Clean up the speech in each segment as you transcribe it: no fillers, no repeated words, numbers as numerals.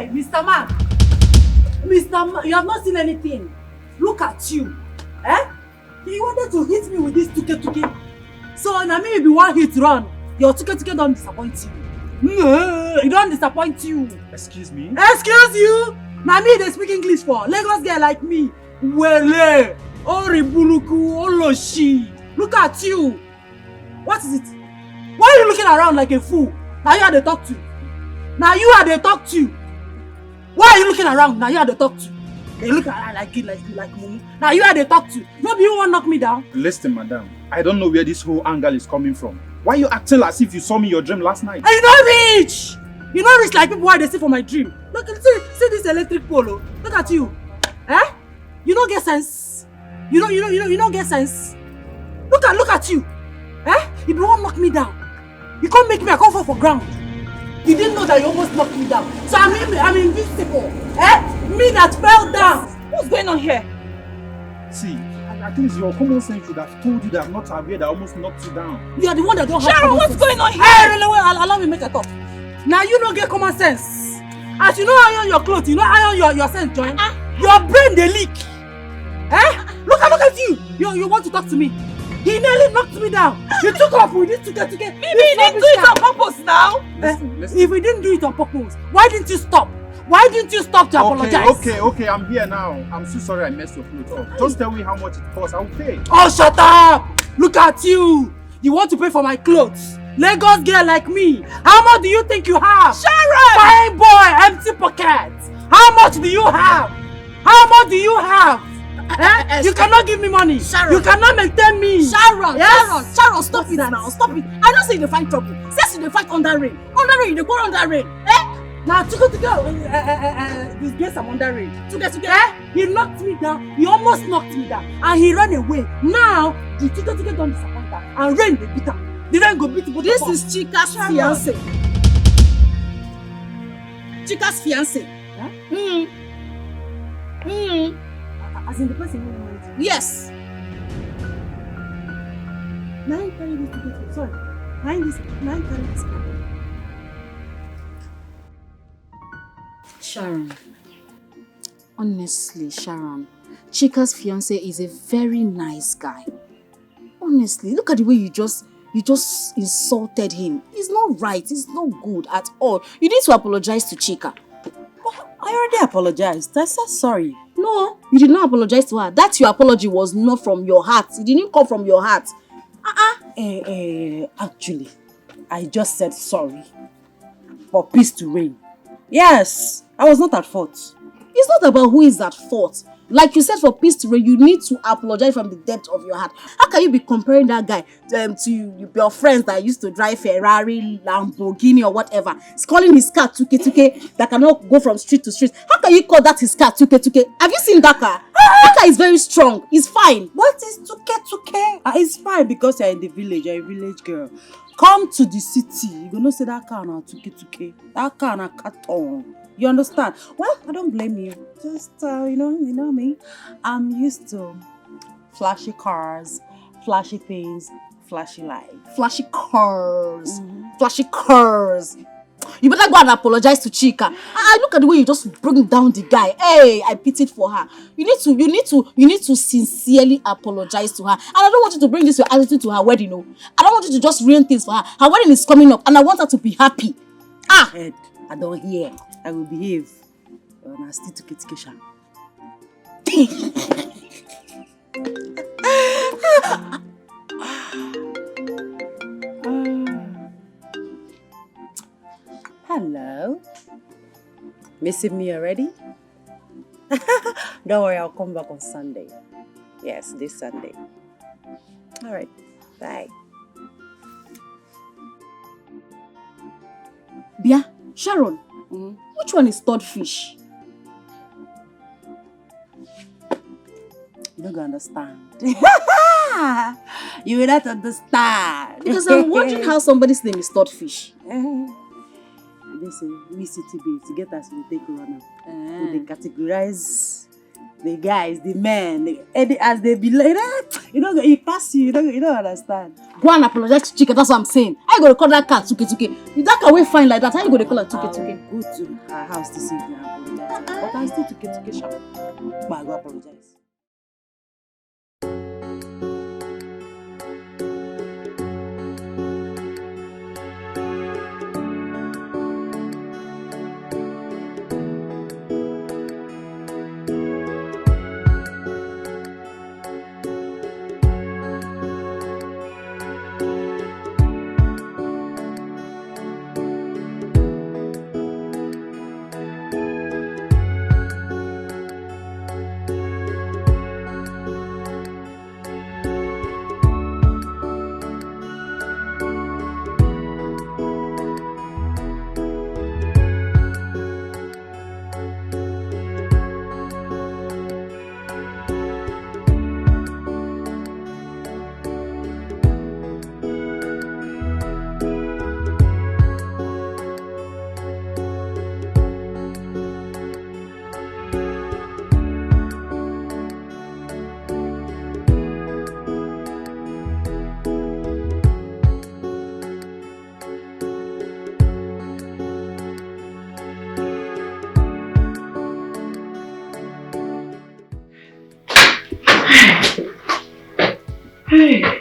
Hey, Mr. Man! Mr. Man, you have not seen anything. Look at you. Eh? You wanted to hit me with this tuke. So, now me be one hit run. Your tuke don't disappoint you. It don't disappoint you. Excuse me? Excuse you? Now me they speak English for. Lagos girl like me. Wele. Oribuluku. Oloshi. Look at you. What is it? Why are you looking around like a fool? Now you are the talk to. Now you are the talk to. Why are you looking around? Now you are the talk to. They look around like me. Now you are the talk to. Maybe you want to knock me down. Listen, madam. I don't know where this whole angle is coming from. Why are you acting as if you saw me in your dream last night? And you don't reach! You don't reach like people why they see for my dream. Look, see this electric pole. Look at you. Eh? You don't get sense. You don't get sense. Look at you. Eh? You don't knock me down. You can't make me a fall for ground. You didn't know that you almost knocked me down. So I'm invincible. Eh? Me that fell down. What's going on here? See, at least your common sense should have told you that I'm not aware that I almost knocked you down. You are the one that don't have Sharon, common what's sense. going on here? Hey, really, allow me make a talk. Now you don't get common sense. As you know iron your clothes, you know iron your sense joint. Your brain they leak. Eh? Look at you. You want to talk to me? He nearly knocked me down. You took off with this tuke. Maybe he didn't do it on purpose now. Listen. If we didn't do it on purpose, why didn't you stop? Why didn't you stop to apologize? Okay, I'm here now. I'm so sorry I messed your clothes up. Just tell me how much it costs, I'll pay. Oh, shut up! Look at you! You want to pay for my clothes? Lagos girl like me. How much do you think you have? Sharon! Fine boy, empty pockets. How much do you have? How much do you have? You cannot give me money. Sharon. You cannot maintain me. Sharon, Yes. Sharon, stop it now. Stop it. I don't say you fight trouble. Say you fight under rain. Under rain, you go under rain. Eh? Now, to go, this place I'm under rain. He knocked me down. He almost knocked me down. And he ran away. Now, the Tuke don't disappoint her. And rain, they beat her. The rain go beat both This of us. is Chika's fiance. Chika's fiance. Huh? As in the person who married you. Yes. Now you carry this Tuke. Sorry. Now you carry this. Sharon. Honestly, Sharon, Chika's fiance is a very nice guy. Honestly, look at the way you just insulted him. It's not right. It's not good at all. You need to apologize to Chika. I already apologized. I said sorry. No, you did not apologize to her. That your apology was not from your heart. It didn't come from your heart. Actually, I just said sorry. For peace to reign. Yes, I was not at fault. It's not about who is at fault. Like you said, for peace to reign, you need to apologize from the depth of your heart. How can you be comparing that guy to your friends that used to drive Ferrari, Lamborghini or whatever? He's calling his car tuke that cannot go from street to street. How can you call that his car tuke? Have you seen that car? That car is very strong. It's fine. What is tuke? It's fine because you're in the village. You're a village girl. Come to the city. You gonna say that car na tuke. That car na carton. You understand? Well, I don't blame you. Just, you know me. I'm used to flashy cars, flashy things, flashy life. Flashy cars. Flashy cars. You better go and apologize to Chika. I look at the way you just bring down the guy. Hey, I pitied for her. You need to sincerely apologize to her. And I don't want you to bring this your attitude to her wedding. No, I don't want you to just ruin things for her. Her wedding is coming up, and I want her to be happy. Ed, I don't hear. I will behave. And I still took it to Kesha. Hello. Missing me already? Don't worry, I'll come back on Sunday. Yes, this Sunday. All right. Bye. Bia, Sharon, which one is third fish? You don't understand. You will not understand. Because I'm wondering how somebody's name is third fish. They say, we city babes, to get us to take run up. We categorize the guys, the men, as they be like, it pass you, you don't understand. Go and apologize to Chike, that's what I'm saying. How you gonna call that cat Tuke? If that cat will fine like that, how you gonna call her Tuke? Go to her house to see me and apologize. But I still Tuke sharp. But I go apologize.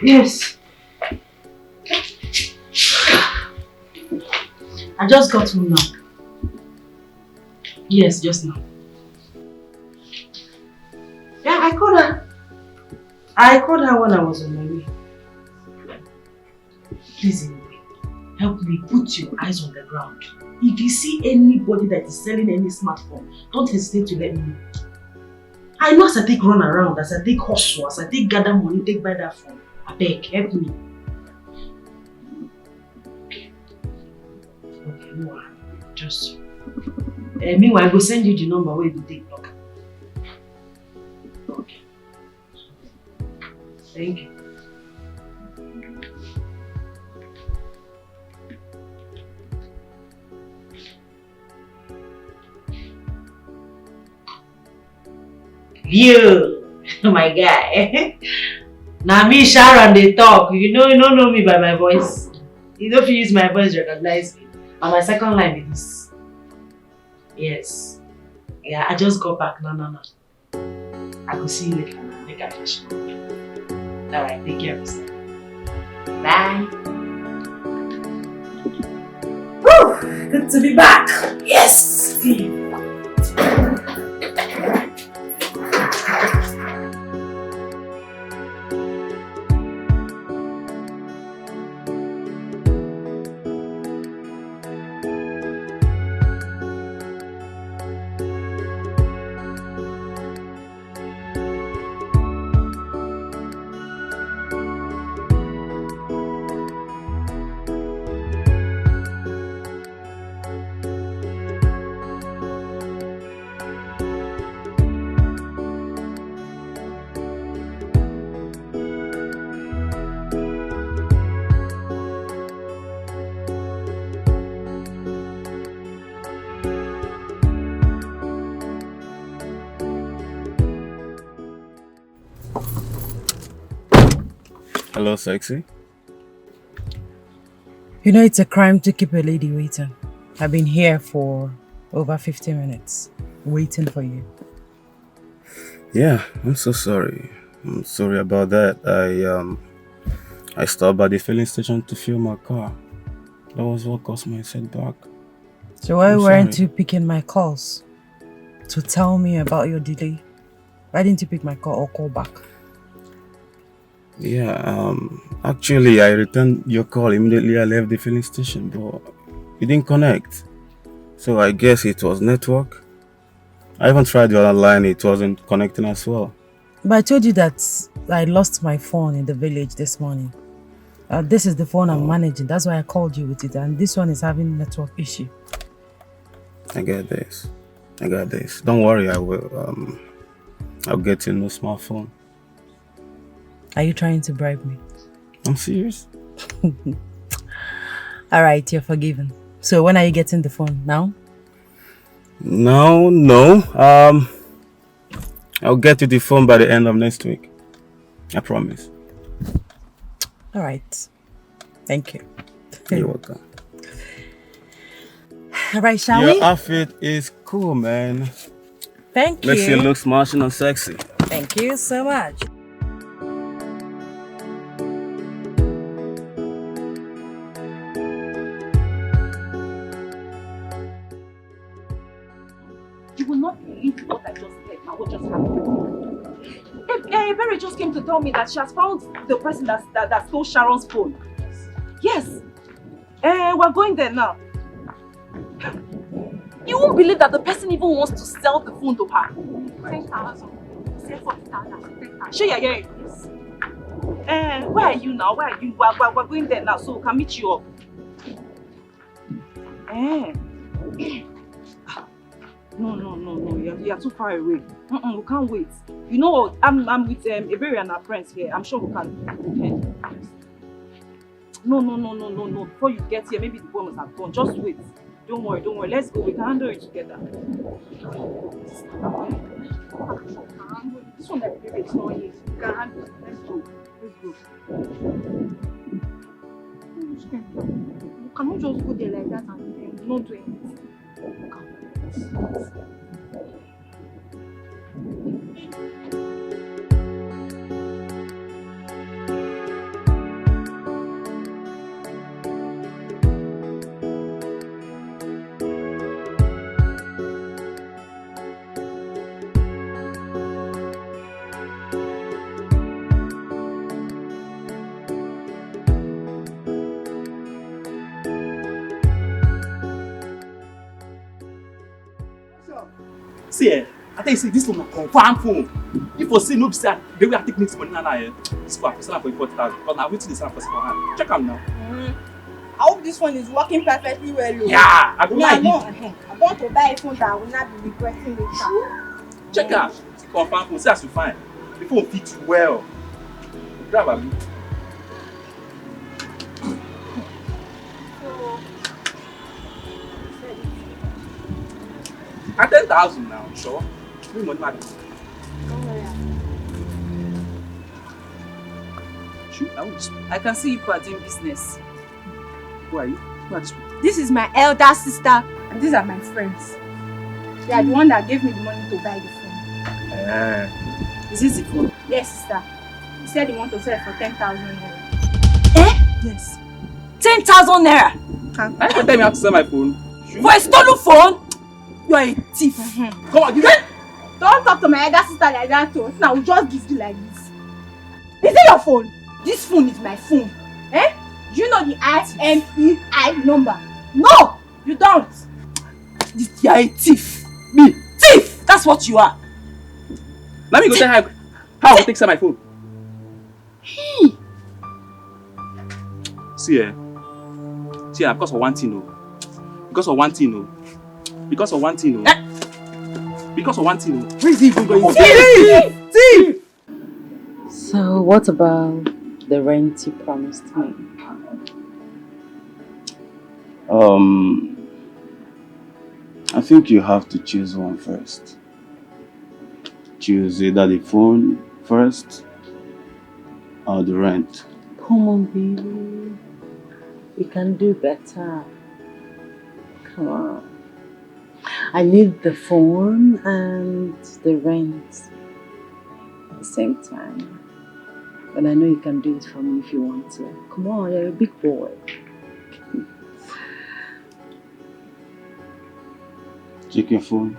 Yes. I just got home now. Yes, just now. Yeah, I called her. I called her when I was on my way. Please, help me put your eyes on the ground. If you see anybody that is selling any smartphone, don't hesitate to let me know. I know as I take run around, as I take hustle, as I take gather money, take buy that phone. I beg, help me. Okay, no, just. Meanwhile, I go send you the number where you take block. Okay. Thank you. You, my guy. Now me, Sharon, they talk. You don't know me by my voice. You don't use my voice to recognize me. And my second line is this. Yes. Yeah, I just got back. No. I will see you later. Make a flash. Alright, take care of yourself. Bye. Woo! Good to be back. Yes! Hello, sexy. You know it's a crime to keep a lady waiting. I've been here for over 50 minutes, waiting for you. Yeah, I'm so sorry. I'm sorry about that. I stopped by the filling station to fuel my car. That was what caused my setback. So why I'm weren't sorry. you picking my calls to tell me about your delay? Why didn't you pick my call or call back? Yeah, actually I returned your call immediately I left the filling station, but it didn't connect. So I guess it was network. I even tried the other line, it wasn't connecting as well. But I told you that I lost my phone in the village this morning. This is the phone I'm managing. That's why I called you with it. And this one is having network issue. I got this. Don't worry, I will. I'll get you a new smartphone. Are you trying to bribe me? I'm serious. Alright, you're forgiven. So when are you getting the phone? Now? No. I'll get you the phone by the end of next week. I promise. All right. Thank you. You're welcome. All right, shall Your we? outfit is cool, man. Thank you. Makes you look smashing and sexy. Thank you so much. You will not believe what I just said and what just happened. Berry just came to tell me that she has found the person that stole Sharon's phone. Yes. We're going there now. You won't believe that the person even wants to sell the phone to her. 10,000. Say 40,000. 10,000. Sure, you're hearing this. Where are you now? Where are you? We're going there now, so we can meet you up. No. You're too far away. We can't wait. You know what? I'm with Eberi and our friends here. I'm sure we can. No. Before you get here, maybe the boy must have gone. Just wait. Don't worry. Let's go. We can handle it together. This one that baby is not here. We can handle it. Let's go. You cannot just go there like that and not do anything. See, I tell you, see, this one confirm phone. If you see no say they will take next money now. This one sell for 40,000. But now waiting this one for hand. Check them now. I hope this one is working perfectly well. Yeah, I go like it. I want to buy a phone that I will not be regretting later. Check out. Confirm phone. See as you find. The phone fits you well. Grab a bit. At 10,000 now, sure. We money matter. Shoot, I can see you are doing business. Who are you? Who are these people? This is my elder sister and these are my friends. They are the one that gave me the money to buy the phone. Is this the phone? Yes, sister. He said he want to sell it for 10,000 naira. Yes. 10,000 naira? I can't tell me how to sell my phone. Shoot. For a stolen phone? You are a thief. Come on, give me. Don't talk to my elder sister like that too. Now we'll just give you like this. Is it your phone? This phone is my phone. Do you know the IMEI number? No, you don't. You are a thief. Me? Thief! That's what you are. Let me go tell her how I take sell my phone. See, because of one thing, Because of one thing, Because of one thing, Where is he even going? Thief! So what about the rent you promised me? I think you have to choose one first. Choose either the phone first or the rent. Come on, baby. We can do better. Come on. I need the phone and the rent at the same time. But I know you can do it for me if you want to. Come on, you're a big boy. Check your phone.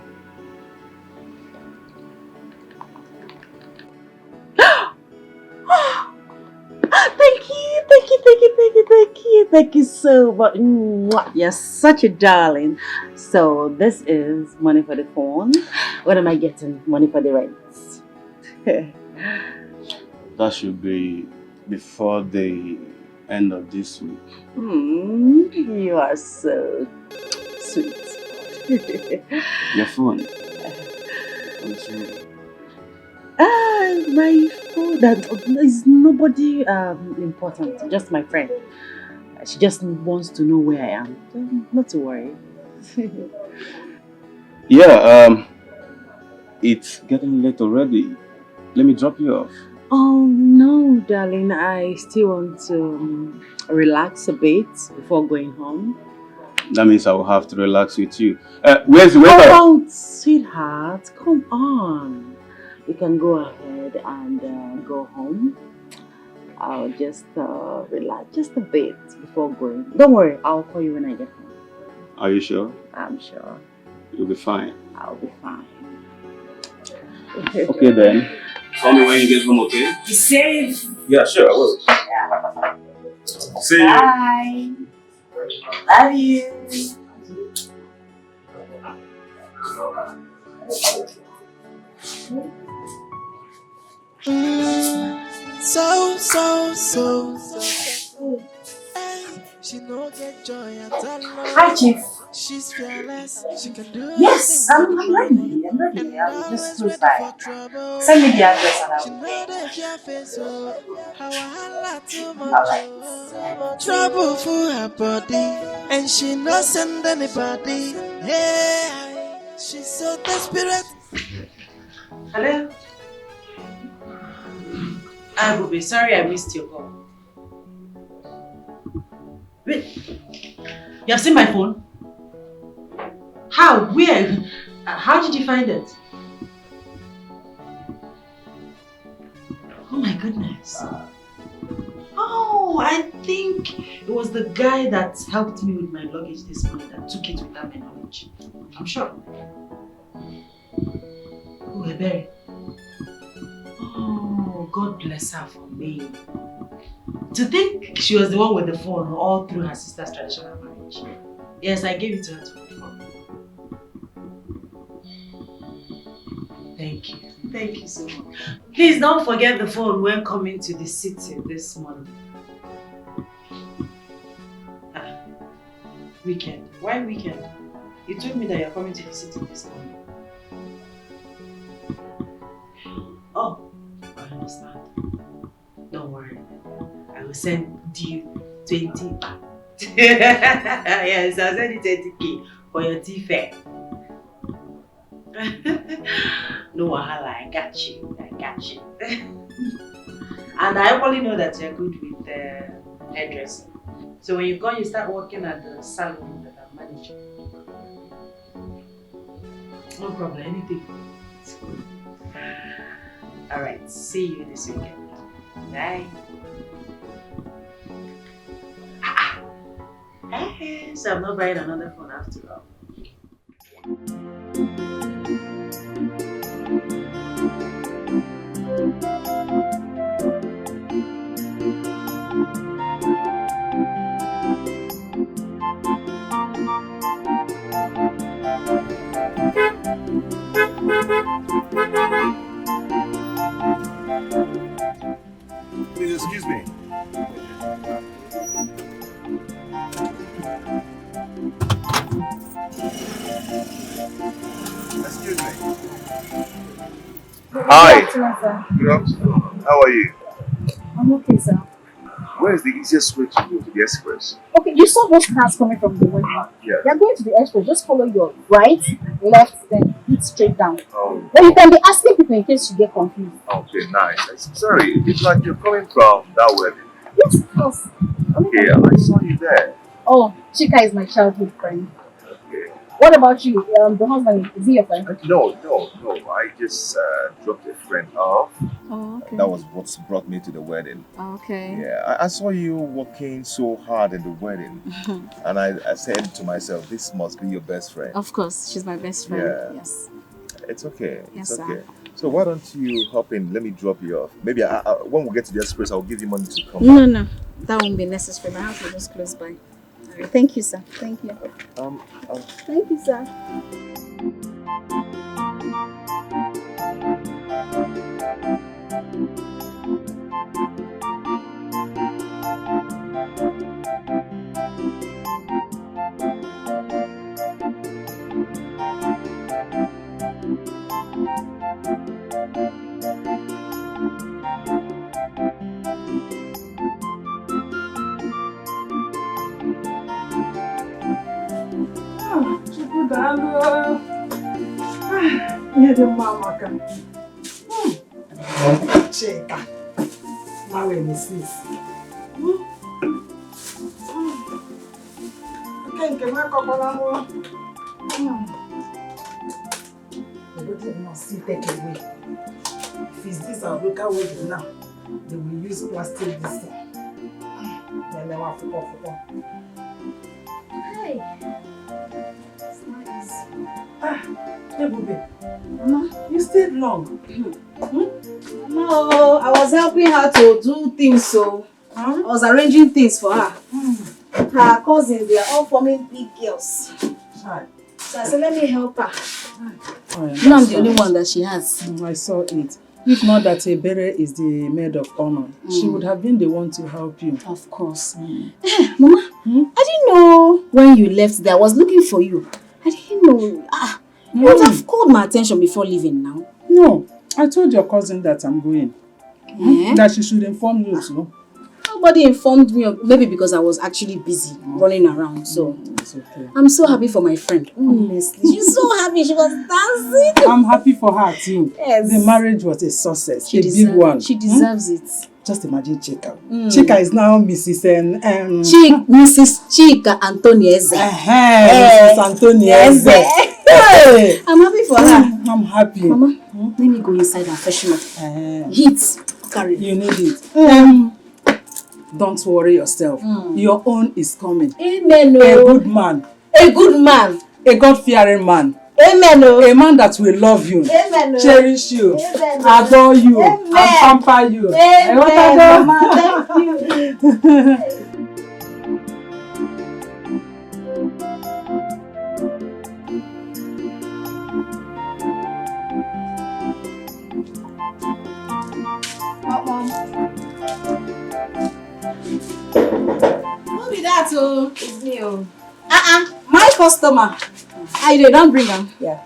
Thank you so much. Mwah. You're such a darling. So this is money for the phone. What am I getting? Money for the rent. That should be before the end of this week. You are so sweet. Your phone. My phone. That is nobody important. Just my friend. She just wants to know where I am. Not to worry. Yeah. It's getting late already. Let me drop you off. Oh no, darling. I still want to relax a bit before going home. That means I will have to relax with you. Where's the waiter? Oh, sweetheart, come on. You can go ahead and go home. I'll just relax just a bit before going. Don't worry, I'll call you when I get home. Are you sure? I'm sure. You'll be fine. I'll be fine. Okay then. Call me when you get home, okay? Be safe. Yeah, sure, I will. See you. Bye. Love you. She no get joy at all. Hi, Chief. She's fearless. She can do Yes, I'm ready. I'm ready. I'm just close by. Send me the address and I'll Alright. Trouble for her body, and she no send anybody. Yeah, she's so desperate. Hello? I will be sorry I missed your call. Wait, you have seen my phone? How? Where? How did you find it? Oh my goodness. Oh, I think it was the guy that helped me with my luggage this morning that took it without my knowledge. I'm sure. Oh, Ebere. Oh, God bless her for me. To think she was the one with the phone all through her sister's traditional marriage. Yes, I gave it to her to hold for. Thank you. Thank you so much. Please don't forget the phone when coming to the city this morning. Weekend. Why weekend? You told me that you're coming to the city this morning. Oh, I understand. Don't worry. I will send you 20 baht. Yes, I'll send you 20k for your tea fare. No wahala, I got you. And I only know that you're good with hairdressing. So when you go, you start working at the salon that I'm managing. No problem, anything. It's good. Alright, see you this weekend. Bye. So I'm not buying another phone after all. Please excuse me. Excuse me. Hi. Good afternoon. How are you? I'm okay, sir. Where is the easiest way to go to the express? Okay, you saw those cars coming from the window. Yeah. They're going to the express. Just follow your right, left, then hit straight down. Oh, Then you can be asking people in case you get confused. okay, nice. Sorry, it's like you're coming from that wedding. Yes, of course. Okay, I saw you there. Oh, Chika is my childhood friend. Okay. What about you? The husband, is he your friend? No. I just dropped a friend off. Oh, okay. That was what brought me to the wedding. Okay. Yeah, I saw you working so hard in the wedding. And I said to myself, this must be your best friend. Of course, she's my best friend. Yeah. Yes. It's okay. Yes, It's okay. sir. So why don't you hop in? Let me drop you off. Maybe when we get to the express, I'll give you money to come. No. That won't be necessary. My house is just close by. All right. Thank you, sir. Thank you. Thank you, sir. Ihe dị mma maka. Chika. Now we miss. Okay, nke ma kọkwala nwa. Everything must see take away. If it's this our local wedding now, they will use plastic this thing. Then they will fuck. Hey. It's nice. Hey, Bube. Mama, you stayed long. No, I was helping her to do things, so I was arranging things for her. Her cousins, they are all forming big girls. So I said, let me help her. You know, I'm the only one that she has. I saw it. If not that Ebere is the maid of honor, she would have been the one to help you. Of course. Mama, I didn't know when you left there. I was looking for you. I didn't know. You would have called my attention before leaving now. No, I told your cousin that I'm going. That she should inform you too. Nobody informed me, maybe because I was actually busy running around. So it's okay. I'm so happy for my friend. Honestly, she's so happy. She was dancing. I'm happy for her too. Yes. The marriage was a success, Big one. She deserves it. Just imagine Chika. Chika is now Mrs. Mrs. Chika Antonieze. Mrs. Antonieze. Hey. I'm happy for her. I'm happy. Mama, let me go inside and freshen up. Heat. Carry. You need it. Don't worry yourself. Your own is coming. Amen. A good man. A good man. A God-fearing man. Amen. A man that will love you, cherish you, adore you, and pamper you. Amen. Mama, thank you. Who be that? Oh, it's me. My customer. I don't bring them. Yeah.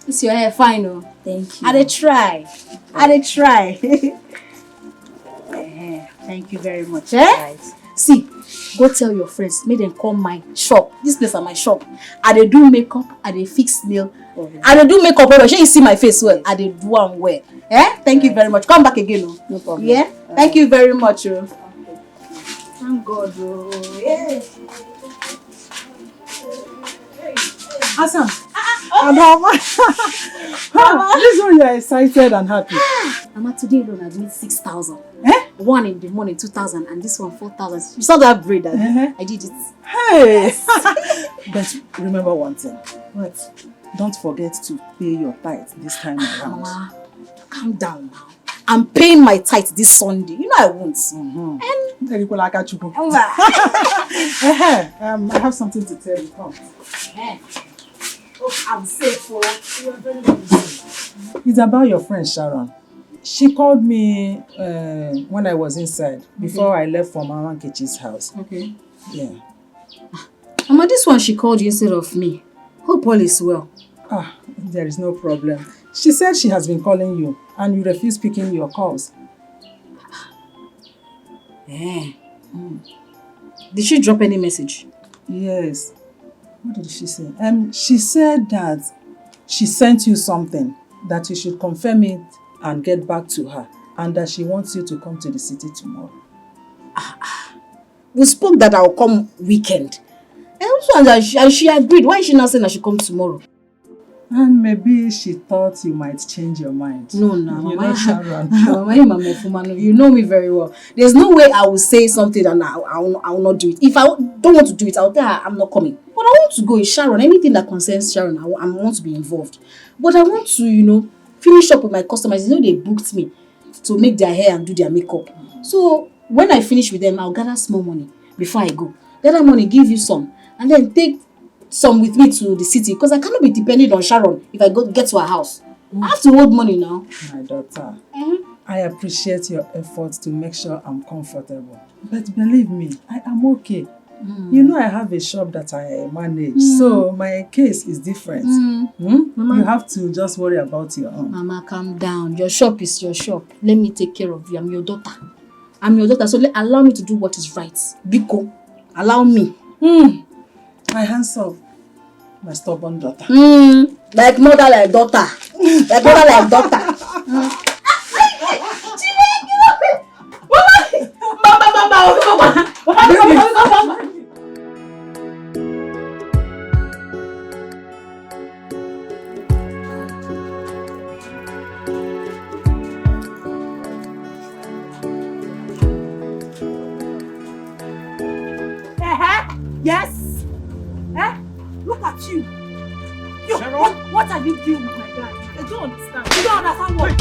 It's your hair fine, oh. Thank you. I dey try. Thank you very much. Right. See, go tell your friends, make them come my shop. This place is my shop. I dey do makeup, I dey fix nail. I dey do makeup well. Shey you see my face well. I dey do am well. Thank you very much. Come back again, oh. No problem. Yeah. Thank you very much, oh. Thank God, oh. Yeah. Awesome. Mama. This one you are excited and happy. Mama, today alone I made 6,000. One in the morning, 2,000, and this one 4,000. You saw that braid? I did it. Hey. But remember one thing. What? Don't forget to pay your tithe this time around. Mama, calm down now. I'm paying my tithe this Sunday. You know I won't. I have something to tell you. Come. I'm safe. It's about your friend Sharon. She called me when I was inside, before I left from Mama Nkechi's house. Okay. Yeah. Mama, this one she called you instead of me. Hope all is well. There is no problem. She said she has been calling you and you refuse picking your calls. Did she drop any message? Yes. What did she say? She said that she sent you something, that you should confirm it and get back to her, and that she wants you to come to the city tomorrow. We spoke that I'll come weekend. And she agreed. Why is she not saying I should come tomorrow? And maybe she thought you might change your mind. No, you know Sharon. You know me very well. There's no way I will say something and I will not do it. If I don't want to do it, I'll tell her I'm not coming. But I want to go with Sharon. Anything that concerns Sharon, I want to be involved. But I want to, finish up with my customers. They booked me to make their hair and do their makeup. So when I finish with them, I'll gather small money before I go. Gather money, give you some, and then take some with me to the city, because I cannot be dependent on Sharon if I get to her house. I have to hold money now. My daughter, I appreciate your efforts to make sure I'm comfortable. But believe me, I am okay. You know I have a shop that I manage, so my case is different. Mama, you have to just worry about your own. Mama, calm down. Your shop is your shop. Let me take care of you. I'm your daughter. So allow me to do what is right. Biko, allow me. My hands off. My stubborn daughter. Like mother, like daughter. Like mother, like daughter. Yes. Look at you. What are you doing with my guy? I don't understand. You don't understand what?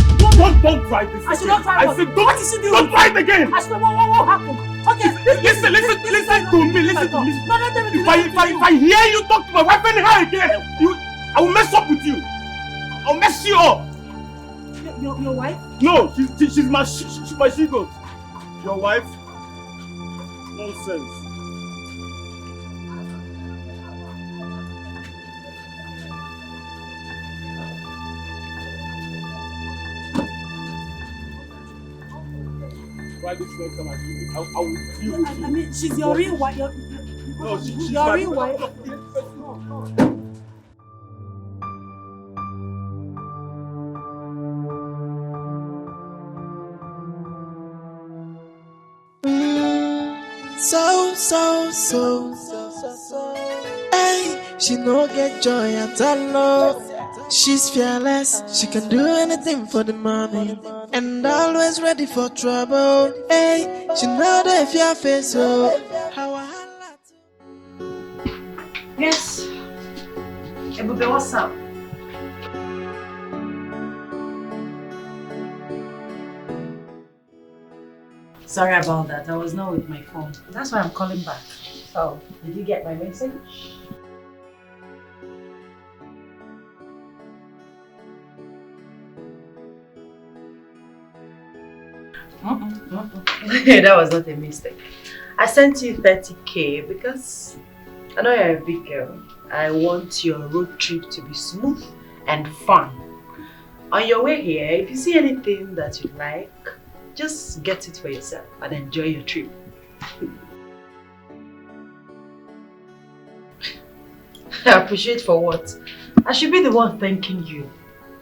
Don't try this. I should not try. I said what is she doing? Don't try it again. I should what happened? Okay. Listen to me. Listen to me. No, If I hear you talk to my wife anyhow again, I will mess up with you. I'll mess you up. Your wife? No, she's my she-goat. Your wife? Nonsense. Why this next time I will deal with you. I mean, she's your real wife. No, she's your real wife. So. Hey, she no get joy at all. She's fearless, she can do anything for the money, and always ready for trouble. Hey, she know the fear face, so how I Yes. Ebube, what's up? Sorry about that. I was not with my phone. That's why I'm calling back. Oh, did you get my message? That was not a mistake. I sent you 30k because I know you're a big girl. I want your road trip to be smooth and fun. On your way here, if you see anything that you like, just get it for yourself and enjoy your trip. I appreciate for what? I should be the one thanking you.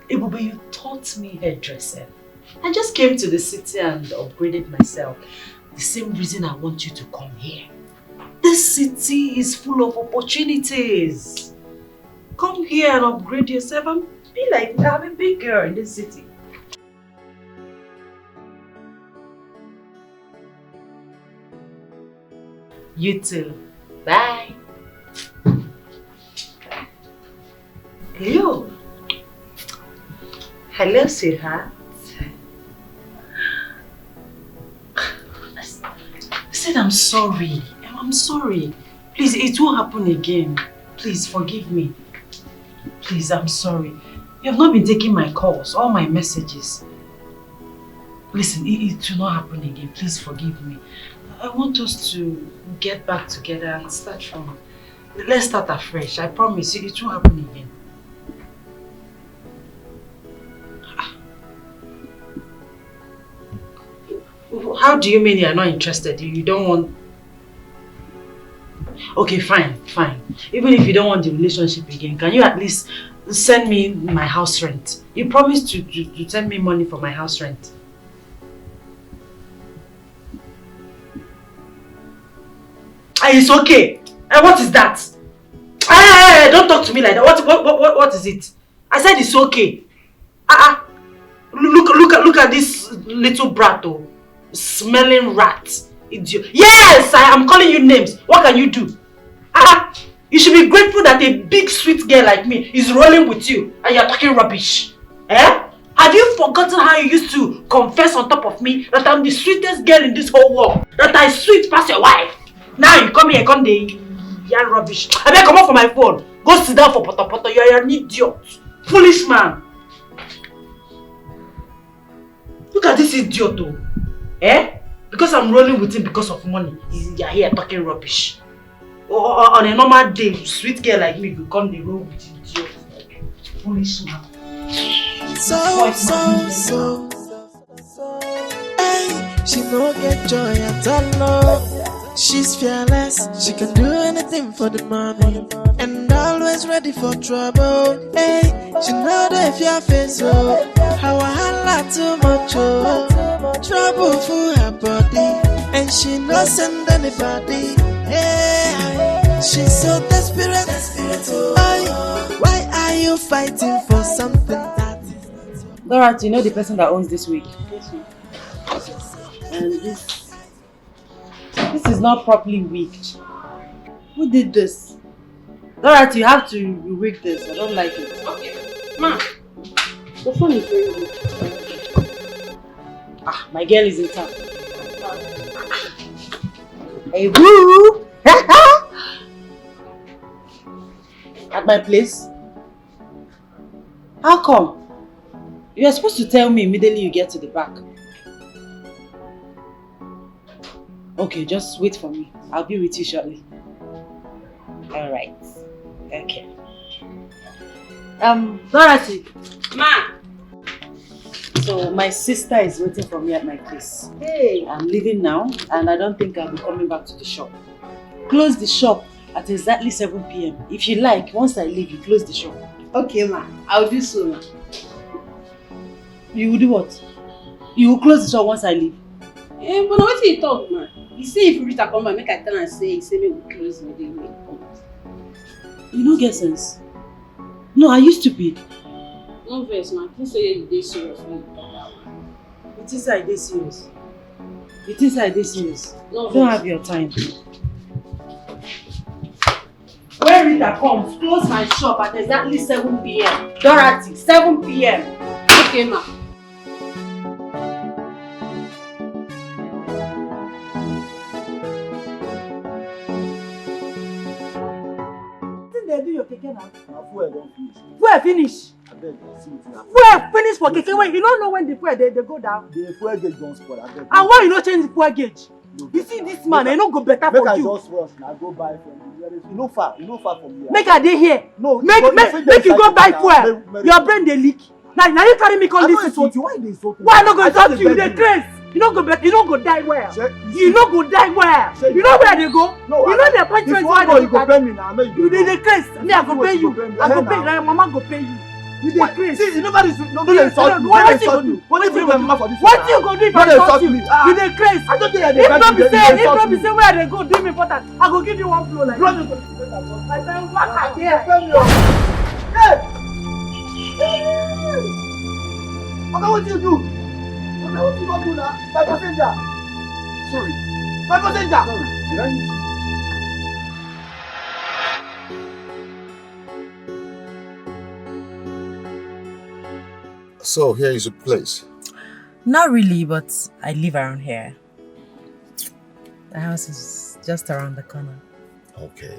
Ebube, you taught me hairdressing. I just came to the city and upgraded myself. The same reason I want you to come here. This city is full of opportunities. Come here and upgrade yourself and be like me. I'm a big girl in this city. You too. Bye. Hello. Hello, sweetheart. I said I'm sorry. I'm sorry. Please, it won't happen again. Please, forgive me. Please, I'm sorry. You have not been taking my calls, all my messages. Listen, it will not happen again. Please forgive me. I want us to get back together and start from... Let's start afresh. I promise you, it won't happen again. How do you mean you're not interested? You don't want... Okay, fine. Even if you don't want the relationship again, can you at least send me my house rent? You promised to send me money for my house rent. It's okay. What is that? Don't talk to me like that. What is it? I said it's okay. Look at this little brat, oh. Smelling rat. Idiot. Yes, I am calling you names. What can you do? You should be grateful that a big sweet girl like me is rolling with you and you're talking rubbish. Have you forgotten how you used to confess on top of me that I'm the sweetest girl in this whole world? That I sweet past your wife? Now you come here, come the yarn rubbish. I better come off for my phone. Go sit down for poto. You're an idiot. Foolish man. Look at this idiot though. Because I'm rolling with him because of money, you're here talking rubbish. On a normal day, sweet girl like me, you come the roll with idiot. Foolish man. So. Hey, she no get joy at all. She's fearless, she can do anything for the money, and always ready for trouble. Hey, she know that if your face, oh, how I holla too much, oh, trouble for her body, and she no send anybody. Hey, she's so desperate, why are you fighting for something that is Dorothy, you know the person that owns this wig? And this is not properly wigged. Who did this? Dorothy, you have to wig this. I don't like it. Okay. Ma, The phone is very weak. Ah, my girl is in town. Hey, boo! At my place? How come? You are supposed to tell me immediately you get to the back. Okay, just wait for me. I'll be with you shortly. Alright. Okay. Dorothy. Ma. So my sister is waiting for me at my place. Hey, I'm leaving now and I don't think I'll be coming back to the shop. Close the shop at exactly 7 p.m. If you like, once I leave, you close the shop. Okay, ma. I'll do so, ma. You will do what? You will close the shop once I leave. But now what you talk, ma? You see if you reach a come back, make I tell and say me we close with the way. You don't get sense. No, are you stupid? No verse, ma. Please say you dey serious when you talk that one. It is like this serious. It is like this serious. No You don't verse. have your time. When Rita comes, close my shop at exactly 7 p.m. Dorothy, 7 p.m. Okay, ma. They do your keke now. Now fuel don't finish. Fuel finish. I beg, see it now. Fuel finish for keke. Wait, you don't know when the fuel they go down. The fuel gauge don't spoil. I beg. And why you not change the fuel gauge? You see this man, he no go better Make for I you. just rush now. Go buy from you. You no far from here. Make a day here. No. Make you go buy fuel. Your brain they leak. Now you carry me come I this don't city. insult you. Why they insult me? Why I no go I insult just you? beg The grace. You no go die well. Shey, You no go die well. Shey, You know where they go? No, You know the appointment if where one they you go pay me now. You dey the grace. Me I go pay you. I go pay you. Now. Your mama go pay you. You dey grace. See, you nobody insult me. What you go do? What you bring my mama for this? What you go do if I Don't insult insult you? me. You dey grace. I don't think I If not be say where they go do me important, I go give you one flow like Run this. it. I say waka there. Okay, what you do? Okay, what you gonna do now? My passenger. Sorry. My passenger. Sorry. Did I hit you? So here is a place. Not really, but I live around here. The house is just around the corner. Okay.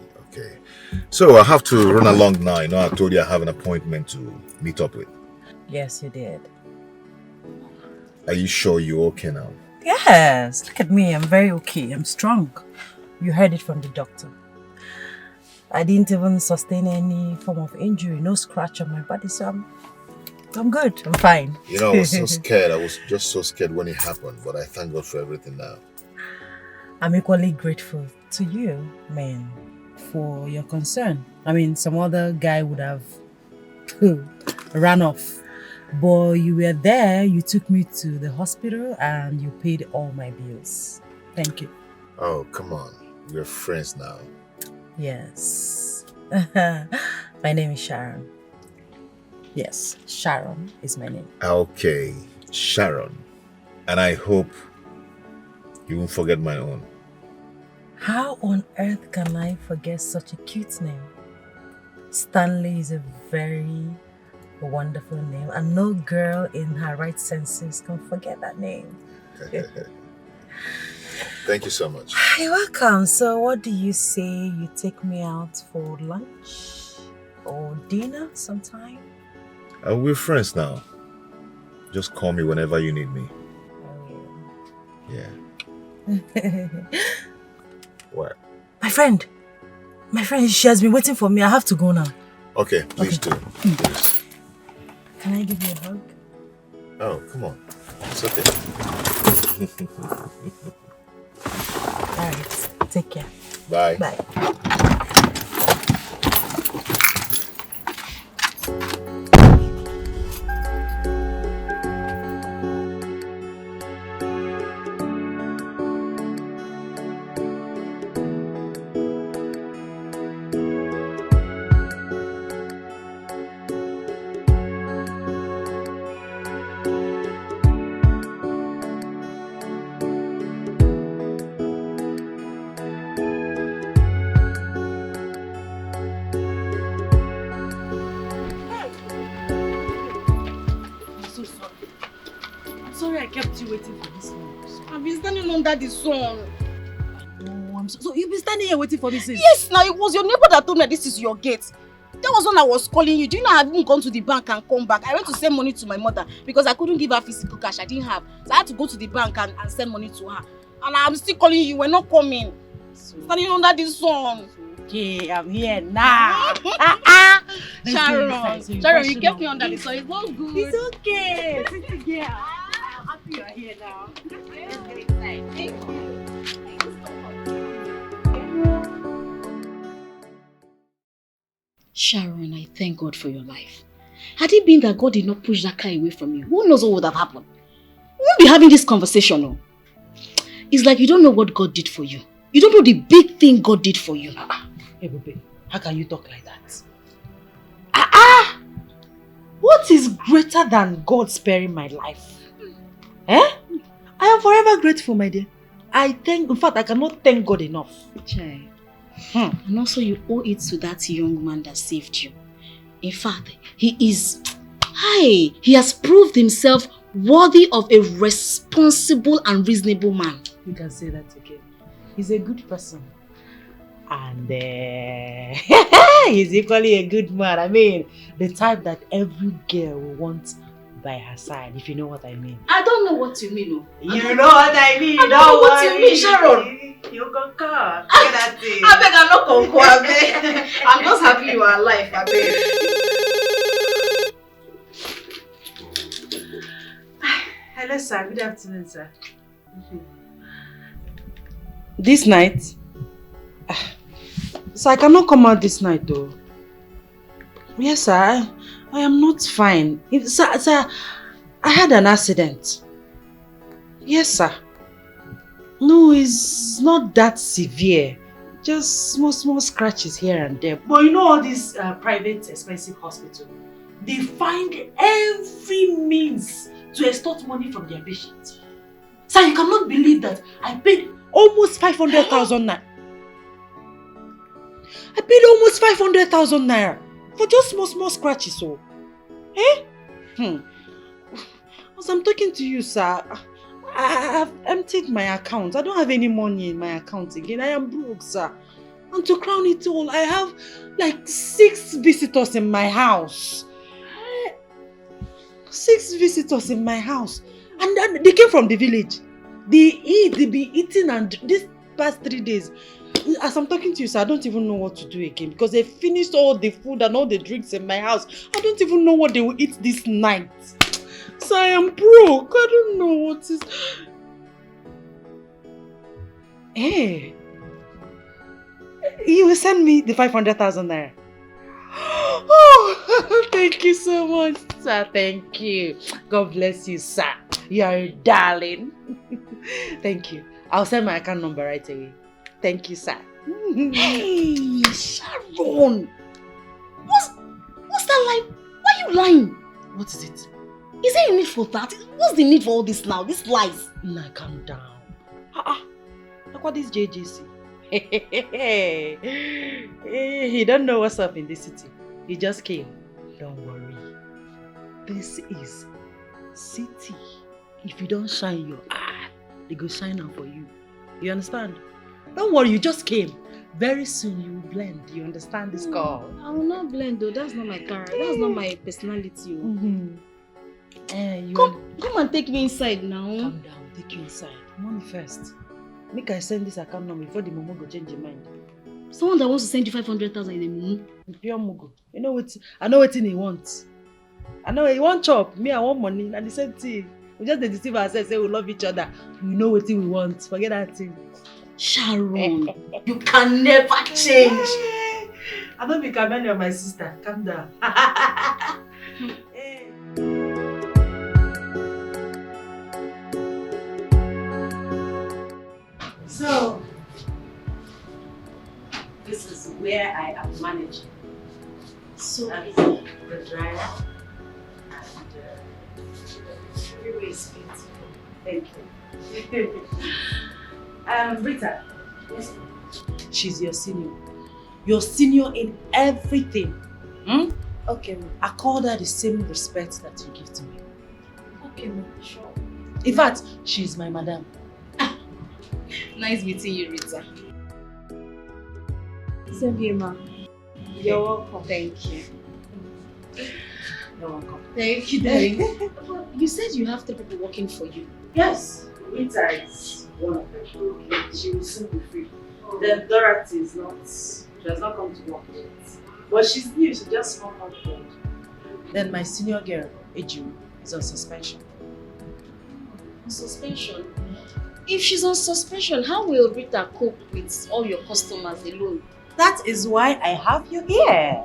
So I have to run along now. You know, I told you I have an appointment to meet up with. Yes, you did. Are you sure you're okay now? Yes, look at me. I'm very okay. I'm strong. You heard it from the doctor. I didn't even sustain any form of injury, no scratch on my body, so I'm good. I'm fine. You know, I was so scared. I was just so scared when it happened, but I thank God for everything now. I'm equally grateful to you, man, for your concern. I mean, some other guy would have ran off. But you were there, you took me to the hospital and you paid all my bills. Thank you. Oh, come on. We're friends now. Yes. My name is Sharon. Yes, Sharon is my name. Okay, Sharon. And I hope you won't forget my own. How on earth can I forget such a cute name? Stanley is a very wonderful name, and no girl in her right senses can forget that name. Thank you so much. You're welcome. So what do you say you take me out for lunch or dinner sometime? We're friends now. Just call me whenever you need me. Yeah. What? My friend, she has been waiting for me. I have to go now. Okay, please do. Please. Can I give you a hug? Oh, come on. It's okay. Alright. Take care. Bye. Bye. I've been standing under the sun. Oh, I'm so you've been standing here waiting for me since? Yes, now it was your neighbor that told me this is your gate. That was when I was calling you. Do you know I haven't gone to the bank and come back? I went to send money to my mother because I couldn't give her physical cash. I didn't have. So I had to go to the bank and send money to her. And I'm still calling you. We're not coming. Standing under the sun. Okay, I'm here now. Sharon, you kept me under the sun. It's not good. It's okay. Sit together. I'm happy you're here now. Let's get inside. Thank you. Sharon, I thank God for your life. Had it been that God did not push that car away from you, who knows what would have happened? We won't be having this conversation, no? It's like you don't know what God did for you. You don't know the big thing God did for you. Hey, baby, how can you talk like that? What is greater than God sparing my life? I am forever grateful, my dear. In fact, I cannot thank God enough. Chai. And also you owe it to that young man that saved you. In fact, he has proved himself worthy of a responsible and reasonable man. You can say that again. He's a good person. And he's equally a good man. I mean, the type that every girl will want by her side, if you know what I mean. I don't know what you mean. You know what I mean. I don't know what you mean, Sharon. You concur. I beg, I'm not concur, I beg. I'm just happy you are alive, I beg. Hello, sir. Good afternoon, sir. This night? Sir, I cannot come out this night, though. Yes, sir. I am not fine. Sir, I had an accident. Yes, sir. No, it's not that severe. Just small scratches here and there. But you know all these private, expensive hospitals, they find every means to extort money from their patients. Sir, you cannot believe that I paid almost 500,000 naira. I paid almost 500,000 naira for just small scratches, so. As I'm talking to you, sir, I have emptied my account. I don't have any money in my account again. I am broke, sir. And to crown it all, I have like 6 visitors in my house. 6 visitors in my house. And they came from the village. They be eating, and these past 3 days, as I'm talking to you, sir, I don't even know what to do again because they finished all the food and all the drinks in my house. I don't even know what they will eat this night. So I am broke. I don't know what is... Hey, you will send me the 500,000 naira. Oh, thank you so much, sir. Thank you. God bless you, sir. You are a darling. Thank you. I'll send my account number right away. Thank you, sir. Hey, Sharon! What's that lie? Why are you lying? What is it? Is there a need for that? What's the need for all this now? These lies? Nah, calm down. Look what this JJC. He don't know what's up in this city. He just came. Don't worry. This is city. If you don't shine your eye, they go shine out for you. You understand? Don't worry, you just came. Very soon you will blend. You understand this call? I will not blend though. That's not my character. That's not my personality. Come and take me inside now. Calm down, take you inside. Money first. Make I send this account number before the momo go change your mind. Someone that wants to send you 500,000 in a momo. Pure mogo. You know what? I know what he wants. I know he want chop. Me, I want money. And the same thing. We just deceive ourselves. Say we love each other. We know what we want. Forget that thing. Sharon, you can never change. I don't be Kameni or my sister. Calm down. So, this is where I am managing. So easy. The dryer and everywhere is beautiful. Thank you. Rita. Yes. She's your senior. Your senior in everything. Okay, ma'am. I call her the same respect that you give to me. Okay, ma'am. Sure. In fact, she's my madam. Nice meeting you, Rita. Same here, ma. You're welcome. Thank you. You're welcome. Thank you, darling. You said you have 3 people working for you. Yes, Rita is one of them. She will soon be free. Then Dorothy is not. She has not come to work yet. But she's new, she just come on board. Then my senior girl, Eju, is on suspension. On suspension? If she's on suspension, how will Rita cope with all your customers alone? That is why I have you here.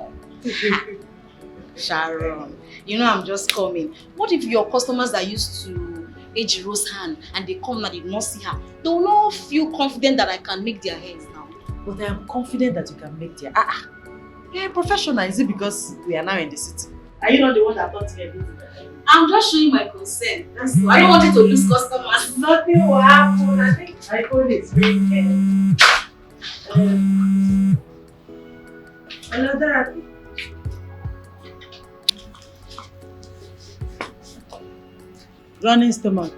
Sharon, you know I'm just coming. What if your customers are used to Ejiro's hand and they come and they did not see her? They will not feel confident that I can make their heads now. But I am confident that you can make their... You're a professional. Is it because we are now in the city? Are you not the one that taught me everything? I'm just showing my consent. That's why I don't want you to lose customers. Nothing will happen. I think my phone is very hello, Dorothy. Running stomach.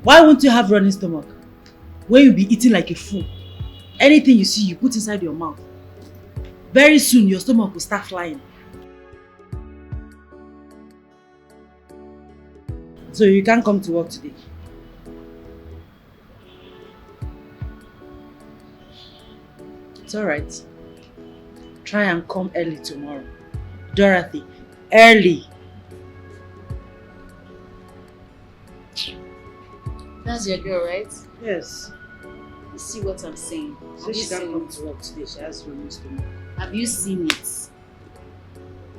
Why won't you have running stomach? When you be eating like a fool. Anything you see, you put inside your mouth. Very soon, your stomach will start flying. So you can't come to work today. It's alright. Try and come early tomorrow. Dorothy, early. That's your girl, right? Yes. You see what I'm saying? So she can't come to work today. She has running stomach. Have you seen it?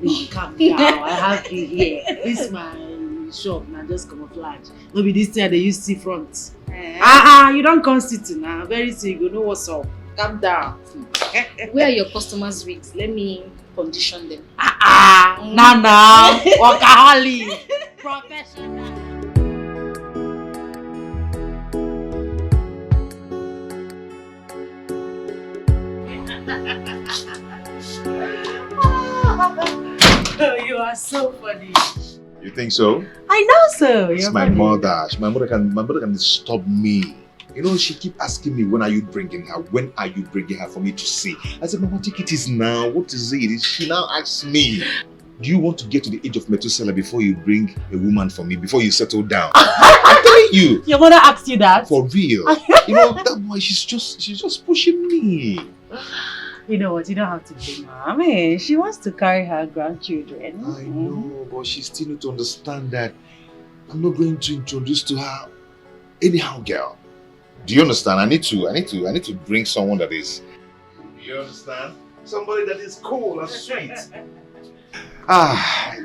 Please calm down. I have you here. This is my shop now, just camouflage. No be this thing they use see front. You don't come city now. Very soon you go know what's up. Calm down. Where are your customers' wigs? Let me condition them. Nana, workaholic, professional. You are so funny. You think so? I know so. It's my mother. My mother can stop me. You know, she keep asking me, when are you bringing her? When are you bringing her for me to see? I said, Mama, take it easy now. What is it? She now asks me, do you want to get to the age of Methuselah before you bring a woman for me, before you settle down? I'm telling you. Your mother asked you that? For real. You know, that boy, she's just pushing me. You know what? You don't have to blame her. I mean, she wants to carry her grandchildren. I know, but she still needs to understand that I'm not going to introduce to her anyhow, girl. Do you understand? I need to bring someone that is. Do you understand? Somebody that is cool and sweet.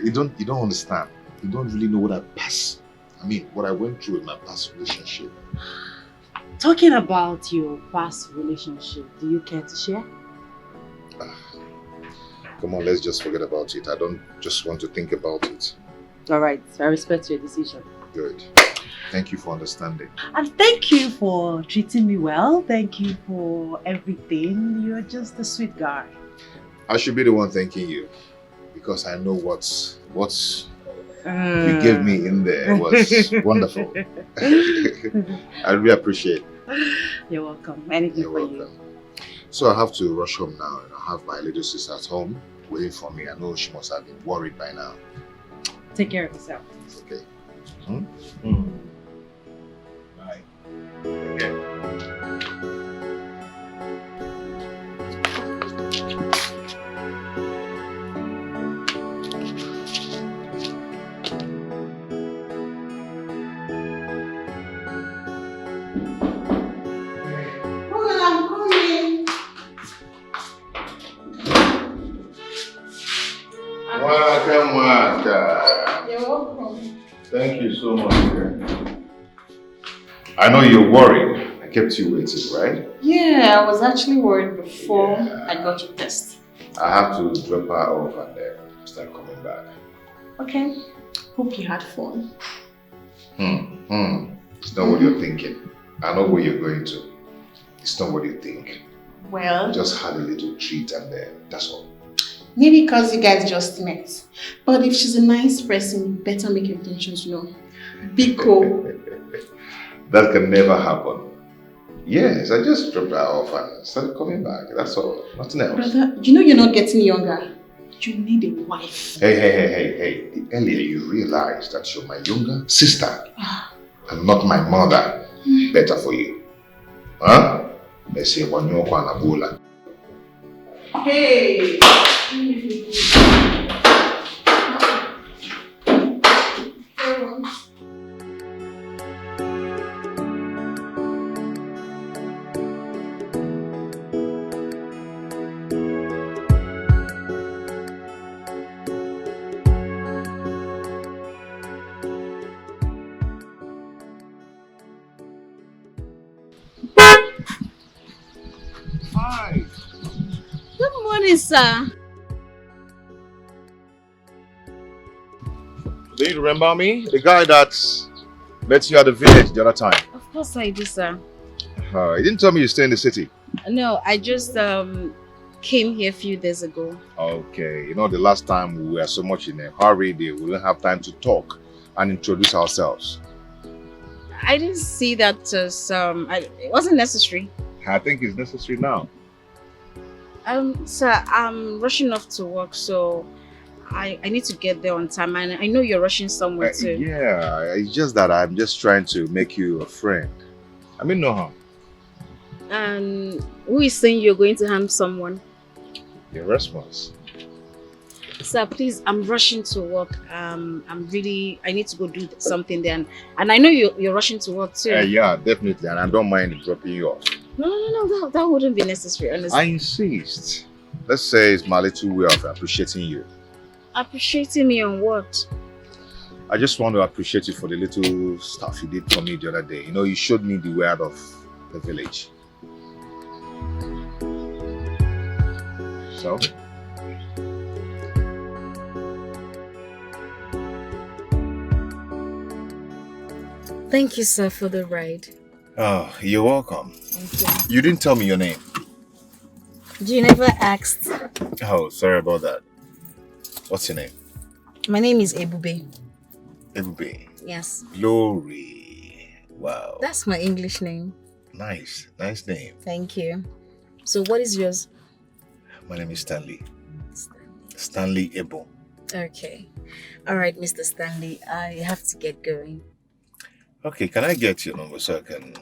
You don't understand. You don't really know what I passed. I mean, what I went through in my past relationship. Talking about your past relationship, do you care to share? Come on, let's just forget about it. I don't just want to think about it. Alright, I respect your decision. Good. Thank you for understanding. And thank you for treating me well. Thank you for everything. You're just a sweet guy. I should be the one thanking you. Because I know what you gave me in there was wonderful. I really appreciate it. You're welcome. Anything for you. So I have to rush home now. I have my little sister at home waiting for me. I know she must have been worried by now. Take care of yourself. Okay. Bye. Okay. I'm coming. Welcome. You're welcome. Thank you so much. I know you're worried. I kept you waiting, right? Yeah, I was actually worried before I got your test. I have to drop her off and then start coming back. Okay. Hope you had fun. It's not what you're thinking. I know where you're going to. It's not what you think. Well, Just had a little treat and then that's all. maybe because you guys just met. But if she's a nice person, you better make your intentions known. Be cool. That can never happen. Yes, I just dropped her off and started coming back. That's all. Nothing else. Brother, you know you're not getting younger. You need a wife. Hey. The earlier you realize that you're my younger sister and not my mother, better for you. Huh? Let's say one your Anabola. Hey! Hi. Good morning, sir. Do you remember me? The guy that met you at the village the other time. Of course I do, sir. You didn't tell me you stay in the city. No, I just came here a few days ago. Okay, you know the last time we were so much in a hurry, we didn't have time to talk and introduce ourselves. I didn't see that as it wasn't necessary. I think it's necessary now. Sir, I'm rushing off to work, so I need to get there on time, and I know you're rushing somewhere too. Yeah, it's just that I'm just trying to make you a friend. I mean, no harm. And who is saying you're going to harm someone? Your response. Sir, please, I'm rushing to work. I need to go do something there, and I know you're rushing to work too. Yeah, definitely, and I don't mind dropping you off. No, that wouldn't be necessary, honestly. I insist. Let's say it's my little way of appreciating you. Appreciating me on what? I just want to appreciate you for the little stuff you did for me the other day. You know, you showed me the way out of the village. So? Thank you, sir, for the ride. Oh, you're welcome. Thank You didn't tell me your name. you. You never asked. Oh, sorry about that. What's your name? My name is Ebube. Ebube. Yes. Glory. Wow. That's my English name. Nice. Nice name. Thank you. So what is yours? My name is Stanley. Stanley Ebo. Okay. All right, Mr. Stanley. I have to get going. Okay, can I get your number so I can...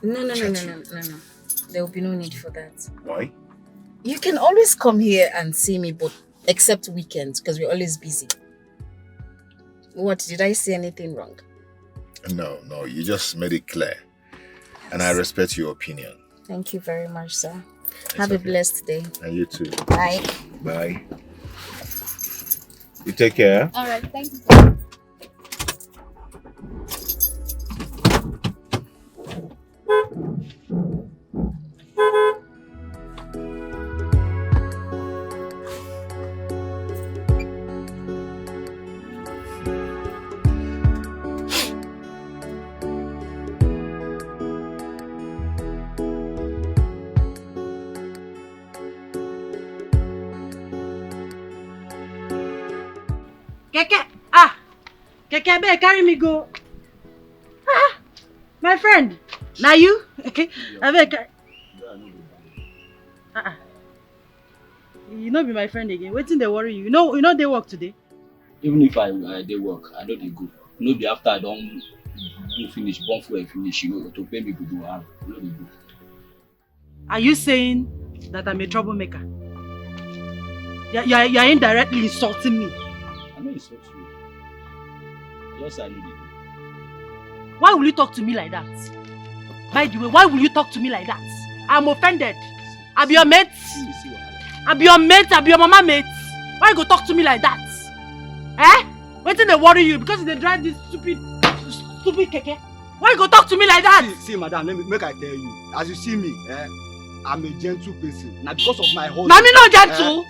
No. There will be no need for that. Why? You can always come here and see me, but except weekends, because we're always busy. What, did I say anything wrong? No, you just made it clear. And I respect your opinion. Thank you very much, sir. Have a blessed day. And you too. Bye. Bye. You take care. All right, thank you. Keke, abeg carry me go. My friend, now you? Abeg. You no be my friend again. Wetin dey worry you? You know dey work today. Even if I dey work, I know dey go. No be after I don do finish, born fuel finish, you know, to pay me go have. No dey go. Are you saying that I'm a troublemaker? You're indirectly insulting me. I no insult you. Just I know dey go. Why will you talk to me like that? By the way, why will you talk to me like that? I'm offended. I be your mate. I be your mate. I be your mama mate. Why you go talk to me like that? Eh? Wait till they worry you because they drive this stupid keke. Why you go talk to me like that? See, madam, make I tell you. As you see me, I'm a gentle person. Now because of my husband. Mommy not gentle.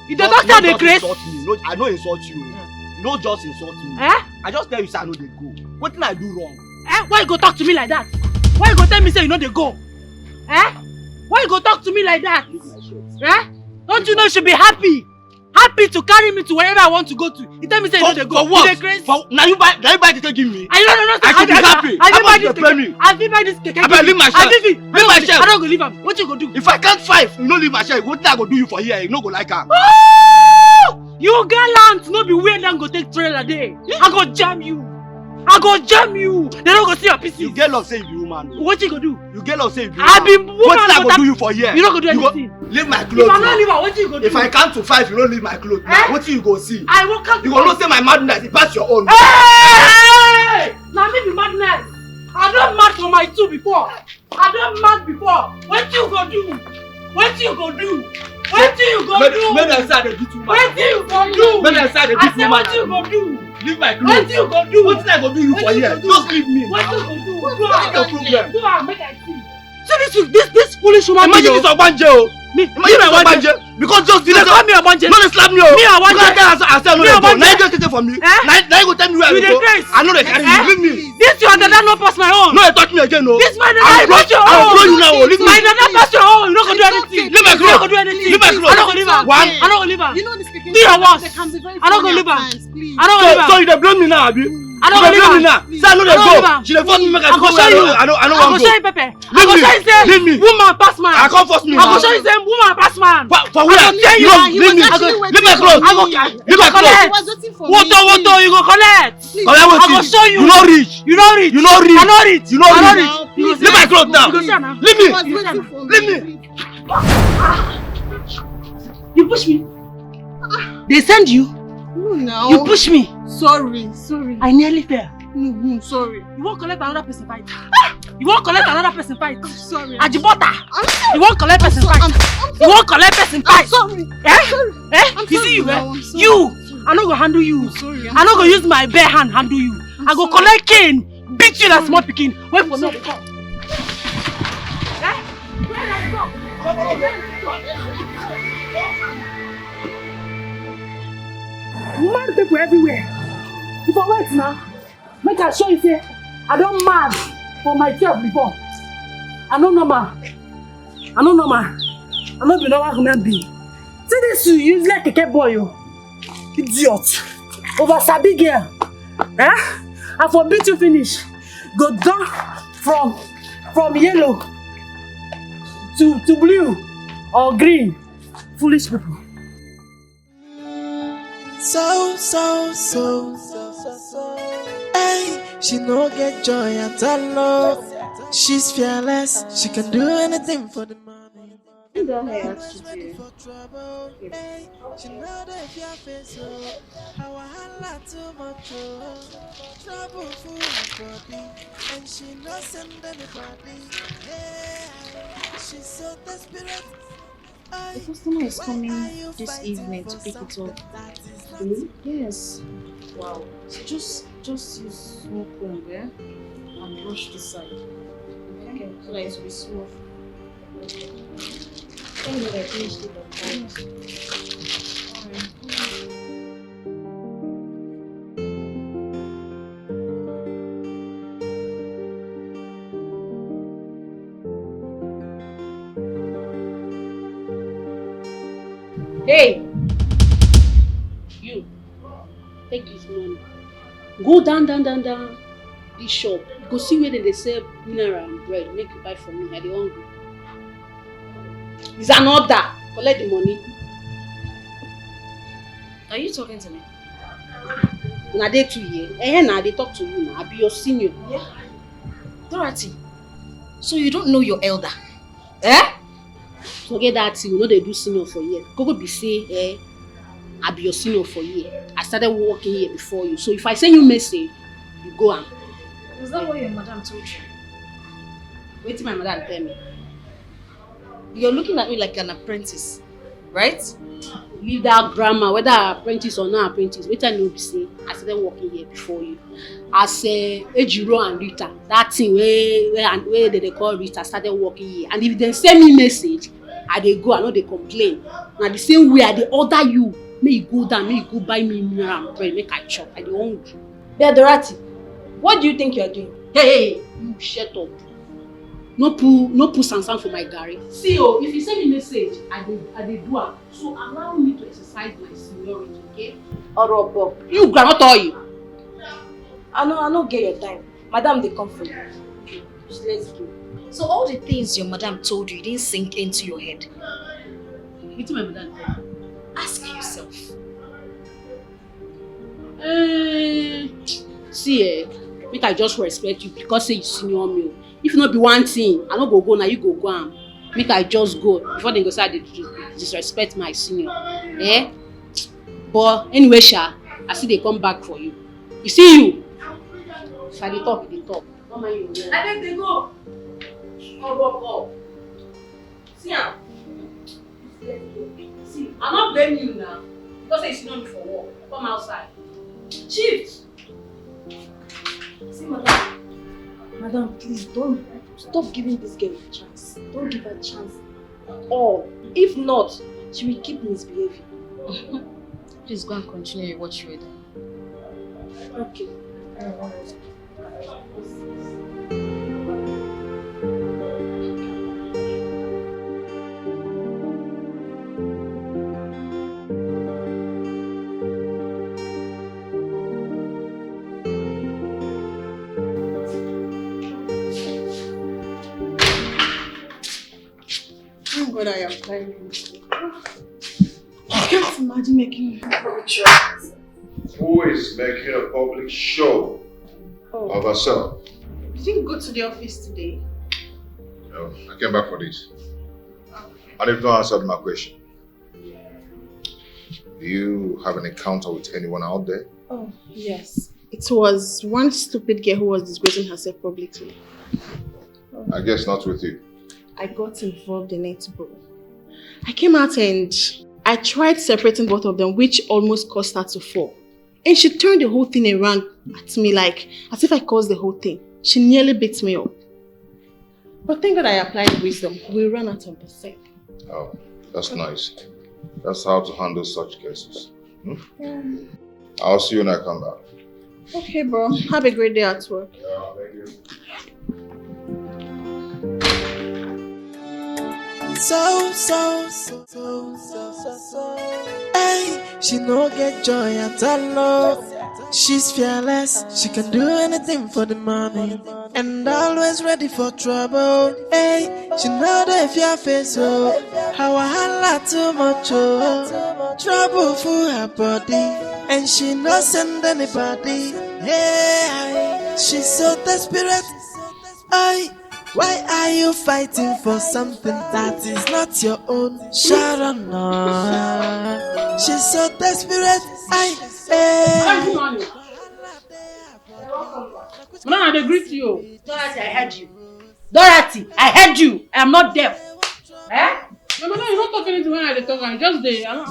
You don't talk to the grace. No, I don't insult you. No, just insult me. I just tell you, say I know they go. What did I do wrong? Why you go talk to me like that? Why you go tell me say you know they go? Why you go talk to me like that? Don't you know you should be happy? Happy to carry me to wherever I want to go to. You tell me say you know they go. For what? Now you buy the keke give me. I should be happy. I buy this keke. I will buy this keke. I better leave my shelf. Leave my shelf. I don't go leave am. What you go do? If I can't fight, you no leave my shelf. What I go do you for here? You no go like am. Oh! You gallant, no be weird and go take trailer day. I go jam you. I go jam you. They don't go see your PC. You get love say you be woman. What you go do? You get love say you be I woman. be woman. What I go do you for here? You don't go do anything. Leave my clothes. If I not leave her, what you go do? If I count to 5, you don't leave my clothes. What you go see? I will count. You go not say my madness. It pass your own. Hey! Now me be madness. I don't mad for my 2 before. I don't mad before. What you go do? What you go do? What you go do? When I say they do too much. What you go do? When I say they do too much. What you go do? Leave my clothes. What you go do? What did I go do you for here? Just leave me. What you go do? What's your problem? Go on, make I see. So this foolish woman. Imagine this Obanje. Imagine this Obanje. Because just you call me Obanje. No, they slap me. Me Obanje. You can't tell us no they go. Now you just take it from me. Now you go tell me where we go. I know they carry you. Leave me. This your dada no pass my own. No, you touch me again, no. This my dada pass your own. I'll blow you now. Leave me. My dada pass your own. You not gonna do anything. Leave my clothes. You not gonna do anything. Leave my clothes. I not gonna leave her. One. I not gonna leave her. You know this keke. Do your worst. I not gonna leave her. I not gonna leave her. So you dey blame me now, abi? I don't blame me leave now. her. Say I know they go. She dey force me make I go where I don't want to go. I go show you Pepe. I go show you say Leave me. woman pass man. I can't force me. I go show you say woman pass man. For where? I go tell you. Leave me. Leave my clothes. I go Leave my clothes. Woto, you go collect. I go show you. You no reach. You no reach. You no reach. I no reach. You no reach. Leave my clothes now. Leave me. Leave me. You push me. They send you. No, now. You push me. Sorry. I nearly fell. No, sorry. You won't collect another person fight. You won't collect another person fight. I'm sorry. Ajibota. I'm sorry. You won't collect person fight. You won't collect person fight. I'm sorry. You see you, I no go handle you. Sorry. I no go use my bare hand handle you. I go collect cane, beat you like small pikin. Wait for me. Mad people everywhere. If I wait now, make I show you say I don't mad for myself before. I no normal. I no be normal human being. See this you use like a keke boy, you idiot. Over sabi girl. I for beat you finish. Go down from yellow to blue or green. Foolish people. So. Hey, she no get joy at all. She's fearless. She can do anything for the money. She know that if you face how I holla too much trouble full of body, and she not send anybody. Hey, she's so desperate. the customer is coming this evening to pick it up. Yes. Wow. So just use small comb, and brush this side. Okay. So that it will be smooth. Tell me that I finished it on time. Hey! You, take this money. Go down this shop. Go see where they sell mineral and bread. Make you buy for me. I dey hungry. It's an order. Collect the money. Are you talking to me? Now they too here. Now they talk to you now. I be your senior. Yeah. Dorothy, so you don't know your elder? Forget that thing. You know they do senior for year. Go be say, I be your senior for year. I started working here before you. So if I send you message, you go and Is that what your madam told you? Wait till my mother tell me. You're looking at me like an apprentice, right? Leave that grammar, whether apprentice or not apprentice. Wait till you say I started working here before you. As Ejiro and Rita, that thing where they call Rita started working here. And if they send me message, I dey go, I know they complain. Now the same way I dey order you, may you go down, may you go buy me mineral and bread, make I chop. I dey hungry. Dorothy, what do you think you're doing? Hey, you shut up. No put sansan for my garri. See if you send me message, I dey do am. So allow me to exercise my seniority, okay? Orobo. You grandma tell you. I no get your time. Madam, they come for you. Just let's go. So all the things your madam told you didn't sink into your head. It's my madam. Ask yourself. See, make I just respect you because say you senior me. If not be one thing, I no go now, you go am. Make I just go before they go say they disrespect my senior. Eh? But anyway, Sha, I see they come back for you. You see you. If I dey talk, they talk. Don't mind you. I think they go. Oh. See am. See, I'm not blaming you now. Because say you know me for work. Come outside. Chief. See, Madam, please don't stop giving this girl a chance. Don't give her a chance at all. If not, she will keep misbehaving. Please go and continue what you were doing. Okay. Thank God I am fine. I can't imagine making a public show. Who is making a public show of herself? You didn't go to the office today? No, I came back for this. And you've not answered my question. Do you have an encounter with anyone out there? Oh, yes. It was one stupid girl who was disgracing herself publicly. I guess not with you. I got involved in it, bro. I came out and I tried separating both of them, which almost caused her to fall. And she turned the whole thing around at me like, as if I caused the whole thing. She nearly beat me up. But thank God I applied wisdom. We ran out of the set. Oh, that's nice. That's how to handle such cases. Yeah. I'll see you when I come back. Okay, bro. Have a great day at work. Yeah, thank you. Hey, she no get joy at all. She's fearless, she can do anything for the money, and always ready for trouble. Hey, she know the fear face, oh, how I holla too much, oh, trouble for her body, and she no send anybody. Hey, she's so desperate. Hey, why are you fighting for something that is not your own? Sharon, no. She's so desperate. Hey. Madam, I greet you. Dorothy, I heard you. Dorothy, I heard you. I am not deaf. Eh? No, madam, you don't talk anything when I talk. I'm just there.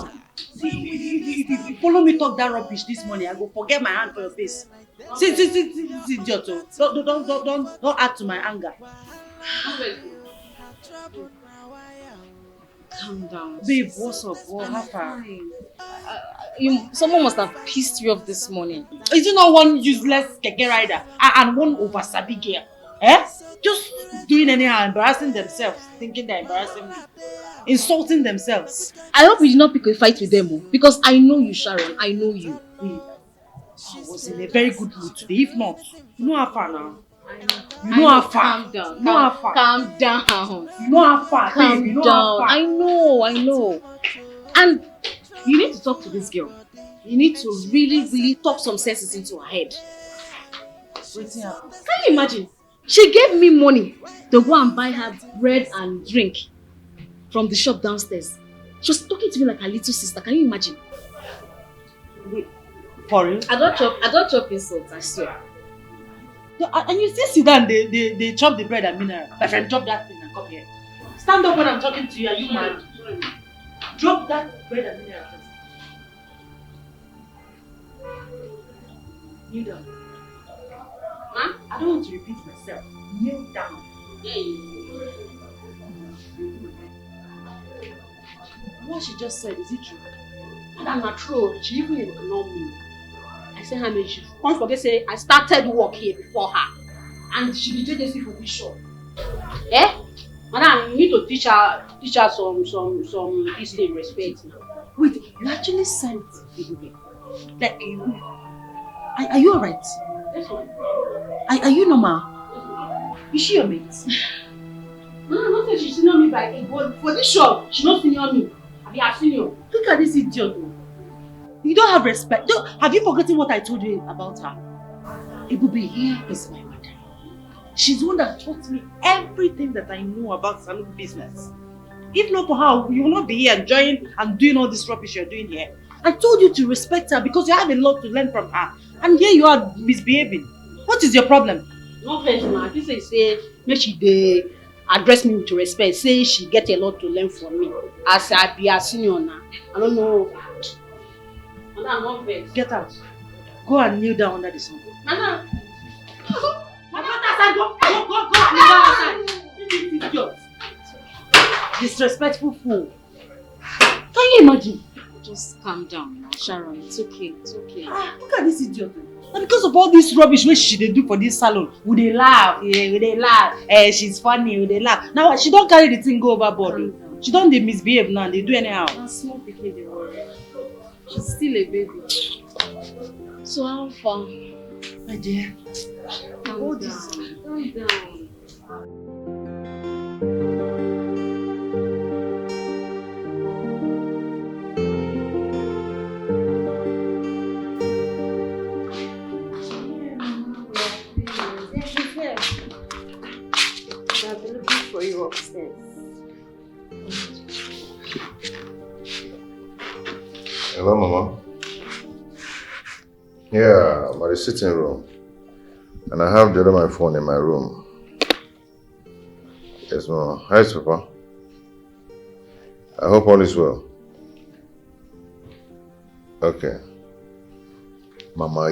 See, if you follow me talk that rubbish this morning, I go forget my hand for your face. See, idiot. Don't add to my anger. Calm down. Babe, what's up? What happened? Someone must have pissed you off this morning. Is it not one useless keke rider and one over-sabi girl? Eh? Just doing anyhow, embarrassing themselves, thinking they're embarrassing me, insulting themselves. I hope you did not pick a fight with them, because I know you, Sharon. I know you. Babe, I was in a very good mood today. If not, you know how far now. You know how far. Calm down. You know how far. Calm down. You know how far. Calm babe. You know down. how far. I know. And you need to talk to this girl. You need to really talk some senses into her head. Waiting happen. Can you imagine? She gave me money to go and buy her bread and drink from the shop downstairs. She was talking to me like her little sister. Can you imagine? Wait, for real? I don't chop insults, I swear. And you still sit down, they chop the bread and mineral. My friend, drop that thing and come here. Stand up when I'm talking to you. Are you mad? Drop that bread and mineral first. Kneel down. Huh? I don't want to repeat myself. Kneel down. What she just said, is it true? Madam, not true. She even ignored me. I said, how she can't forget say I started work here before her. And she be JJC for this shop. Eh? Madam, you need to teach her some this thing, respect. Wait, you actually sent Igube? Like, are you alright? Yes, ma'am. Are you normal? Is she your mate? No, not that she senior me by but for this shop, she not senior me. I be her senior. Look at this idiot. You don't have respect. Have you forgotten what I told you about her? Igube, here is my mother. She's the one that taught me everything that I know about salon business. If not for her, you will not be here enjoying and doing all this rubbish you're doing here. I told you to respect her because you have a lot to learn from her. And here you are misbehaving. What is your problem? No offense, ma. This say make she dey address me with respect. Say she get a lot to learn from me. As I be a senior now. I don't know. Madam, no offense. Get out. Go and kneel down under the sun. Madam. Go kneel down outside. Idiot. Disrespectful fool. Can you imagine? Just calm down now, Sharon. It's okay. It's okay. Look at this idiot. And because of all this rubbish which she dey do for this salon, we dey laugh, we dey laugh. She's funny, we dey laugh. Now she don't carry the thing go overboard. She don't dey misbehave now. They do anyhow. Small pikin dey worry. She's still a baby. So how far? My dear. Calm down. Calm down. I've been looking for you upstairs. Hello, Mama. Yeah, I'm at the sitting room. And I have the other my phone in my room. Yes, Mama. Hi, Papa. I hope all is well. Okay. Mama,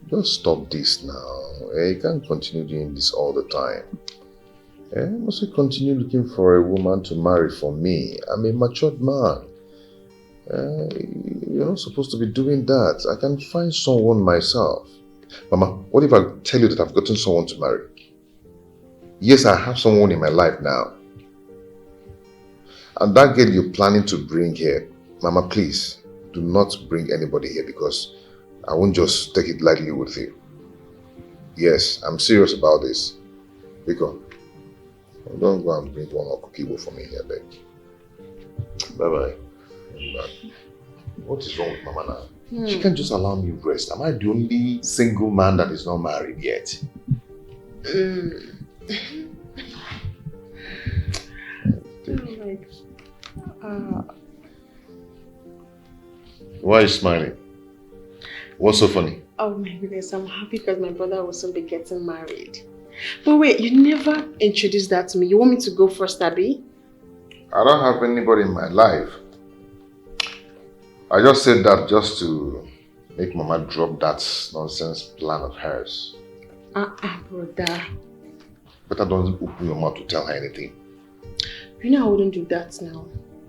just stop this now. You can't continue doing this all the time. Must we continue looking for a woman to marry for me? I'm a matured man. You're not supposed to be doing that. I can find someone myself. Mama, what if I tell you that I've gotten someone to marry? Yes, I have someone in my life now. And that girl you're planning to bring here, Mama, please, do not bring anybody here because I won't just take it lightly with you. Yes, I'm serious about this. Because don't go and bring one more cookie for me here, babe. Bye-bye. What is wrong with Mama now? She can't just allow me rest. Am I the only single man that is not married yet? Why are you smiling? What's so funny? Oh my goodness, I'm happy because my brother will soon be getting married. But wait, you never introduced that to me. You want me to go first, Abby? I don't have anybody in my life. I just said that just to make Mama drop that nonsense plan of hers. Brother. Better don't open your mouth to tell her anything. You know I wouldn't do that now.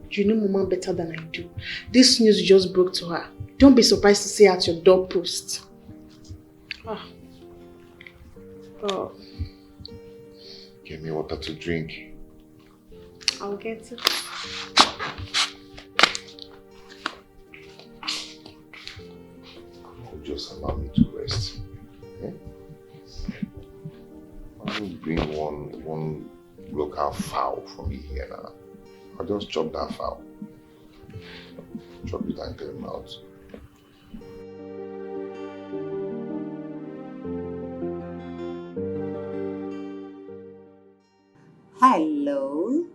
You know Mama better than I do. This news just broke to her. Don't be surprised to see her at your doorpost. Oh. Give me water to drink. I'll get it. Just allow me to rest. Okay? I will bring one local fowl for me here now. I'll just chop that fowl. Chop it and get him out. Hello.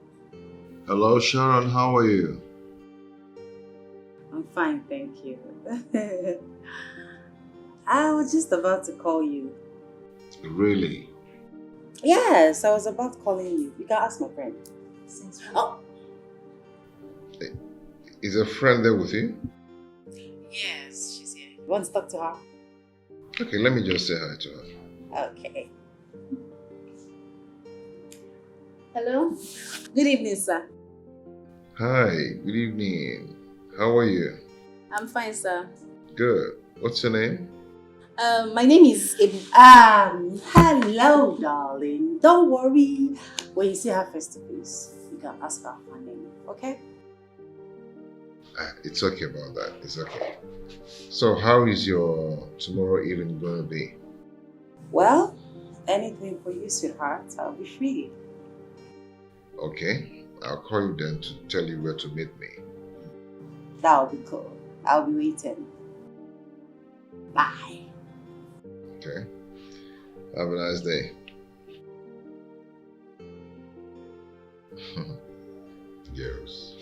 Hello, Sharon. How are you? I'm fine, thank you. I was just about to call you. Really? Yes, I was about calling you. You can ask my friend. Oh, Is a friend there with you? yes, she's here. You want to talk to her? Okay, let me just say hi to her. Okay. Hello? Good evening, sir. Hi, good evening. How are you? I'm fine, sir. Good. What's your name? My name is Hello, darling. Don't worry. When you see her face to face, you can ask her her name, okay? It's okay about that. It's okay. So how is your tomorrow evening going to be? Well, anything for you, sweetheart. I'll be free. Okay. I'll call you then to tell you where to meet me. That'll be cool. I'll be waiting. Bye. Okay. Have a nice day. Girls.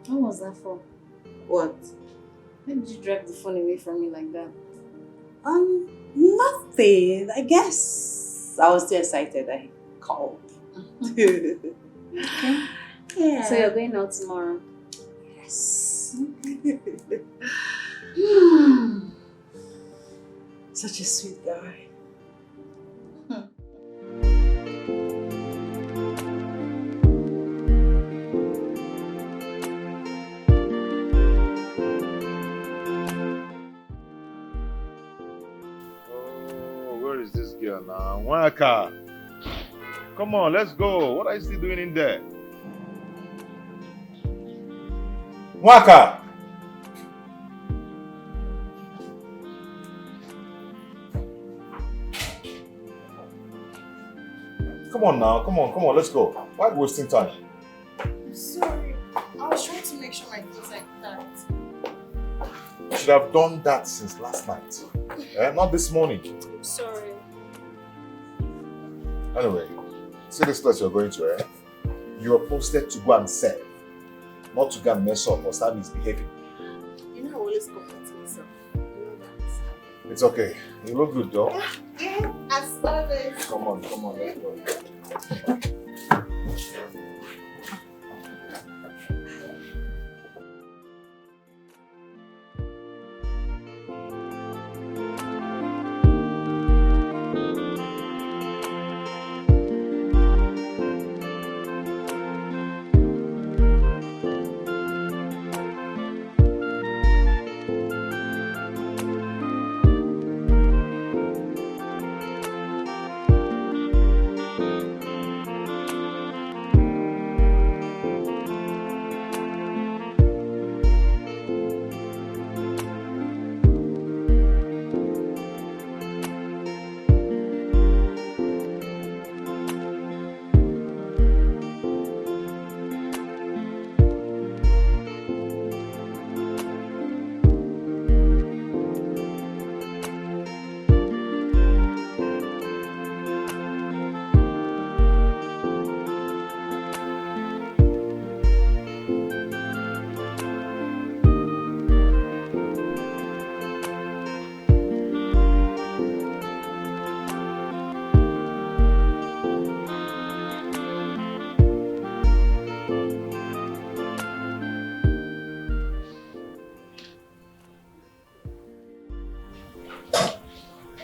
What was that for? What? Why did you drag the phone away from me like that? Nothing. I guess I was too excited. I called. Okay. Yeah. So you're going out tomorrow? Yes. Such a sweet guy. Oh, where is this girl now? Waka! Come on, let's go. What are you still doing in there? Waka! Come on now, come on, let's go. Why are we wasting time? I'm sorry. I was trying to make sure my things like that. You should have done that since last night. Not this morning. I'm sorry. Anyway, see this place you're going to, You are posted to go and serve, not to go and mess up or start misbehaving. You know I always compliment myself. You know that. It's okay. You look good though. Yeah, I love it. Come on, let's go.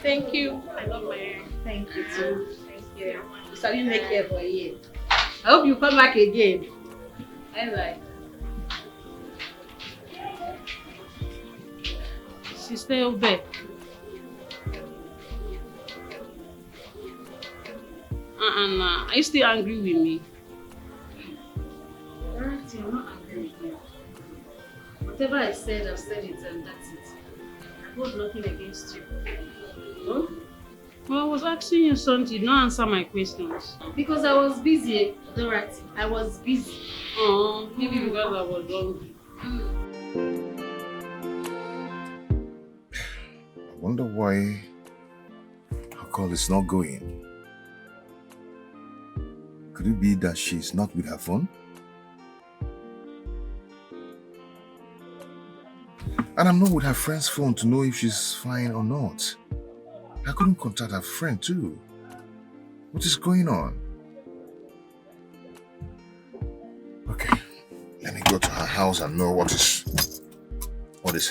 Thank you. I love my hair. Thank you too. Thank you. You started make hair for a year. I hope you come back again. Bye. Sister Obe. Nah. Are you still angry with me? Alright, I'm not angry with you. Whatever I said, I've said it and that's it. I hold nothing against you. No? Well, I was asking you something. You did not answer my questions. Because I was busy, Dorothy. I was busy. Oh, maybe because I was hungry. I wonder why her call is not going. Could it be that she's not with her phone? And I'm not with her friend's phone to know if she's fine or not. I couldn't contact her friend too. What is going on? Okay, let me go to her house and know what is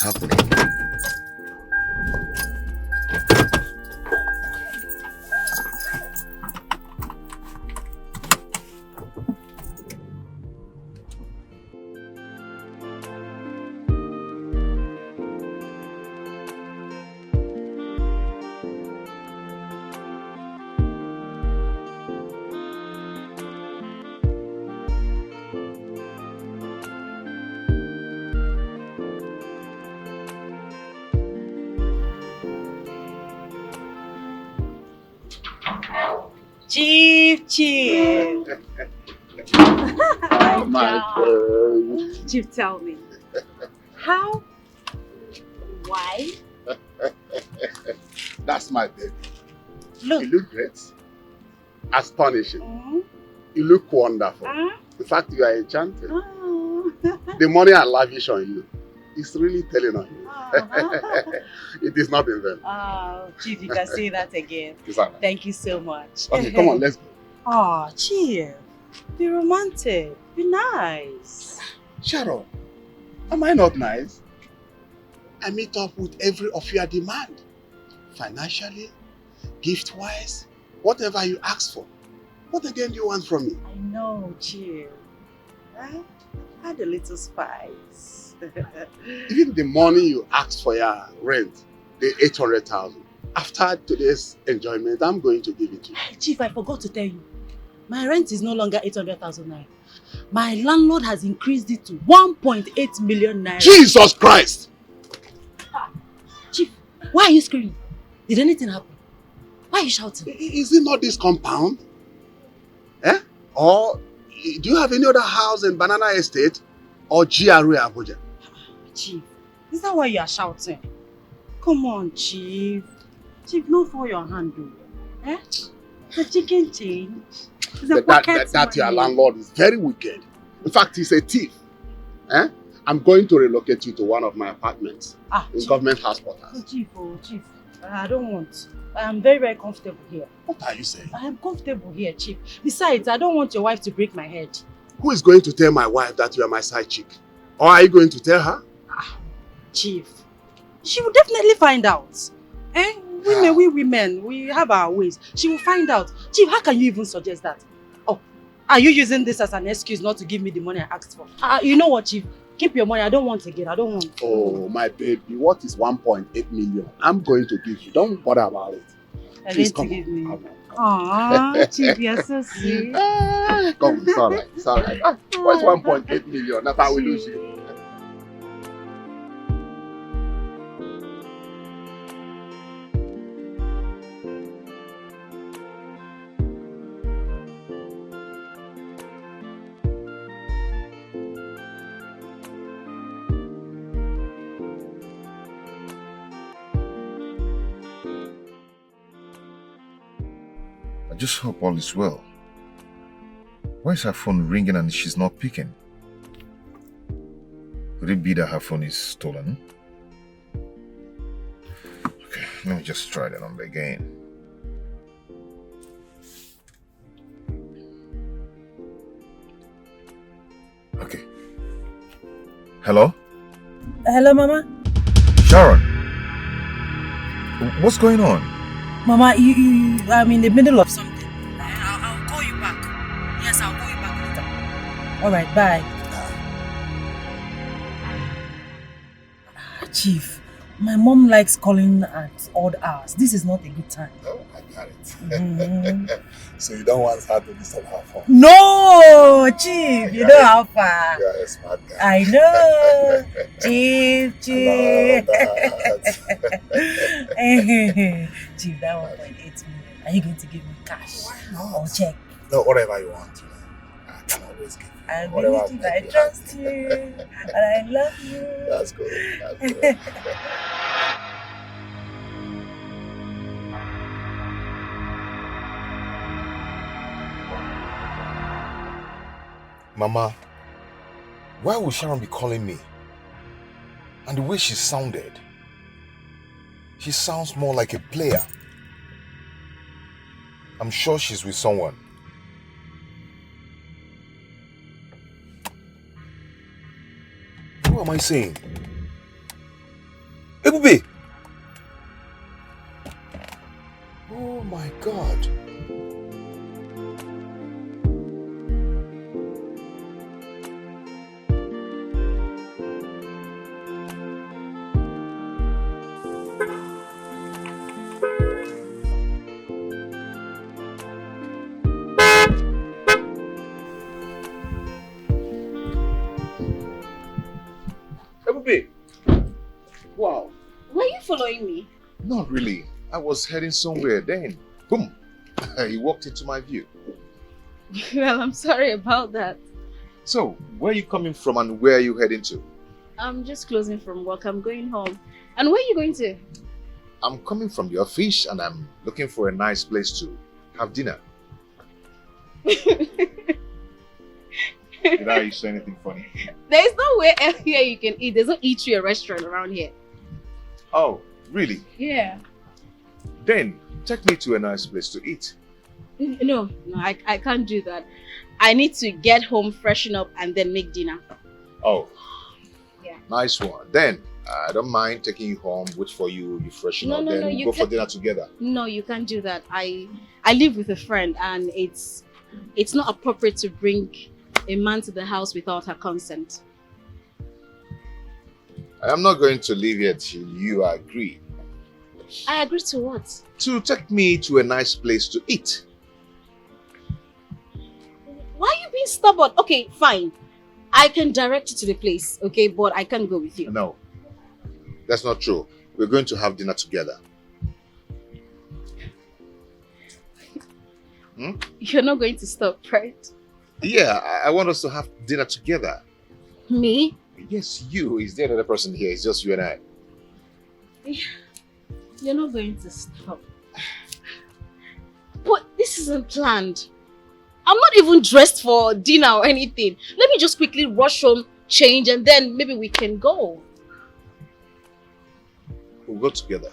happening. Chief. Chief, tell me. How? Why? That's my baby. Look. You look great. Astonishing. You look wonderful. In fact, you are enchanting. The money I lavish on you is really telling on you. It is not in vain. Oh, Chief, you can say that again. Exactly. Thank you so much. Okay, come on, let's go. Oh, Chief. Be romantic. Be nice. Shut up. Am I not nice? I meet up with every of your demand. Financially, gift-wise, whatever you ask for. What again do you want from me? I know, Chief. Add a little spice. Even the money you asked for your rent, the 800,000. After today's enjoyment, I'm going to give it to you. Chief, I forgot to tell you. My rent is no longer 800,000 naira. My landlord has increased it to 1.8 million naira. Jesus Christ! Chief, why are you screaming? Did anything happen? Why are you shouting? Is it not this compound? Eh? Or do you have any other house in Banana Estate or GRA Abuja? Chief, is that why you are shouting? Come on, Chief. Chief, no for your hand, though. Eh? The chicken change. That your landlord is very wicked. In fact, he's a thief. Eh? I'm going to relocate you to one of my apartments in Chief. Government House Quarters. Chief, I don't want. I am very, very comfortable here. What are you saying? I am comfortable here, Chief. Besides, I don't want your wife to break my head. Who is going to tell my wife that you are my side chick? Or are you going to tell her? Chief, she will definitely find out. Eh? We women, we have our ways. She will find out. Chief, how can you even suggest that? Oh, are you using this as an excuse not to give me the money I asked for? You know what, Chief? Keep your money. I don't want again. I don't want. Oh, my baby, what is 1.8 million? I'm going to give you. Don't bother about it. Please come to give on. me. Aww, Chief, you're so sweet. Come, it's alright. It's alright. What's 1.8 million? That's how we lose you. I just hope all is well. Why is her phone ringing and she's not picking? Could it be that her phone is stolen? Okay, let me just try the number again. Okay. Hello? Hello, Mama? Sharon? What's going on? Mama, I'm in the middle of something. I'll call you back. Yes, I'll call you back later. Alright, bye. Chief, my mom likes calling at odd hours. This is not a good time. Oh, I got it. So you don't want her to disturb her phone? No, Chief, you know how far. You are a smart guy. I know. Chief. Chief, that 1.8 million. Are you going to give me cash or check? No, whatever you want. I can always give you. I believe you, I trust you, and I love you. That's good. That's good. Mama, why would Sharon be calling me? And the way she sounded, she sounds more like a player. I'm sure she's with someone. Who am I saying? Ebube! Oh my God. Ebube! Wow. Were you following me? Not really. I was heading somewhere, then boom, he walked into my view. Well, I'm sorry about that. So, where are you coming from and where are you heading to? I'm just closing from work. I'm going home. And where are you going to? I'm coming from the office and I'm looking for a nice place to have dinner. Did I say anything funny? There's nowhere else here you can eat. There's no eatery or restaurant around here. Oh, really? Yeah. Then, take me to a nice place to eat. No, I can't do that. I need to get home, freshen up, and then make dinner. Oh. Yeah. Nice one. Then, I don't mind taking you home, wait for you, you freshen up, then we'll go for dinner together. No, you can't do that. I live with a friend and it's not appropriate to bring a man to the house without her consent. I am not going to leave here till you agree. I agree to what? To take me to a nice place to eat. Why are you being stubborn? Okay, fine. I can direct you to the place, okay? But I can't go with you. No, that's not true. We're going to have dinner together. You're not going to stop, right? Yeah, I want us to have dinner together. Me? Yes, you. Is there another person here? It's just you and I. You're not going to stop. But this isn't planned. I'm not even dressed for dinner or anything. Let me just quickly rush home, change, and then maybe we can go. We'll go together.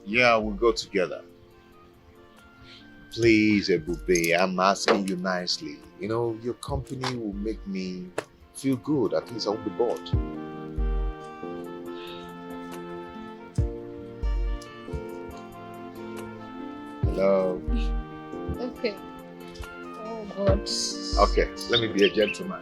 Yeah, we'll go together. Please, Ebube, I'm asking you nicely. You know, your company will make me feel good. At least I won't be bored. Hello. Okay. Oh, God. Okay, let me be a gentleman.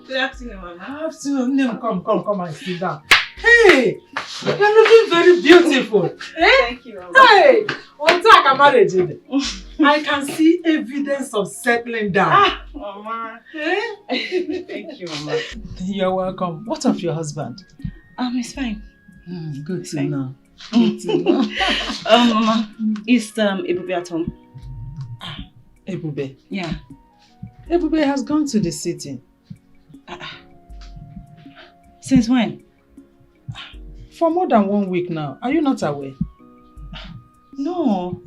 Good afternoon, Mama. Afternoon. Come and sit down. Hey, you're looking very beautiful. Thank you, Mama. Hey, on track a marriage. I can see evidence of settling down. Mama. Thank you, Mama. You're welcome. What of your husband? It's fine. Good to know. Good to know. Mama, is Ebube at home? Ebube? Yeah. Ebube has gone to the city. Since when? For more than 1 week now. Are you not aware? No.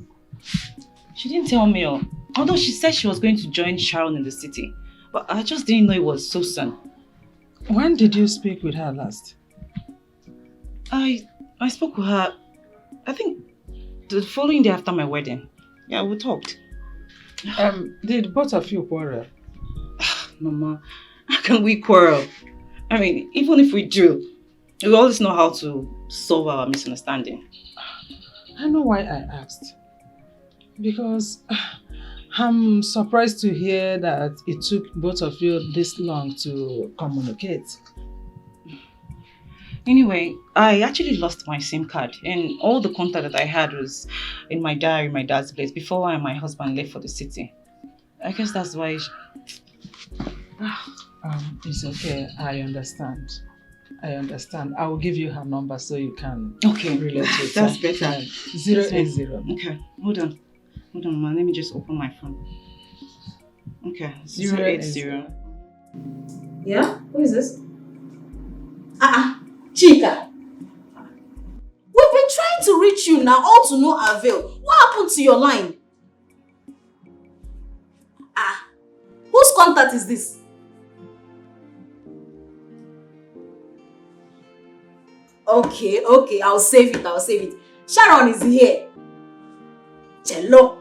She didn't tell me. Although she said she was going to join Sharon in the city. But I just didn't know it was so soon. When did you speak with her last? I spoke with her, I think, the following day after my wedding. Yeah, we talked. Did both of you quarrel? Mama, how can we quarrel? I mean, even if we do, we always know how to solve our misunderstanding. I know why I asked. Because I'm surprised to hear that it took both of you this long to communicate. Anyway, I actually lost my SIM card and all the contact that I had was in my diary, my dad's place, before my husband left for the city. I guess that's why... It's okay. I understand. I will give you her number so you can relate with her. That's better. 080. Okay, hold on, ma. Let me just open my phone. Okay, 080. Yeah? Who is this? Chika. We've been trying to reach you now, all to no avail. What happened to your line? Whose contact is this? Okay, I'll save it. Sharon is here. Cello.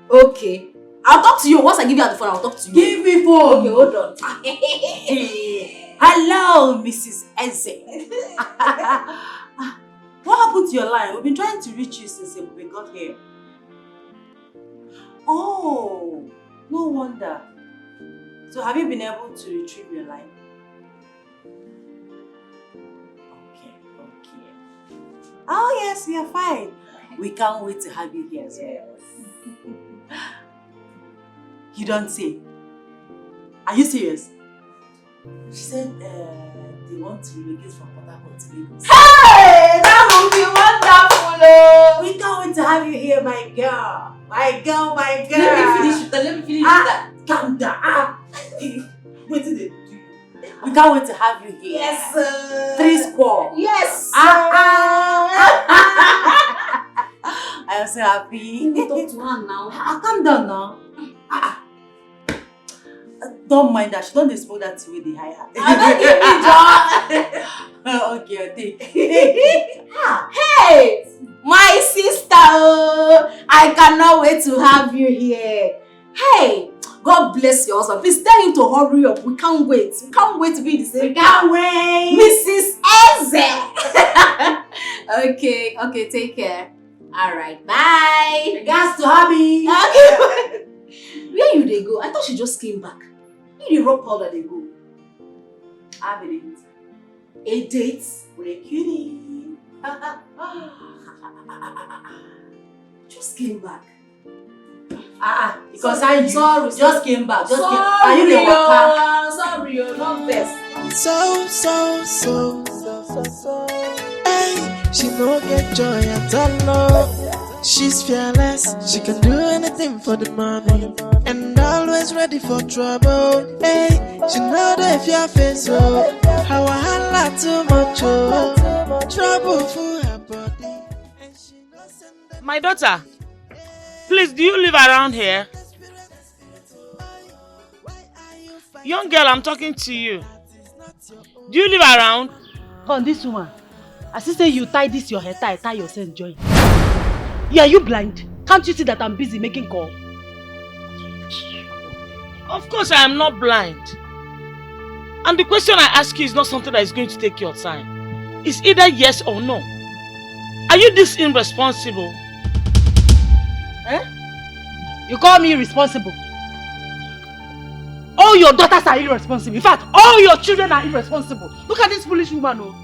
Okay. I'll talk to you. Once I give you the phone, I'll talk to you. Give me phone. Okay, hold on. Hello, Mrs. Eze. What happened to your line? We've been trying to reach you since we got here. Oh, no wonder. So have you been able to retrieve your line? Okay. Oh yes, we are fine. We can't wait to have you here as well. You don't say. Are you serious? She said they want to relocate from Port Harcourt to Lagos. Hey! That would be wonderful! We can't wait to have you here, my girl. My girl. Let me finish that. Calm down. Wait till they do you. We can't wait to have you here. Yes, sir. 3 square. Yes, I am so happy. Talk to her now. Calm down now. Don't mind that. She don't smoke that way they hire her. Okay, take. Hey! My sister! I cannot wait to have you here. Hey! God bless your husband. Please tell him to hurry up. We can't wait. We can't wait to be in the same. We can't wait. Mrs. Eze. Okay, take care. Alright, bye. Regards to hubby. Okay. Where you they go? I thought she just came back. You the rock powder they go. I believe a date with a cutie. Just came back. Because I just came back. Are you the worker? Sorry, you're not best. So. Hey, she no get joy at all. She's fearless. She can do anything for the money, and always ready for trouble. Hey, she know that if your face oh, how I holla too much oh, trouble for her body. My daughter, please, do you live around here? Young girl, I'm talking to you. Do you live around? Come, this woman. I see say you tie this your hair, tie yourself join. Yeah, you blind? Can't you see that I'm busy making call? Of course I am not blind. And the question I ask you is not something that is going to take your time. It's either yes or no. Are you this irresponsible? You call me irresponsible? All your daughters are irresponsible. In fact, all your children are irresponsible. Look at this foolish woman, oh.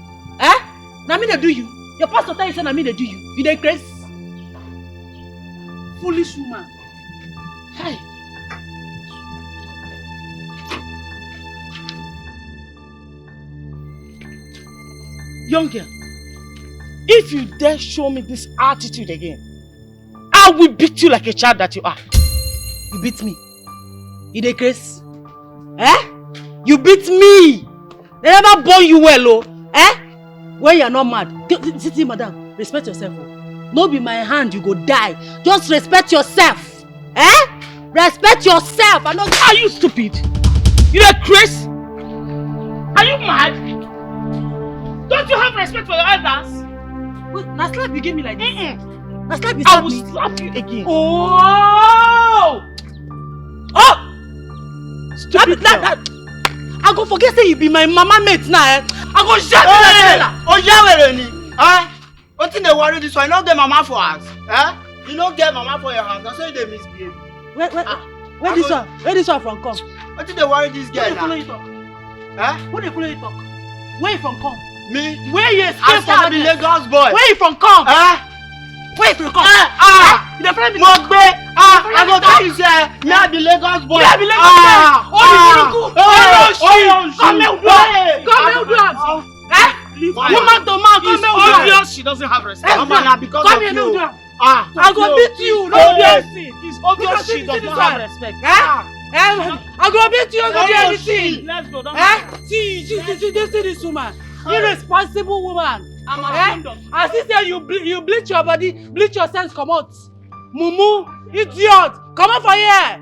Now me they do you. Your pastor tell you say na me they do you. You dey crazy? Foolish woman. Hi. Young girl, if you dare show me this attitude again, I will beat you like a child that you are. You beat me? You dey crazy? You beat me? They never born you well, oh. When you're not mad. See, madam, respect yourself. No be my hand, you go die. Just respect yourself. Respect yourself. I know. Are you stupid? You are crazy? Are you mad? Don't you have respect for your elders? Wait, now slap you give me like this. Now slap you I will slap you again. Oh! Stupid girl. I go forget say you be my mama mate now. I go shut you. Oh, yeah, what in the worry this one? You don't get mama for us. You don't get mama for your house. That's why they misbehave. Where this one from come? What did they worry this girl now? Who they follow you talk? Where you from come? Me? Where you escape from? I'm the Lagos boy. Where you from come? Where you from come? I go tell you say, me I be Lagos boy. Come here, woman to man, come here. Obvious she doesn't have respect. Mama, na because Come of here, you. no. I go beat you. No, It's obvious she does not have respect. I go beat you. I go do anything. Let's go. See this woman. Irresponsible woman. I'm ashamed of you. I see say you bleach your body, bleach your sense, come out. Mumu, idiot, come out for here.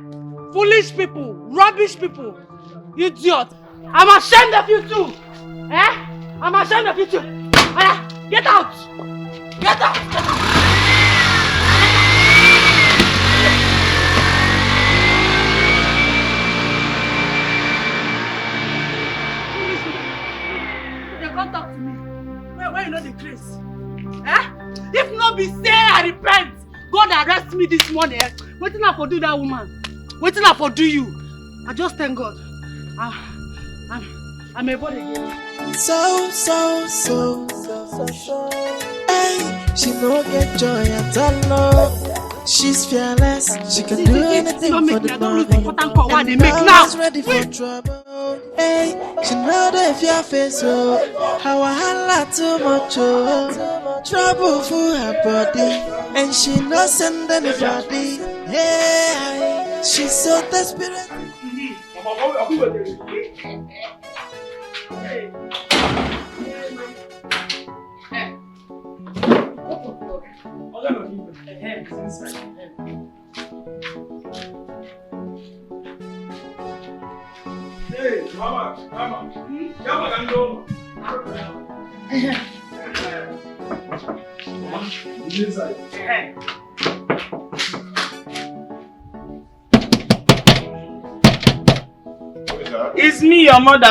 Foolish people, rubbish people, idiot. I'm ashamed of you too. I'm ashamed of you too. Get out. Get out. They come talk to me. Where you know the grace? If not be say I repent, God arrest me this morning. What did I for do that woman? What did I for do you? I just thank God. I'm a body again. So. Hey, she no get joy at all. She's fearless. She can do anything for the money. And always ready for trouble. Hey, she know that if your face so how I holla too much trouble for her body, and she no send anybody. Yeah, she's so desperate. Hey, mama. Come on, go. Inside. It's me, your mother.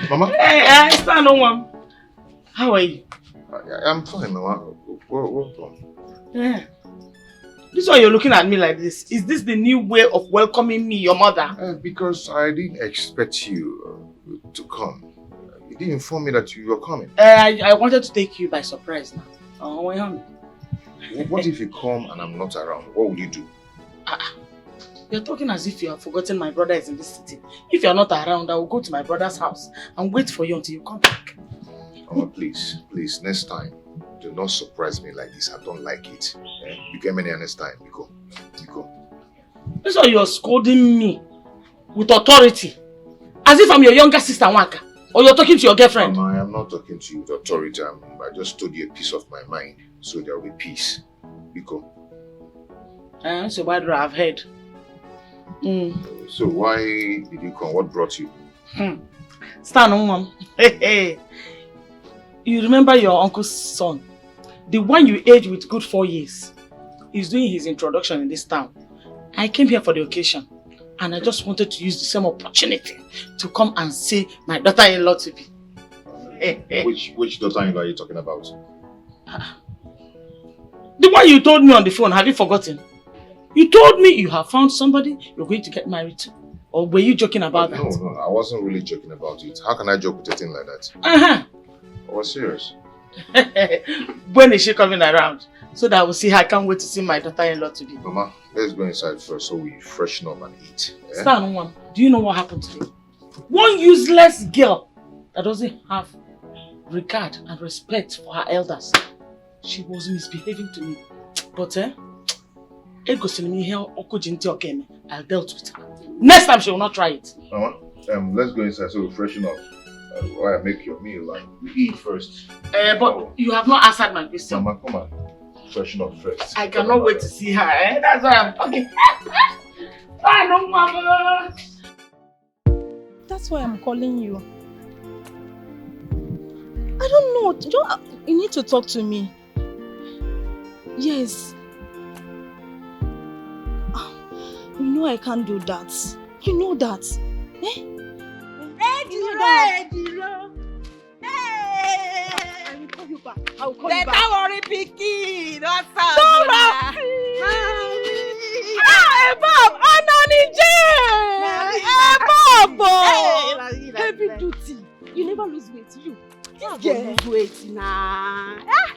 Mama? Hey, stand no one. How are you? I'm fine, Mama. Welcome. Yeah. This why you're looking at me like this. Is this the new way of welcoming me, your mother? Because I didn't expect you to come. You didn't inform me that you were coming. I wanted to take you by surprise now. What if you come and I'm not around? What will you do? You're talking as if you have forgotten my brother is in this city. If you're not around, I will go to my brother's house and wait for you until you come back. Mama, please, next time, do not surprise me like this. I don't like it. You get me next time, Biko. That's why you're scolding me with authority. As if I'm your younger sister, Waka. Or you're talking to your girlfriend. Mama, I am not talking to you with authority. I just told you a piece of my mind. So there will be peace. Biko. So why do I have heard? So why did you come? What brought you? Stand on, Mom. Hey. You remember your uncle's son? The one you aged with good 4 years. He's doing his introduction in this town. I came here for the occasion. And I just wanted to use the same opportunity to come and see my daughter-in-law to be. Which daughter-in-law are you talking about? The one you told me on the phone, have you forgotten? You told me you have found somebody you're going to get married to. Or were you joking about that? No, I wasn't really joking about it. How can I joke with a thing like that? I was serious. When is she coming around? So that I will see her. I can't wait to see my daughter-in-law to be. Mama, let's go inside first so we freshen up and eat. Stand one. Do you know what happened today? One useless girl that doesn't have regard and respect for her elders. She was misbehaving to me. But I'll dealt with her. Next time she will not try it. Mama, let's go inside so we freshen up. While I make your meal and we eat first. But you have not answered my question. Mama, come on. Freshen up first. I cannot wait to see her. That's why I'm talking. Bye, no, Mama. That's why I'm calling you. I don't know. You need to talk to me. Yes. You know I can't do that. You know that. Hey! I will call you back. I will call you back. Don't worry, Picky. Don't worry. Bob, Bob! Heavy duty. You never lose weight, you. This girl lose weight now.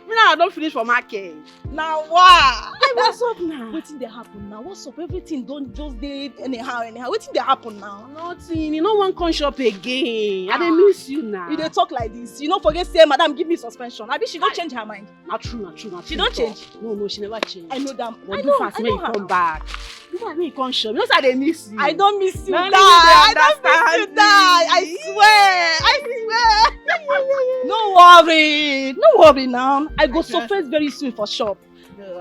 Me now I don't finish for market. Now what? What's up now? Wetin dey happen now? What's up? Everything don't just dey anyhow. Wetin dey happen now? Nothing. You no wan come shop again. I dey miss you now. You dey talk like this. You no forget say madam give me suspension. Abi she don change her mind. Na true. She don change? No, she never change. I know that. But do fast when you come back. Do fast when you come shop. You know say I dey miss you. I don't miss you, Na die. I don't miss you, die. I swear. No worry now. I go surface very soon for shop.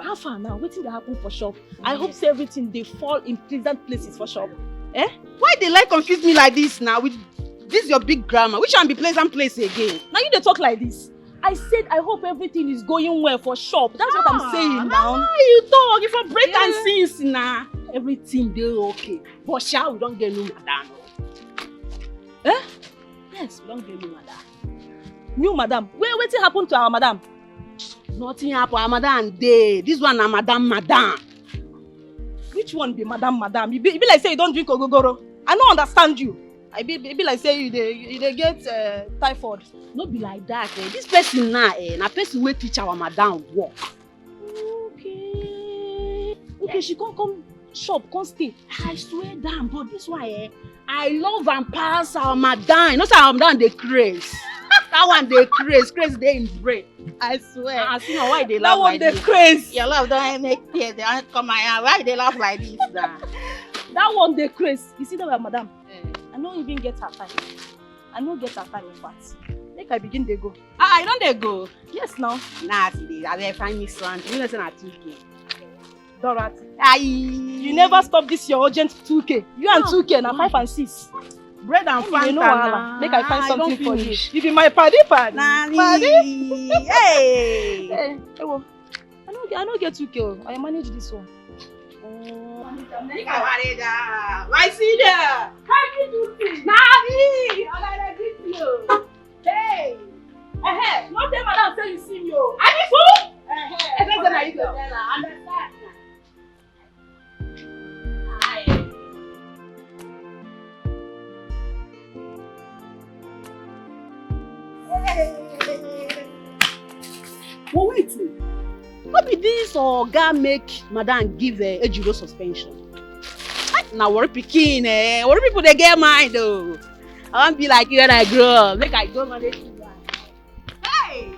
How far now? Wetin dey happen for shop? I hope say everything dey fall in pleasant places for shop. Why they like confuse me like this now with this your big grammar? Which one be pleasant place again? Now you dey talk like this. I said I hope everything is going well for shop. That's what I'm saying now. You talk. If I break and since now, everything dey okay. But sha we don't get new madam. Yes, we don't get new madam. New madam? Wetin happen to our madam? Nothing happen. Our madam dey. This one na madam. Which one be madam? You be like say you don't drink ogogoro. I don't understand you. I be like say you dey get typhoid. No be like that. This person now, na person wey teach our madam work. Okay, she come shop, come stay. I swear down, but this one, I love and pass our madam. You know say our madam dey craze. That one dey craze dey in brain. I swear. I see now why they laugh like this. That one dey craze. Your love don't make tears. They don't come out. Why they laugh like this now? That one dey craze. You see that one, madam? I no even get her time. I no get her time in fact. Make I begin dey go. I don't dey go. Yes now. Nah, see, I dey find me something. You know say na 2K. Dorothy. You never stop this your urgent 2K. You and 2K na 5 and 6. Bread and Fanta. No wahala. Make I find something for you. Finish. You be my paddy. Nani. Hey. Hey, well, I no get 2K. I manage this one. I see there. How you do this? Nani. I greet you. Hey. No tell madam say you see me. I be fool. I don't know you go tell her. Understand? But wait. What be this oga make madam give Ejiro suspension? Now worry pikin, worry people they get mind though. I want be like you when I grow up. Make I go manage you. Hey!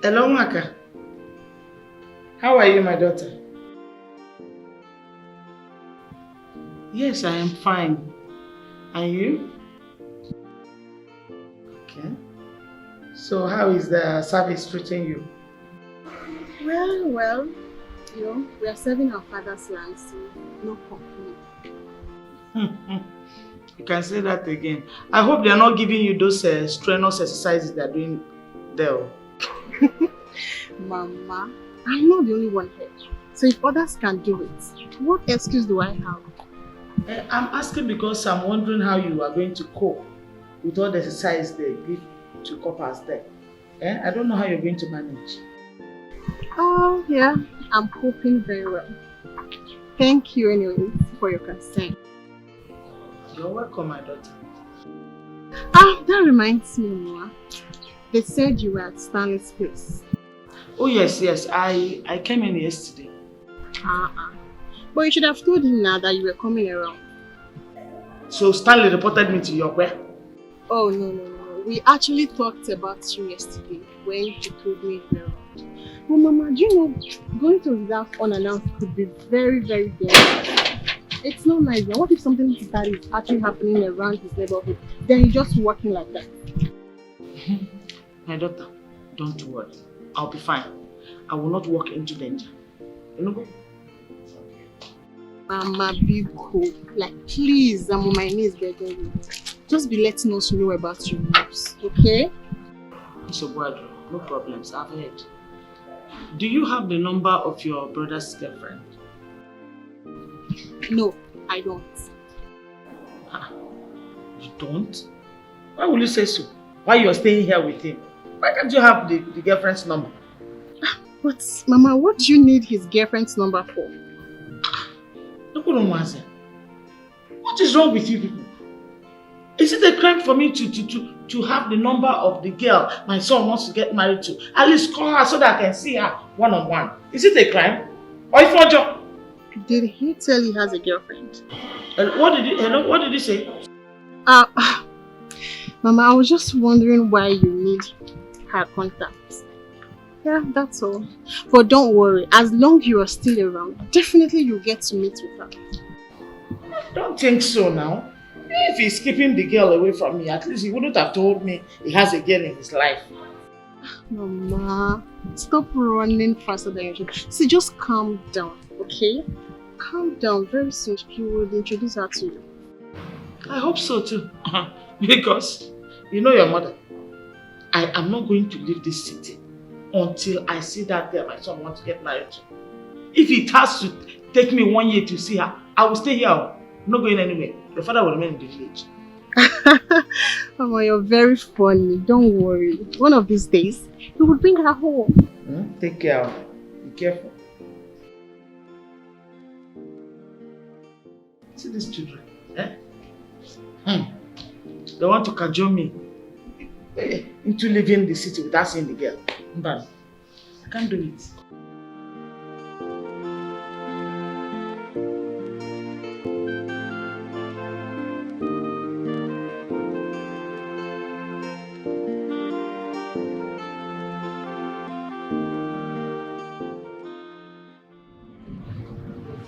Hello, Maka. How are you, my daughter? Yes, I am fine. And you? Okay. So how is the service treating you? Well, you know, we are serving our father's land, so no complaint. You can say that again. I hope they are not giving you those strenuous exercises they are doing there. Mama, I'm not the only one here. So if others can do it, what excuse do I have? I'm asking because I'm wondering how you are going to cope with all the exercise they give to couples there. I don't know how you're going to manage. Oh, yeah, I'm coping very well. Thank you anyway for your concern. You're welcome, my daughter. That reminds me, Mama. They said you were at Stanley's place. Oh, yes. I came in yesterday. But you should have told him now that you were coming around. So Stanley reported me to your where? Oh, no. We actually talked about you yesterday when you told me you were around. But Mama, do you know, going to his house unannounced could be very, very dangerous. It's not nice. What if something bad is actually happening around his neighborhood? Then you're just walking like that. My daughter, don't worry. I'll be fine. I will not walk into danger. You know? Mama, be cool. Like, please, I'm on my knees begging you. Just be letting us know about your moves, okay? So, Guadro, no problems. I've heard. Do you have the number of your brother's girlfriend? No, I don't. You don't? Why will you say so? Why you're staying here with him? Why can't you have the girlfriend's number? But, Mama, what do you need his girlfriend's number for? What is wrong with you people? Is it a crime for me to have the number of the girl my son wants to get married to? At least call her so that I can see her one-on-one. Is it a crime? Or if not, John? Did he tell he has a girlfriend? What did he say? Mama, I was just wondering why you need her contacts. Yeah, that's all. But don't worry, as long as you are still around, definitely you'll get to meet with her. Don't think so now. If he's keeping the girl away from me, at least he wouldn't have told me he has a girl in his life. Mama, stop running faster than you should. See, just calm down, okay? Calm down. Very soon he will introduce her to you. I hope so too. Because, you know your mother, I am not going to leave this city until I see that girl my son wants to get married to. If it has to take me 1 year to see her, I will stay here. I'm not going anywhere. Your father will remain in the village. Mama, you're very funny. Don't worry. One of these days, he will bring her home. Take care of her. Be careful. See these children, eh? They want to cajole me into leaving the city without seeing the girl. But I can't do it.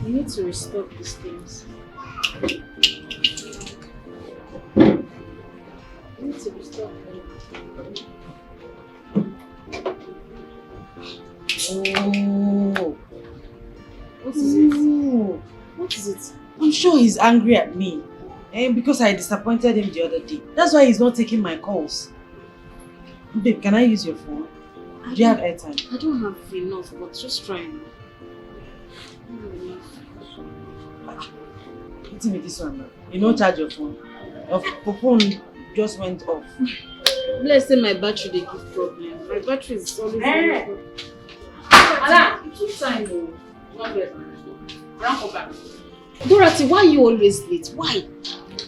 You need to restock these things. You need to restock them. Oh. What is it? What is it? I'm sure he's angry at me. Because I disappointed him the other day. That's why he's not taking my calls. Babe, can I use your phone? Do you have airtime? I don't have enough, but just try now. What's with this one now? You don't charge your phone. Your phone just went off. Let's say my battery they give problem. My battery is always Alan, it took time though. Dorothy, why are you always late? Why?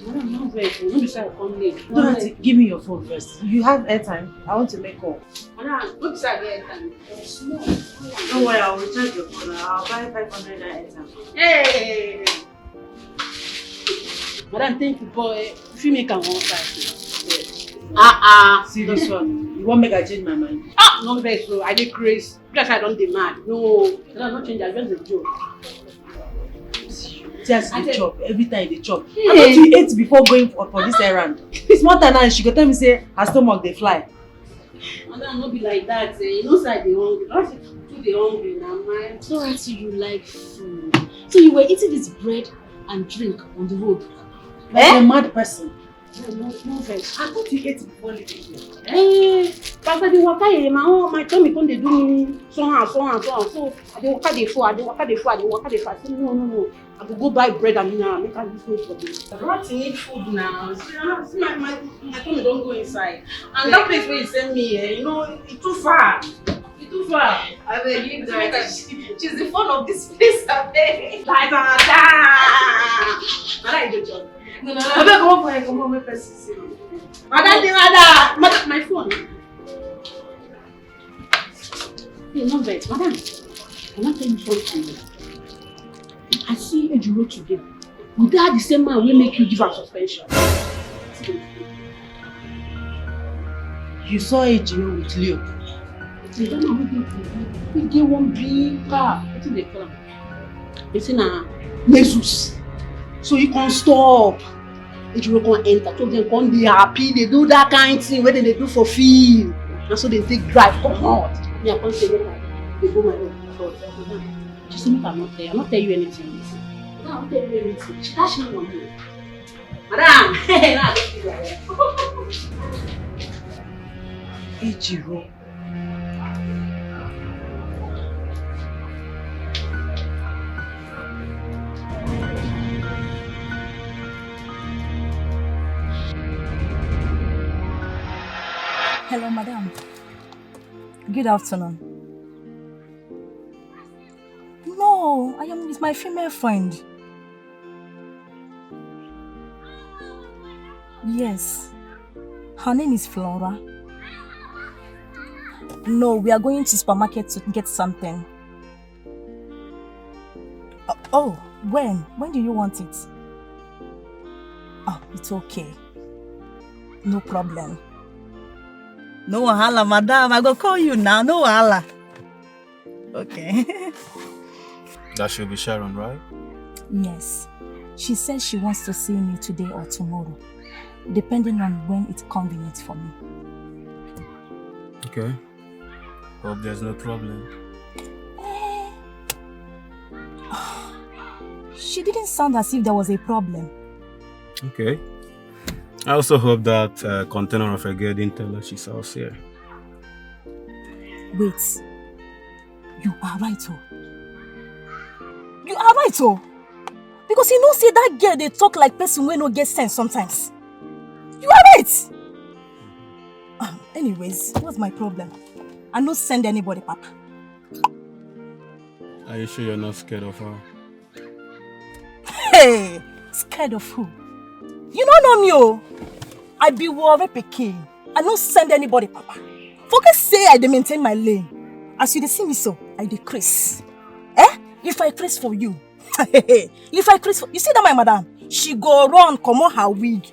I'm not very cool. Don't be shy, come late. Dorothy, give me your phone first. You have airtime. I want to make call. Don't be shy, get airtime. Small. Don't worry, I'll recharge your phone. I'll buy 500 airtime. Hey! Madam, thank you, boy. If you make a one side. See this one. You won't make I change my mind. No very so. I did crazy. Just I don't demand. No, I don't not change. I just a joke. Just the chop. Every time they chop. I thought you ate before going for this errand. Small time now, she go tell me say her stomach they fly. Madam, not be like that. You know, side they hungry. Not too they hungry now, man. So until you like food. So you were eating this bread and drink on the road. Like a mad person. No vex. I thought you ate before leaving here. Pastor, the waka here, my tummy come dey do me so and so. So I dey waka dey fall. I say no. I go buy bread and mineral, make I use food for this. I don't need food now. See, my tummy don't go inside. And that place where you send me here, you know, it's too far. I beg you, she's the fun of this place, I beg. Like that. I like the job. No. I better come on, my person. Madam, my phone. Hey, no vex, madam. I'm not telling you something. I see Ejiro today. Would that the same man will make you give her suspension? You saw Ejiro with Leo. You don't know who they get one big car. What do they call him? It's in a Jesus. So you can't stop. Ejiro can't enter. So they can't be happy. They do that kind of thing where they do for feel. And so they take drive. Come on. Me, I can't say they go my own. Just make I'm not there. I'm not tell you anything. Now, what are you doing? She dash me money. Madam, hey, now I don't feel like that. Ejiro. Hello, madam. Good afternoon. No, I am with my female friend. Yes. Her name is Flora. No, we are going to supermarket to get something. Oh, when? When do you want it? Oh, it's okay. No problem. No wahala, madam. I go call you now. No wahala. Okay. That should be Sharon, right? Yes. She says she wants to see me today or tomorrow, depending on when it's convenient for me. Okay. Hope there's no problem. She didn't sound as if there was a problem. Okay. I also hope that container of a girl didn't tell her she's house here. Wait. You are right, oh. You are right, oh. Because you know, see that girl, they talk like person when no get sense sometimes. You are right. Anyways, what's my problem? I don't send anybody, Papa. Are you sure you're not scared of her? Hey, scared of who? You don't know me, oh. I be worried pikin. I don't send anybody, Papa. Focus say I dey maintain my lane. As you dey see me so, I decrease. If I craze for you, if I craze for you, see that my madam, she go run, come on her wig,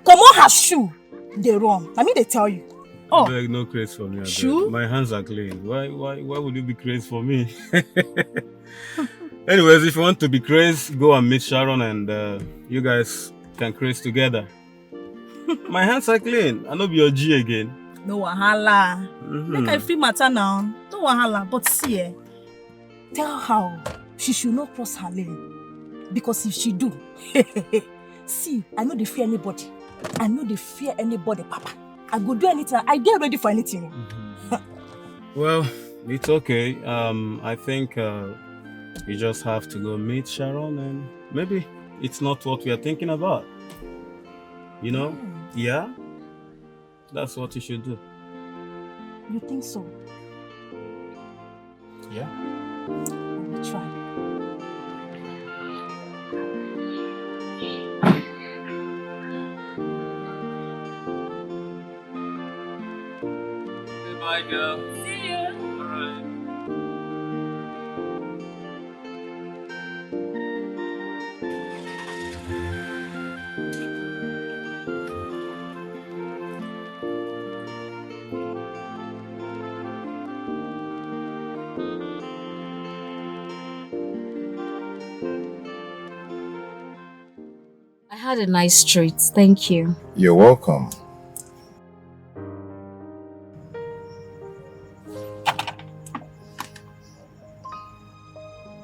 come on her shoe, they run. I mean they tell you. Oh, beg, no craze for me. Shoe? My hands are clean. Why would you be crazy for me? Anyways, if you want to be crazy, go and meet Sharon and you guys can craze together. My hands are clean. I know be your G again. No wahala. Make I free matter now. No wahala. But see, tell her she should not cross her lane. Because if she do, see, I know they fear anybody. I know they fear anybody, Papa. I go do anything. I get ready for anything. Well, it's okay. I think you just have to go meet Sharon and maybe it's not what we are thinking about. You know? Yeah? That's what you should do. You think so? Yeah. I will try. Bye, girl. See you. All right. I had a nice treat. Thank you. You're welcome.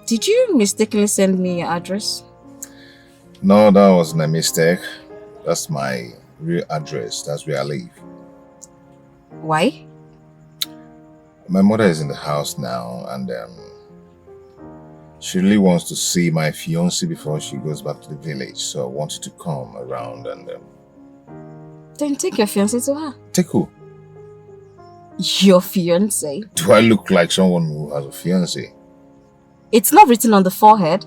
Did you mistakenly send me your address? No, that wasn't a mistake. That's my real address. That's where I live. Why? My mother is in the house now and she really wants to see my fiance before she goes back to the village. So I wanted to come around and... Then take your fiance to her. Take who? Your fiance? Do I look like someone who has a fiance? It's not written on the forehead.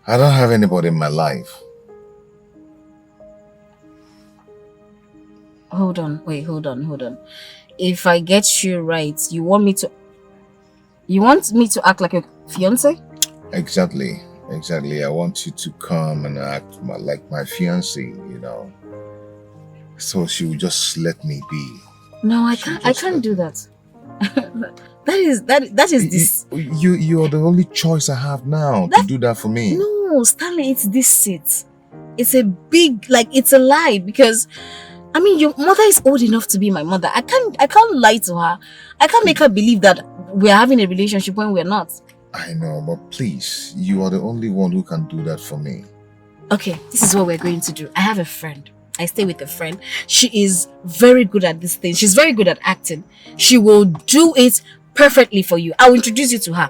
I don't have anybody in my life. Hold on. If I get you right, you want me to act like a fiance? Exactly. I want you to come and act like my fiance, you know. So she will just let me be. No, I can't do that. That is this. You're the only choice I have now to do that for me. No, Stanley, it's this seat. It's a big, it's a lie because, I mean, your mother is old enough to be my mother. I can't lie to her. I can't make her believe that we're having a relationship when we're not. I know, but please, you are the only one who can do that for me. Okay, this is what we're going to do. I have a friend. I stay with a friend. She is very good at this thing. She's very good at acting. She will do it perfectly for you. I'll introduce you to her.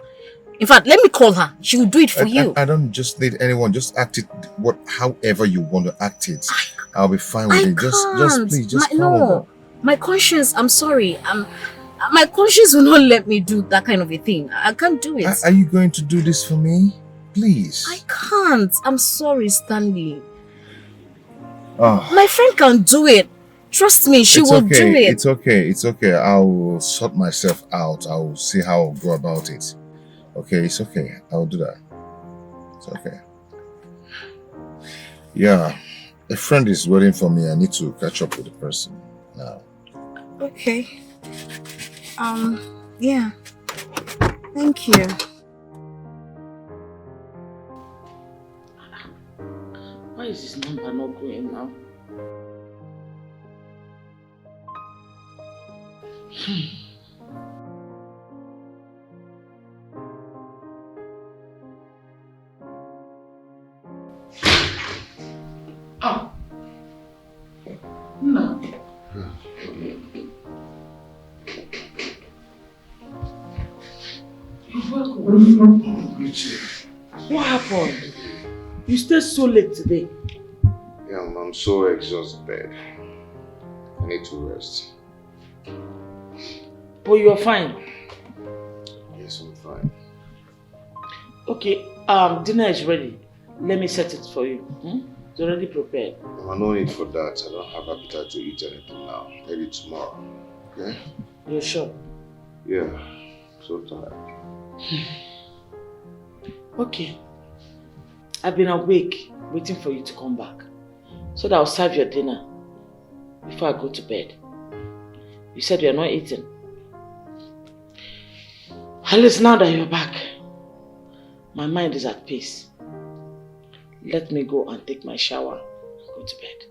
In fact, let me call her. She will do it for you. I don't just need anyone. Just act it however you want to act it. I'll be fine with it. Just please, just come over. My conscience, I'm sorry. My conscience will not let me do that kind of a thing. I can't do it. Are you going to do this for me? Please. I can't. I'm sorry, Stanley. Oh. My friend can do it. Trust me, she will do it. It's okay. It's okay. I'll sort myself out. I'll see how I'll go about it. Okay, it's okay. I'll do that. It's okay. Yeah. A friend is waiting for me. I need to catch up with the person now. Okay. Yeah. Thank you. Why is this number not going now? Oh. No. What happened? You stayed so late today. Yeah, I'm so exhausted. I need to rest. But you're fine. Yes, I'm fine. Okay, dinner is ready. Let me set it for you. It's already prepared. No need for that. I don't have appetite to eat anything now. Maybe tomorrow. Okay? You're sure? Yeah. So tired. Okay. I've been awake, waiting for you to come back. So that I'll serve your dinner before I go to bed. You said you're not eating. At least now that you're back, my mind is at peace. Let me go and take my shower and go to bed.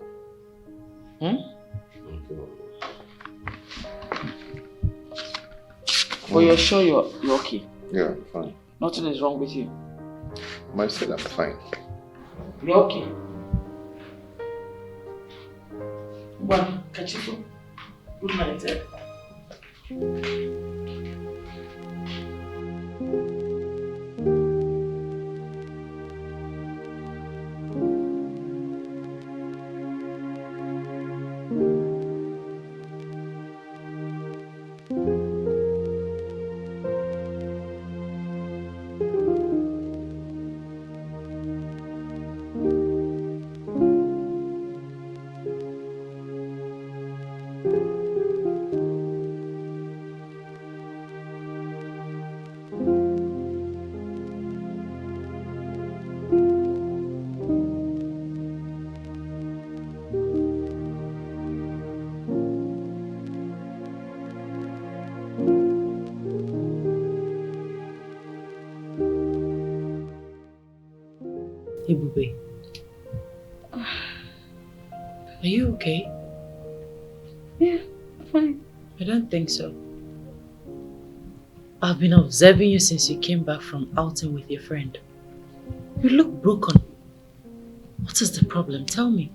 But you're sure you're okay? Yeah, I'm fine. Nothing is wrong with you? I said I'm fine. You're okay? Well, catch you soon. Good night, eh? Ebube. Are you okay? Yeah, fine. I don't think so. I've been observing you since you came back from outing with your friend. You look broken. What is the problem? Tell me.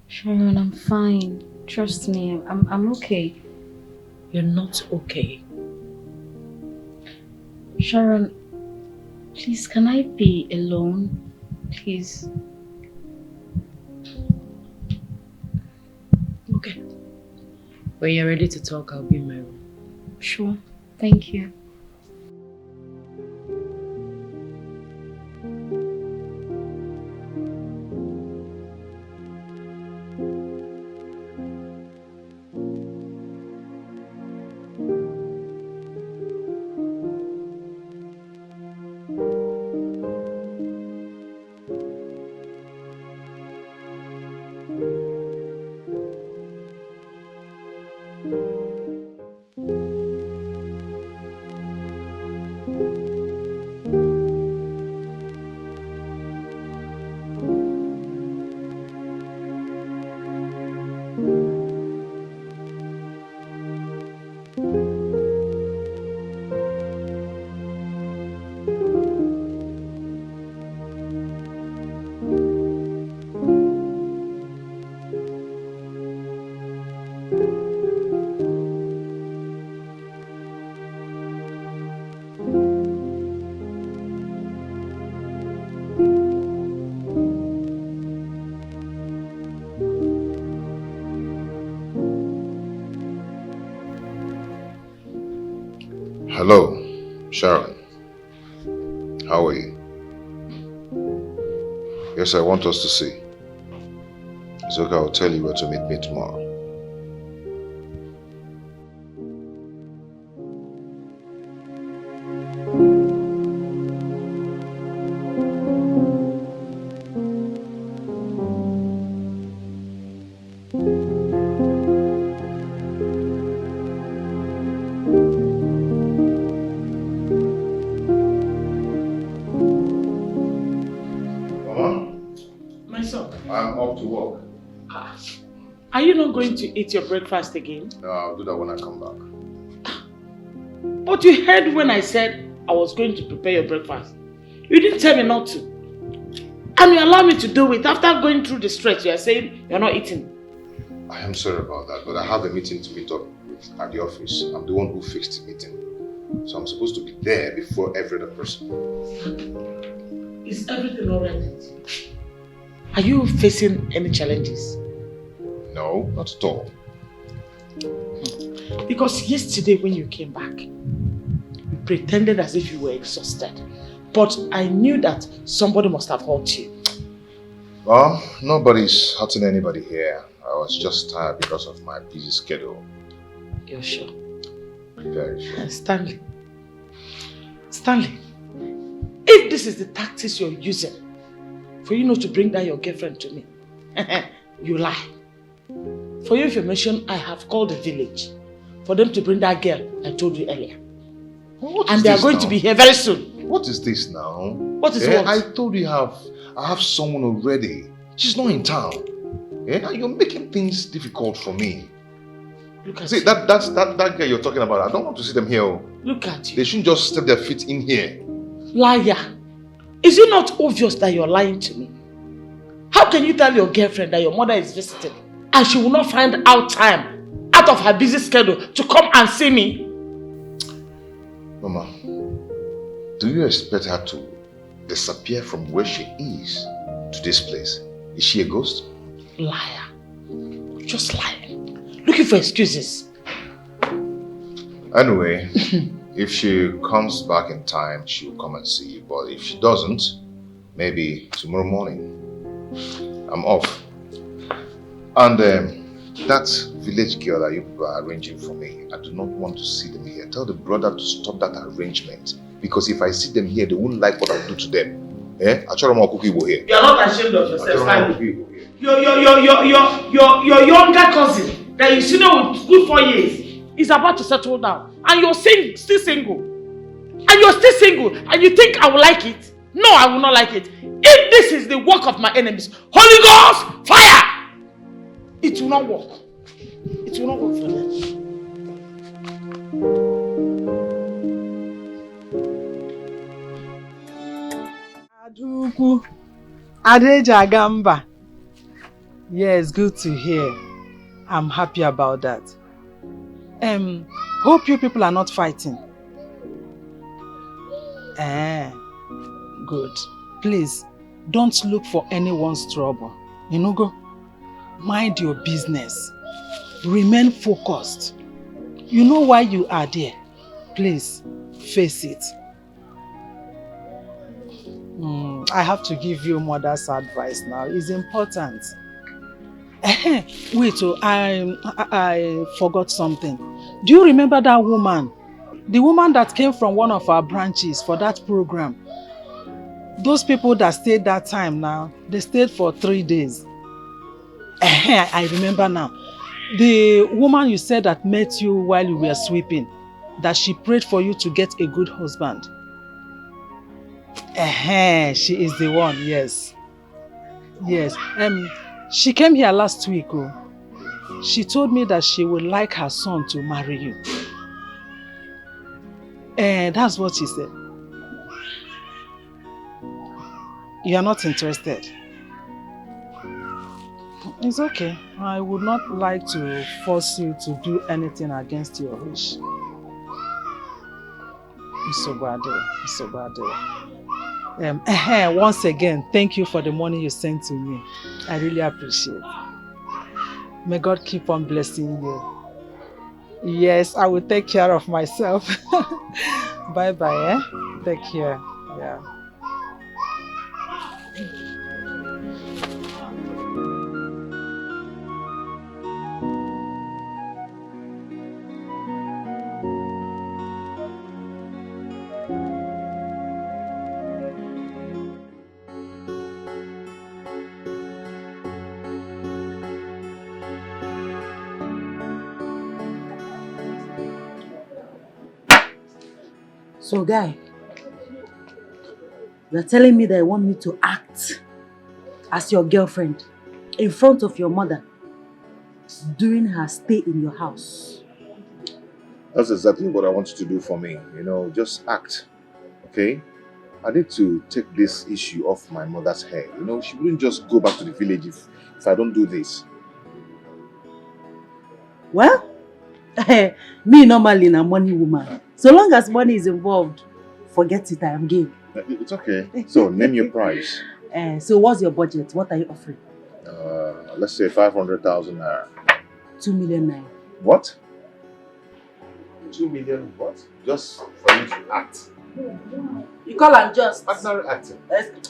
Sharon, I'm fine. Trust me, I'm okay. You're not okay. Sharon, please, can I be alone? Please. Okay. When you're ready to talk, I'll be in my room. Sure. Thank you. Hello, Sharon. How are you? Yes, I want us to see. It's okay, I'll tell you where to meet me tomorrow. My son. I'm off to work. Are you not going to eat your breakfast again? No, I'll do that when I come back. But you heard when I said I was going to prepare your breakfast. You didn't tell me not to. And you allow me to do it after going through the stress. You are saying you're not eating. I am sorry about that, but I have a meeting to meet up with at the office. I'm the one who fixed the meeting. So I'm supposed to be there before every other person. Is everything alright with you? Are you facing any challenges? No, not at all. Because yesterday when you came back, you pretended as if you were exhausted. But I knew that somebody must have hurt you. Well, nobody's hurting anybody here. I was just tired because of my busy schedule. You're sure? Very sure. Stanley, if this is the tactics you're using for you not to bring down your girlfriend to me, you lie. For your information, I have called the village for them to bring that girl I told you earlier. And they are going to be here very soon. What is this now? What is what? I told you I have someone already. She's not in town. And you're making things difficult for me. Look at See, you. that guy you're talking about, I don't want to see them here. Look at you. They shouldn't just step their feet in here. Liar. Is it not obvious that you're lying to me? How can you tell your girlfriend that your mother is visiting and she will not find out time out of her busy schedule to come and see me? Mama, do you expect her to disappear from where she is to this place? Is she a ghost? Liar. Just lying. Looking for excuses. Anyway, if she comes back in time, she'll come and see you. But if she doesn't, maybe tomorrow morning. I'm off. And that village girl that you people are arranging for me, I do not want to see them here. Tell the brother to stop that arrangement. Because if I see them here, they won't like what I'll do to them. Eh? Here. You are not ashamed of yourself, Stanley. Your younger cousin that you see now with good 4 years is about to settle down. And you're still single. And you're still single. And you think I will like it? No, I will not like it. If this is the work of my enemies, Holy Ghost, fire! It will not work. It will not work for them. Aduku, Adeja Gamba. Yes, good to hear. I'm happy about that. Hope you people are not fighting. Good. Please, don't look for anyone's trouble. You know, go. Mind your business. Remain focused. You know why you are there. Please, face it. I have to give you mother's advice now. It's important. Wait, I forgot something. Do you remember that woman? The woman that came from one of our branches for that program. Those people that stayed that time now, they stayed for 3 days. I remember now. The woman you said that met you while you were sweeping, that she prayed for you to get a good husband. She is the one, yes. Yes. She came here last week. She told me that she would like her son to marry you. That's what she said. You are not interested. It's okay. I would not like to force you to do anything against your wish. It's so bad. It's so bad. Once again, thank you for the money you sent to me. I really appreciate it. May God keep on blessing you. Yes, I will take care of myself. Bye bye, eh? Take care. Yeah. So, guy, you're telling me that you want me to act as your girlfriend in front of your mother during her stay in your house? That's exactly what I want you to do for me. You know, just act, okay? I need to take this issue off my mother's head. You know, she wouldn't just go back to the village if I don't do this. Well, me normally a money woman. So long as money is involved, forget it, I am game. It's okay. So, name your price. So what's your budget? What are you offering? Let's say 500,000 naira. 2 million naira. What? 2 million what? Just for you to act. You call am just? Ordinary acting.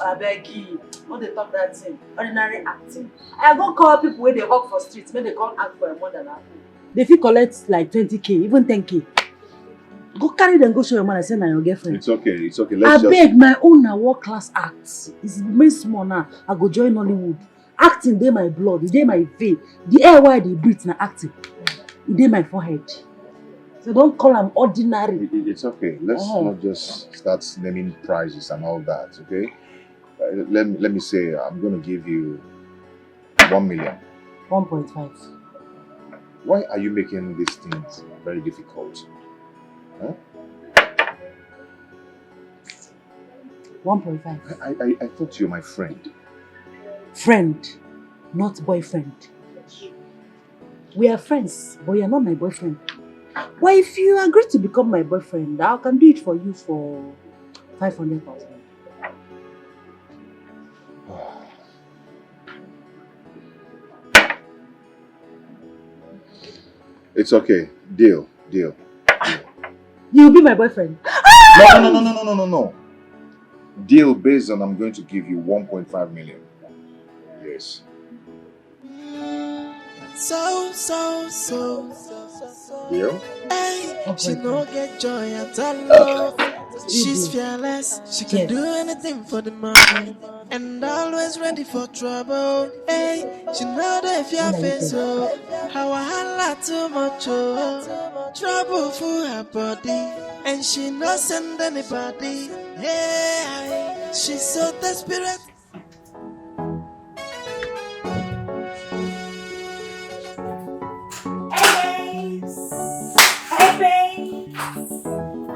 I beg you. What they talk that thing? Ordinary acting. I go call people where they hawk for streets, when they come act for a more than that. They fit collect like 20k, even 10k. Go carry them, go show your man. I say, I'm your girlfriend. It's okay, it's okay. I beg, my own world class acts. It's very small now. I go join Nollywood. Acting, they my blood, they my vein. The air why they breathe now acting. They my forehead. So don't call them ordinary. It's okay. Let's not just start naming prizes and all that, okay? Let me say, I'm going to give you 1 million. 1.5. Why are you making these things very difficult? Huh? 1.5. I thought you're my friend. Friend, not boyfriend. We are friends, but you're not my boyfriend. But if you agree to become my boyfriend, I can do it for you for 500,000. It's okay. Deal. You'll be my boyfriend. No. Deal based on I'm going to give you 1.5 million. Yes. Deal? Hey, she no get joy at all. She's fearless. She can do anything for the money. And always ready for trouble. Hey, she know the fear face. Oh, how I holla too much. Oh, trouble for her body. And she no send anybody. Hey, she's so desperate.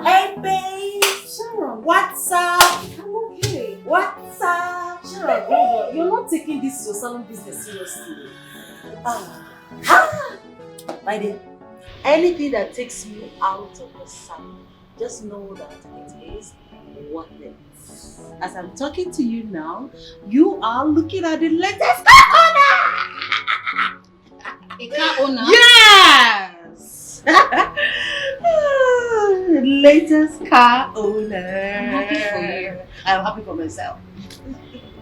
Hey babes! Sharon, what's up? I'm okay. What's up? Sharon, hold on. You're not taking this your salon business seriously. My dear, anything that takes me out of the salon, just know that it is worth it. As I'm talking to you now, you are looking at the latest car owner! A car owner? Yes! Latest car owner. I'm happy for you. I'm happy for myself.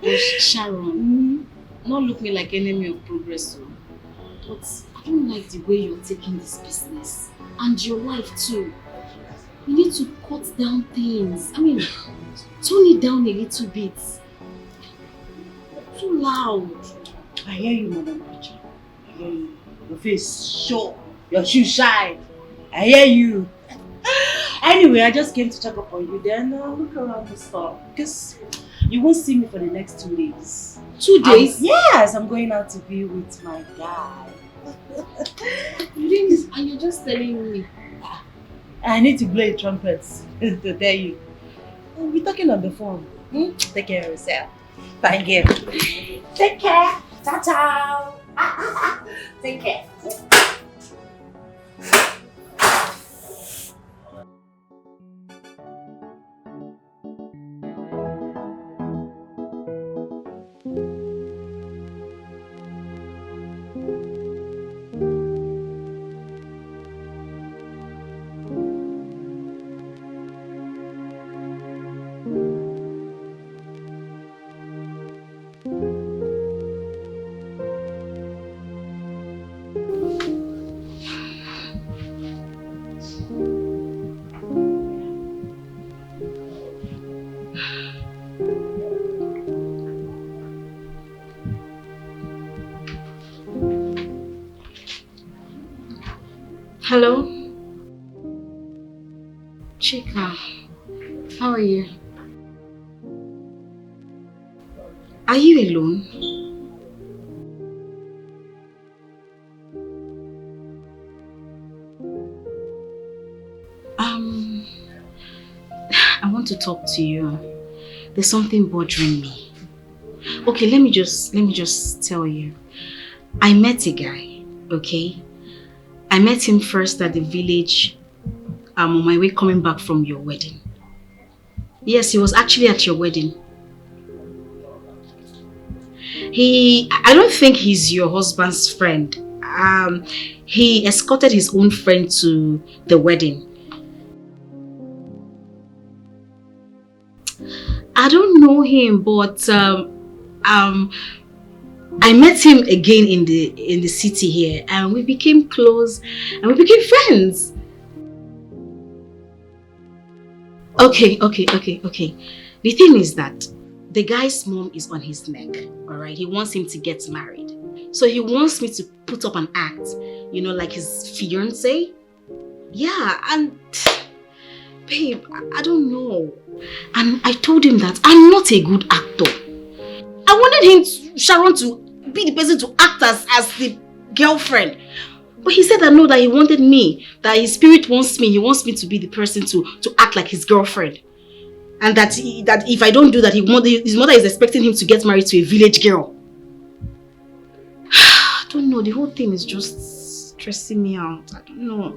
But Sharon, not look me like enemy of progress, but I don't like the way you're taking this business and your life too. You need to cut down things. I mean, tone it down a little bit. Too loud. I hear you, Madam Preacher. I hear you. Your face show. Your shoes shine. I hear you. Anyway, I just came to check up on you. Then look around the store because you won't see me for the next 2 days. 2 days? Yes, I'm going out to be with my guy. You doing this and you're just telling me. I need to blow a trumpet to tell you. We'll be talking on the phone. Take care of yourself. Thank you. Take care. Ciao, ciao. Take care. Hello? Chika, how are you? Are you alone? I want to talk to you. There's something bothering me. Okay, let me just tell you. I met a guy, okay? I met him first at the village on my way coming back from your wedding. Yes, he was actually at your wedding. I don't think he's your husband's friend. He escorted his own friend to the wedding. I don't know him, but I met him again in the city here, and we became close, and we became friends. Okay. The thing is that the guy's mom is on his neck, alright? He wants him to get married. So he wants me to put up an act, you know, like his fiance. Yeah, and babe, I don't know. And I told him that I'm not a good actor. I wanted Sharon to be the person to act as the girlfriend. But he said that no, that he wanted me, that his spirit wants me. He wants me to be the person to act like his girlfriend. And that if I don't do that, his mother is expecting him to get married to a village girl. I don't know, the whole thing is just stressing me out. I don't know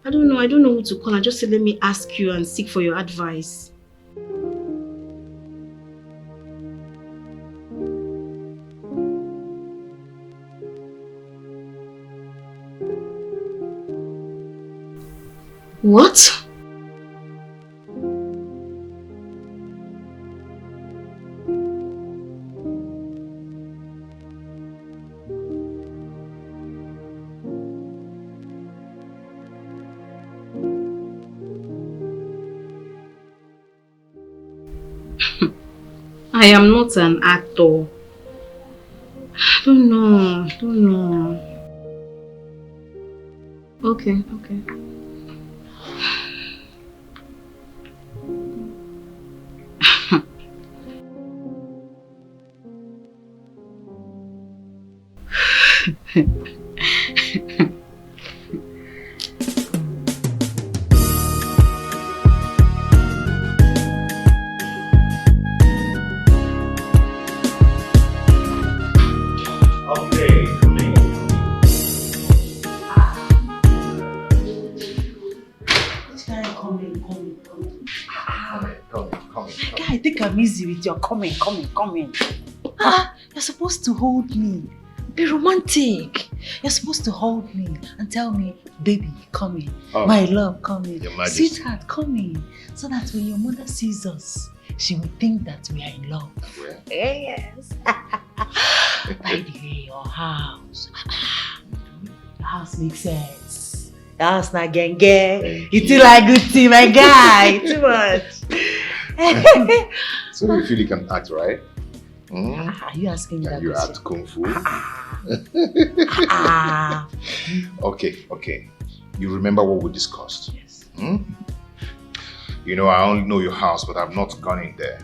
who to call. I just said let me ask you and seek for your advice. What? I am not an actor. I don't know. Okay. I'm easy with your coming. You're supposed to hold me. Be romantic. You're supposed to hold me and tell me, baby, come in. Oh. My love, come in. Sweetheart, come in. So that when your mother sees us, she will think that we are in love. Yeah. Yes. By the way, your house makes sense. Your house not genge. You feel like good tea, my guy. Too much. So you feel you can act, right? Are you asking me that? You act kung fu? Okay. You remember what we discussed? Yes. You know, I only know your house, but I've not gone in there.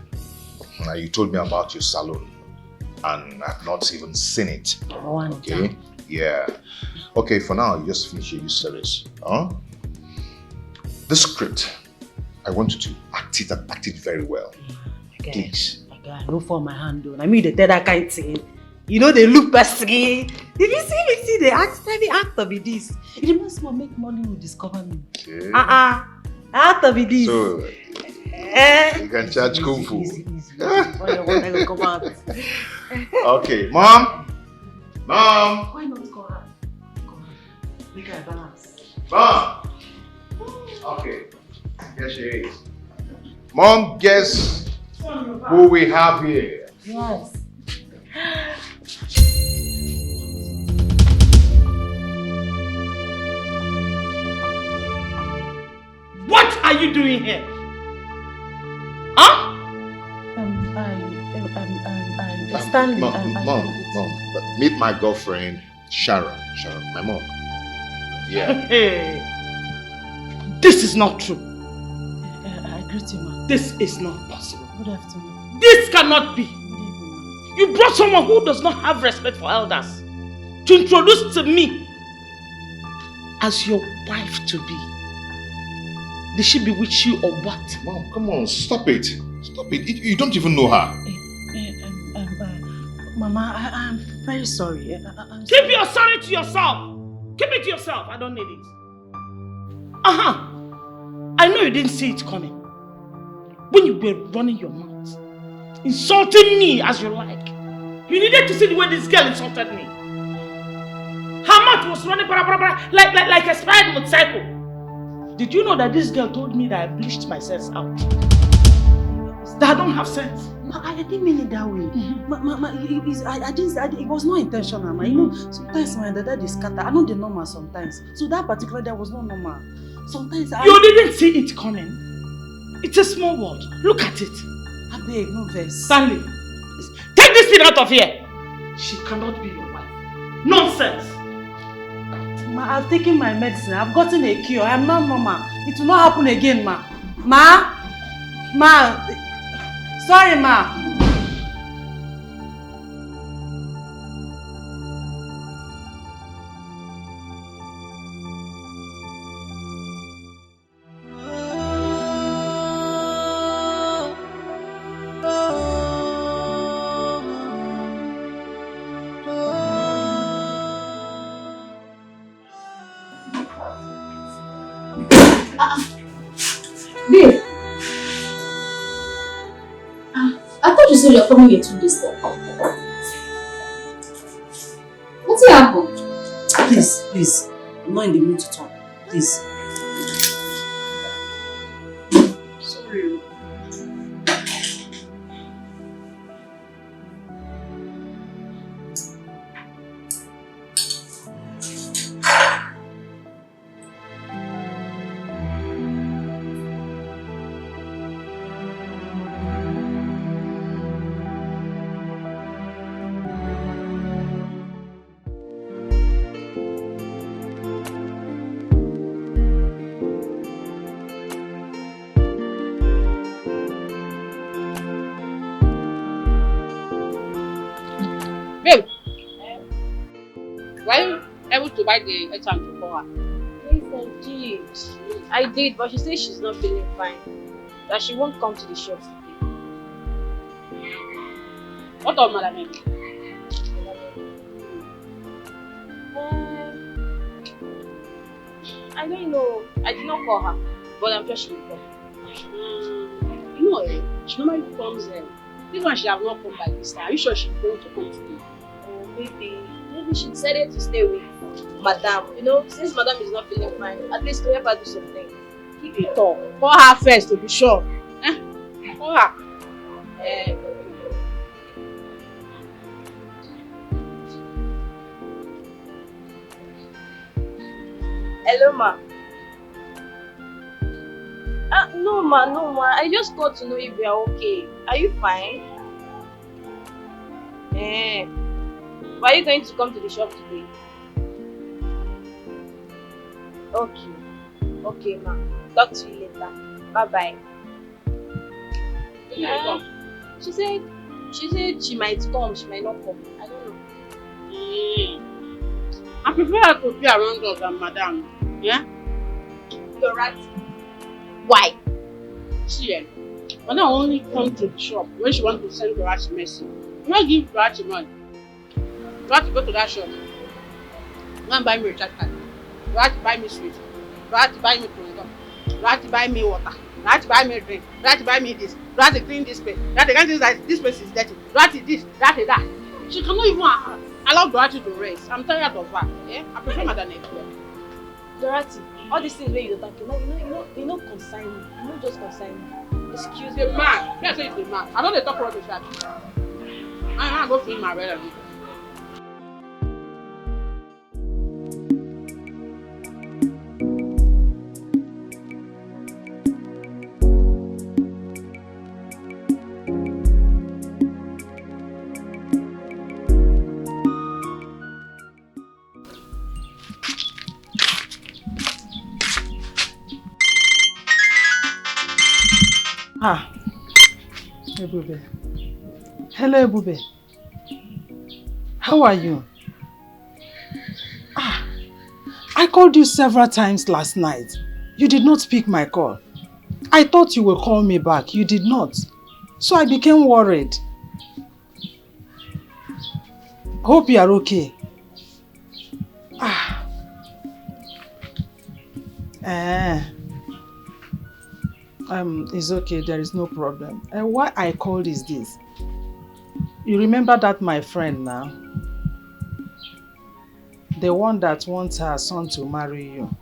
Now, you told me about your salon, and I've not even seen it. Okay? Yeah. Okay, for now, you just finish your series. The script, I want you to act it very well. Okay. Please. I no for my hand though. I mean the that kind of thing. You know they look pesky. If you see the actor be this. It reminds me of make money will discover me. Okay. Actor be this. So you can charge kung fu. Easy. Come out. Okay, mom. Why not go out? Make her balance. Mom. Okay. Here she is. Mom, guess who we have here? Yes. What are you doing here? Mom, meet my girlfriend, Sharon, my mom. Yeah. Hey, this is not true. I greet you, ma. This is not possible. Good afternoon. This cannot be. You brought someone who does not have respect for elders to introduce to me as your wife to be. Did she bewitch you or what? Mom, come on, stop it. Stop it. You don't even know her. Mama, I'm very sorry. Keep your sorry to yourself. Keep it to yourself. I don't need it. I know you didn't see it coming. When you were running your mouth, insulting me as you like, you needed to see the way this girl insulted me. Her mouth was running like a spied motorcycle. Did you know that this girl told me that I bleached my sense out? That I don't have sense. I didn't mean it that way. It was not intentional, ma. You know, sometimes my dad is scattered. I know the normal sometimes. So that particular day was not normal. Sometimes You didn't see it coming. It's a small world. Look at it. I beg, no verse. Stanley, take this thing out of here. She cannot be your wife. Nonsense. Ma, I've taken my medicine. I've gotten a cure. I am not normal. It will not happen again, ma. Ma? Sorry, ma. Babe. I thought you said you're coming here 2 days ago. What's happened? Please. I'm not in the mood to talk. Please. Sorry. Babe, were you able to buy the HM for her? Yes, I did, but she says she's not feeling fine. That she won't come to the shop today. What of Madam Emi? I don't know. I did not call her, but I'm sure she will come. You know, she normally comes this one she have not come by this time. Are you sure she's going to come today? Oh, maybe she decided to stay with Madam. You know, since Madam is not feeling fine, at least to help her do something. Keep it talk. Call her first to be sure. Call her. Hello, ma. No, ma. I just got to know if you are okay. Are you fine? Why are you going to come to the shop today? Okay, ma. Talk to you later. Bye-bye. She said she might come, she might not come. I don't know. I prefer her to be around us than Madam. Yeah? You're right. Why? See, Madam only come to the shop when she wants to send Dorachi message. You don't give Dorachi money. Dorachi go to that shop. Go and buy me a recharge card. Dorachi buy me sweet. Dorachi buy me tomato. Dorachi buy me water. Dorachi buy me a drink. Dorachi buy me this. Dorachi clean this place. Dorachi can't that this place is dirty. Dorachi this, that. She cannot even allow Dorachi to rest. I'm tired of her. Yeah? I prefer Madam Emi. Dorachi, all these things where you don't talk, you know consign me. You know just consign me. Excuse me. The man. Yes, it's the man. I don't talk rubbish at you. I'm going to feel my brother. Ah, Ebube. Hello, Ebube. How are you? Ah, I called you several times last night. You did not pick my call. I thought you would call me back. You did not. So I became worried. Hope you are okay. Ah. It's okay. There is no problem. Why I called is this. You remember that my friend now? The one that wants her son to marry you.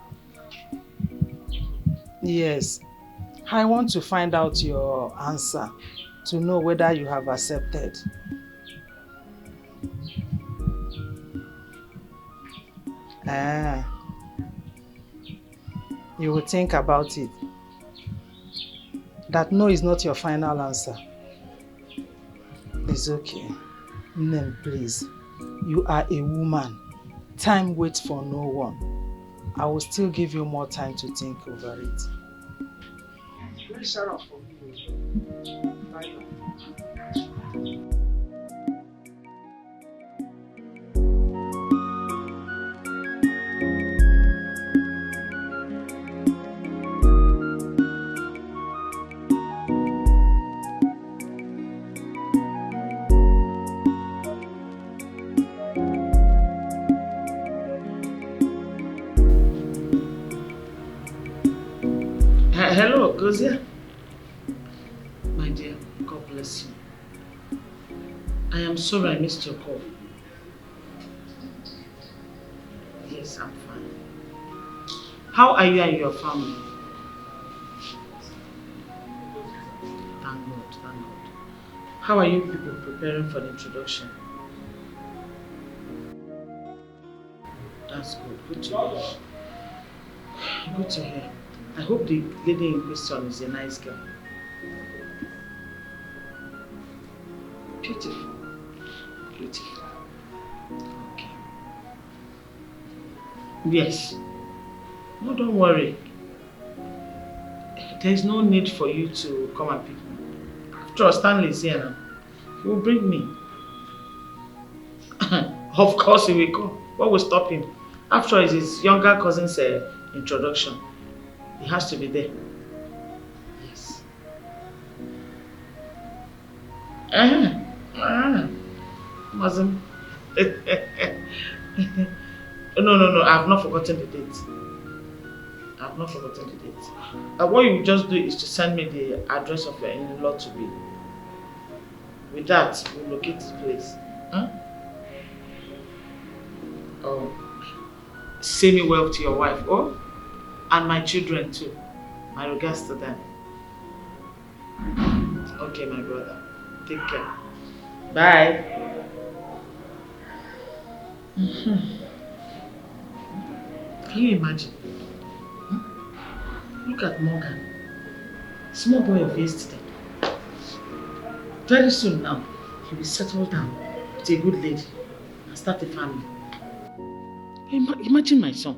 Yes. I want to find out your answer to know whether you have accepted. You will think about it. That no is not your final answer. It's okay. Name, please. You are a woman. Time waits for no one. I will still give you more time to think over it. Let's shut up for me. Bye. Hello, Gozia. My dear, God bless you. I am sorry I missed your call. Yes, I'm fine. How are you and your family? Thank God, thank God. How are you people preparing for the introduction? That's good, good to hear. Good to hear. I hope the lady in question is a nice girl. Beautiful. Beautiful. Okay. Yes. No, don't worry. There's no need for you to come and pick me. After all, Stanley is here now. He will bring me. Of course he will come. What will stop him? After all, it's his younger cousin's introduction. He has to be there. Yes. Muslim. No. I have not forgotten the date. I have not forgotten the date. What you just do is to send me the address of your in-law to be. With that, we'll locate the place. Oh. Say me well to your wife. Oh? And my children too. My regards to them. Okay, my brother. Take care. Bye. Can you imagine? Look at Morgan. Small boy of yesterday. Very soon now, he will settle down with a good lady and start a family. Imagine my son.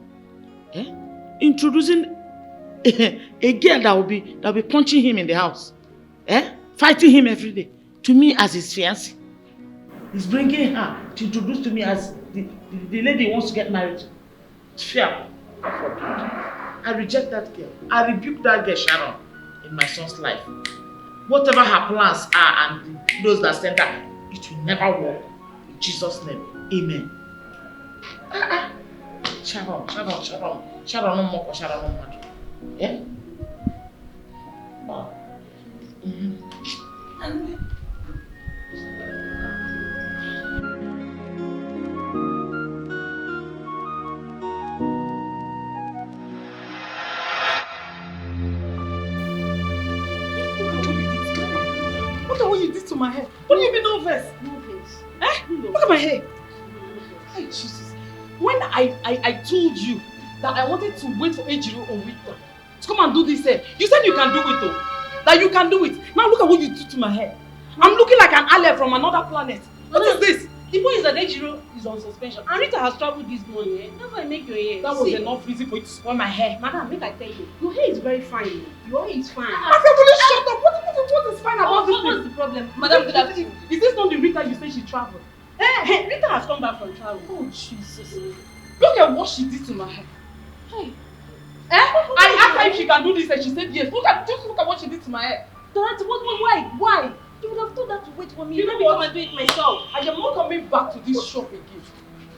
Introducing a girl that will be punching him in the house, fighting him every day, to me as his fiance. He's bringing her to introduce to me as the lady he wants to get married to. It's fair. I reject that girl. I rebuke that girl, Sharon, in my son's life. Whatever her plans are and those that send her, it will never work. In Jesus' name, amen. Sharon, no more, Sharon, no more. Yeah? Wow. Look at what you did to my hair. What do you mean no verse? No face. Look at my hair. Hey, Jesus. When I told you that I wanted to wait for Ejiro or Victor to come and do this hair, you said you can do it though. That you can do it. Now look at what you did to my hair. I'm looking like an alien from another planet. What is this? The point is that Ejiro is on suspension. And Rita has traveled this morning. That's why I make your hair. That was enough reason for you to spoil my hair. Madam, make I tell you. Your hair is very fine. Your hair is fine. My friend, will you shut up? What fine about this What's thing? the problem? Madam, good afternoon. Is this not the Rita you say she traveled? Hey, Rita has come back from travel. Oh, Jesus. Look at what she did to my hair. Hey. I asked her if she can do this and she said yes. Just look at what she did to my hair. Dorothy, why? You would have told her to wait for me. You know Let me what? come and do it myself. I am not coming back to this shop again.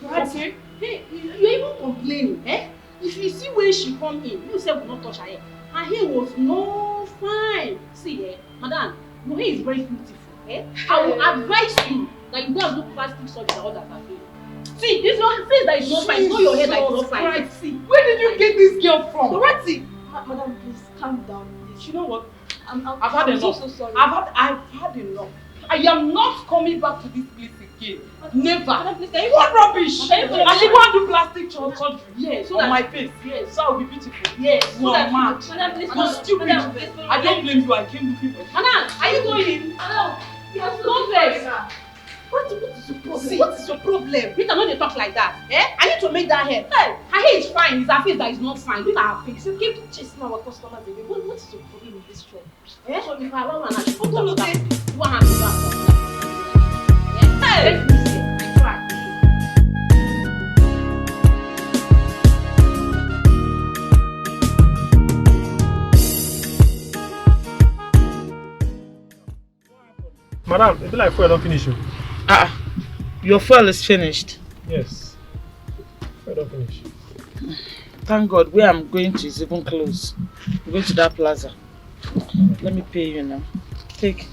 Okay? Hey, you're even complaining, eh? If you see where she come in, you say will not touch her hair. Her hair was no fine. See, madam, your hair is very beautiful, eh? I will advise you that you go and do plastic surgery and all that cafe. See, this your face that is not fine. It's not your hair that is not fine. Right. See, where did you get this girl from? Dorothy, madam, please calm down. Please. You know what? I've had enough. So sorry. I've had enough. I am not coming back to this place again. Never. Madam, please, can you What rubbish? Can you I should go and do plastic surgery. Yes, so on that my face. Yes. So I'll be beautiful. Yes. You are mad. Madam, please. You're stupid. I don't blame you. I came looking for you. Madam, are you going in? Madam, you have no face. What is your problem? See. What is your problem? Rita, no dey talk like that. Eh? I need to make that hair. Hey, her hair is fine. It's her face that is not fine. Look at her face. You keep chasing our customers away. What is your problem in this shop? Eh? So if I allow her, she put on that. You want her to back up. Yeah? Hey! Let me see. I try. Madam, it be like fuel don't finish you. Your fuel is finished. Yes. Fuel don't finish. Thank God, where I'm going to is even close. I'm going to that plaza. Let me pay you now. Take.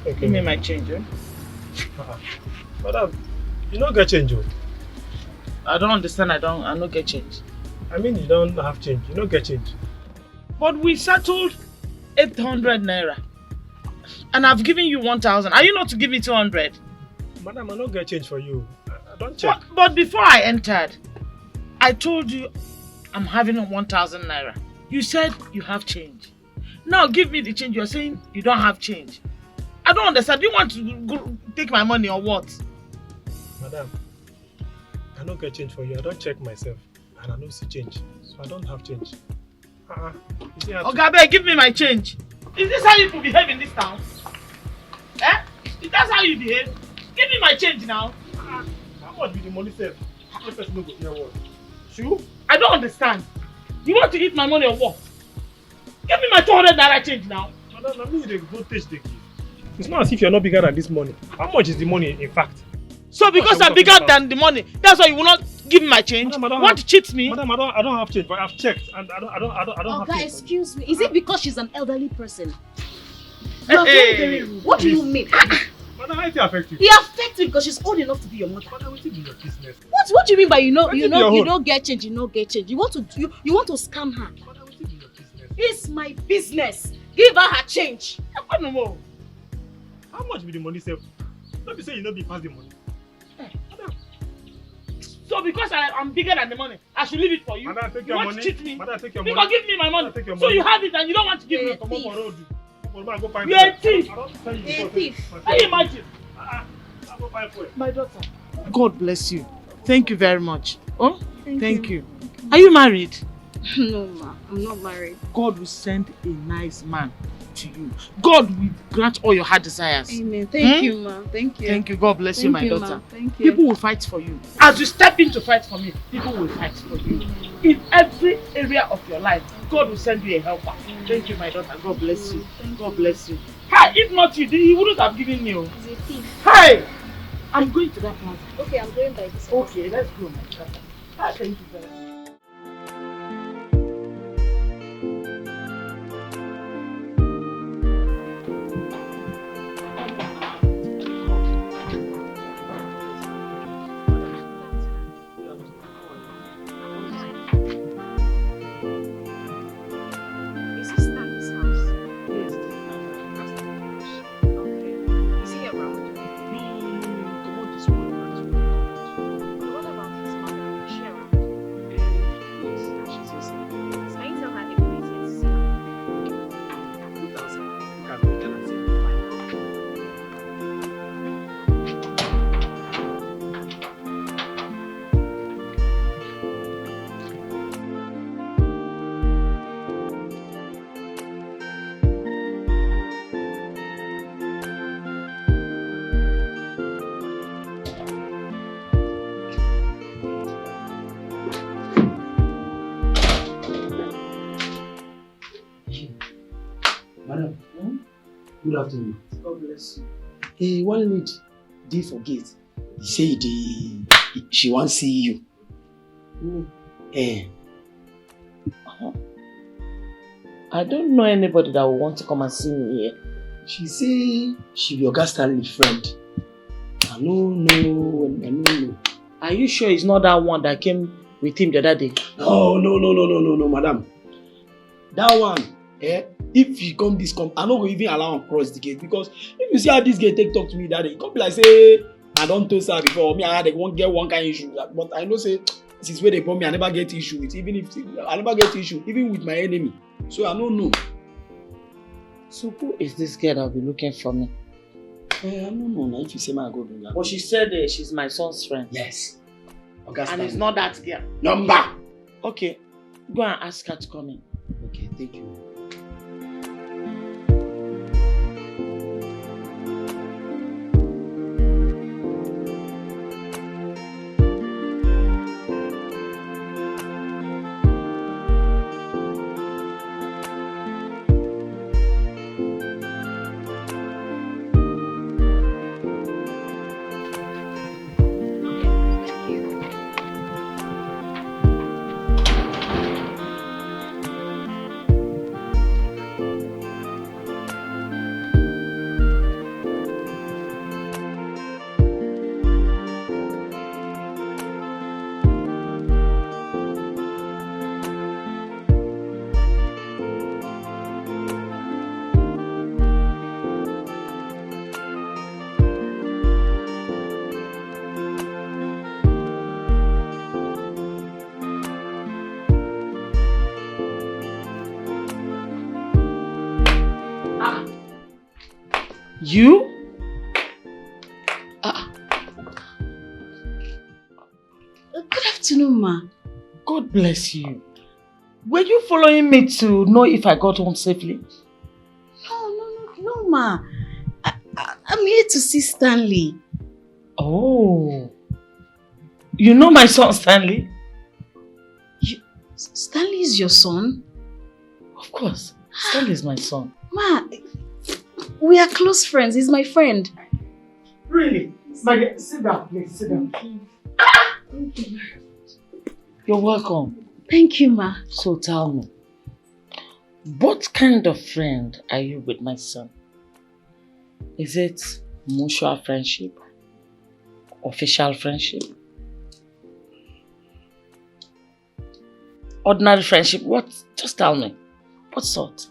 Okay. Give me my change, eh? Madam, you don't get change. I don't understand. I don't get change. I mean, you don't have change. You don't get change. But we settled 800 naira. And I've given you 1,000. Are you not to give me 200? Madam, I don't get change for you. I don't check. But before I entered, I told you I'm having 1,000 naira. You said you have change. Now give me the change. You're saying you don't have change. I don't understand. Do you want to go take my money or what? Madam, I don't get change for you. I don't check myself. And I don't see change. So I don't have change. Okay, give me my change. Is this how you could behave in this town? Eh? Is that how you behave? Give me my change now. How much be the money save? No person no go hear what. Sure? I don't understand. You want to eat my money or what? Give me my 200 naira change now. Madam, I mean the voltage they give. It's not as if you're not bigger than this money. How much is the money in fact? So because I'm bigger than the money, that's why you will not give me my change? Madam, You want to cheat me? Madam, I don't have change, but I've checked and I don't have Oga, change. excuse me. Is it because she's an elderly person? You are very, very rude. What do you mean? Madam, how it affect you? It affects you because she's old enough to be your mother. Madam, what do your business? What do you mean by you your don't get change, you don't get change? You want to scam her? Madam, what your business? It's my business. Give her her change. No more. How much be the money save? Don't be saying you know be pass the money. So because I'm bigger than the money, I should leave it for you? Madam, take You your want money. to cheat me? Madam, take your Because money. give me my money. Madam, take your So money. you have it and you don't want to give me. Come on for road. Come on, go find You're a fuel. thief. I don't tell you You're a before, thief. say, Can you imagine? I'll go find fuel. My daughter. God bless you. Thank you very much. Oh, thank you. you. Are you married? No, ma. I'm not married. God will send a nice man to you. God will grant all your heart desires. Amen. Thank you, ma. Thank you. Thank you. God bless you, Thank my you, daughter. ma. Thank you. People will fight for you. As you step in to fight for me, people will fight for you. In every area of your life, God will send you a helper. Thank you, my daughter. God bless you. God bless you. Hi, if not you, he wouldn't have given you. He's a thief. Hi! I'm going to that plaza. Okay, I'm going by this. Okay, let's go, my daughter. Hi, thank you very much. Is he still at his house? Okay. Is he around? What about his mother? Is she around? Good afternoon. God bless you. Hey, one lady dey forget. He say she wan see you. I don't know anybody that will want to come and see me here. She say she be your Stanley friend. I no know. Are you sure it's not that one that came with him the other day? No, madam. That one, if he come this I no go even allow him cross the gate, because if you see how this gate take talk to me that day, he come be like say I don't toast her before. Me I had one get one kind issue, but I know say since where they brought me, I never get issue with. Even if I never get issue, even with my enemy. So I don't know. So who is this girl that will be looking for me? I don't know. Now if you say my go bring her. But she said she's my son's friend. Yes. And it's not that girl. Number. Okay, go and ask her to come in. Okay, thank you. You? Good afternoon, ma. God bless you. Were you following me to know if I got home safely? No, ma. I'm here to see Stanley. Oh. You know my son, Stanley? Stanley is your son? Of course. Stanley is my son. Ma, we are close friends. He's my friend. Really? My dear, sit down, please. Sit down. Thank you. You're welcome. Thank you, ma. So tell me, what kind of friend are you with my son? Is it mutual friendship? Official friendship? Ordinary friendship? What? Just tell me. What sort?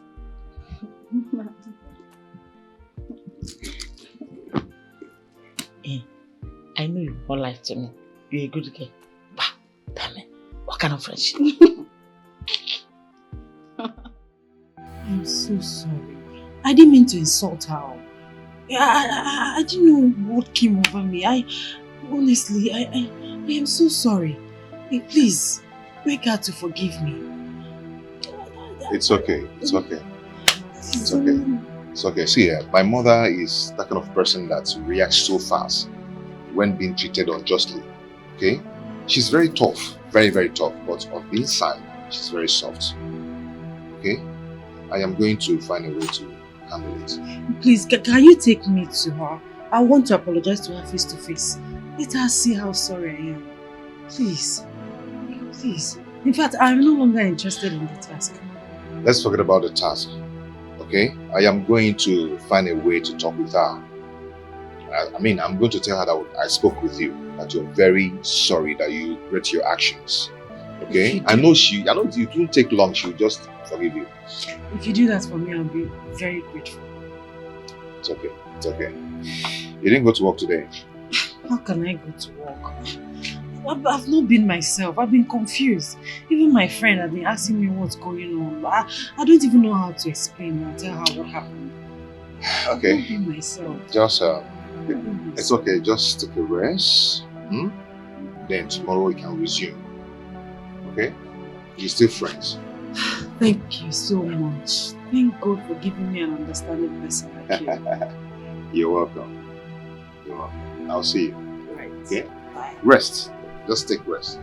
I know you won't lie to me. You're a good girl. Bah, tell me, what kind of friendship? I'm so sorry. I didn't mean to insult her. I didn't know what came over me. Honestly, I am so sorry. Hey, please, beg her to forgive me. It's okay. It's okay. It's okay. It's okay. See, my mother is that kind of person that reacts so fast when being treated unjustly. Okay? She's very tough. Very, very tough. But on the inside, she's very soft. Okay? I am going to find a way to handle it. Please, can you take me to her? I want to apologize to her face to face. Let her see how sorry I am. Please. Please. In fact, I'm no longer interested in the task. Let's forget about the task. Okay? I am going to find a way to talk with her. I'm going to tell her that I spoke with you, that you're very sorry that you regret your actions. Okay? I know it won't take long, she'll just forgive you. If you do that for me, I'll be very grateful. It's okay. It's okay. You didn't go to work today? How can I go to work? I've not been myself. I've been confused. Even my friend has been asking me what's going on. I don't even know how to explain or tell her what happened. Okay. I've not been myself. Just, it's okay. Just take a rest. Then tomorrow we can resume. Okay? You're still friends. Thank you so much. Thank God for giving me an understanding person like you. You're welcome. You're welcome. I'll see you. Right. Okay? Bye. Rest. Just take rest.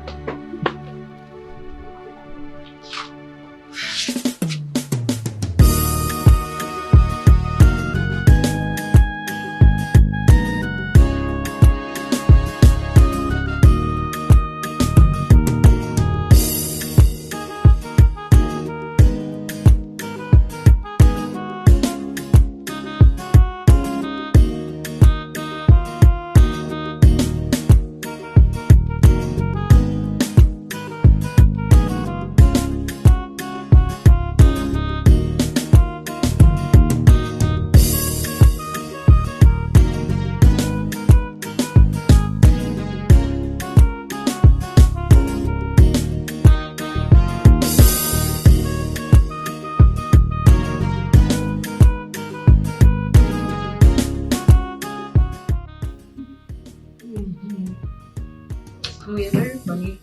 Oh, you're very funny.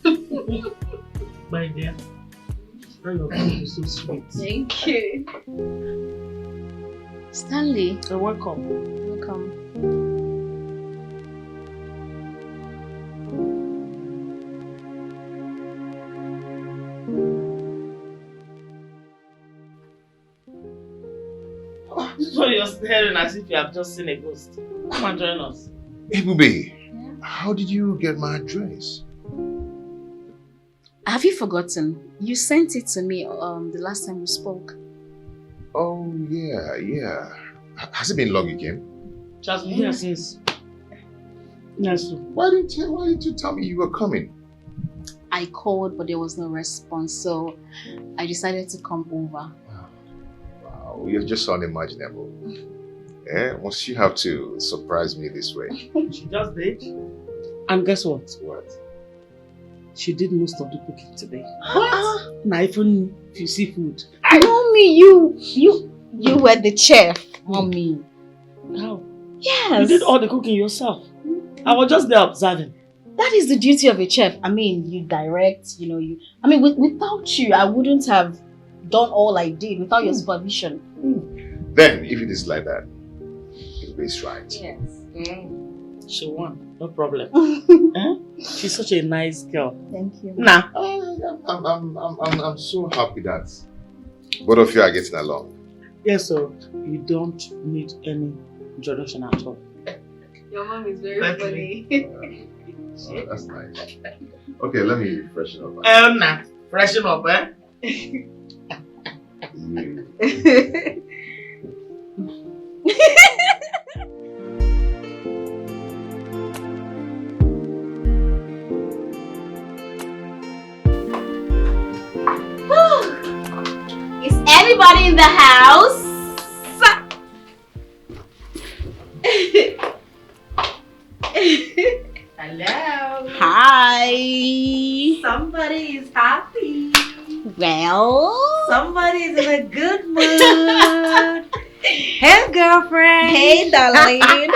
My dear, your food is so sweet. Thank you. Stanley. You're welcome. Welcome. So you're staring as if you have just seen a ghost. Come and join us. Hey, Bube, how did you get my address? Have you forgotten? You sent it to me the last time we spoke. Oh, yeah. Has it been long you came? Just been here since. Yes. Why didn't you tell me you were coming? I called, but there was no response, so I decided to come over. Wow, you're just unimaginable. Yeah, must you have to surprise me this way? She just did. And guess what? What? She did most of the cooking today. What? Now even if you see food. Mommy, you were the chef. Mommy. How? Yes. You did all the cooking yourself. I was just there observing. That is the duty of a chef. I mean, you direct, without you, I wouldn't have done all I did without your supervision. Then, if it is like that, it is right. Yes. She won. No problem. She's such a nice girl. Thank you. Nah. I'm so happy that both of you are getting along. Yes, so you don't need any introduction at all. Your mom is very funny. Oh, that's nice. Okay, let me freshen up. Nah. Freshen up, eh? Is anybody in the house? Hello. Hi. Somebody is happy. Well, Somebody's in a good mood. Hey, girlfriend. Hey, darling.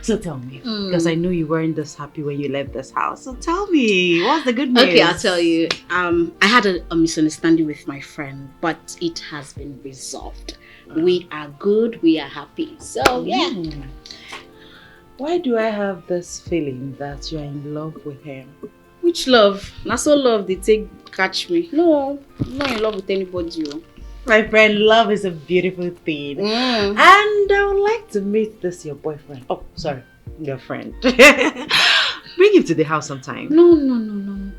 So tell me, because I know you weren't this happy when you left this house. So tell me, what's the good news? Okay, I'll tell you. I had a misunderstanding with my friend, but it has been resolved. We are good. We are happy. So yeah. Why do I have this feeling that you're in love with him? Which love? Not so love they take catch me. No, I'm not in love with anybody. My friend, love is a beautiful thing. And I would like to meet this your boyfriend. Oh, sorry, your friend. Bring him to the house sometime. No.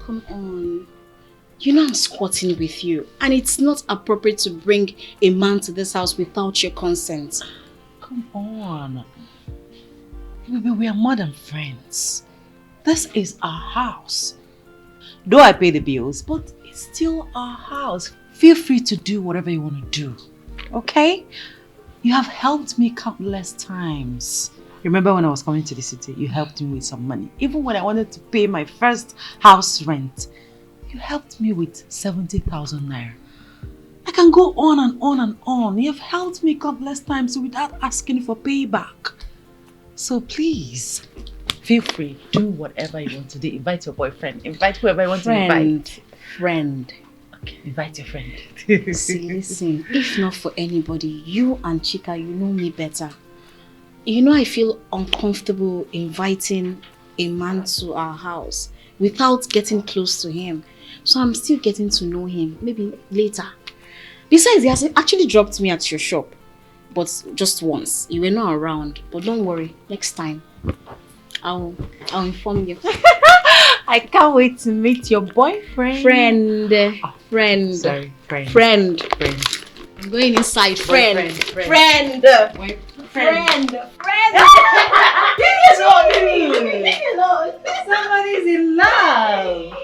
Come on. You know I'm squatting with you. And it's not appropriate to bring a man to this house without your consent. Come on. We are more than friends. This is our house. Though I pay the bills, but it's still our house. Feel free to do whatever you want to do. Okay? You have helped me countless times. Remember when I was coming to the city, you helped me with some money. Even when I wanted to pay my first house rent, you helped me with 70,000 naira. I can go on and on and on. You have helped me countless times without asking for payback. So please, feel free. Do whatever you want to do. Invite your boyfriend. Invite whoever you want to invite. Friend. Okay, invite your friend. See, listen. If not for anybody, you and Chika, you know me better. You know I feel uncomfortable inviting a man to our house without getting close to him. So I'm still getting to know him. Maybe later. Besides, he has actually dropped me at your shop. But just once. You were not around. But don't worry. Next time, I'll inform you. I can't wait to meet your boyfriend. Friend. Sorry, friend. Friend. I'm going inside. Friend. Friend. Somebody's in love.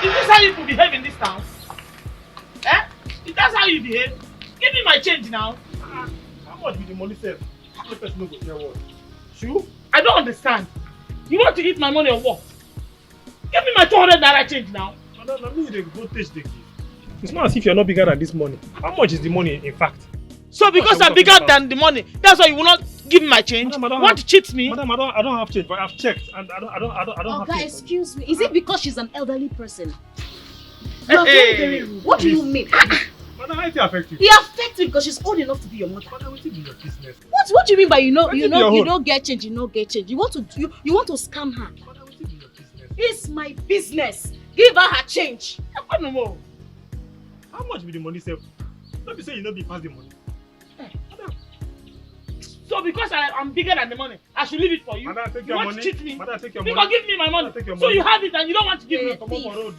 Is this how you could behave in this town? That's how you behave. Give me my change now. How much be the money sef? No person no go tell what. True? I don't understand. You want to eat my money or what? Give me my 200 naira change now. Madam, na me dey voltage dey give. It's not as if you're not bigger than this money. How much is the money in fact? So because I'm bigger than the money, that's why you will not give me my change? Madam, You want to cheat me? Madam, I don't have change, but I've checked and I don't have Oga, change. excuse me. Is it because she's an elderly person? Hey, You are very, very rude. What do you mean? Madam, how it affect you? It affects you because she's old enough to be your mother. Madam, what is your business? What do you mean by you your don't get change, you don't get change? You want to scam her? Madam, what is your business? It's my business. Give her her change. No more. How much be the money sef? Don't be say you no be pass the money. So because I'm bigger than the money, I should leave it for you? Madam, take You your want money. to cheat me? Madam, take your Because money. give me my money. Madam, take your So money. you have it and you don't want to give me? Come on for road.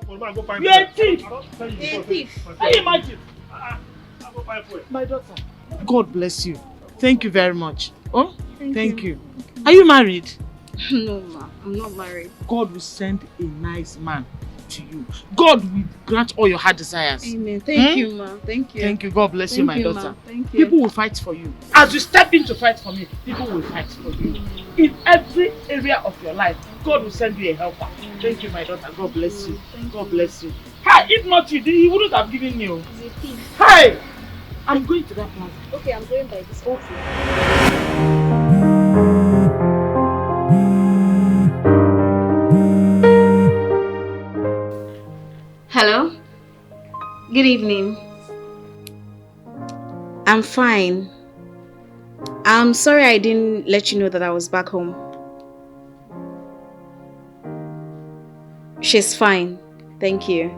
Come on, go find You're a thief. I don't tell you You're a before, thief. say- Can you imagine? I go find fuel. My daughter. God bless you. Thank you very much. Oh, thank you. Are you married? No, ma. I'm not married. God will send a nice man to you. God will grant all your heart desires. Amen. Thank you, ma. Thank you. Thank you. God bless you, Thank my you, daughter. ma. Thank you. People will fight for you. As you step in to fight for me, people will fight for you. In every area of your life, God will send you a helper. Thank you, my daughter. God bless you. God bless you. Hi, if not you, he wouldn't have given you. He's a thief. Hi! I'm going to that plaza. Okay, I'm going by this. Okay. Hello? Good evening. I'm fine. I'm sorry I didn't let you know that I was back home. She's fine. Thank you.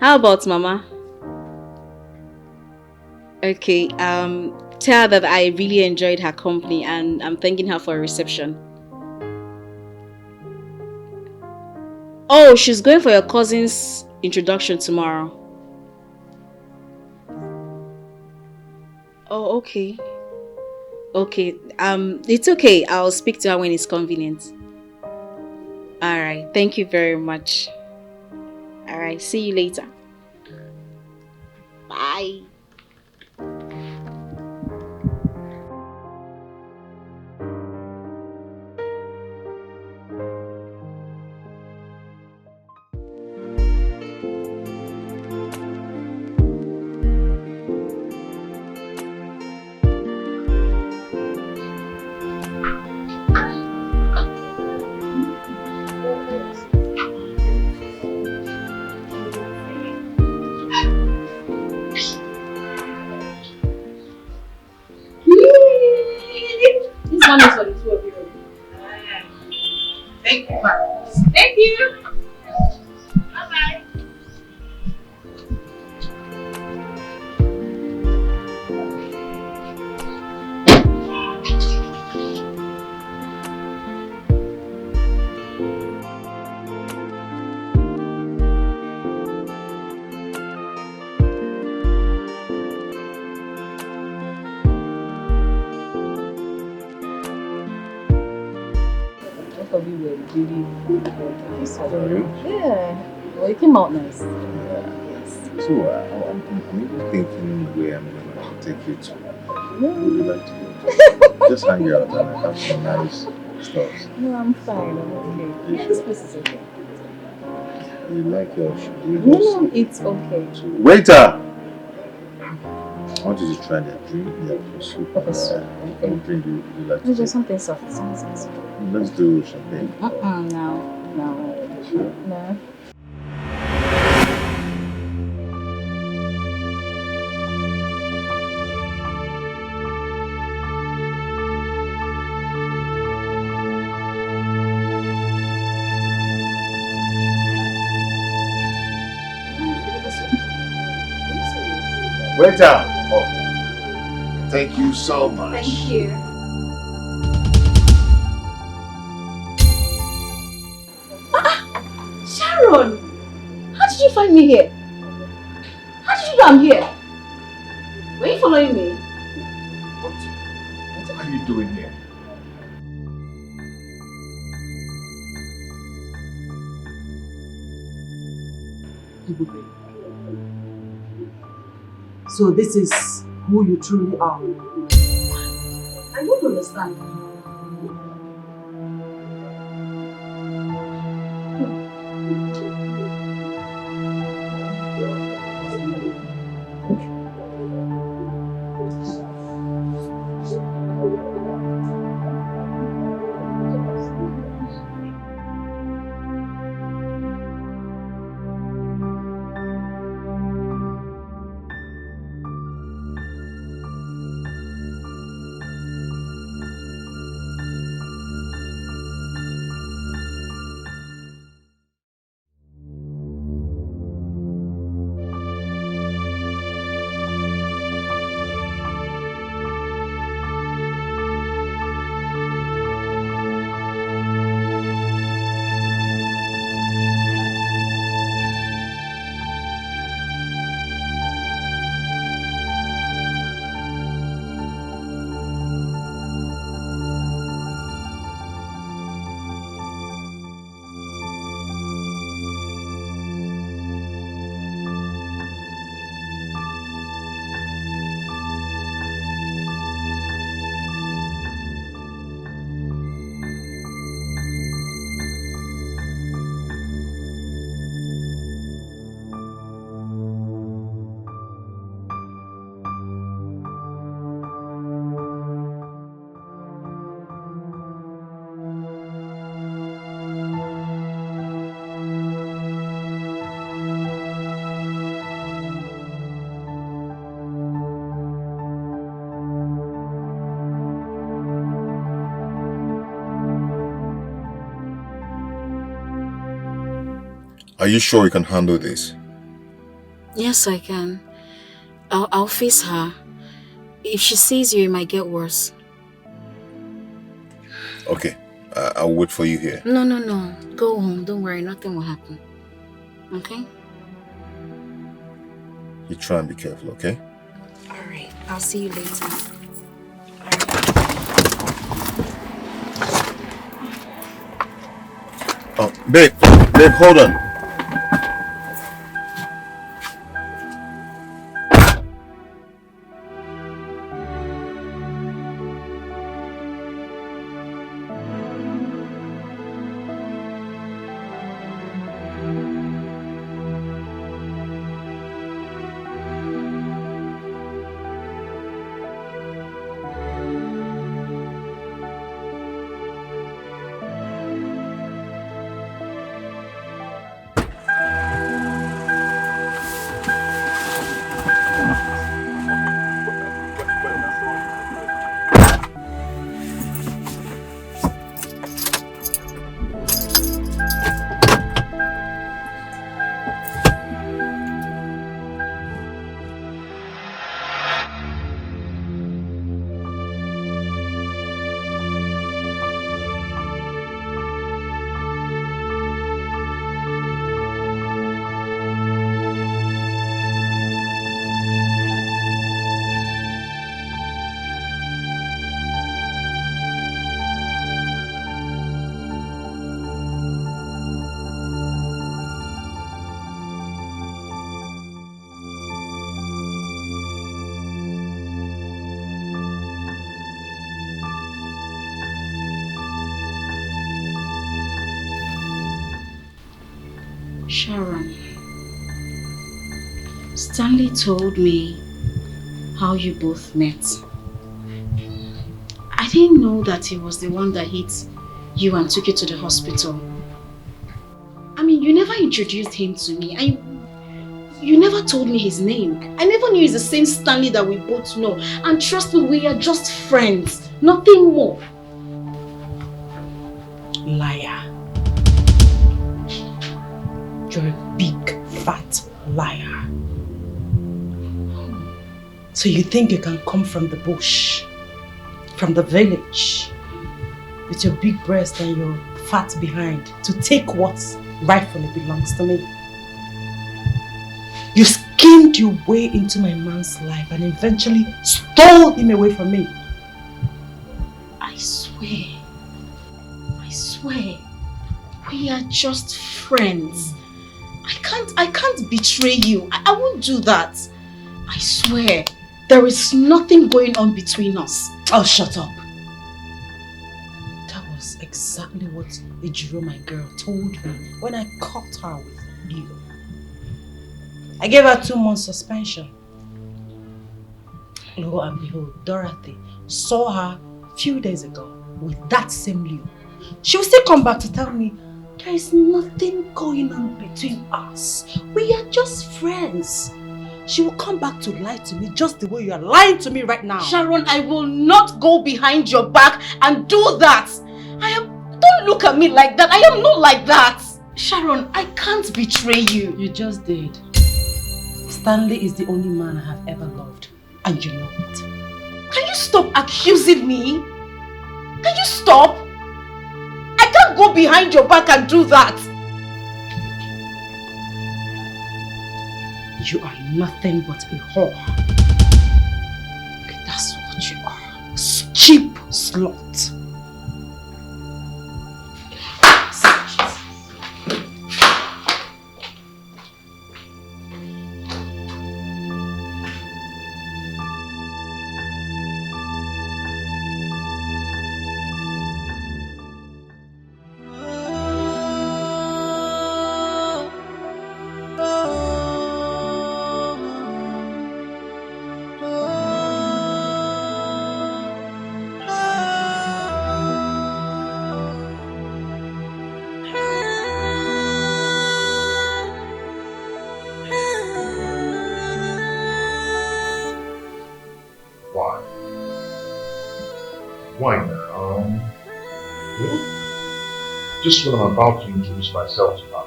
How about Mama? Okay, tell her that I really enjoyed her company and I'm thanking her for a reception. Oh, she's going for your cousin's introduction tomorrow. Oh, okay. Okay, it's okay. I'll speak to her when it's convenient. Alright, thank you very much. Alright, see you later. Bye. This one is for the two of you. Thank you. Thank you. Bye-bye. Both of you were really good. Sorry. Yeah. Well, it came out nice. So I'm even thinking where I'm going to take you to. Would you like to go? Just hang out and I have some nice stuff. No, I'm fine. I'm okay. You Yeah, sure? this place is okay. You like your shoe? No, it's okay. Waiter! I want you to try that drink, yeah, soup. Okay, soup. What drink do you like to It's just take? something soft. Something soft. Let's do champagne. No. Sure. No. Waiter! Oh, thank you so much. Thank you. Sharon! How did you find me here? How did you know I'm here? Were you following me? What are you doing here? So this is who you truly are. I don't understand. Are you sure you can handle this? Yes, I can. I'll face her. If she sees you, it might get worse. Okay, I'll wait for you here. No. Go home. Don't worry. Nothing will happen. Okay? You try and be careful, okay? Alright. I'll see you later. Oh, babe, hold on. Sharon, Stanley told me how you both met. I didn't know that he was the one that hit you and took you to the hospital. I mean, you never introduced him to me. You never told me his name. I never knew he's the same Stanley that we both know. And trust me, we are just friends. Nothing more. Liar. You're a big, fat liar. So you think you can come from the bush, from the village, with your big breast and your fat behind to take what rightfully belongs to me? You schemed your way into my man's life and eventually stole him away from me. I swear, we are just friends. I can't betray you. I won't do that. I swear, there is nothing going on between us. Oh, shut up. That was exactly what Ejiro, my girl, told me when I caught her with you. I gave her 2 months suspension. Lo and behold, Dorothy saw her a few days ago with that same Leo. She will still come back to tell me there is nothing going on between us. We are just friends. She will come back to lie to me just the way you are lying to me right now. Sharon, I will not go behind your back and do that. Don't look at me like that. I am not like that. Sharon, I can't betray you. You just did. Stanley is the only man I have ever loved, and you know it. Can you stop accusing me? Can you stop? I can't go behind your back and do that. You are nothing but a whore. Okay, that's what you are. Cheap slut. Why now? Just when I'm about to introduce myself to her,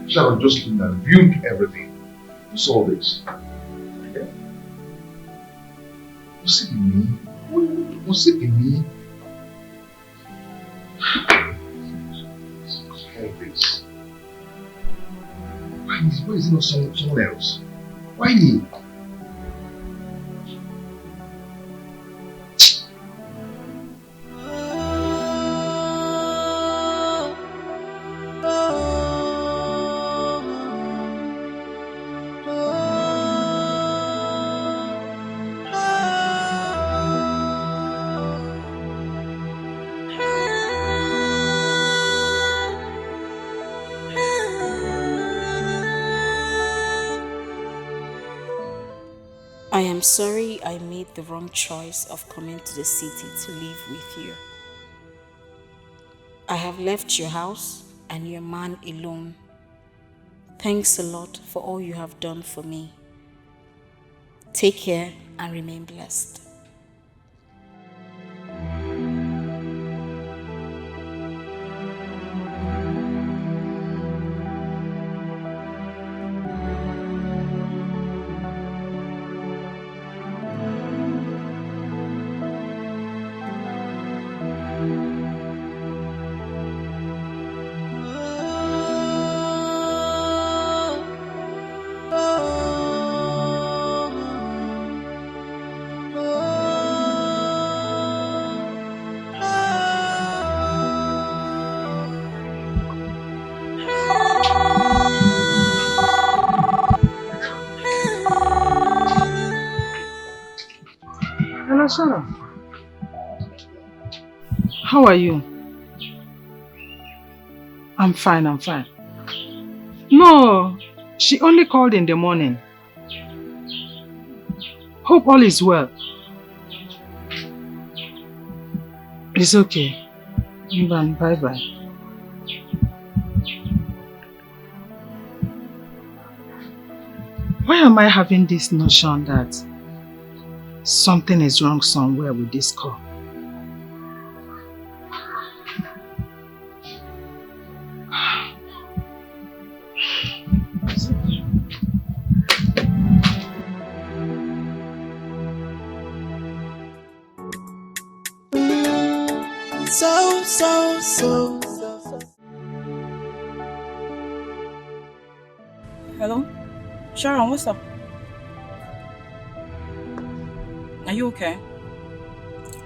Sharon just came and ruined everything. What's all this? Okay. Was it in me? Was it in me? All this. Why is it not someone else? Why me? I am sorry I made the wrong choice of coming to the city to live with you. I have left your house and your man alone. Thanks a lot for all you have done for me. Take care and remain blessed. Hello, Sarah. How are you? I'm fine. No, she only called in the morning. Hope all is well. It's okay. Bye-bye. Why am I having this notion that something is wrong somewhere with this call? So. Hello? Sharon, what's up? Are you okay?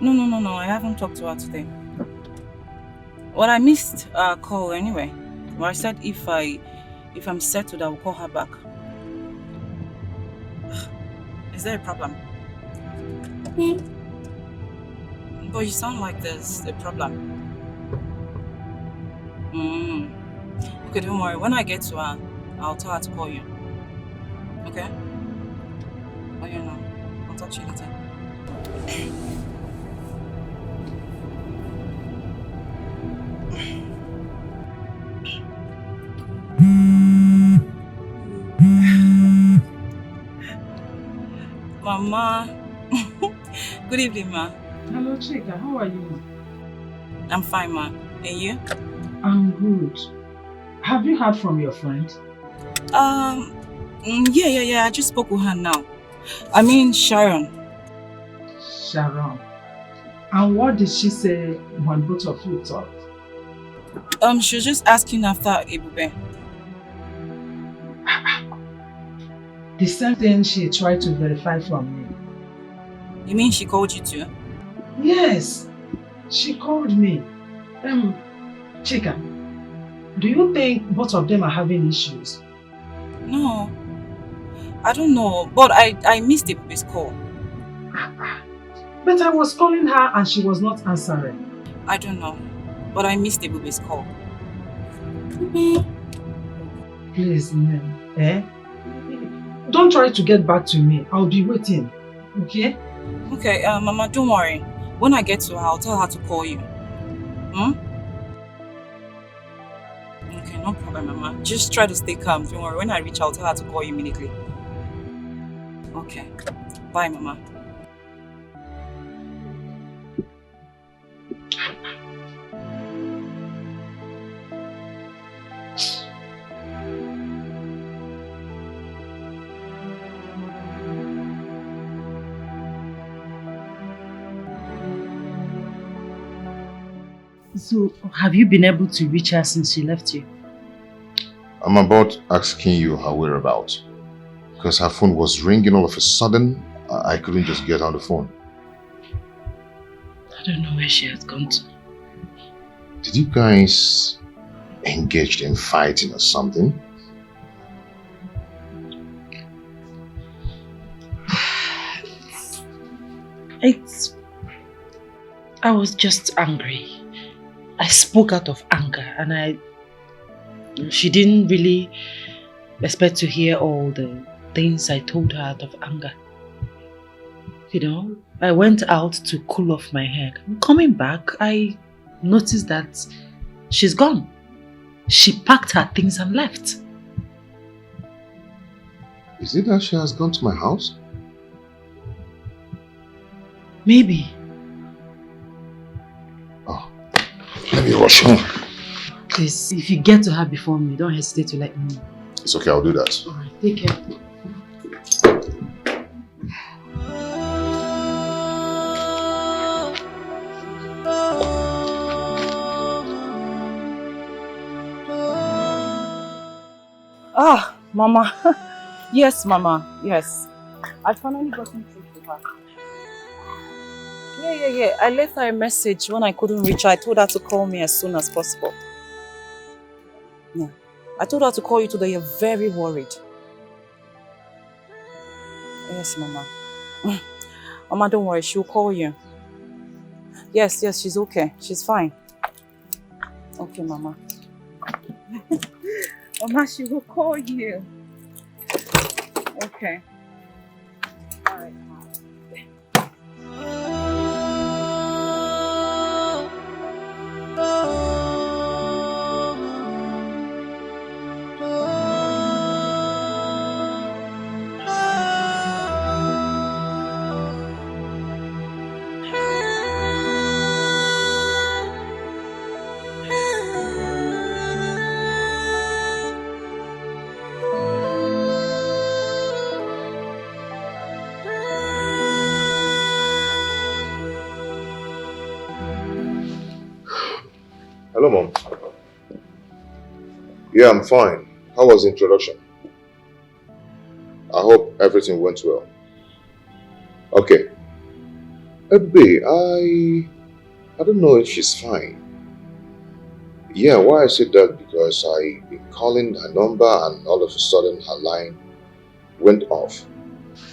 No, I haven't talked to her today. Well, I missed our call anyway. Well, I said if I'm settled, I will call her back. Is there a problem? But you sound like there's a problem. Okay, don't worry. When I get to her, I'll tell her to call you. Okay? Oh, you know. I'll talk to you later. Mama. Good evening, ma. Hello, Chika. How are you? I'm fine, ma. And you? I'm good. Have you heard from your friend? Yeah. I just spoke with her now. I mean, Sharon. Sharon. And what did she say when both of you talked? She was just asking after Ebube. The same thing she tried to verify from me. You mean she called you too? Yes, she called me. Chika, do you think both of them are having issues? No. I don't know, but I missed Ebube's call. But I was calling her and she was not answering. I don't know, but I missed Ebube's call. Please, ma'am, don't try to get back to me. I'll be waiting, okay? Okay, Mama, don't worry. When I get to her, I'll tell her to call you. Okay, no problem, Mama. Just try to stay calm. Don't worry. When I reach, I'll tell her to call you immediately. Okay. Bye, Mama. So, have you been able to reach her since she left you? I'm about asking you her whereabouts. Because her phone was ringing all of a sudden. I couldn't just get on the phone. I don't know where she has gone to. Did you guys engage in fighting or something? I was just angry. I spoke out of anger and she didn't really expect to hear all the things I told her out of anger. You know, I went out to cool off my head. Coming back, I noticed that she's gone. She packed her things and left. Is it that she has gone to my house? Maybe. Let me rush home. Please, if you get to her before me, don't hesitate to let me know. It's okay, I'll do that. Alright, take care. Ah, Mama. Yes, Mama. Yes. I finally got in touch with her. Yeah. I left her a message when I couldn't reach her. I told her to call me as soon as possible. Yeah. I told her to call you today. You're very worried. Yes, Mama. Mama, don't worry. She'll call you. Yes, she's okay. She's fine. Okay, Mama. Mama, she will call you. Okay. All right, Mama. Hello, Mom. Yeah, I'm fine. How was the introduction? I hope everything went well. Okay. Babe, I don't know if she's fine. Yeah, why I said that because I've been calling her number and all of a sudden her line went off.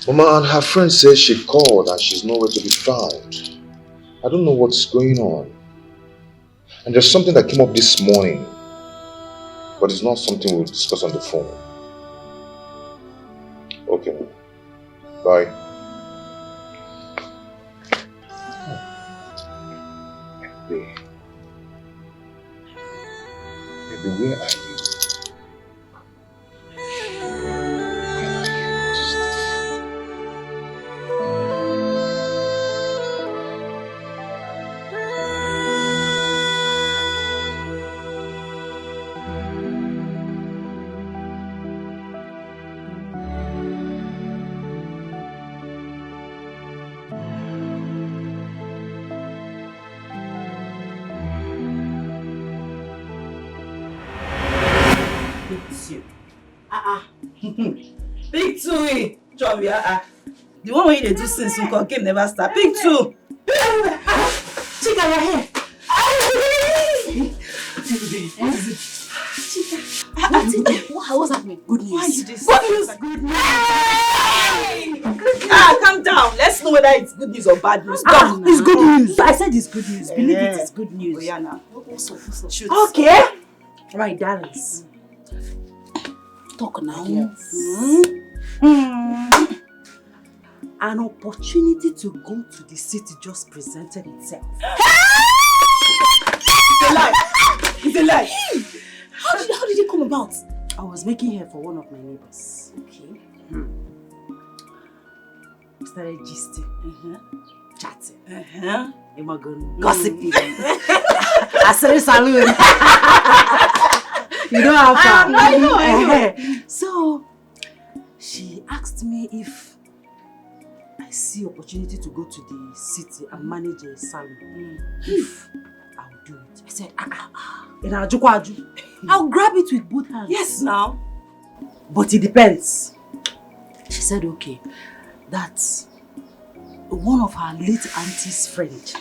Mama, and her friend says she called and she's nowhere to be found. I don't know what's going on. And there's something that came up this morning, but it's not something we'll discuss on the phone. Okay, Mama. Bye. Baby, where are you? Pick two, John, the one when you do since we game never start. Pick two. Chica, you're here. What's happening? Good news. Why are you this? Good news. Good news. Calm down. Let's know whether it's good news or bad news. It's good news. I said it's good news. Believe it is good news. Oh, yeah, now. What's up? Shoot. Okay. Right, darlings. Talk now. Yes. An opportunity to go to the city just presented itself. It's a lie. It's a lie. How did it come about? I was making hair for one of my neighbors. Okay. We started gisting, chatting, Gossiping. I said salon. You know how far. I know. So she asked me if I see opportunity to go to the city and manage a salon. If I would do it. I said, I'll grab it with both hands. Yes, now. But it depends. She said, okay, that one of her late auntie's friend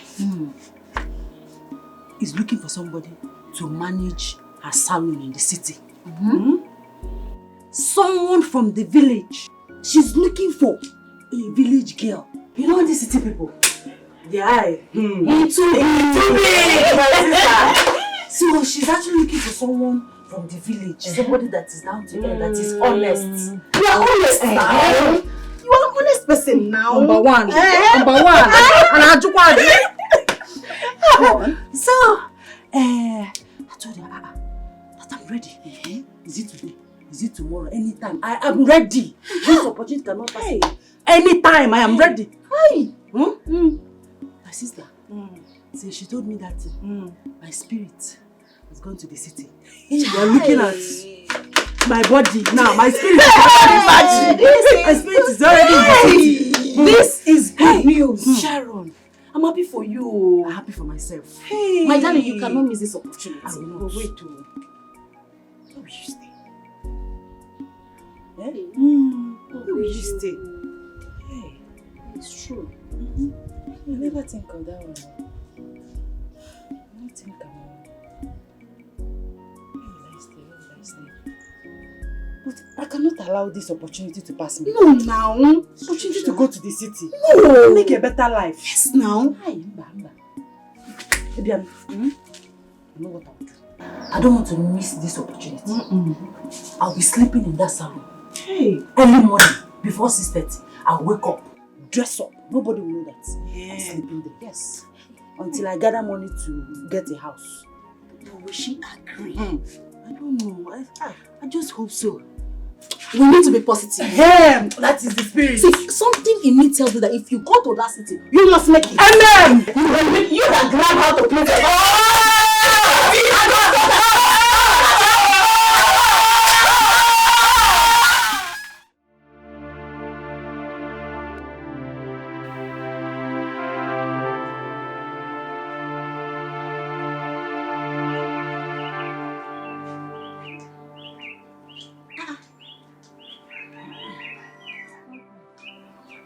is looking for somebody to manage her salon in the city. Someone from the village. She's looking for a village girl. You know the city people? The eye. It's too big, my sister. So she's actually looking for someone from the village. Somebody that is down to earth, that is honest. You are honest now. You are an honest person now. Number one. So, I told her, that I'm ready. Is it today? Is it tomorrow? Anytime. I am ready. This opportunity cannot pass away. Anytime, I am ready. Hi. My sister, so she told me that my spirit has gone to the city. You are looking at my body now. My spirit is already in the city. This is good news. Sharon, I'm happy for you. I'm happy for myself. Hey. My darling, you cannot miss this opportunity. I will not. But wait, too. Where will you stay? Where will you stay? Hey, it's true. I never think of that one. I don't think about it. Where will I stay? But I cannot allow this opportunity to pass me. No, now. Opportunity to go to the city. No. Make a better life. Yes, now. Maybe I know what I'll do. I don't want to miss this opportunity. I'll be sleeping in that salon. Hey. Early morning, before 6:30, I'll wake up, dress up. Nobody will know that I'm sleeping there. Yes. Until I gather money to get a house. But will she agree? I don't know. I just hope so. We need to be positive. That is the spirit. See, something in me tells you that if you go to that city, you must make it. Amen. You can grab how to play the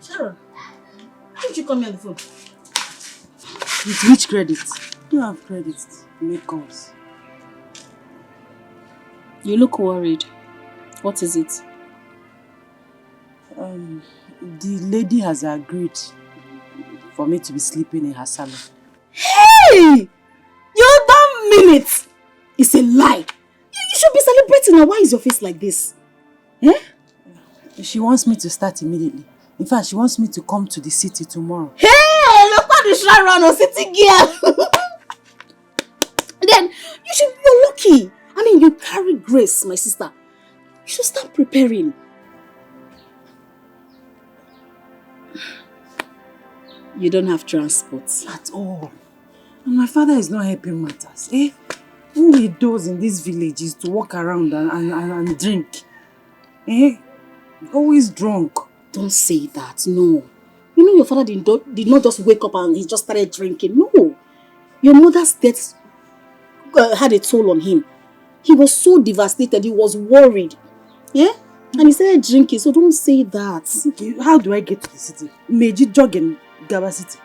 Sharon, how did you come here on the phone? With which credit? You have credit to make calls. You look worried. What is it? The lady has agreed for me to be sleeping in her salon. Hey! You don't mean it! It's a lie. You should be celebrating now. Why is your face like this? Eh? She wants me to start immediately. In fact, she wants me to come to the city tomorrow. Hey! Look at the shrine run on city girl. Then you should be lucky. I mean, you carry grace, my sister. You should start preparing. You don't have transport. At all. And my father is not helping matters. Eh? All he does in this village is to walk around and drink. Eh? Always drunk. Don't say that, no. You know your father did not just wake up and he just started drinking. No. Your mother's death had a toll on him. He was so devastated, he was worried. Yeah? And he started drinking, so don't say that. Okay, how do I get to the city? Meji jog in Gaba City.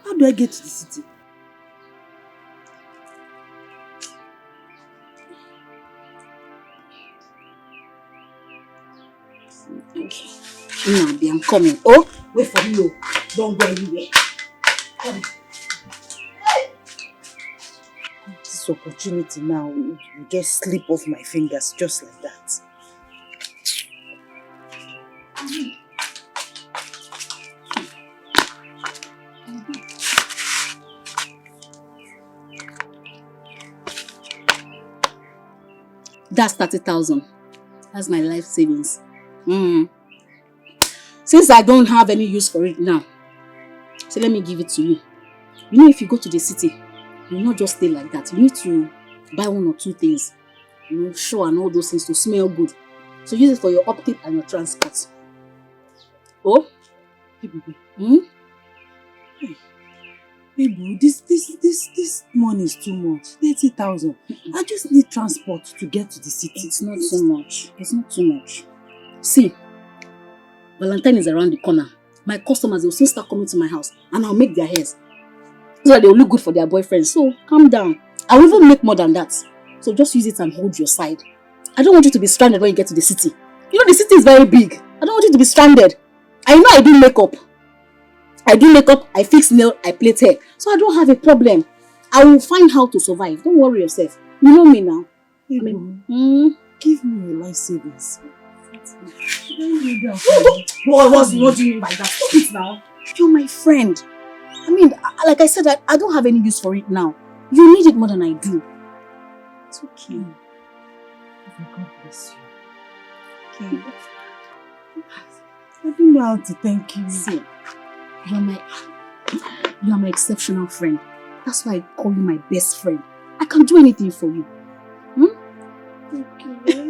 How do I get to the city? Okay. Nabi, I'm coming. Oh, wait for me. Don't go anywhere. Come. This opportunity now will just slip off my fingers just like that. That's 30,000. That's my life savings. Since I don't have any use for it now, so let me give it to you. You know, if you go to the city, you not just stay like that. You need to buy 1 or 2 things. You know, show and all those things to smell good. So use it for your upkeep and your transport. Oh? Hey, baby. Hey, boo, this money is too much. 30,000. I just need transport to get to the city. It's not so much. It's not too much. See, Valentine is around the corner. My customers will soon start coming to my house and I'll make their hairs so that they'll look good for their boyfriends. So calm down. I'll even make more than that. So just use it and hold your side. I don't want you to be stranded when you get to the city. You know the city is very big. I don't want you to be stranded. I know I do makeup. I fix nail, I plait hair. So I don't have a problem. I will find how to survive. Don't worry yourself. You know me now. Hey, give me your life savings. What do you mean by that? Stop it now. You're my friend. I mean, like I said, I don't have any use for it now. You need it more than I do. It's okay. God bless you. Okay. I don't know how to thank you. See, you are my exceptional friend. That's why I call you my best friend. I can do anything for you. Thank you.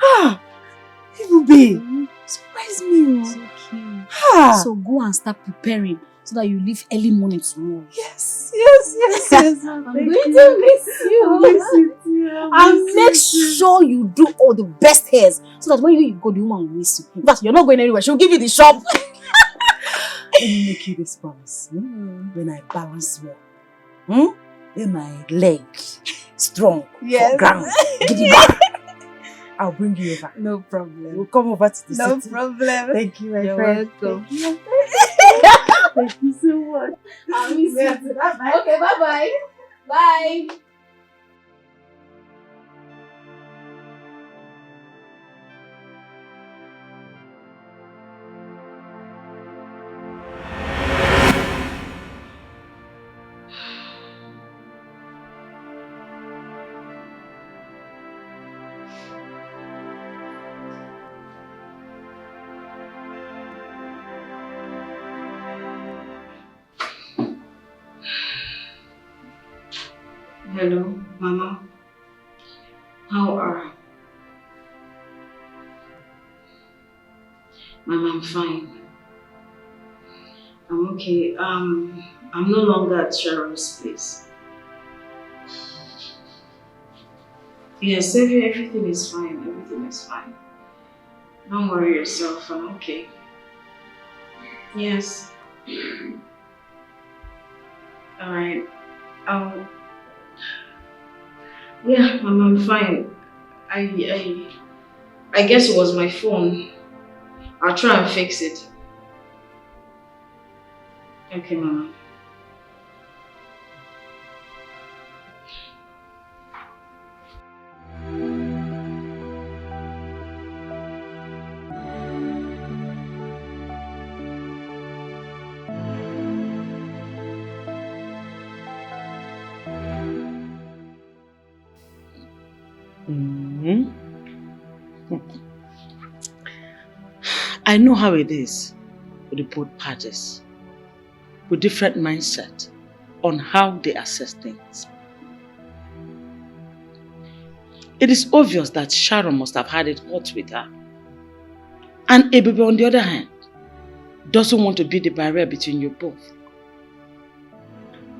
Ah, Ibube, surprise me. It's okay. So go and start preparing so that you leave early morning tomorrow. Yes. I'm going to miss you. And make sure you do all the best hairs so that when you go, the woman will miss you. In fact, you're not going anywhere. She'll give you the shop. Let me make you this promise. When I balance well, then my leg strong for ground. I'll bring you over. No problem. We'll come over to the city. No problem. Thank you, my You're friend. welcome. Thank you so much. I'll miss you. Okay, bye-bye. Bye. Hello, Mama. How are you? Mama, I'm fine. I'm okay. I'm no longer at Sharon's place. Yes, everything is fine. Everything is fine. Don't worry yourself. I'm okay. Yes. Alright. Yeah, Mama, I'm fine. I guess it was my phone. I'll try and fix it. Okay, Mama. I know how it is with the both parties, with different mindset on how they assess things. It is obvious that Sharon must have had it hot with her. And Ebebe, on the other hand, doesn't want to be the barrier between you both.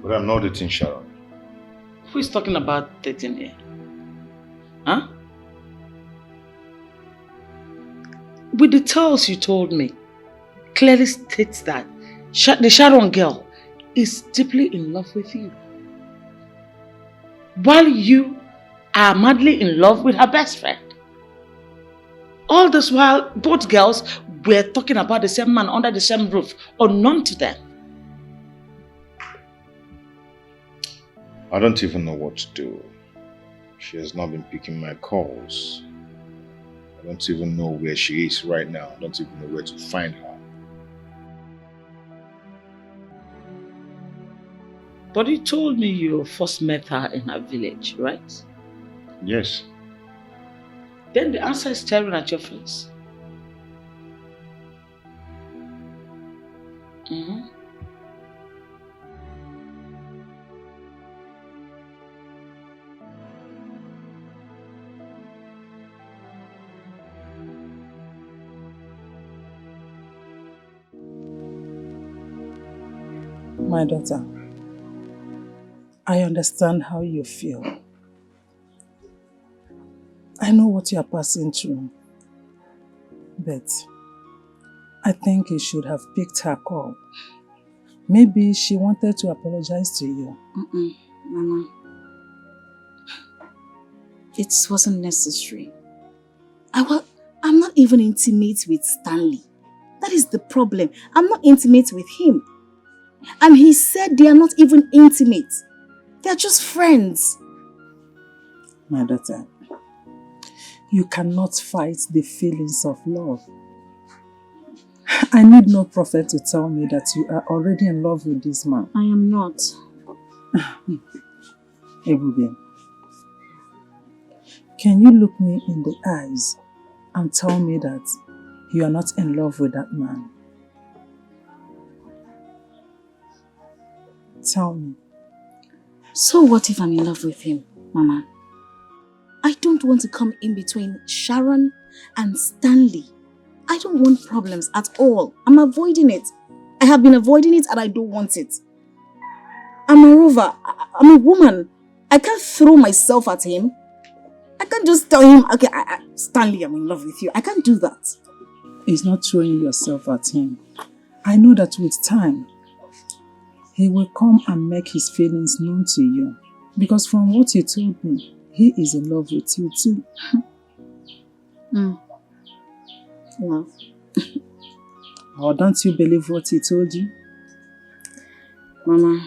But I'm not dating Sharon. Who is talking about dating here? Huh? With the tales you told me, clearly states that the Sharon girl is deeply in love with you. While you are madly in love with her best friend. All this while, both girls were talking about the same man under the same roof, unknown to them. I don't even know what to do. She has not been picking my calls. I don't even know where she is right now. I don't even know where to find her. But you told me you first met her in her village, right? Yes. Then the answer is staring at your face. My daughter, I understand how you feel. I know what you are passing through. But I think you should have picked her call. Maybe she wanted to apologize to you. Mama. It wasn't necessary. I'm not even intimate with Stanley. That is the problem. I'm not intimate with him. And he said they are not even intimate. They are just friends. My daughter, you cannot fight the feelings of love. I need no prophet to tell me that you are already in love with this man. I am not. Ebube, can you look me in the eyes and tell me that you are not in love with that man? Tell me. So what if I'm in love with him, Mama? I don't want to come in between Sharon and Stanley. I don't want problems at all. I'm avoiding it. I have been avoiding it and I don't want it. And moreover, I'm a woman. I can't throw myself at him. I can't just tell him, okay, Stanley, I'm in love with you. I can't do that. It's not throwing yourself at him. I know that with time, he will come and make his feelings known to you. Because from what you told me, he is in love with you too. Love. Or don't you believe what he told you? Mama,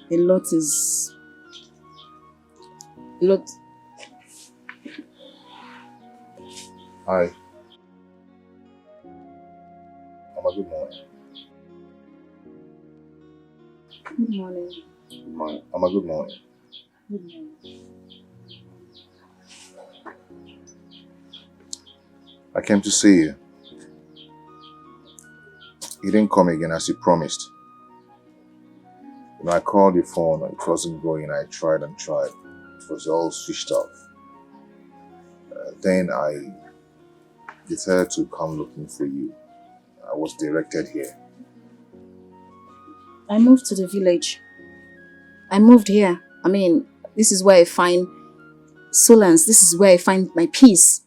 a lot is... Hi. Mama, good morning. Good morning. Mama, good morning. Good morning. I came to see you. You didn't come again as you promised. When I called your phone, it wasn't going. I tried and tried. It was all switched off. Then I decided to come looking for you. I was directed here. I moved to the village. I moved here. I mean, this is where I find solace. This is where I find my peace.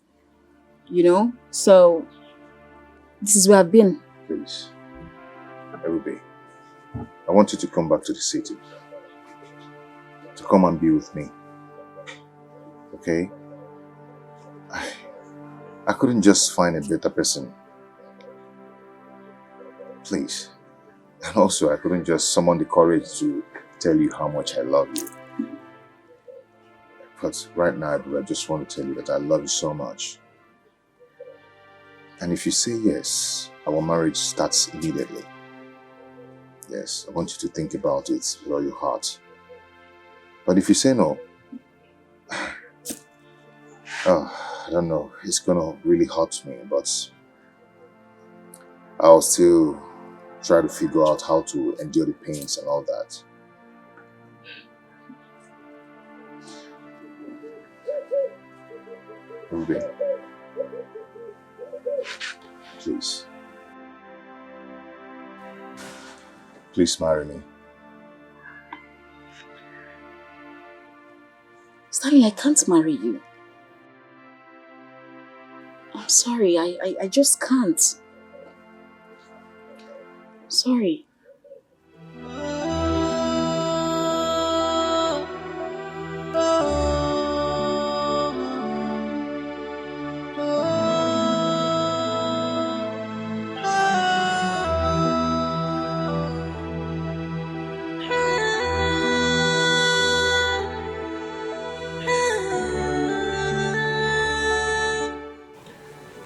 You know? So, this is where I've been. Please. Everybody, I want you to come back to the city. To come and be with me. Okay? I couldn't just find a better person. Please. And also, I couldn't just summon the courage to tell you how much I love you. But right now, I just want to tell you that I love you so much. And if you say yes, our marriage starts immediately. Yes, I want you to think about it with all your heart. But if you say no, I don't know, it's gonna really hurt me, but I'll still try to figure out how to endure the pains and all that. Ruby, please. Please marry me. Stanley, I can't marry you. I'm sorry, I just can't. Sorry.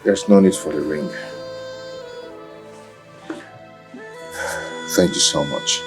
There's no need for the ring. Thank you so much.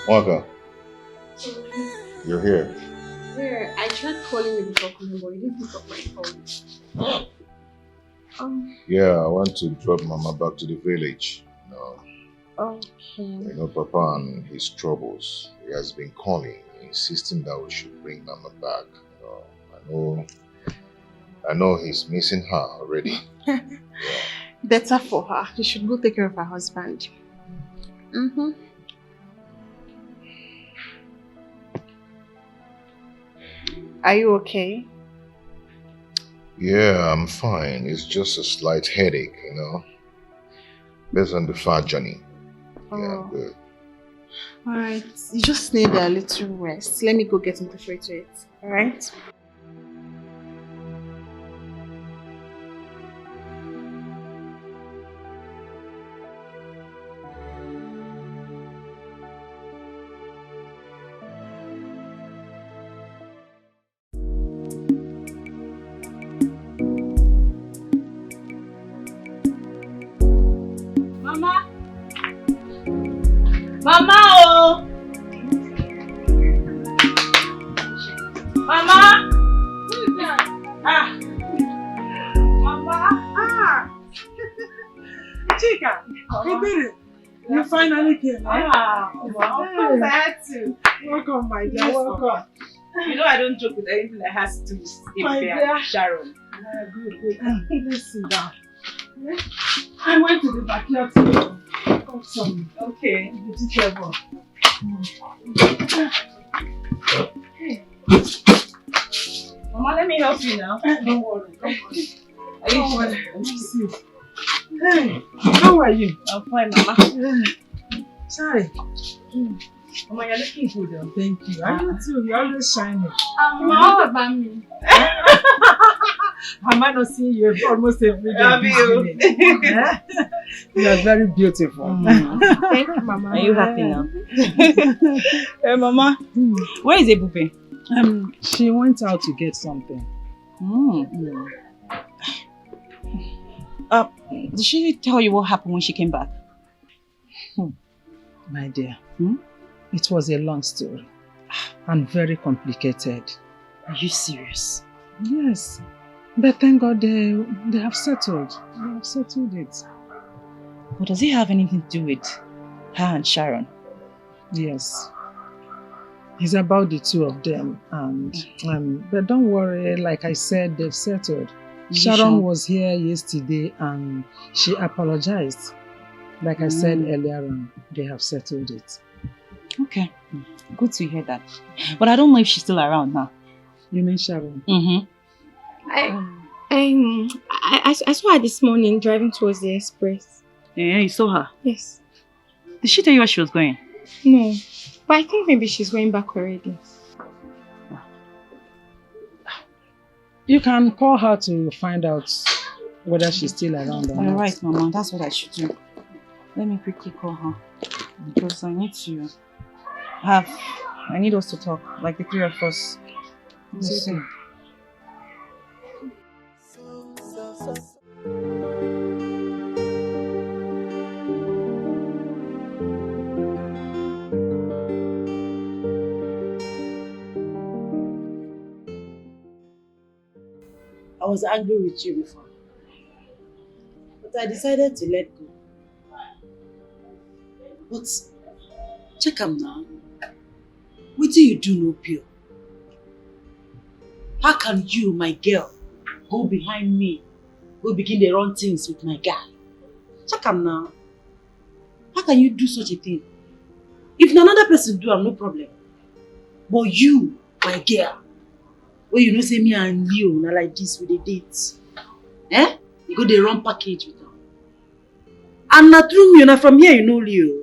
Waka, you're here. Yeah, I tried calling you before coming, but you didn't pick up my phone. Yeah, I want to drop Mama back to the village. No. Okay. You know, Papa and his troubles. He has been calling, insisting that we should bring Mama back. I know he's missing her already. Better for her. She should go take care of her husband. Mm-hmm. Are you okay? Yeah, I'm fine. It's just a slight headache, you know. Based on the far journey. Yeah, I'm good. Alright, you just need a little rest. Let me go get into free to it. Alright? Mama! Mama oh! Mama! Who is that? Ah! Mama! Ah! Chica! You did it! You finally came, right? Ah! Of course I had to. Welcome, my dear. Yes, Welcome. You know I don't joke with anything that has to do with My Dikeh dear. and Sharon. Good, good. Let's sit down. I went to the backyard to cut some Okay. vegetable. Mama, let me help you now. Don't worry, don't worry. Don't worry. Let me see. Hey, how are you? I'm fine, Mama. Sorry. Mama, you're looking good though. Thank you. I you too. You're always shining. What about me? Am I not seeing you almost every day? Love you. You are very beautiful. Thank you, Mama. Are you happy now? Hey, Mama. Where is Ebupe? She went out to get something. Did she tell you what happened when she came back? My dear, it was a long story and very complicated. Are you serious? Yes, but thank God they have settled. They have settled it. But does it have anything to do with her and Sharon? Yes. It's about the two of them, and but don't worry, like I said, they've settled. Sharon was here yesterday and she apologized. Like I said earlier on, they have settled it. Okay, good to hear that. But I don't know if she's still around now. You mean Sharon? I saw her this morning driving towards the express. Yeah, you saw her? Yes. Did she tell you where she was going? No, but I think maybe she's going back already. You can call her to find out whether she's still around or not. Alright, Mama, that's what I should do. Let me quickly call her. Because I need us to talk, like the three of us. Listen. I was angry with you before, but I decided to let go. But check am now. What do you do no pure? How can you, my girl, go behind me, go begin to run things with my guy? Check am now. How can you do such a thing? If another person do, no problem. But you, my girl, where you know say me and Leo na like this with the dates. You go dey run package with her. And na through me, na from here you know Leo.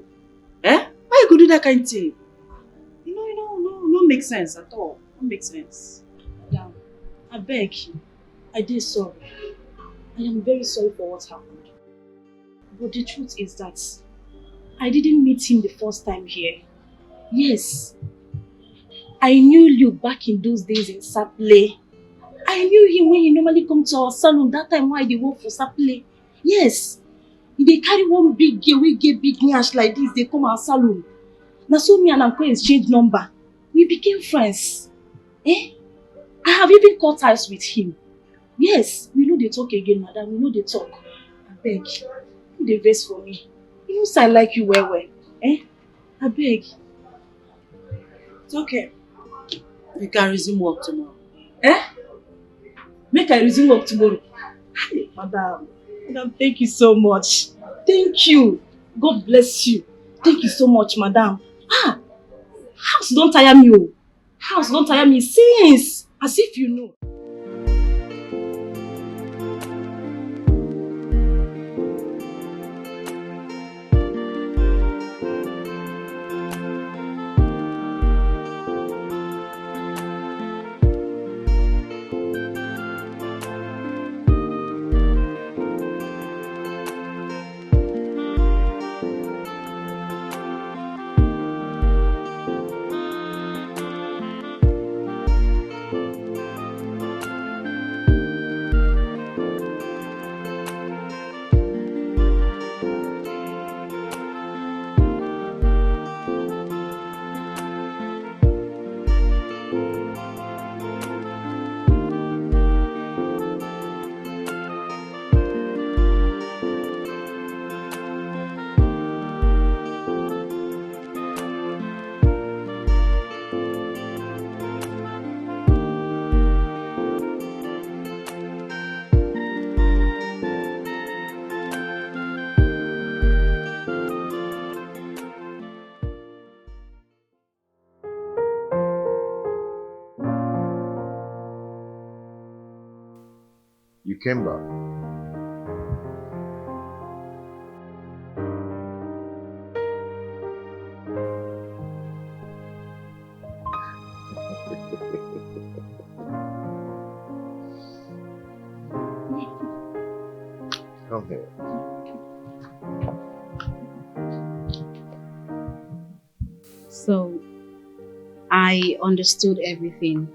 Why you go do that kind of thing? No make sense at all. No make sense. Now, I beg you. I did sorry. I am very sorry for what happened. But the truth is that I didn't meet him the first time here. Yes. I knew you back in those days in Saple. I knew him when he normally come to our salon that time why they work for Saple. Yes. They carry one big girl, we get big nyash like this, they come our salon. Now so me and Uncle exchange number. We became friends. I have even cut ties with him. Yes, we know they talk again, madam. We know they talk. I beg. You dey vex for me. You know say I like you well. I beg. It's okay. We can resume work tomorrow. Make I resume work tomorrow. Madam, thank you so much. Thank you. God bless you. Thank you so much, madam. House don't tire me. House don't tire me since. As if you know. came back. Come here. So, I understood everything.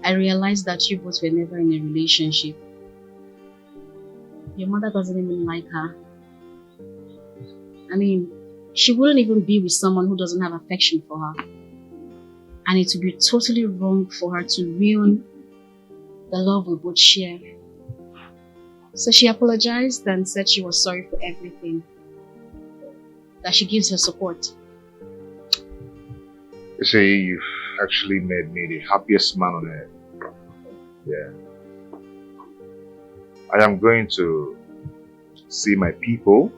I realized that you both were never in a relationship. Your mother doesn't even like her. I mean, she wouldn't even be with someone who doesn't have affection for her. And it would be totally wrong for her to ruin the love we both share. So she apologized and said she was sorry for everything. That she gives her support. You see, you've actually made me the happiest man on earth. Yeah. I am going to see my people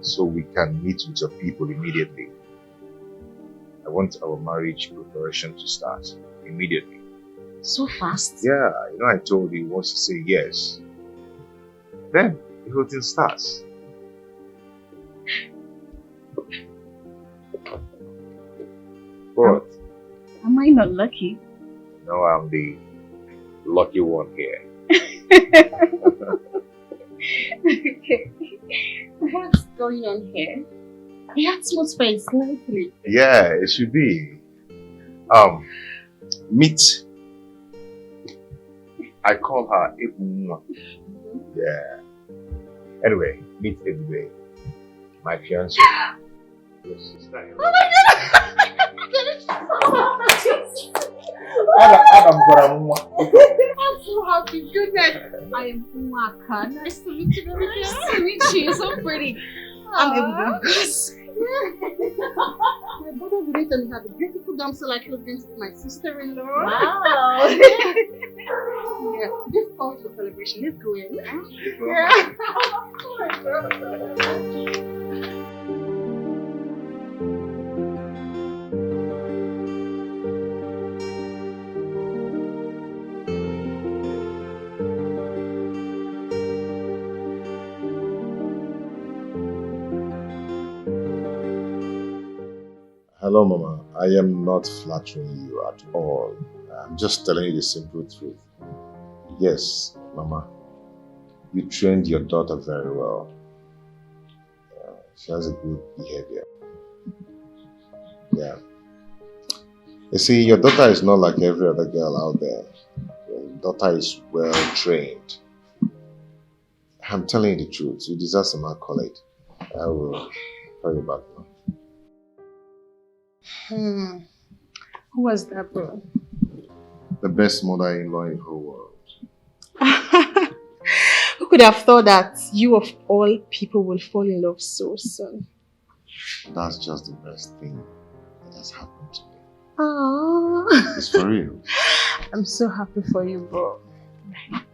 so we can meet with your people immediately. I want our marriage preparation to start immediately. So fast? Yeah, you know I told you once you say yes, then the whole thing starts. What? Am I not lucky? No, I'm the lucky one here. Okay. What's going on here? The atmosphere is lively. Yeah, it should be. Meet. I call her Ebuma. Yeah. Anyway, meet Ebube, my fiance. Your sister. Oh my I'm so happy. Goodness. I am Umaka. Nice to meet you, baby. Nice to meet you. You're so pretty. I'm Ebube. My brother will tell me had a beautiful damsel like he was going to be my sister-in-law. Wow. Yeah, this calls for celebration. Let's go in. Yeah. Hello, Mama. I am not flattering you at all. I'm just telling you the simple truth. Yes, Mama. You trained your daughter very well. She has a good behavior. Yeah. You see, your daughter is not like every other girl out there. Your daughter is well trained. I'm telling you the truth. You deserve some accolade. I will call you back now. Who was that, bro? The best mother-in-law in the whole world. Who could have thought that you of all people will fall in love so soon? That's just the best thing that has happened to me. Aww. It's for real. I'm so happy for you, bro.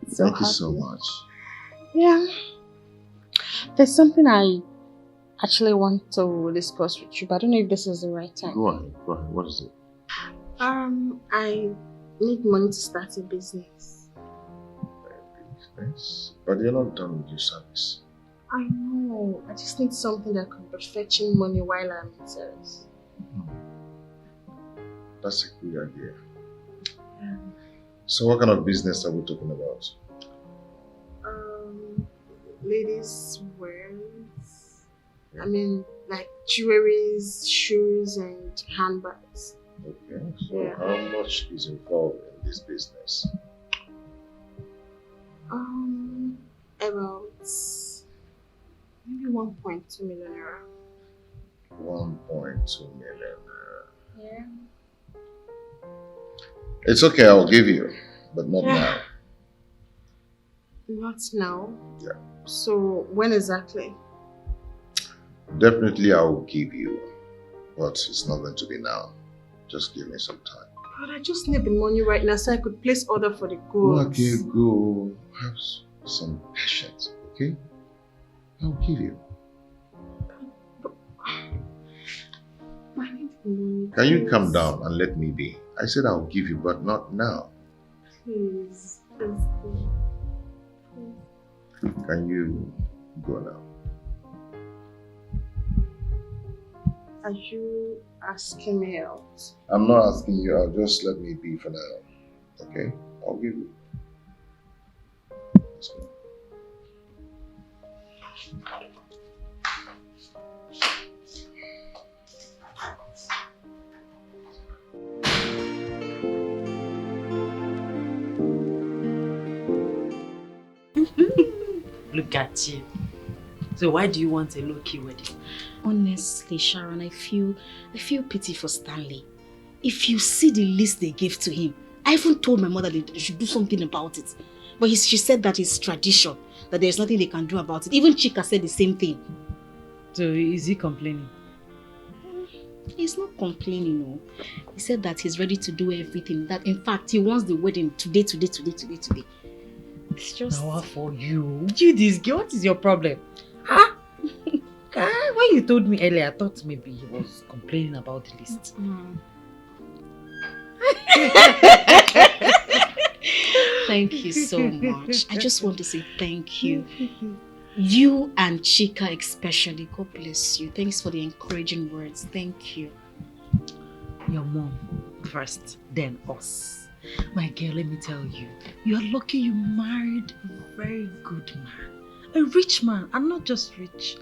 Thank you so much. Yeah. There's something I actually want to discuss with you, but I don't know if this is the right time. Go ahead. What is it? I need money to start a business. Business? But you're not done with your service. I know. I just need something that could be fetching money while I'm in service. That's a good idea. Yeah. So what kind of business are we talking about? Ladies' wears. I mean, like jewelries, shoes, and handbags. Okay. So Yeah. how much is involved in this business? About maybe 1.2 million naira. 1.2 million. Yeah. It's okay, I'll give you, but not now. Not now. Yeah. So when exactly? Definitely I will give you, but it's not going to be now. Just give me some time. But I just need the money right now so I could place order for the goods. Okay, go. Have some patience, okay? I'll give you. I need the money. Can you calm down and let me be? I said I'll give you, but not now. Please, please. Can you go now? Are you asking me out? I'm not asking you out, just let me be for now. Okay? I'll give you. Let's go. Look at you. So why do you want a low-key wedding? Honestly, Sharon, I feel pity for Stanley. If you see the list they gave to him, I even told my mother that they should do something about it. But she said that it's tradition, that there's nothing they can do about it. Even Chika said the same thing. So is he complaining? He's not complaining, no. He said that he's ready to do everything. That in fact, he wants the wedding today. It's just... Now for you. You this girl, what is your problem? Huh? When you told me earlier, I thought maybe he was complaining about the list. Thank you so much. I just want to say thank you. You and Chika especially. God bless you. Thanks for the encouraging words. Thank you. Your mom first, then us. My girl, let me tell you, you're lucky you married a very good man. A rich man, and not just rich,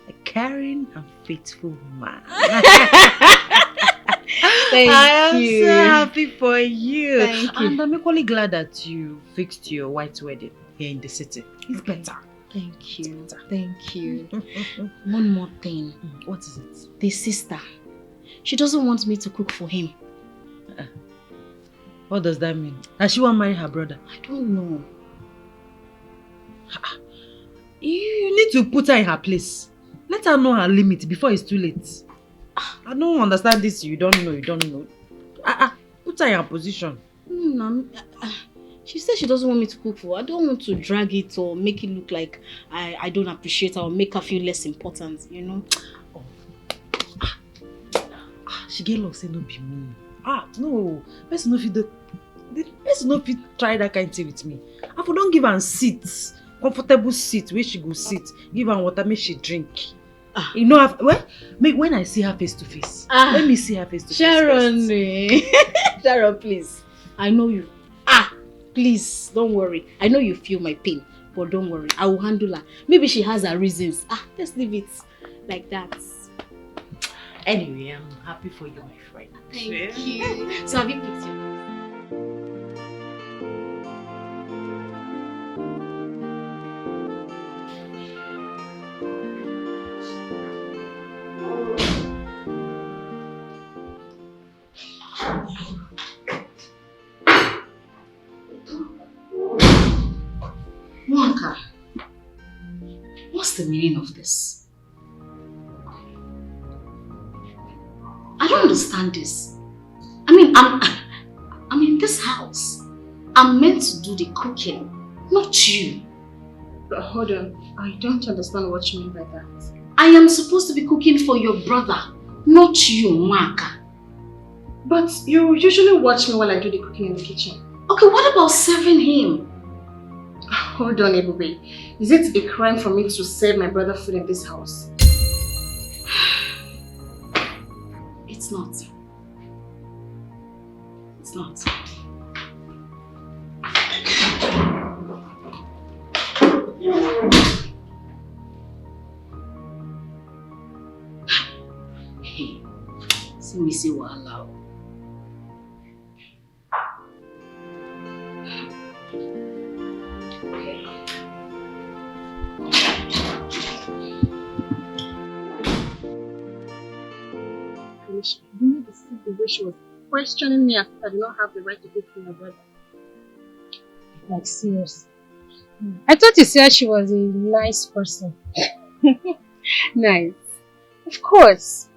a caring and faithful man. I am so happy for you. Thank you. And I'm equally glad that you fixed your white wedding here in the city. It's better. Thank you. Thank you. One more thing. What is it? The sister. She doesn't want me to cook for him. What does that mean? Does she want to marry her brother? I don't know. You need to put her in her place. Let her know her limit before it's too late. I don't understand this. You don't know. Put her in her position. She said she doesn't want me to cook for her. I don't want to drag it or make it look like I don't appreciate her or make her feel less important, you know? She get lost, say no be me. No. Person no fit try that kind of thing with me. I for don't give her seat, comfortable seat where she go sit. Give her water, make she drink. You know, when I see her face to face. Let me see her face to face. Sharon, Sharon, please. I know you. Please, don't worry. I know you feel my pain, but don't worry. I will handle her. Maybe she has her reasons. Let's leave it like that. Anyway, I'm happy for you, my friend. Thank you. So have you picked your... Mwaka, what's the meaning of this? I don't understand this. I mean, I'm in this house. I'm meant to do the cooking, not you. But hold on, I don't understand what you mean by that. I am supposed to be cooking for your brother, not you, Mwaka. But you usually watch me while I do the cooking in the kitchen. Okay, what about serving him? Hold on, Ebube. Is it a crime for me to serve my brother food in this house? It's not. It's not. Hey, see me say wahala. You need to see the way she was questioning me as if I do not have the right to cook for my brother. Like, seriously. I thought you said she was a nice person. Nice. Of course.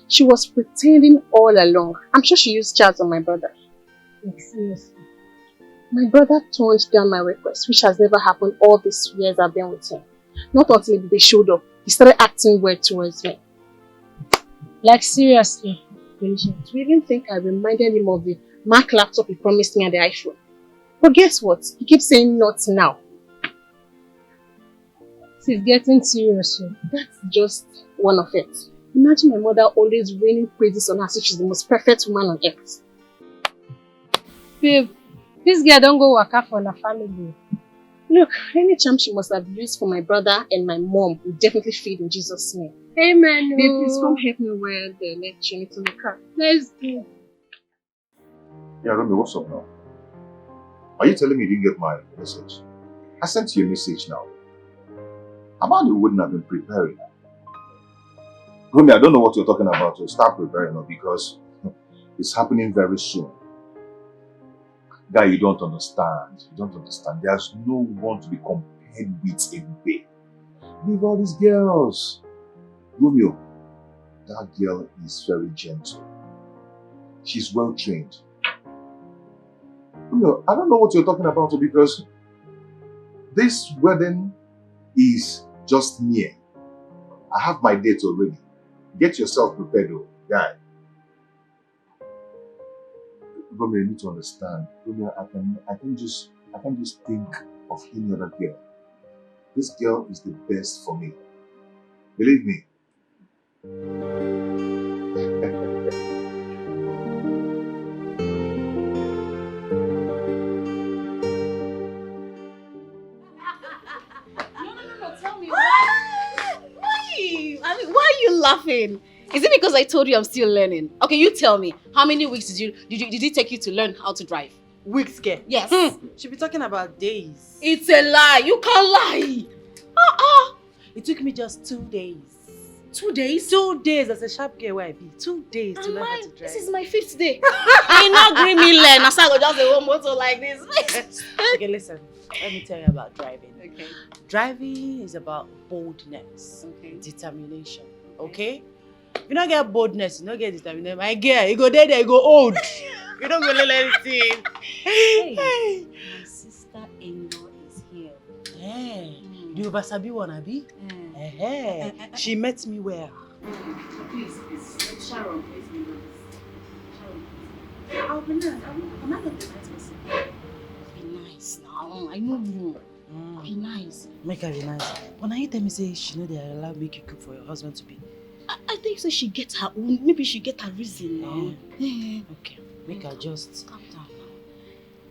She was pretending all along. I'm sure she used chats on my brother. Like, seriously. My brother turned down my request, which has never happened all these years I've been with him. Not until they showed up. He started acting weird towards me. Like, seriously. Patient. We even think I reminded him of the Mac laptop he promised me and the iPhone. But guess what? He keeps saying not now. She's getting serious. That's just one of it. Imagine my mother always raining praises on her as if she's the most perfect woman on earth. Babe, this girl don't go work out for her family. Look, any charm she must have used for my brother and my mom will definitely feed in Jesus' name. Amen. Babe, please come help me wear the neck chain to the car. Let's go. Yeah, Romeo, what's up now? Are you telling me you didn't get my message? I sent you a message now. Amanda wouldn't have been preparing. Romeo, I don't know what you're talking about, so start preparing now because it's happening very soon. Guy, you don't understand. You don't understand. There's no one to be compared with in babe. Leave all these girls. Romeo, that girl is very gentle. She's well trained. Romeo, I don't know what you're talking about because this wedding is just near. I have my date already. Get yourself prepared, though, guy. Romeo, you need to understand. Romeo, I can just think of any other girl. This girl is the best for me. Believe me. No, tell me why? Why are you laughing? Is it because I told you I'm still learning? Okay, you tell me. How many weeks did it take you to learn how to drive? Weeks, girl. Yes. She'll be talking about days. It's a lie. You can't lie. It took me just 2 days. 2 days? 2 days as a sharp girl where I be. 2 days to learn how to drive. This is my 5th day. I not agree me learn. I start just a one motor like this. Okay, listen. Let me tell you about driving. Okay. Driving is about boldness, determination. Okay? If you don't get boldness, you don't get determination. My girl, you go there, you go old. You don't go let anything. Hey, my sister-in-law is here. Hey, the Obasabi wanna be? Hey, she met me where? Please, Sharon, please be nice. Sharon, I'll be nice. I'm not going to be nice person. Be nice now. I know you. Be nice. Make her be nice. But now you tell me say she know they allow make you cook for your husband to be. I think so. She get her own. Maybe she get her reason now. Okay, make her just calm down now.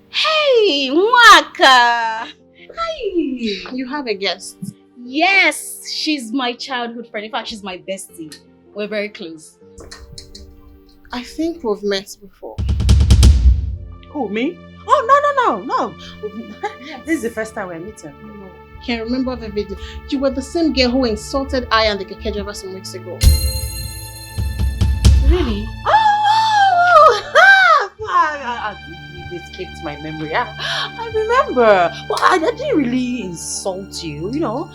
Hey, Waka. Hi. You have a guest. Yes, she's my childhood friend. In fact, she's my bestie. We're very close. I think we've met before. Who, me? Oh, no. This is the first time we're meeting. Can you remember the video? You were the same girl who insulted I and the Dikeh driver some weeks ago. Really? It escaped my memory. I remember. Well, I didn't really insult you, you know.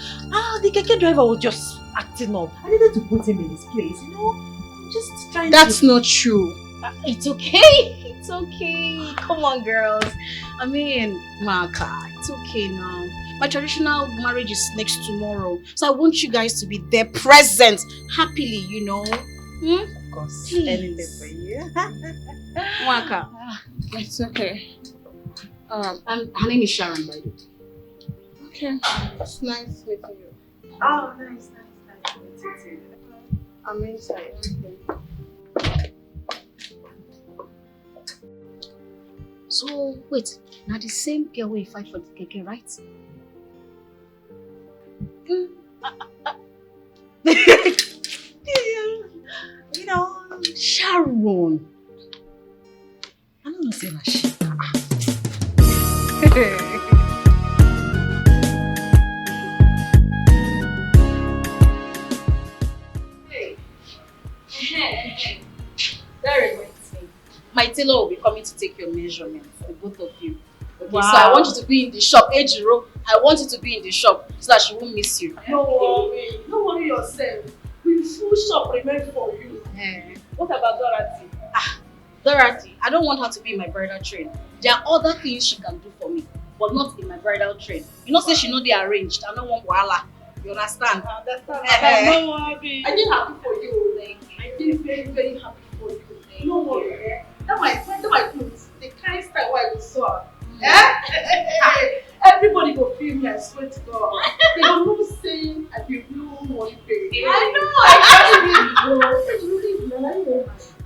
The Dikeh driver was just acting up. I needed to put him in his place, you know. I'm just trying That's not true. It's okay. It's okay. Come on, girls. I mean, Maka, it's okay now. My traditional marriage is next tomorrow. So I want you guys to be there present, happily, you know. Of course. Please. Anything for you. Maka. It's okay. Her name is Sharon, by the way. Okay. It's nice meeting you. Oh, nice meeting you. I'm inside. So, wait. Now the same girl will fight for the Dikeh, right? You know, Sharon. I don't know say that shit. Hey. That reminds me. My tailor will be coming to take your measurements, the both of you. Okay, Wow. so I want you to be in the shop. Ejiro, I want you to be in the shop so that she won't miss you. No worry yourself. We full shop remain for you. What about Dorothy? Dorothy, I don't want her to be in my bridal train. There are other things she can do for me, but not in my bridal train. You know, say she know they arranged. I don't want wahala. You understand? I understand. No worry. I feel happy for you. I feel very, very happy for you. No worry. That my clothes. The kind style why we saw. Everybody go feel me, I swear to God. They don't know saying I be blue money pay. I know,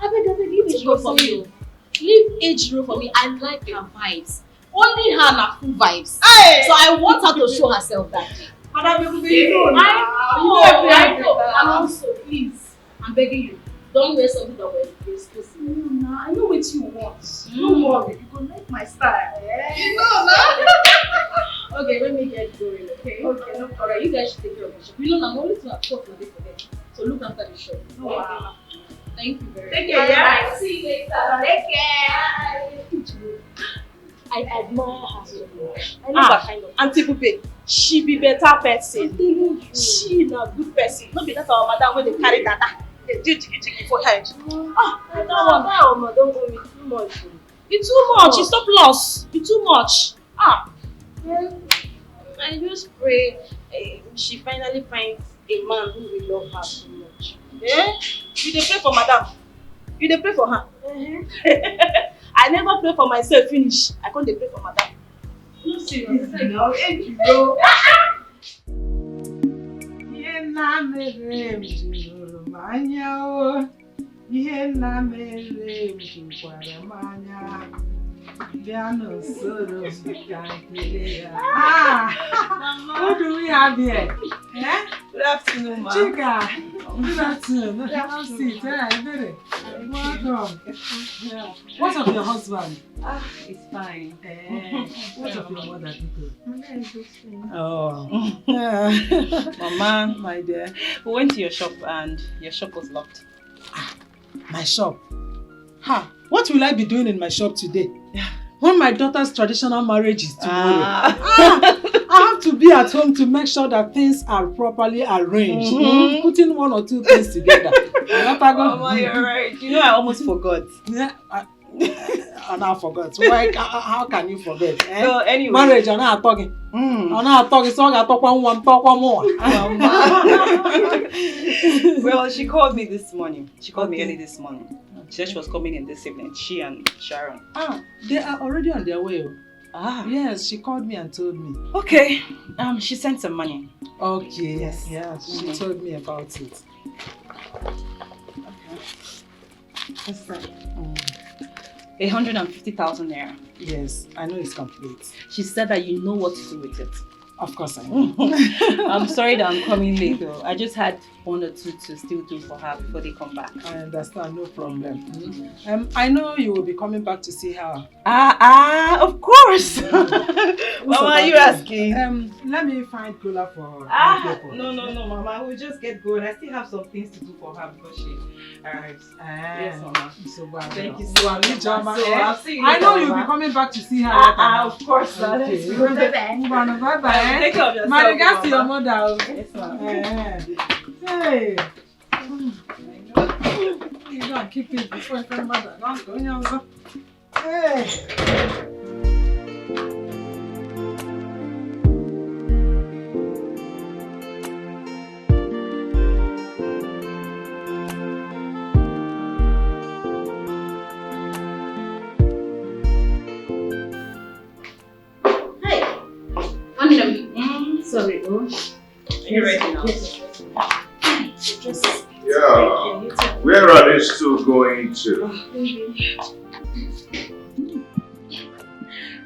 I beg, leave age roll for me. Leave age roll for me. I like her vibes. Only her na full vibes. Hey. So I want her to show herself that day. Madam, I know. And also, please, I'm begging you, don't wear something that will exclusive. No, I know what you want. Don't worry, you go like my style. You know, man. Okay, let me get going, okay? Okay, no problem. Alright, you guys should take care of the shop. You know, I'm only to have talk for this today. So look after the shop. Oh, wow. Thank you very much. Take care, yeah. See you later. Take care. I admire her so much. I know that kind of Auntie Pupe, she be better person. She na good person. No be that our madam when they carry data. They do jiggy for head. I don't want don't go with too much. It's too much. It's not plus. It's too much. Well, I just pray she finally finds a man who will love her so much. Eh? You dey pray for madam. You dey pray for her. I never pray for myself finish. I can't dey pray for madam. No serious. Now, you go. Ihe nna mere m juru m anya o. Ihe nna mere m jukwara m anya. Bịa n'usoro m ka nkele ya. Who do we have here? Eh? Good afternoon, ma. Chika. Good afternoon. Have a seat. Welcome. Yeah. What's of your husband? It's fine. What's of your mother, people? Oh. Mama, my dear. We went to your shop and your shop was locked. My shop? What will I be doing in my shop today? When my daughter's traditional marriage is tomorrow. I have to be at home to make sure that things are properly arranged. Putting one or two things together. Mama, you're right. You know, I almost forgot. Yeah, I now forgot. Why? How can you forget? Eh? So anyway. Marriage, I'm not talking. I'm not talking, so I talk one more. Well, she called me this morning. She called me early this morning. She said she was coming in this evening. She and Sharon. They are already on their way. Yes, she called me and told me. Okay. She sent some money. Okay. Yes. Yeah, she told me about it. Okay. What's that? 150,000 naira. Yes, I know it's complete. She said that you know what to do with it. Of course I know. I'm sorry that I'm coming late though. I just had one or two to still do for her before they come back. I understand, no problem. I know you will be coming back to see her. Of course. Mama, are you asking? Let me find cooler for people. No, Mama. We'll just get going. I still have some things to do for her before she arrives. Yes, Mama. Thank you so much. So I'll see you I know later, you'll Mama. be coming back to see her later. Of course. Okay. Bye-bye. Take care of yourself. My regards to your mother. Yes, ma'am. Hey. You gotta keep it before your mother. Don't go, Hey. Sorry, Are you ready now? Yes. Yeah. Where are these two going to?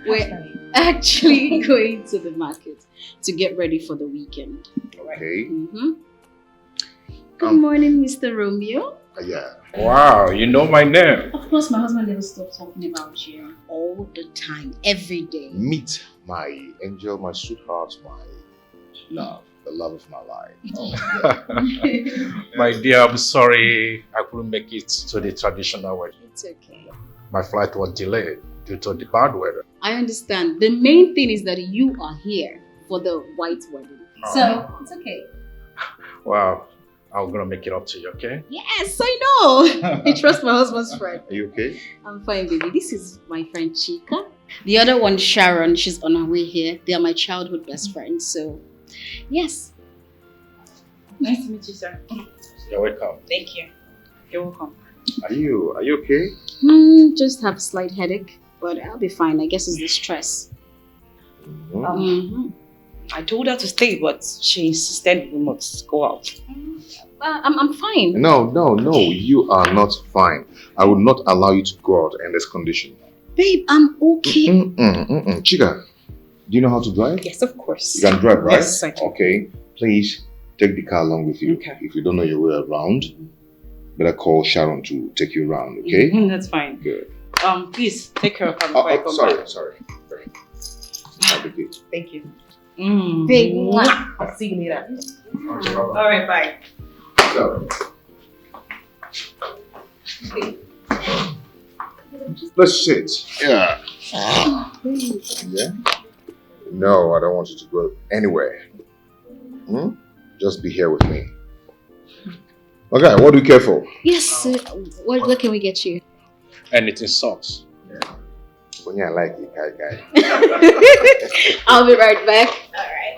We're actually going to the market to get ready for the weekend. Okay. Good morning, Mr. Romeo. Yeah. Wow, you know my name. Of course, my husband never stops talking about you all the time, every day. Meet my angel, my sweetheart, my love, the love of my life. My dear, I'm sorry I couldn't make it to the traditional wedding. It's okay. My flight was delayed due to the bad weather. I understand. The main thing is that you are here for the white wedding. So, it's okay. Wow, I'm gonna make it up to you, okay? Yes, I know. You trust my husband's friend. Are you okay? I'm fine, baby. This is my friend Chika. The other one, Sharon, she's on her way here. They are my childhood best friends, so yes. Nice to meet you, sir. You're welcome. Thank you. You're welcome. Are you okay? Just have a slight headache, but I'll be fine. I guess it's the stress. I told her to stay, but she insisted we must go out. I'm fine. No, you are not fine. I will not allow you to go out in this condition. Babe, I'm okay. Chica, do you know how to drive? Yes, of course. You can drive, right? Yes, I can. Okay, please take the car along with you. Okay. If you don't know your way around, better call Sharon to take you around, okay? That's fine. Good. Please take care of her before I come back. Sorry. Have a good. Thank you. Babe, I'll see you later. All right, bye. So, let's sit. Yeah. Yeah? No, I don't want you to go anywhere. Just be here with me. Okay, what do you care for? Yes, what can we get you? Anything sauce. When I like it, guy. I'll be right back. All right.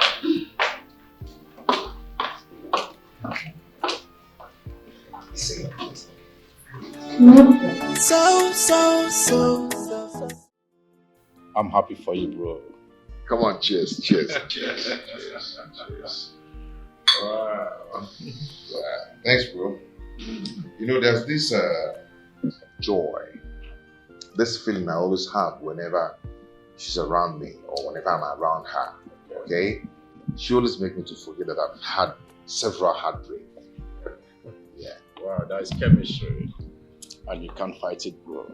So. I'm happy for you, bro. Come on, cheers. Wow. Thanks, bro. You know, there's this joy, this feeling I always have whenever she's around me or whenever I'm around her, okay? She always makes me to forget that I've had several heartbreaks. Yeah. Wow, that is chemistry. And you can't fight it, bro.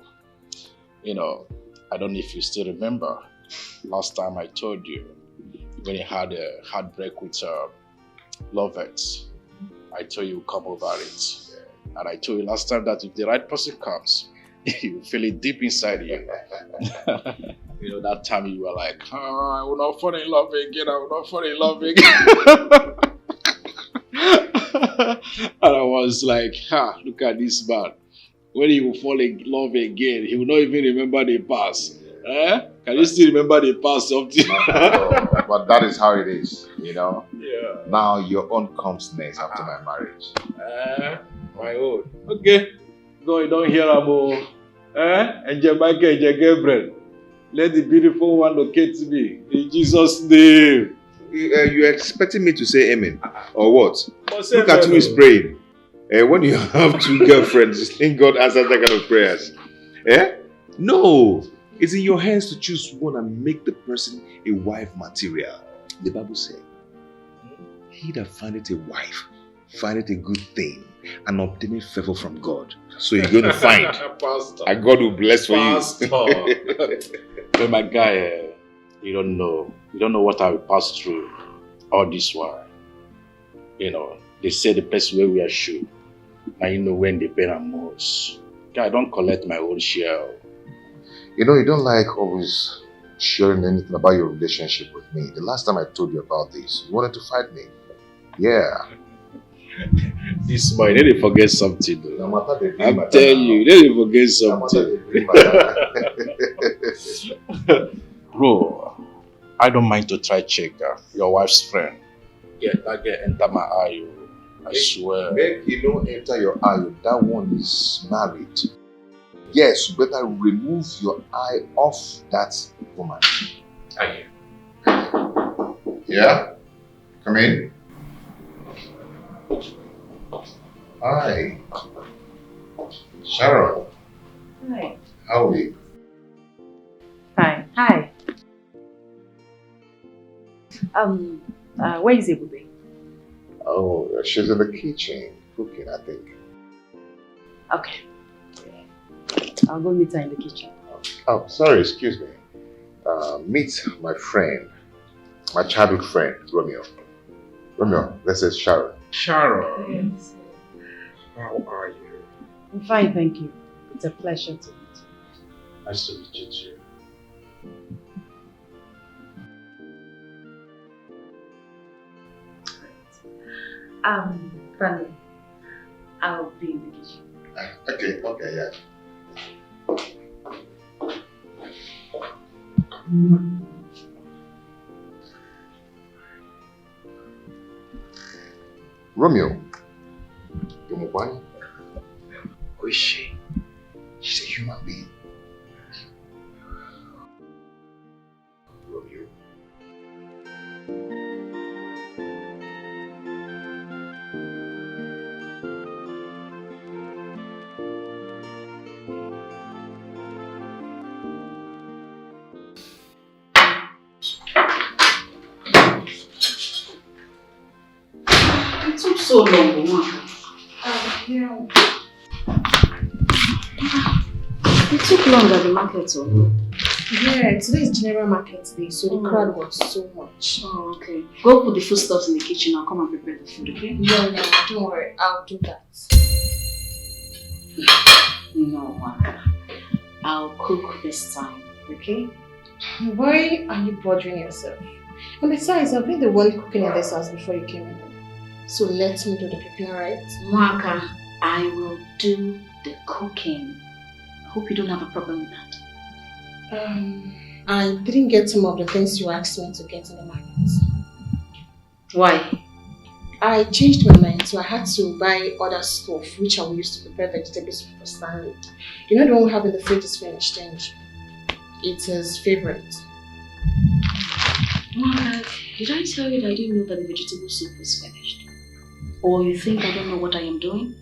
You know, I don't know if you still remember last time I told you when you had a heartbreak with Lovett. I told you come over it. And I told you last time that if the right person comes, you feel it deep inside you. You know, that time you were like, oh, I will not fall in love again. And I was like, look at this man. When he will fall in love again, he will not even remember the past. Can you still remember the past something? But that is how it is, you know? Yeah. Now your own comes next after my marriage. My own. Okay. Go, you don't hear about Angel Michael, Angel Gabriel. Let the beautiful one locate me. In Jesus' name. You expecting me to say amen? Or what? Look at who is amen. praying. When you have two girlfriends, you think God answers that kind of prayers? No. It's in your hands to choose one and make the person a wife material. The Bible says, he that findeth a wife, findeth a good thing, and obtaineth favor from God. So you're going to find. Pastor. And God will bless for Pastor. you. But my guy, you don't know. You don't know what I will pass through all this while. You know, they say the place where we are shoe. And you know when the pain and most. I don't collect my own share. You know, you don't like always sharing anything about your relationship with me. The last time I told you about this, you wanted to fight me. Yeah. This boy, you need to forget something though. No matter the I'm telling you, you need to forget something. Bro, I don't mind to try check your wife's friend. Yeah, that girl enter my eye. I swear. Make you don't enter your eye. That one is married. Yes, you better remove your eye off that woman. Yeah? Come in. Hi. Sharon. Hi. How are you? Fine. Hi. Where is Ebube? Oh, she's in the kitchen cooking, I think. Okay. I'll go meet her in the kitchen. Oh, sorry, excuse me. Meet my friend, my childhood friend, Romeo. Romeo, this is Sharon. Sharon. Yes. How are you? I'm fine, thank you. It's a pleasure to meet you. Nice to meet you too. Fanny, I'll be in the kitchen. Okay, yeah. Romeo, you're my wife. Who is she? She's a human being. Romeo, It took so long, Mama. Yeah. It took long at the market, so. Yeah, today is general market day, so the crowd was so much. Oh, okay. Go put the foodstuffs in the kitchen. I'll come and prepare the food, okay? Yeah, don't worry. I'll do that. No, Mama. I'll cook this time, okay? Why are you bothering yourself? And besides, I've been the one cooking in this house before you came in. So let me do the cooking, alright? Mwaka, I will do the cooking. I hope you don't have a problem with that. I didn't get some of the things you asked me to get in the market. Why? I changed my mind, so I had to buy other stuff which I will use to prepare vegetables for Stanley. You know the one we have in the fridge is finished, change. It's his favorite. Mwaka, did I tell you that I didn't know that the vegetable soup was finished? Or you think I don't know what I am doing?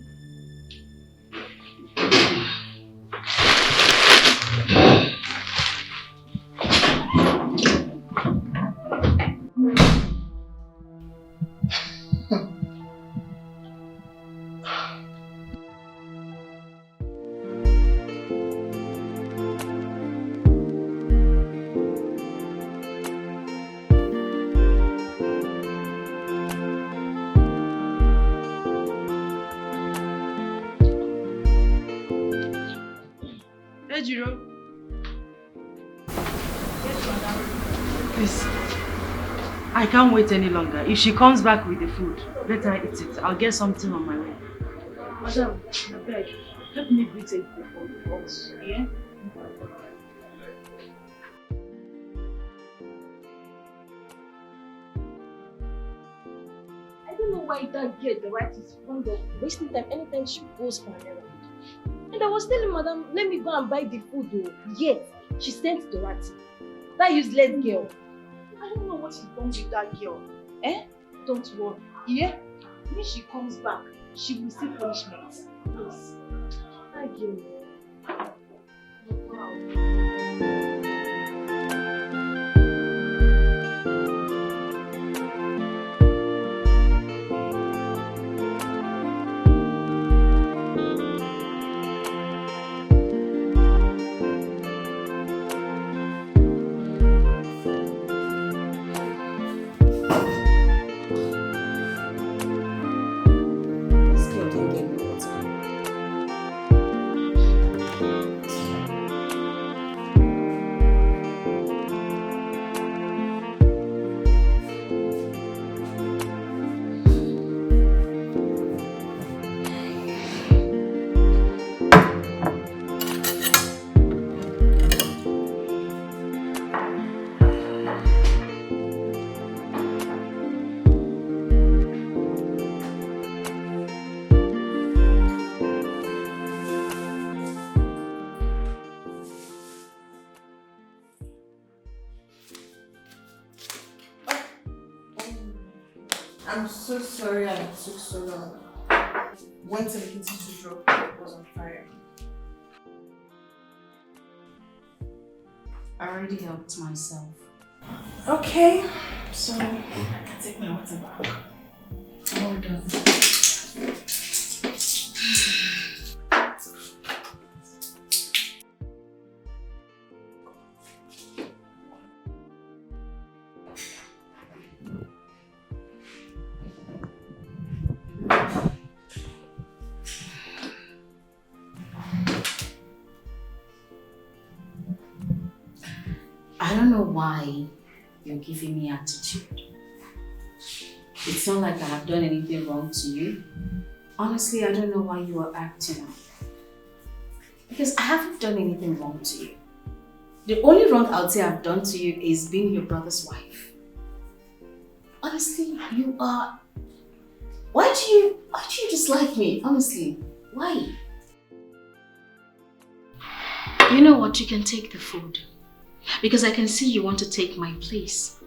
Please, I can't wait any longer. If she comes back with the food, let her eat it. I'll get something on my way. Madam, I beg, help me greet it before the boss. Yeah? I don't know why that girl, the right, is fond of wasting time anytime she goes for an errand. And I was telling madam, let me go and buy the food though. Yet, she sent Dorothy. That useless girl. I don't know what she's done with that girl. Eh? Don't worry. Yeah? When she comes back, she will see punishment. Please. That girl. Wow. I'm so sorry I took so long. Went to the kitchen to drop it was on fire. I already helped myself. Okay, so I can take my water back. Well done. I don't know why you're giving me attitude. It's not like I have done anything wrong to you. Honestly, I don't know why you are acting out. Because I haven't done anything wrong to you. The only wrong I'll say I've done to you is being your brother's wife. Honestly, you are... Why do you dislike me? Honestly, why? You know what? You can take the food. Because I can see you want to take my place.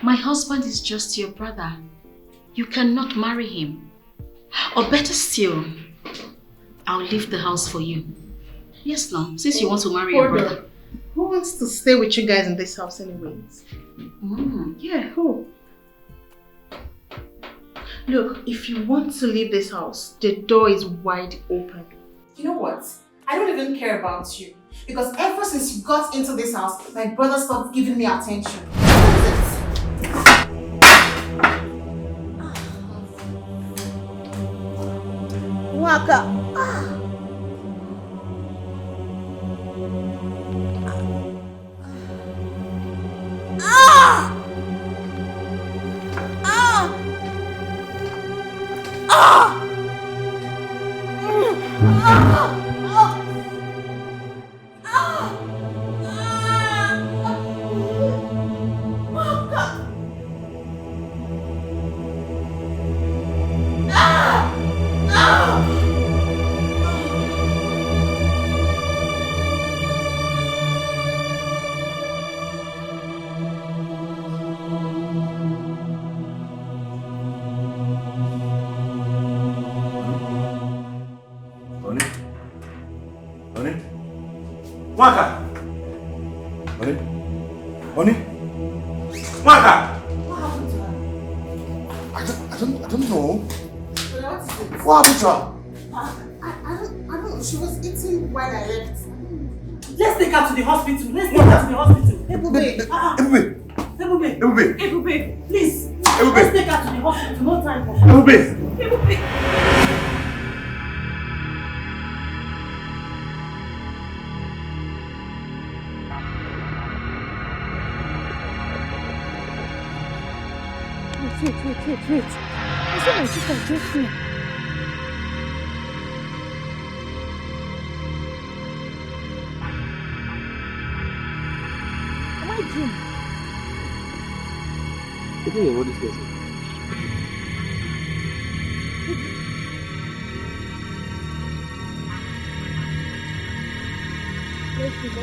My husband is just your brother. You cannot marry him. Or better still, I'll leave the house for you. Yes, no, since you want to marry your brother. Who wants to stay with you guys in this house anyways? Yeah, who? Look, if you want to leave this house, the door is wide open. You know what? I don't even care about you. Because ever since you got into this house, my brother stopped giving me attention. What is it? Waka. Waka! Honey? Honey? Waka! What happened to her? I don't know. What is it? What happened to her? I don't know. She was eating while I left. Let's take her to the hospital. Let's take her to the hospital. Ebube. Ebube. Ebube. Ebube. Please. Ebube. Let's take her to the hospital. No time for her. Ebube. Ebube. Wait. I saw my sister just here. Am I dreaming? I don't know what this is. Let's go.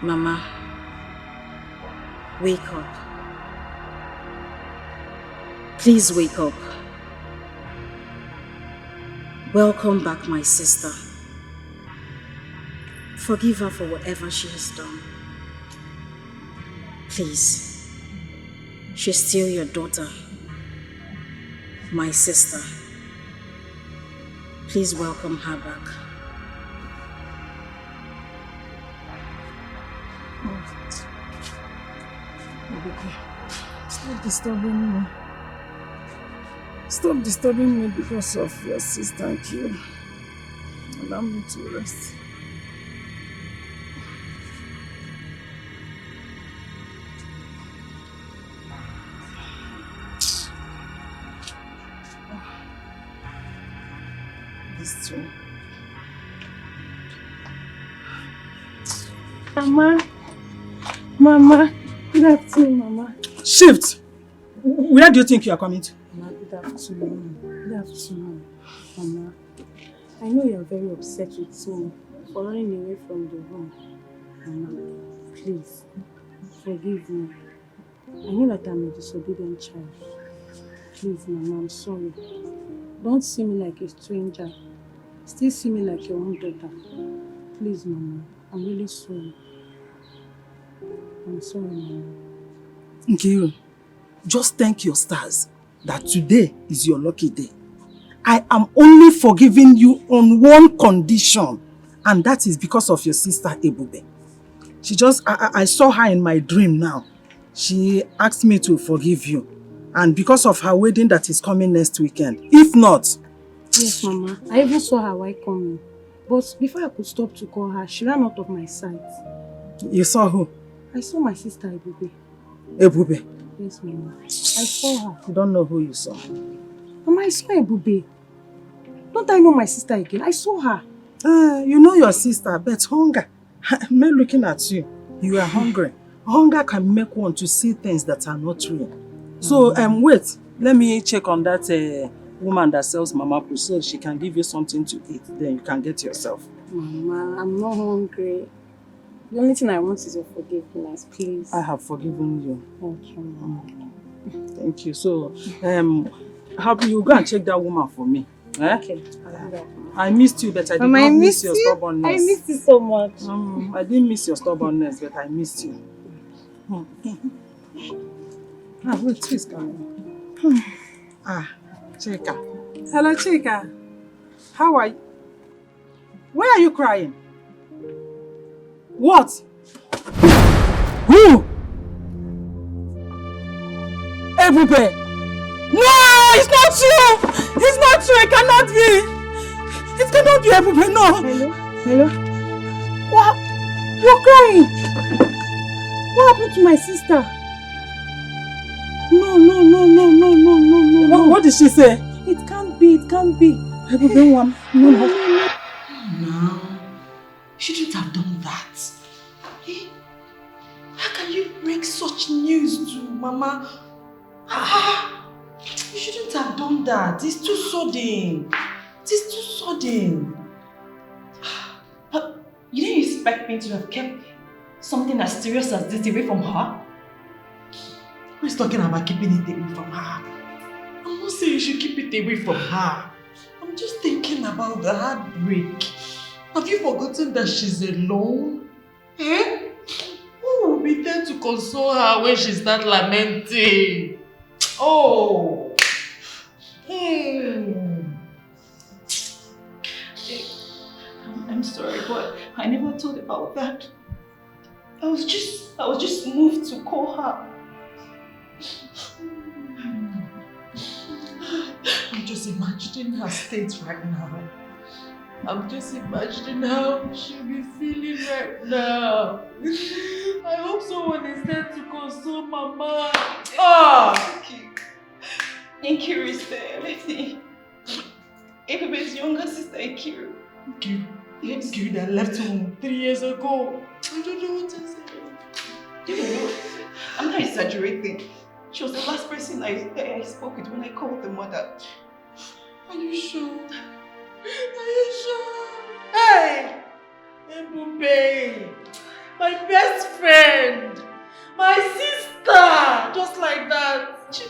Mama, wake up. Please wake up. Welcome back, my sister. Forgive her for whatever she has done. Please. She's still your daughter. My sister. Please welcome her back. Stop disturbing me. Stop disturbing me because of your sister. Thank you. Allow me to rest. This too. Mama. Good afternoon, Mama. Shift! Where do you think you are coming to? Mama, good afternoon. Good afternoon, Mama. I know you are very upset with me for running away from the room. Mama, please, forgive me. I know that I'm a disobedient child. Please, Mama, I'm sorry. Don't see me like a stranger. Still see me like your own daughter. Please, Mama, I'm really sorry. I'm sorry, Mama. Nkiru, just thank your stars that today is your lucky day. I am only forgiving you on one condition, and that is because of your sister Ebube. I saw her in my dream now. She asked me to forgive you, and because of her wedding that is coming next weekend. If not... Yes, Mama. I even saw her while coming. But before I could stop to call her, she ran out of my sight. You saw who? I saw my sister Ebube. Ebube? Yes, Mama. I saw her. You don't know who you saw? Mama, I saw Ebube. Don't I know my sister again? I saw her. You know your sister, but hunger. Me looking at you, you are hungry. Hunger can make one to see things that are not real. So, wait. Let me check on that woman that sells Mama Poo so she can give you something to eat. Then you can get yourself. Mama, I'm not hungry. The only thing I want is your forgiveness, please. I have forgiven you. Thank you, Mama. Thank you. So, Happy, you go and check that woman for me. Eh? Okay. I missed you, but I did Mama, not I miss miss your you. stubbornness. I miss you so much. I didn't miss your stubbornness, but I missed you. Wait, who is coming? Chika. Hello, Chika. How are you? Why are you crying? What? Who? Ebube! No! It's not true! It's not true! It cannot be! It cannot be Ebube, no! Hello? Hello? What? You're crying! What happened to my sister? No. What did she say? It can't be, it can't be. Ebube, one. No. No. You shouldn't have done that. Eh? How can you break such news to Mama? You shouldn't have done that. It's too sudden. It is too sudden. But you didn't expect me to have kept something as serious as this away from her? Who is talking about keeping it away from her? I'm not saying you should keep it away from her. I'm just thinking about the heartbreak. Have you forgotten that she's alone? Eh? Who will be there to console her when she starts lamenting? Oh! I'm sorry, but I never thought about that. I was just moved to call her. I'm just imagining her state right now. I'm just imagining how she'll be feeling right now. I hope someone is there to console Mama. Ikiru is there. Let me. Ebube's younger sister, Ikiru. Ikiru that left home 3 years ago. I don't know what to say. I'm not exaggerating. She was the last person I spoke with when I called the mother. Are you sure? Are you sure? Hey! Ebube! My best friend! My sister! Just like that. She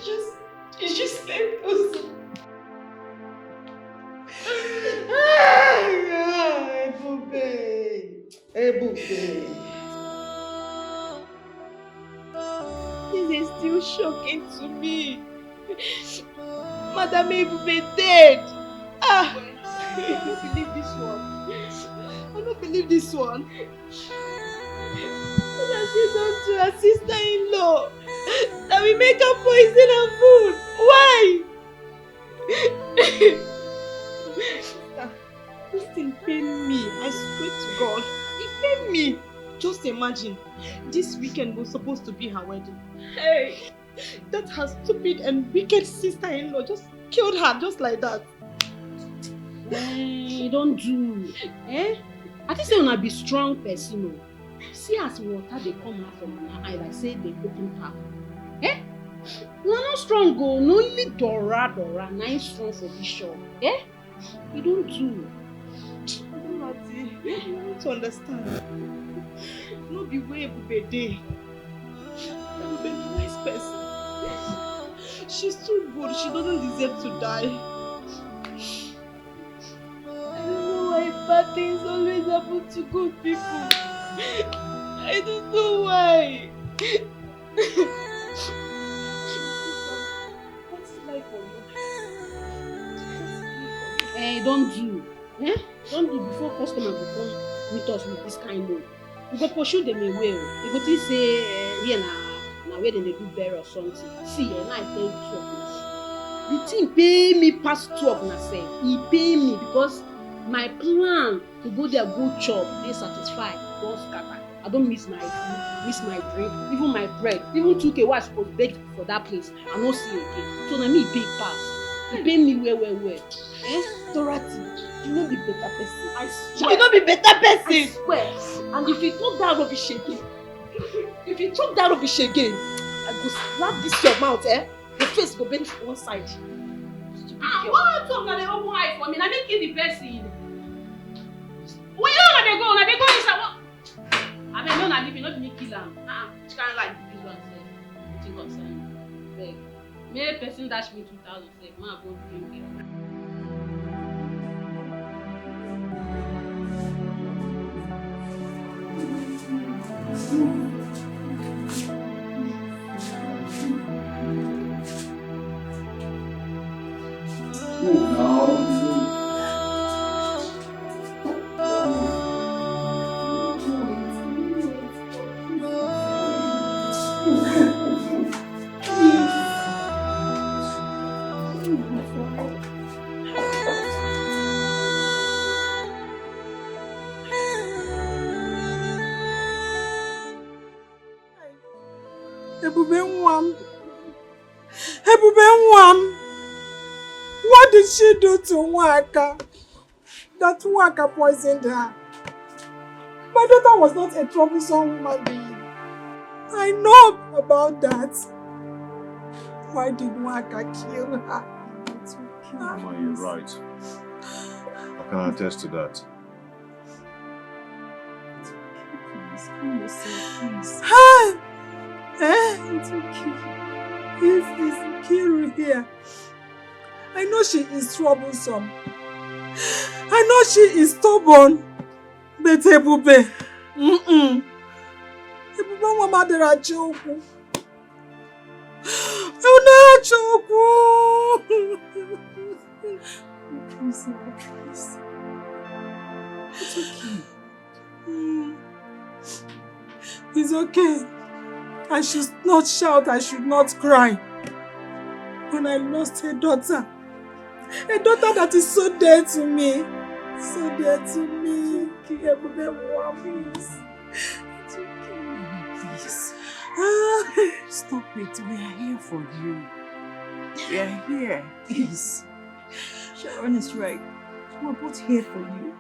just left us. Ebube! This is still shocking to me. Madam Ebube dead. I don't believe this one. I don't believe this one. What has she done to her sister-in-law? That we make her poison her food. Why? This thing pain me. I swear to God. It pain me. Just imagine. This weekend was supposed to be her wedding. Hey, that her stupid and wicked sister-in-law just killed her just like that. Don't do. I think say una be strong person o. See as water dey come out from her eye like say they open tap. Una no strong o. No only Dora na im strong for this shop. You don't do. Mati, you need to understand. No be way Ebube dey. Ebube be a nice person. She's too good. She doesn't deserve to die. I don't know why bad things always happen to good people. I don't know why. What's life for you? Don't do. Don't do before customer go come meet us with this kind of. We go pursue them away. We go think say here na where dem dey do burial or something. See, now I tell you two of us. The thing pay me past 12 na say. E pay me because my plan to go there go chop dey satisfied don scatter. I don miss my food, miss my drink, even my bread, even 2k wey I suppose beg for that place. I no see again. So na me e pay pass. E pay me well. Dorothy, you no be better person. I swear. You no be better person. I swear. And if you talk that rubbish again, I go slap this your mouth, Your face go bend for one side. What talk na dey open eye for me? Na me kill the person. Where you na dey go inside what? I mean, no na leave me, not me kill am. Which kind of like this one say? Wetin concern you? Beg. May person dash me 2,000 say, ma go drink it. What did she do to Nwaka? That Nwaka poisoned her. My daughter was not a troublesome woman being. I know about that. Why did Nwaka kill her? Mama, you're right. I can attest to that. It's okay. It's Kiru here. I know she is troublesome. I know she is stubborn. But Ebube. Ebube mama dera choku. Please. It's okay. It's okay. I should not shout, I should not cry. When I lost a daughter that is so dear to me. So dear to me. Please. It's okay. Please. Stop it. We are here for you. We are here. Please. Sharon is right. We are both here for you.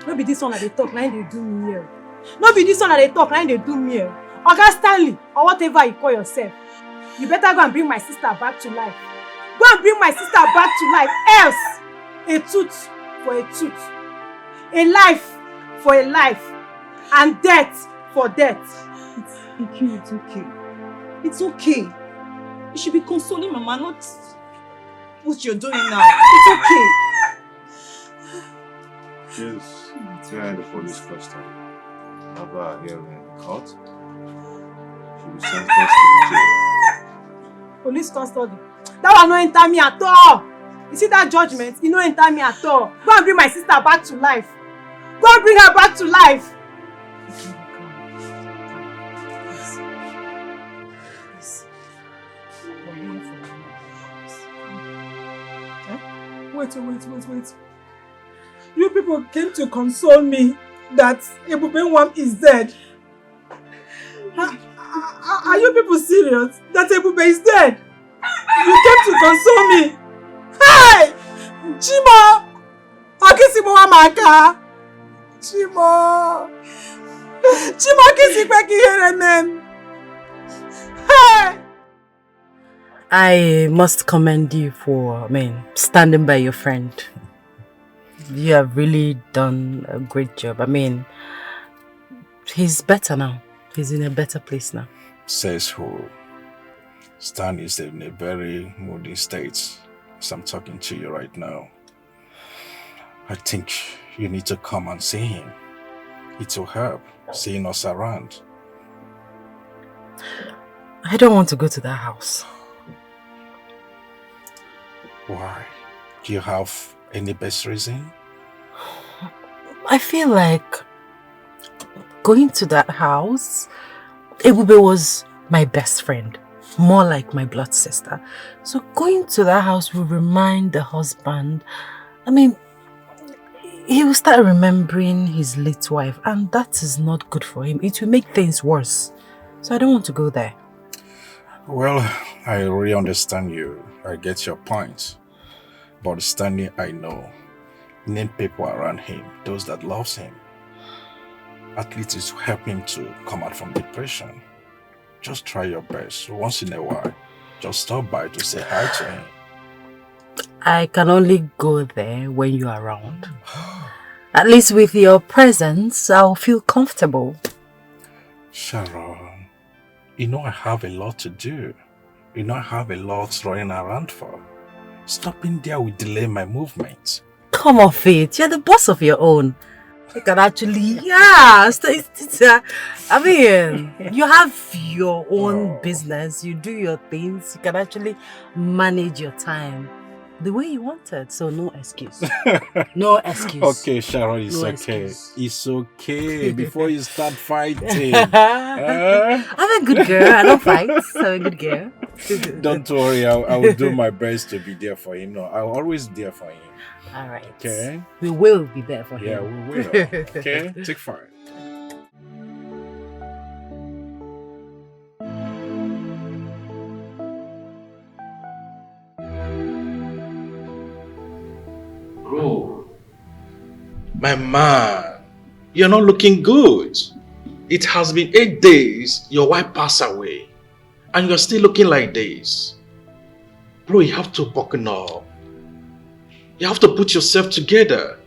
No be this one that they talk, now they do me here. No be this one that they talk, now they do me here. Oga Stanley, or whatever you call yourself. You better go and bring my sister back to life. Go and bring my sister back to life. Else, a tooth for a tooth. A life for a life. And death for death. It's okay. It's okay. You should be consoling Mama, not what you're doing now. It's okay. Yes, we are in the police custody. Have her hearing in court. She will be sentenced to jail. Police custody. That will not enter me at all. You see that judgment? It will not enter me at all. Go and bring my sister back to life. Go and bring her back to life. Wait. You people came to console me that Ebube is dead. Are you people serious? That Ebube is dead? You came to console me. Hey! Chimo! Akisimo Amaka! Chimo! Chimo Kisikwe Kiheremen! Hey! I must commend you for, standing by your friend. You have really done a great job. He's better now. He's in a better place now. Says who? Stan is in a very moody state as I'm talking to you right now. I think you need to come and see him. It will help seeing us around. I don't want to go to that house. Why? Do you have any best reason? I feel like going to that house, Ebube was my best friend, more like my blood sister. So going to that house will remind the husband, he will start remembering his late wife, and that is not good for him. It will make things worse. So I don't want to go there. Well, I really understand you. I get your point. But Stanley, I know, need people around him, those that loves him. At least it will help him to come out from depression. Just try your best. Once in a while, just stop by to say hi to him. I can only go there when you're around. At least with your presence, I'll feel comfortable. Sharon, you know I have a lot to do. You know I have a lot running around for. Stopping there will delay my movement. Come off it. You're the boss of your own. You can actually, yeah. I mean, you have your own business. You do your things. You can actually manage your time the way you want it. So no excuse. No excuse. Okay, Sharon, it's No okay. excuse. It's okay. Before you start fighting. I'm a good girl. I don't fight. I'm a good girl. Don't worry. I will do my best to be there for him. No, I'll always be there for him. All right. Okay. We will be there for him. Yeah, we will. Okay. Take 5. Bro, my man, you're not looking good. It has been 8 days your wife passed away and you're still looking like this. Bro, you have to buckle up. You have to put yourself together.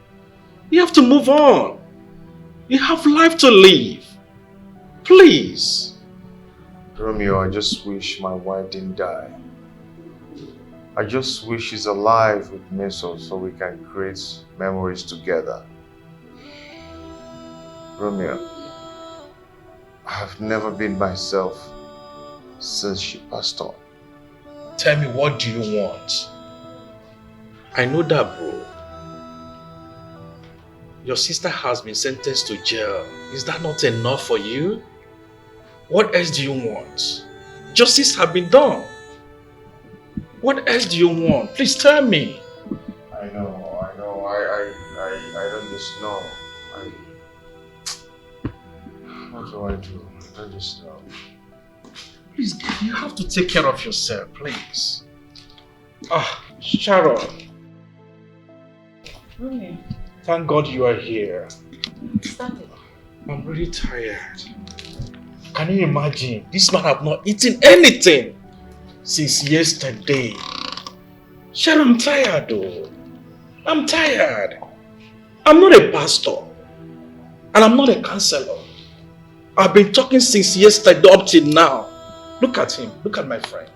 You have to move on. You have life to live. Please. Romeo, I just wish my wife didn't die. I just wish she's alive with me so we can create memories together. Romeo, I have never been myself since she passed on. Tell me, what do you want? I know that, bro. Your sister has been sentenced to jail. Is that not enough for you? What else do you want? Justice has been done. What else do you want? Please tell me. I know. I don't just know. What do I do? I don't just know. Please, you have to take care of yourself, please. Sharon. Romeo. Thank God you are here. Start it. I'm really tired. Can you imagine? This man have not eaten anything since yesterday. Sharon, I'm tired though. I'm tired. I'm not a pastor. And I'm not a counselor. I've been talking since yesterday up till now. Look at him. Look at my friend.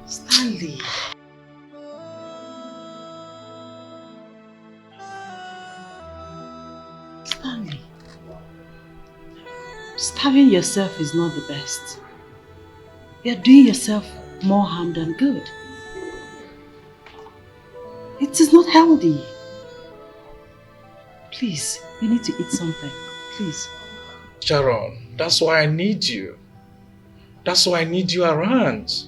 Stanley. Stanley. Starving yourself is not the best. You're doing yourself more harm than good. It is not healthy. Please, you need to eat something. Please. Sharon, that's why I need you. That's why I need you around.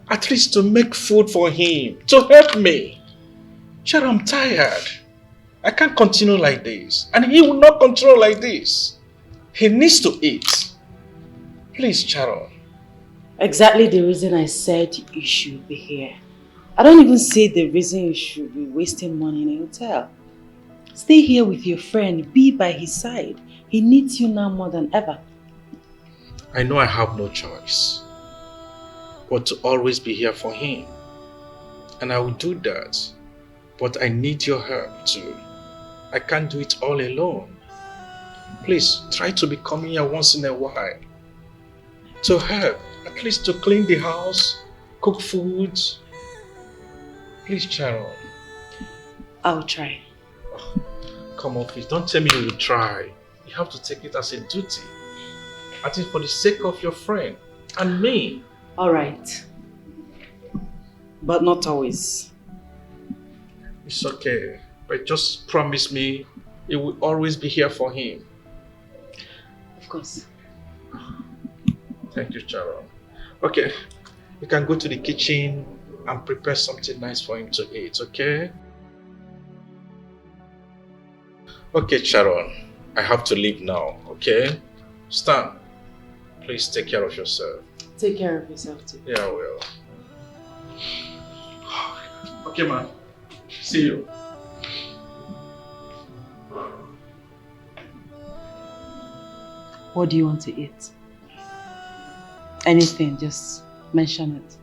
At least to make food for him. To help me. Sharon, I'm tired. I can't continue like this. And he will not continue like this. He needs to eat. Please, Sharon. Exactly the reason I said you should be here. I don't even see the reason you should be wasting money in a hotel. Stay here with your friend. Be by his side. He needs you now more than ever. I know I have no choice but to always be here for him. And I will do that. But I need your help too. I can't do it all alone. Please try to be coming here once in a while. To help, at least to clean the house, cook food. Please, Sharon. I'll try. Come on, please. Don't tell me you will try. You have to take it as a duty. I think for the sake of your friend and me. Alright. But not always. It's okay. But just promise me you will always be here for him. Of course. Thank you, Sharon. Okay. You can go to the kitchen and prepare something nice for him to eat, okay? Okay, Sharon. I have to leave now, okay? Stan, please take care of yourself. Take care of yourself too. Yeah, I will. Okay, man. See you. What do you want to eat? Anything, just mention it.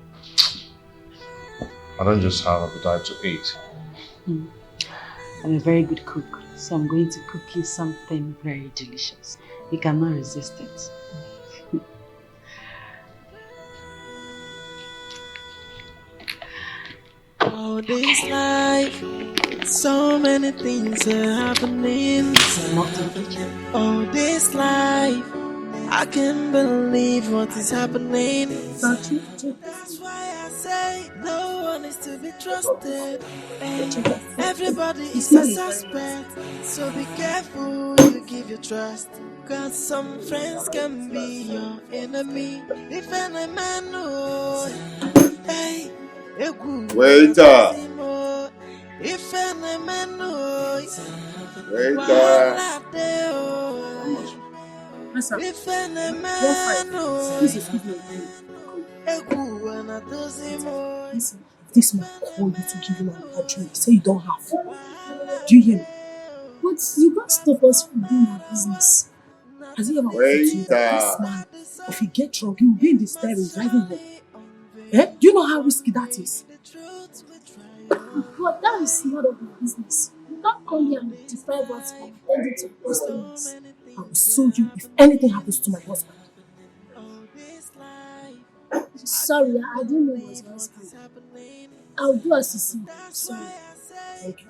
I don't just have appetite to eat. I'm a very good cook, So I'm going to cook you something very delicious. You cannot resist it. All this life, so many things are happening. All this life, I can't believe what is happening. That's why I say no one is to be trusted. And everybody is a suspect. So be careful who you give your trust. Cause some friends can be your enemy. If any man knows, hey, Waiter! if any man knows, Waiter! Listen, if any one man fight. Please excuse me. Listen, if this man call you to give him a drink, say you don't have. Do you hear me? But you can't stop us from doing our business. Has he ever occurred to you that this man, if he get drunk, he will be in the steering driving home? Eh? Do you know how risky that is? But that is none of my business. You can't come here and deprive us from attending to customers. I will sue you if anything happens to my husband. Sorry, I didn't know it was your husband. I'll do as you see. Sorry. Thank you.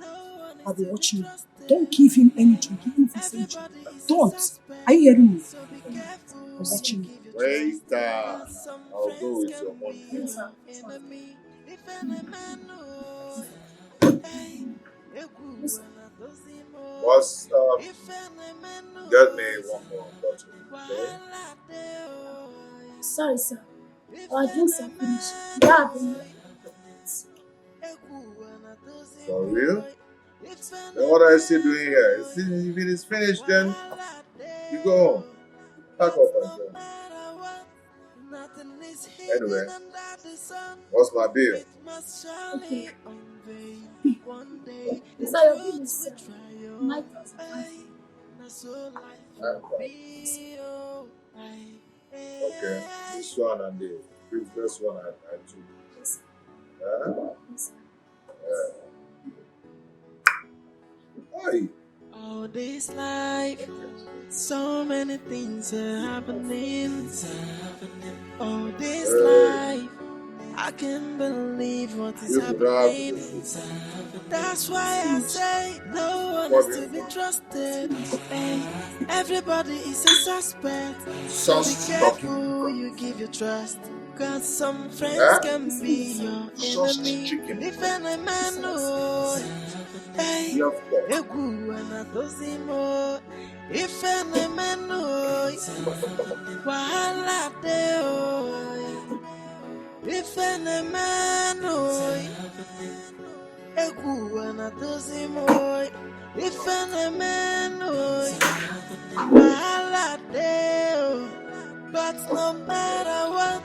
I'll be watching you. Don't give him any drink, even if he's drink. Don't. Are you hearing me? I'm watching you. Waiter! I'll go with your money. Yes, sir. Boss, get me one more bottle, okay? Sorry, sir. Our drinks are finished. You don't have any. For real? Then what are you still doing here? If it is finished, then you go home. Pack up and go. Anyway, what's my bill? Okay. Sir, your bill is 9,500. Okay, this one and the previous one I took. Hey. All this life, so many things are happening. All this life, I can't believe what is happening. That's why I say no one is to be trusted. And everybody is a suspect. So be careful who you give your trust. Cause some friends can be your enemy. If any man knows, hey, if any man knows, wahala dey. If any man knows, if any man knows, wahala dey. But no matter what,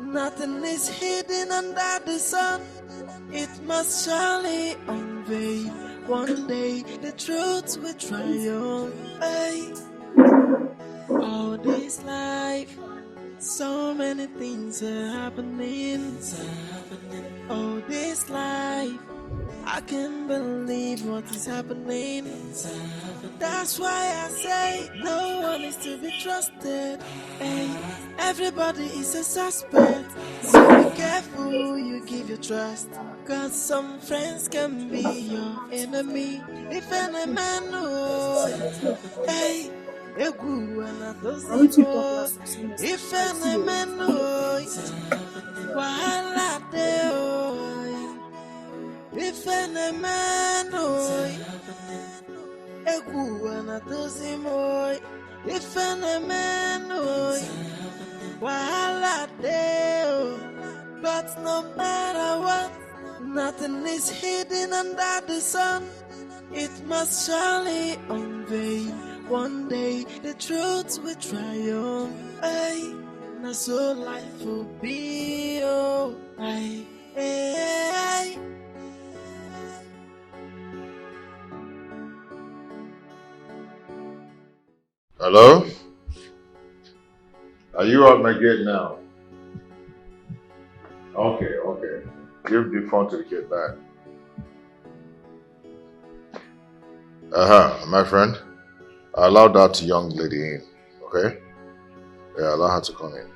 nothing is hidden under the sun. It must surely unveil. One day the truth will triumph. Hey. All this life, so many things are happening. All this life, I can't believe what is happening. That's why I say no one is to be trusted. Hey, everybody is a suspect. So be careful who you give your trust. Cause some friends can be your enemy. If any man knows, hey, if any man knows, wahala dey. If any man knows, if any man knows, wahala dey. But no matter what, nothing is hidden under the sun. It must surely unveil. One day the truth will triumph. Hey, now so life will be. Oh, hey, hey. Hello? Are you at my gate now? Okay, okay. Give the phone to the kid back. My friend. Allow that young lady in, okay? Yeah, allow her to come in.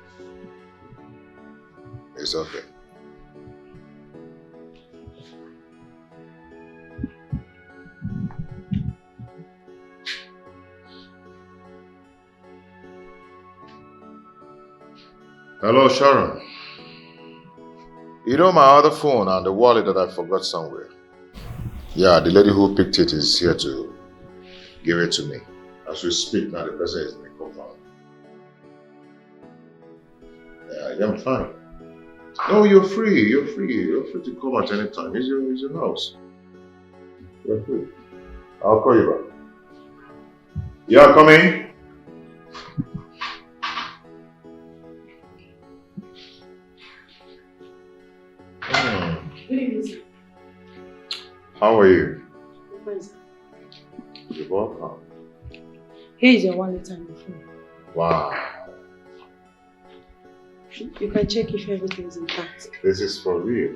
It's okay. Hello, Sharon. You know my other phone and the wallet that I forgot somewhere? Yeah, the lady who picked it is here to give it to me. As we speak now, the person is in the compound. Yeah, I'm fine. No, you're free. You're free. You're free to come at any time. It's your house. You're free. I'll call you back. Yeah, come in. Good evening, sir. How are you? Fine, sir. You're welcome. Here is your wallet and your phone. Wow. You can check if everything is intact. This is for real.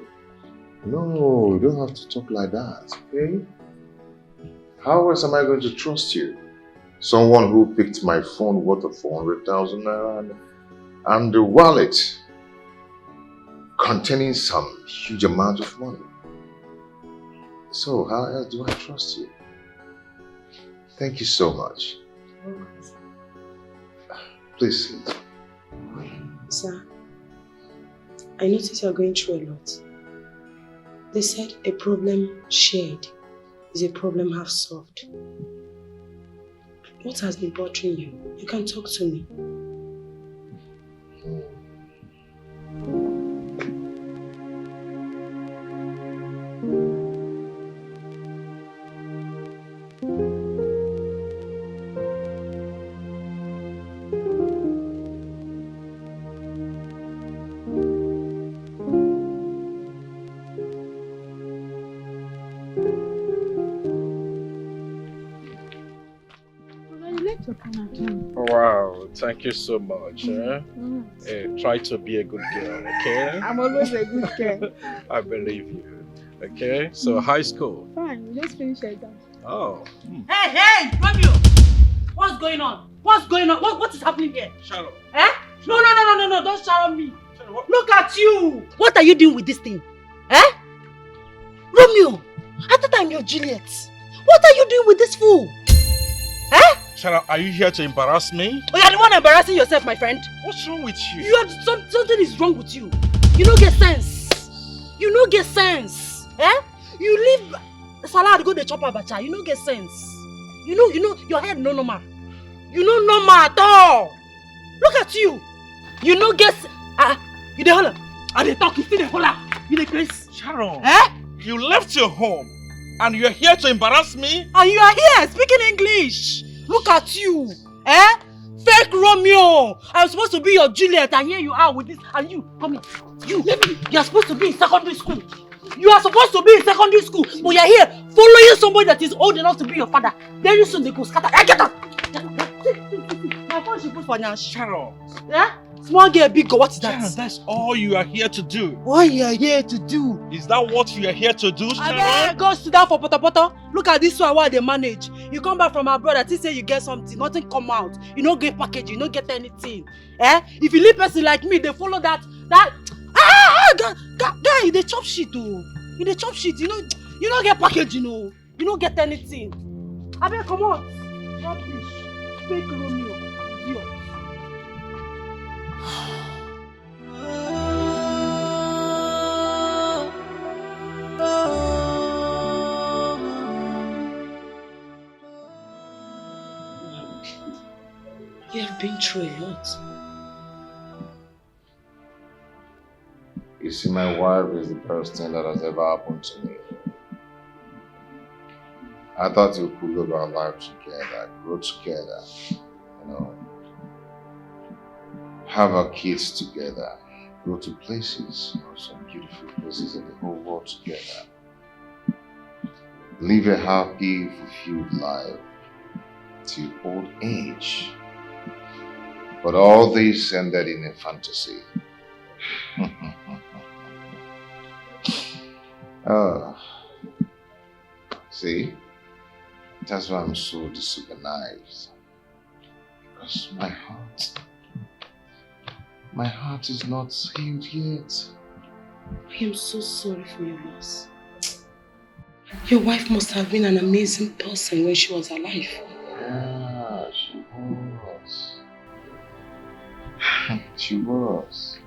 No, you don't have to talk like that, okay? How else am I going to trust you? Someone who picked my phone worth of 400,000 naira and the wallet containing some huge amount of money. So how else do I trust you? Thank you so much. Please sit. Sir, I notice you're going through a lot. They said a problem shared is a problem half solved. What has been bothering you? You can talk to me. Wow, thank you so much. Try to be a good girl, okay? I'm always a good girl. I believe you. Okay, so high school. Fine, we just finished exam. Oh. Hey, Romeo! What's going on? What's going on? What is happening here? Sharon. Eh? No, don't shout on me. Look at you! What are you doing with this thing? Eh? Romeo, I thought I'm your Juliet. What are you doing with this fool? Eh? Sharon, are you here to embarrass me? Oh, you're the one embarrassing yourself, my friend. What's wrong with you? Something is wrong with you. You don't get sense. You don't get sense. Eh? You leave Salon go to chop abacha. You don't get sense. You know, your head no normal. You no normal at all. Look at you. You no get. You dey holler. I dey talk. You still dey holler. You dey crazy. Sharon. Eh? You left your home and you're here to embarrass me? And you are here speaking English. Look at you. Eh? Fake Romeo. I'm supposed to be your Juliet and here you are with this. And you, come here. You're supposed to be in secondary school. You are supposed to be in secondary school. But you're here following somebody that is old enough to be your father. Very soon they go scatter. Get up. My phone should put for now. Sharon. Yeah? Small girl, big girl, what is that? Sharon, that's all you are here to do. What you are here to do? Is that what you are here to do, Sharon? I go sit down for poto. Look at this one while they manage. You come back from abroad, I think say you get something, nothing come out. You don't get package, you don't get anything. Eh? If you leave person like me, they follow that. Guy, they chop shit oh. They chop shit, you don't get package, you don't get anything. I mean, come on. Rubbish. Fake Romeo. Idiot. You have been through a lot. You see, my wife is the best thing that has ever happened to me. I thought we could live our life together, grow together, have our kids together, go to places, some beautiful places in the whole world together. Live a happy, fulfilled life till old age. But all this ended in a fantasy. See? That's why I'm so disorganized. Because my heart is not healed yet. I am so sorry for your loss. Your wife must have been an amazing person when she was alive. Yeah, she was. She was.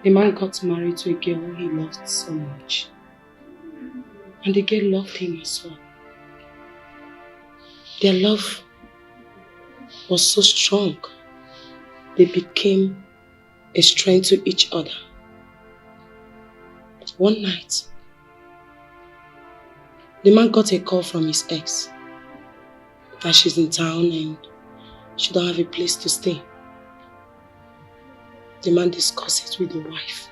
The man got married to a girl who he loved so much. And the girl loved him as well. Their love was so strong, they became a strength to each other. But one night, the man got a call from his ex that she's in town and she don't have a place to stay. The man discussed it with the wife.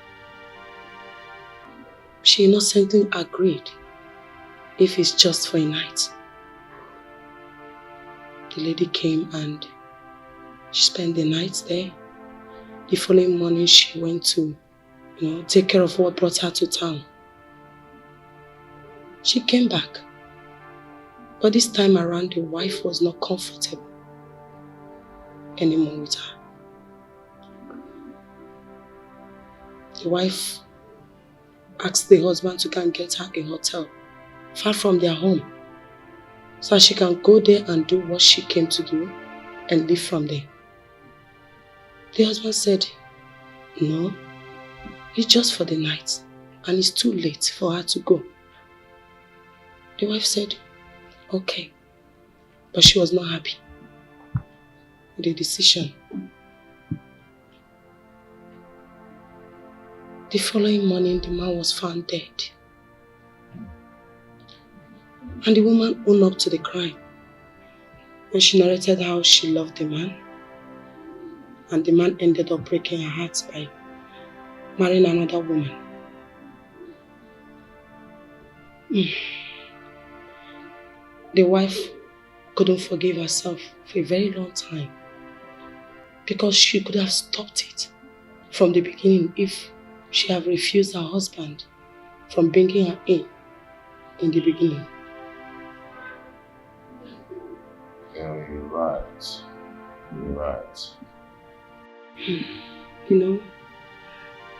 She innocently agreed if it's just for a night. The lady came and she spent the night there. The following morning she went to, take care of what brought her to town. She came back. But this time around the wife was not comfortable anymore with her. The wife asked the husband to go and get her a hotel far from their home so she can go there and do what she came to do and leave from there. The husband said, no, it's just for the night and it's too late for her to go. The wife said, okay, but she was not happy with the decision. The following morning, the man was found dead. And the woman owned up to the crime. And she narrated how she loved the man. And the man ended up breaking her heart by marrying another woman. The wife couldn't forgive herself for a very long time because she could have stopped it from the beginning if she had refused her husband from bringing her in the beginning. Yeah, you're right. You're right.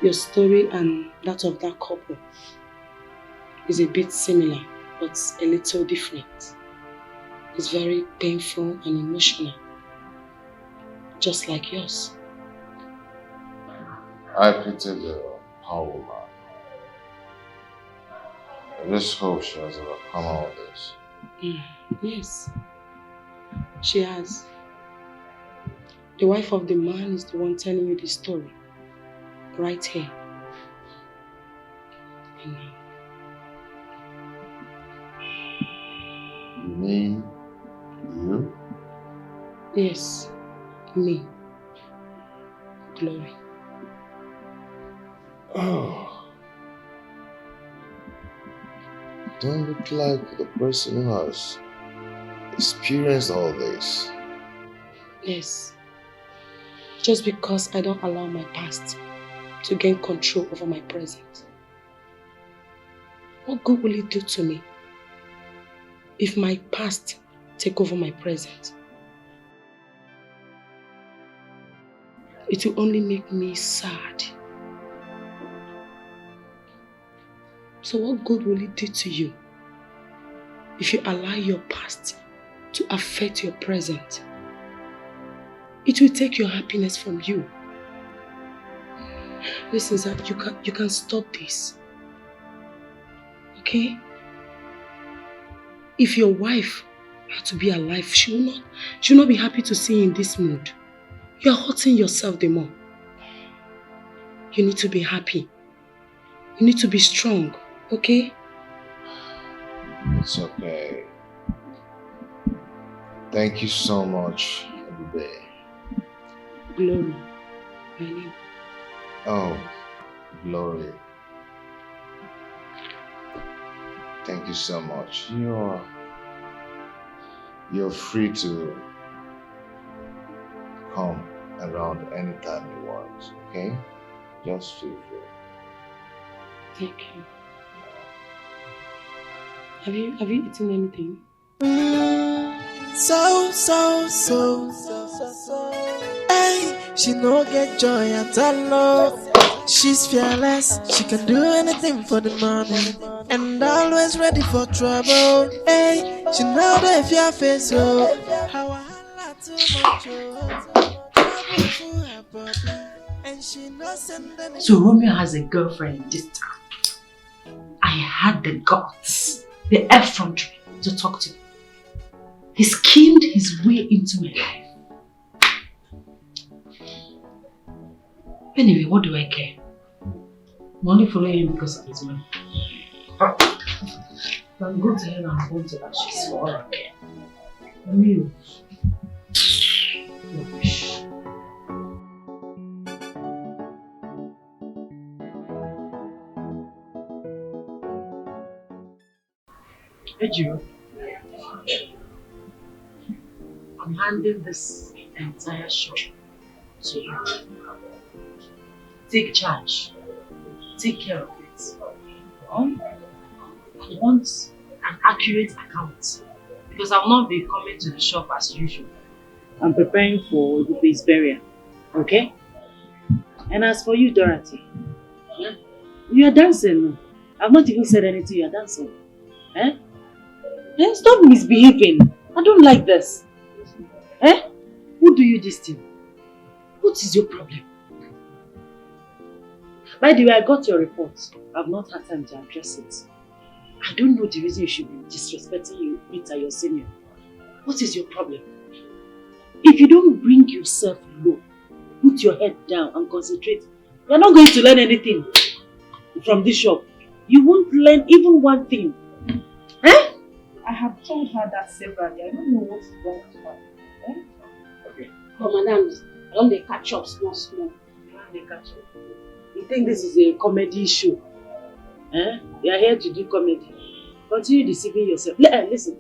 Your story and that of that couple is a bit similar, but a little different. It's very painful and emotional, just like yours. I pity the poor woman. I just hope she has overcome all this. Yes, she has. The wife of the man is the one telling you the story, right here. You mean you? Yes, me. Glory. Oh. Don't look like the person who has experienced all this. Yes. Just because I don't allow my past to gain control over my present. What good will it do to me if my past take over my present? It will only make me sad. So what good will it do to you if you allow your past to affect your present? It will take your happiness from you. Listen, Zach, you can stop this. Okay? If your wife had to be alive, she will not be happy to see you in this mood. You are hurting yourself the more. You need to be happy. You need to be strong, okay? It's okay. Thank you so much, Ebube. Glory, my name. Oh, Glory. Thank you so much. You're free to come around anytime you want, okay? Just feel free. Thank you. Have you eaten anything? Hey, she no get joy at all. She's fearless, she can do anything for the money, and always ready for trouble. Hey, she know that if you face so how I holla too much, trouble for her body, and she no send any. So Romeo has a girlfriend this time. I had the guts, the effrontery to talk to him. He schemed his way into my life. Anyway, what do I care? I'm only following him because of his money. I'll go to hell and hold to that shit for all I care. You. Rubbish. Ejiro, I'm handing this entire shop to you. Take charge. Take care of it. I want an accurate account because I'll not be coming to the shop as usual. I'm preparing for the base burial. Okay? And as for you, Dorothy, you are dancing. I've not even said anything, you are dancing. Eh? Stop misbehaving. I don't like this. Eh? Who do you this to? What is your problem? By the way, I got your report. I've not had time to address it. I don't know the reason you should be disrespecting you, Peter, your senior. What is your problem? If you don't bring yourself low, put your head down and concentrate, you're not going to learn anything from this shop. You won't learn even one thing. Eh? I have told her that severally. I don't know what's wrong with her. Eh? Okay. Oh, madam, I don't they catch up small. They catch up. You think this is a comedy show? Eh? You are here to do comedy. Continue deceiving yourself. Listen,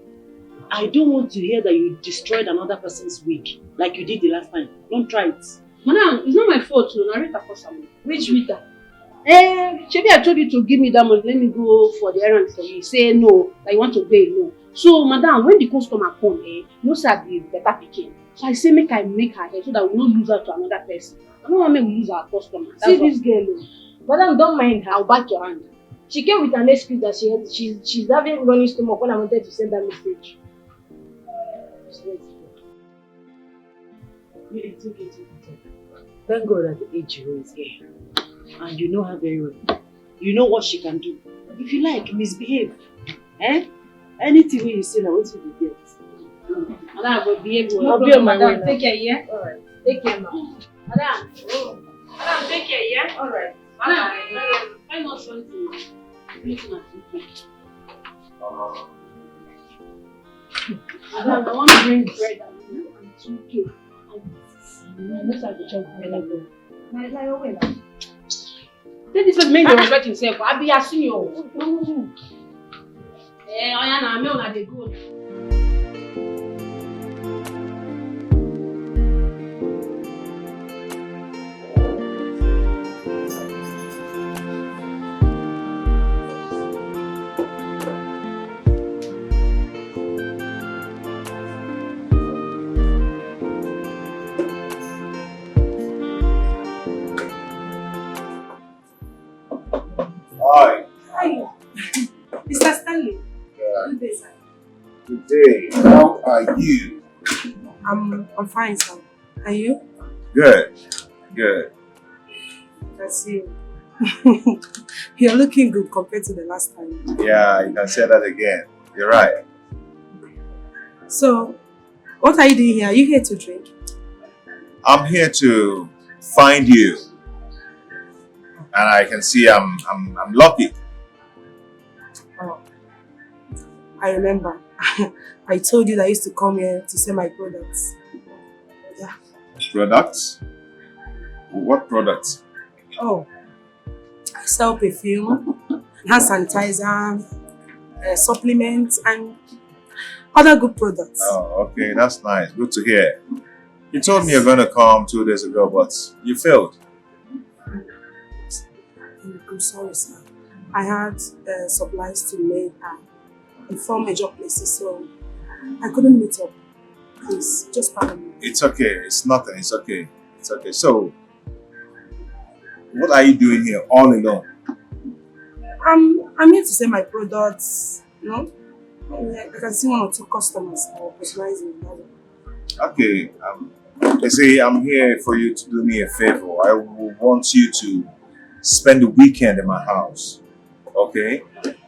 I don't want to hear that you destroyed another person's wig like you did the last time. Don't try it. Madam, it's not my fault to narrate for someone. Which Rita? Shebi, I told you to give me that money, let me go for the errand for you. Say no, that you want to pay no. So, madam, when the customer come, no say I be better picking. So I say make her head so that we don't lose her to another person. I don't want to make we lose our customer. See this girl, Madam, don't mind her. I'll back your hand. She came with an excuse that she's having running stomach when I wanted to send that message. It's okay. Thank God that the Ejiro is here. And you know her very well. You know what she can do. If you like, misbehave. Eh? Anything you say, I want you to get. Madam, will behave well. I'll be on my way now. Take care, yeah? Alright. Take care now. Madam, madam, take care, yeah? Alright. Madam, I not something. Madam, I want to bring bread and 2K. Let's have the chop bread and go. Take this man to respect himself. I'll be asking you. I'm not the good. Hi, Mr. Stanley. good day, sir. Good day. How are you? I'm fine, sir. Are you? Good. That's you. You're looking good compared to the last time. Yeah, you can say that again. You're right. So, what are you doing here? Are you here to drink? I'm here to find you. And I can see I'm lucky. Oh, I remember. I told you that I used to come here to sell my products. Yeah. Products? What products? Oh, I sell perfume, hand sanitizer, supplements, and other good products. Oh, okay, that's nice. Good to hear. You told me you're going to come 2 days ago, but you failed. I'm sorry, sir. I had supplies to make in 4 major places, so I couldn't meet up. Please, just pardon me. It's okay. It's nothing. It's okay. It's okay. So, what are you doing here all alone? I'm here to sell my products, you know? I can see one or two customers that are personalizing. Okay. They say I'm here for you to do me a favor. I want you to spend the weekend in my house. Okay?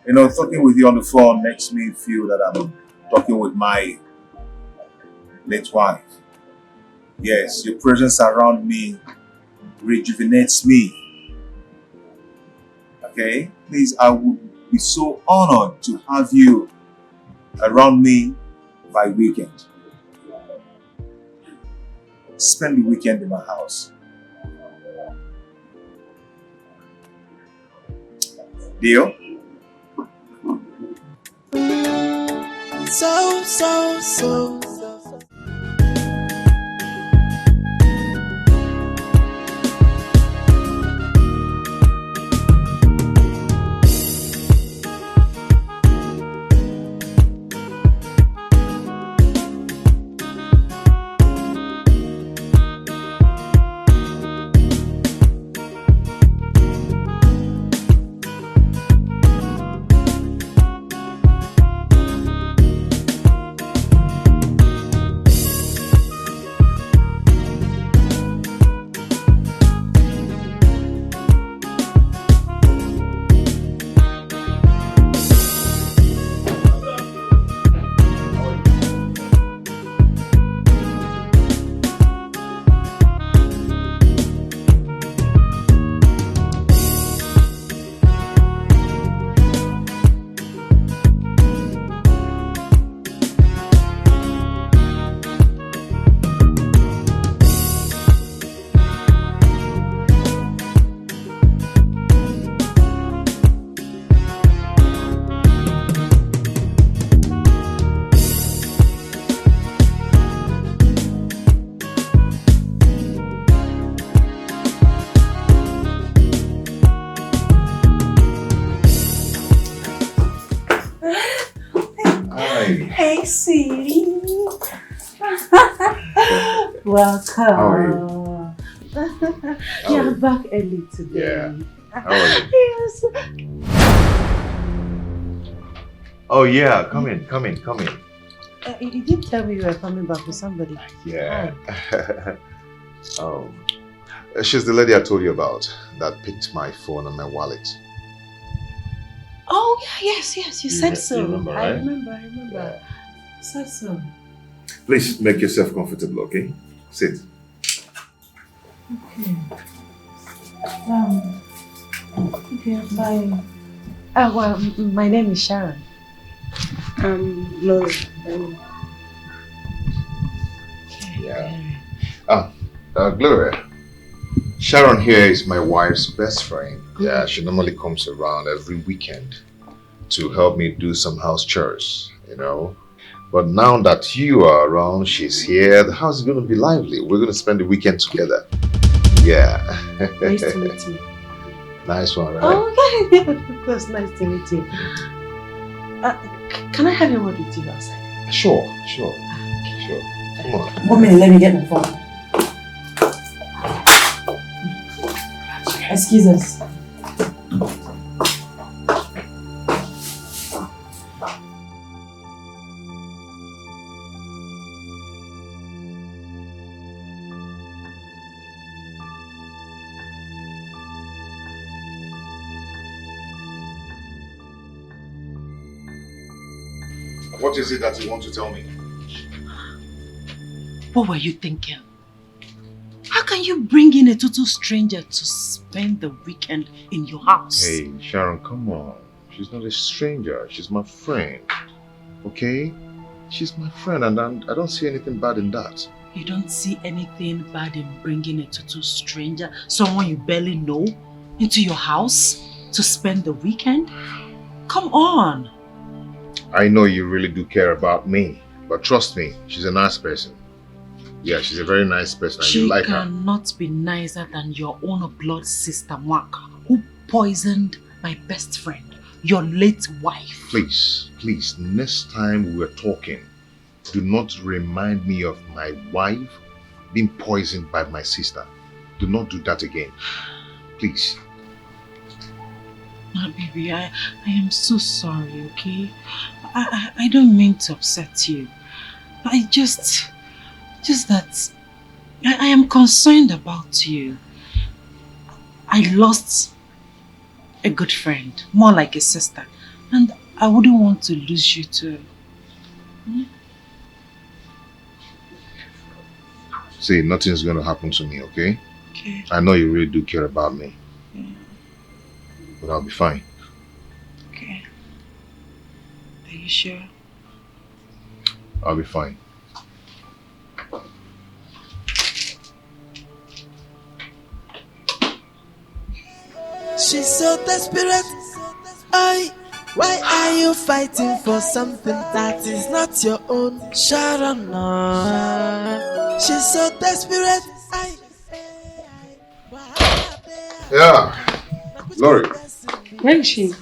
You know, talking with you on the phone makes me feel that I'm talking with my late wife. Yes, your presence around me rejuvenates me. Okay? Please, I would be so honored to have you around me by weekend. Spend the weekend in my house. Deal? So. Hey, sweetie. Welcome. You're back early today. Yeah. How are you? Yes. Oh yeah, come in. You did tell me you were coming back with somebody. Yeah. She's the lady I told you about that picked my phone and my wallet. Oh, yeah, yes, you said so. You remember, right? I remember. Yeah. You said so. Please make yourself comfortable, okay? Sit. Okay. Okay, bye. Well, my name is Sharon. Gloria. Yeah. Gloria. Sharon here is my wife's best friend. Yeah, she normally comes around every weekend to help me do some house chores, you know. But now that you are around, she's here, the house is going to be lively. We're going to spend the weekend together. Yeah. Nice to meet you. Nice one, right? Oh, okay. That's nice to meet you. Can I have a word with you outside? Sure. Come on. 1 minute, let me get my phone. Excuse us. What is it that you want to tell me? What were you thinking? How can you bring in a total stranger to spend the weekend in your house? Hey, Sharon, come on. She's not a stranger. She's my friend. Okay? She's my friend and I don't see anything bad in that. You don't see anything bad in bringing a total stranger, someone you barely know, into your house to spend the weekend? Come on. I know you really do care about me, but trust me, she's a nice person. Yeah, she's a very nice person and you like her. She cannot be nicer than your own blood sister, Mark, who poisoned my best friend, your late wife. Please, next time we're talking, Do not remind me of my wife being poisoned by my sister. Do not do that again. Please. My baby, I am so sorry, okay? I don't mean to upset you. I just that I am concerned about you. I lost a good friend, more like a sister, and I wouldn't want to lose you too. See, nothing's going to happen to me, okay? Okay. I know you really do care about me. Yeah. But I'll be fine. Okay. Are you sure? I'll be fine. She's so desperate. Why are you fighting for something that is not your own? Sharon, she's so desperate. Yeah. Lori. Where is she?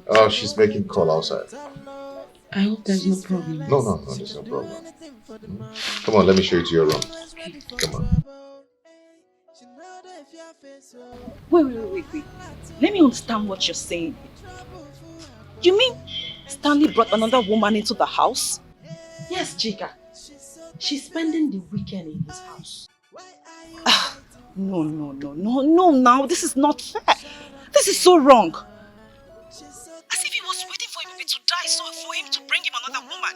Oh, she's making call outside. I hope there's no problem. No, there's no problem. Come on, let me show you to your room. Come on. Wait. Let me understand what you're saying. You mean Stanley brought another woman into the house? Yes, Chika. She's spending the weekend in his house. No, now this is not fair. This is so wrong. As if he was waiting for him to die so for him to bring him another woman.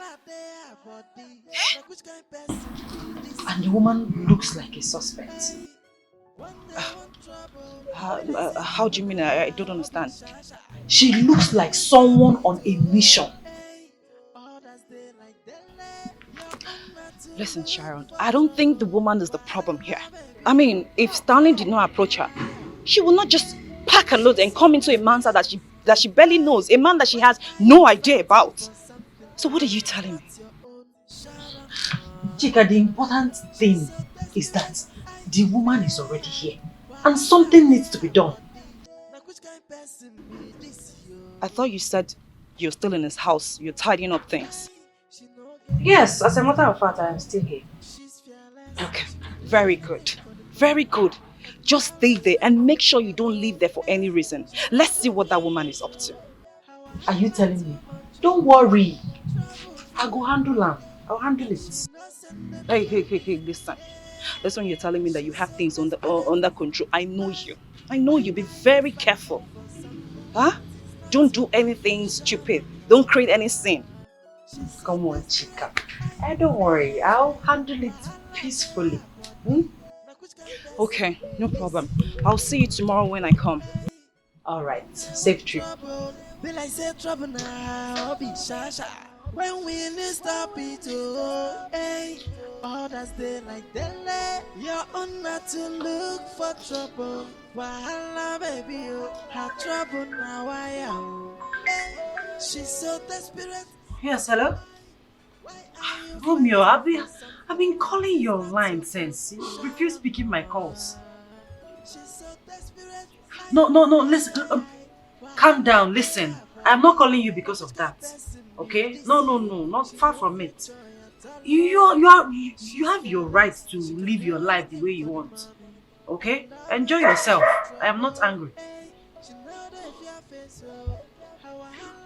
And the woman looks like a suspect. How do you mean? I don't understand. She looks like someone on a mission. Listen, Sharon, I don't think the woman is the problem here. I mean, if Stanley did not approach her, she would not just pack a load and come into a man's house that she barely knows, a man that she has no idea about. So what are you telling me? Chika, the important thing is that the woman is already here and something needs to be done. I thought you said you're still in his house, you're tidying up things. Yes, as a matter of fact, I am still here. Okay, very good. Very good. Just stay there and make sure you don't leave there for any reason. Let's see what that woman is up to. Are you telling me? Don't worry. I'll go handle her. I'll handle it. Hey, listen. Listen, you're telling me that you have things under control. I know you. I know you. Be very careful. Huh? Don't do anything stupid. Don't create any sin. Come on, Chika. Don't worry. I'll handle it peacefully. Okay, no problem. I'll see you tomorrow when I come. Alright, safe trip. When we stop it, hey, others they like dele. You're on not to look for trouble. Wahala baby, you have trouble now. I am. She's so desperate. Yes, hello? Romeo, I've been calling your line since. You refuse picking my calls. No, listen. Calm down, listen. I'm not calling you because of that. Okay? No, not far from it. You have your right to live your life the way you want. Okay? Enjoy yourself. I am not angry.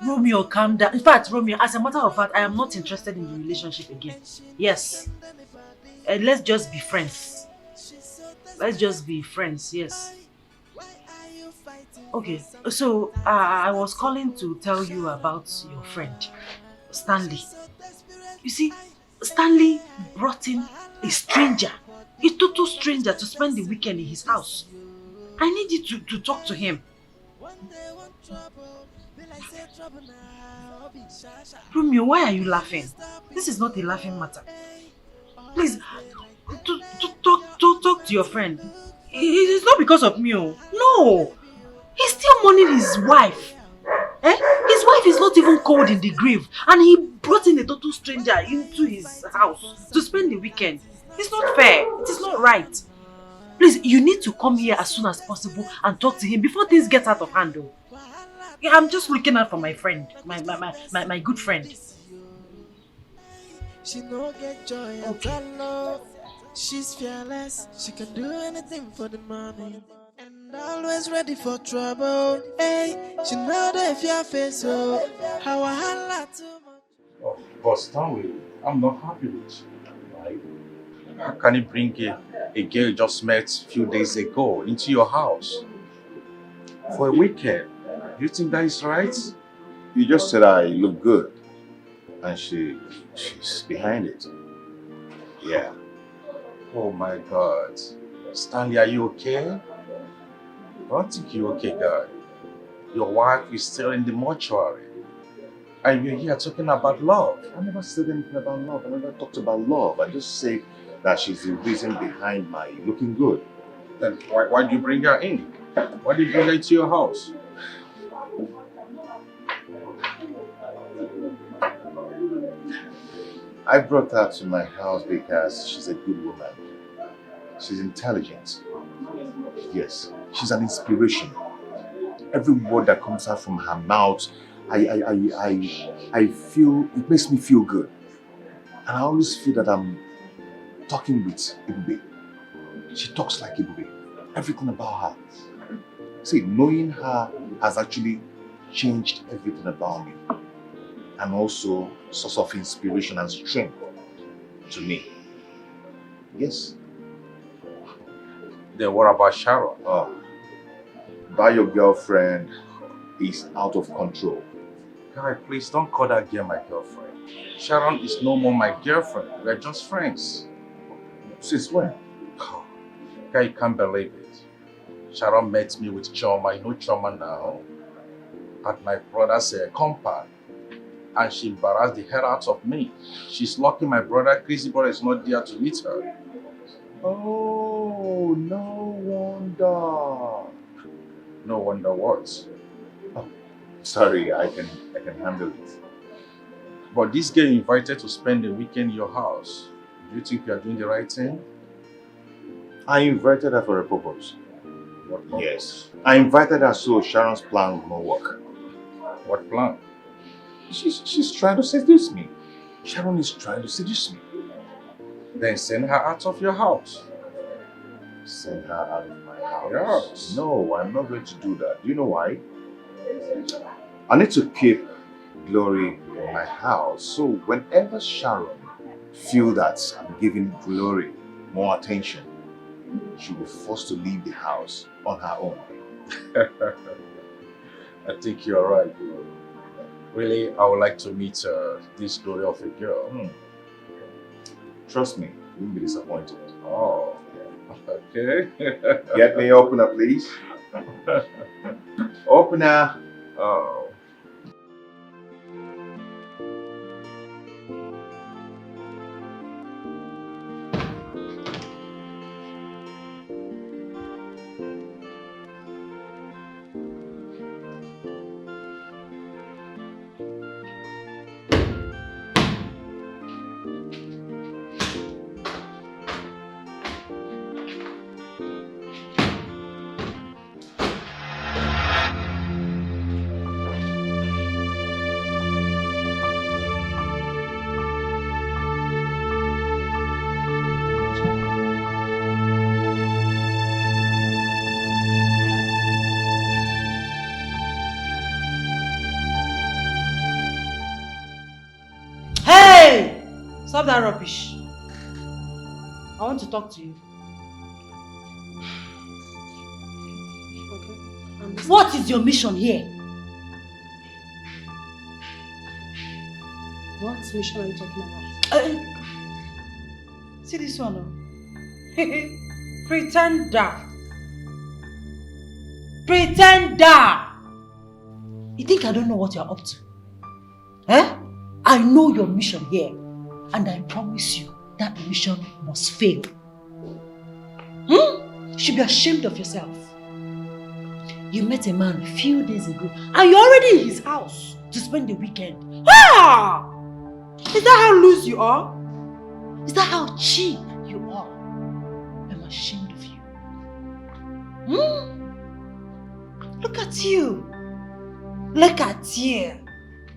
Romeo, calm down. In fact, Romeo, as a matter of fact, I am not interested in the relationship again. Yes. Let's just be friends. Let's just be friends, yes. Okay, so I was calling to tell you about your friend, Stanley. You see, Stanley brought in a stranger, a total stranger, to spend the weekend in his house. I need you to talk to him. Romeo, why are you laughing? This is not a laughing matter. Please, talk to your friend. It's not because of me. No. He's still mourning his wife. His wife is not even cold in the grave, and he brought in a total stranger into his house to spend the weekend. It's not fair. It is not right. Please, you need to come here as soon as possible and talk to him before things get out of hand. Yeah, I'm just looking out for my friend, my good friend. She no get joy at all. She's fearless, she can do anything for the money. And always ready for trouble. Hey, she know the fear face, so how I holla too much. Oh, but Stanley, I'm not happy with you. Right? How can you bring a girl you just met a few days ago into your house for a weekend? Do you think that is right? You just said I look good, and she's behind it. Yeah. Oh my God. Stanley, are you okay? I don't think you're okay, guy. Your wife is still in the mortuary. And you're here talking about love. I never said anything about love. I never talked about love. I just said that she's the reason behind my looking good. Then why did you bring her in? Why did you bring her into your house? I brought her to my house because she's a good woman. She's intelligent. Yes, she's an inspiration. Every word that comes out from her mouth, I feel, it makes me feel good. And I always feel that I'm talking with Ibube. She talks like Ibube. Everything about her. See, knowing her has actually changed everything about me. And also a source of inspiration and strength to me. Yes. Then what about Sharon? Oh, that your girlfriend is out of control. Guy, please don't call that girl my girlfriend. Sharon is no more my girlfriend. We're just friends. Since when? Oh, guy, you can't believe it. Sharon met me with Choma. You know Choma now? At my brother's compound. And she embarrassed the hell out of me. She's lucky my brother, Crazy Brother, is not there to meet her. Oh, no wonder. No wonder what? Oh, sorry, I can handle it. But this girl invited to spend the weekend in your house. Do you think you are doing the right thing? I invited her for a purpose. What purpose? Yes. I invited her so Sharon's plan will not work. What plan? She's trying to seduce me. Sharon is trying to seduce me. Then send her out of your house. Send her out of my house? Yes. No, I'm not going to do that. Do you know why? I need to keep Glory in my house. So whenever Sharon feels that I'm giving Glory more attention, she will be forced to leave the house on her own. I think you're right, bro. Really, I would like to meet this glory of a girl. Trust me, you won't be disappointed. Oh, okay. Get me opener, please. Opener. Oh. Stop that rubbish. I want to talk to you. Okay. What is your mission here? What mission are you talking about? See this one? Pretender. Pretender! You think I don't know what you're up to? Eh? I know your mission here. And I promise you, that mission must fail. You should be ashamed of yourself. You met a man a few days ago and you're already in his house to spend the weekend. Ah! Is that how loose you are? Is that how cheap you are? I'm ashamed of you. Look at you. Look at you.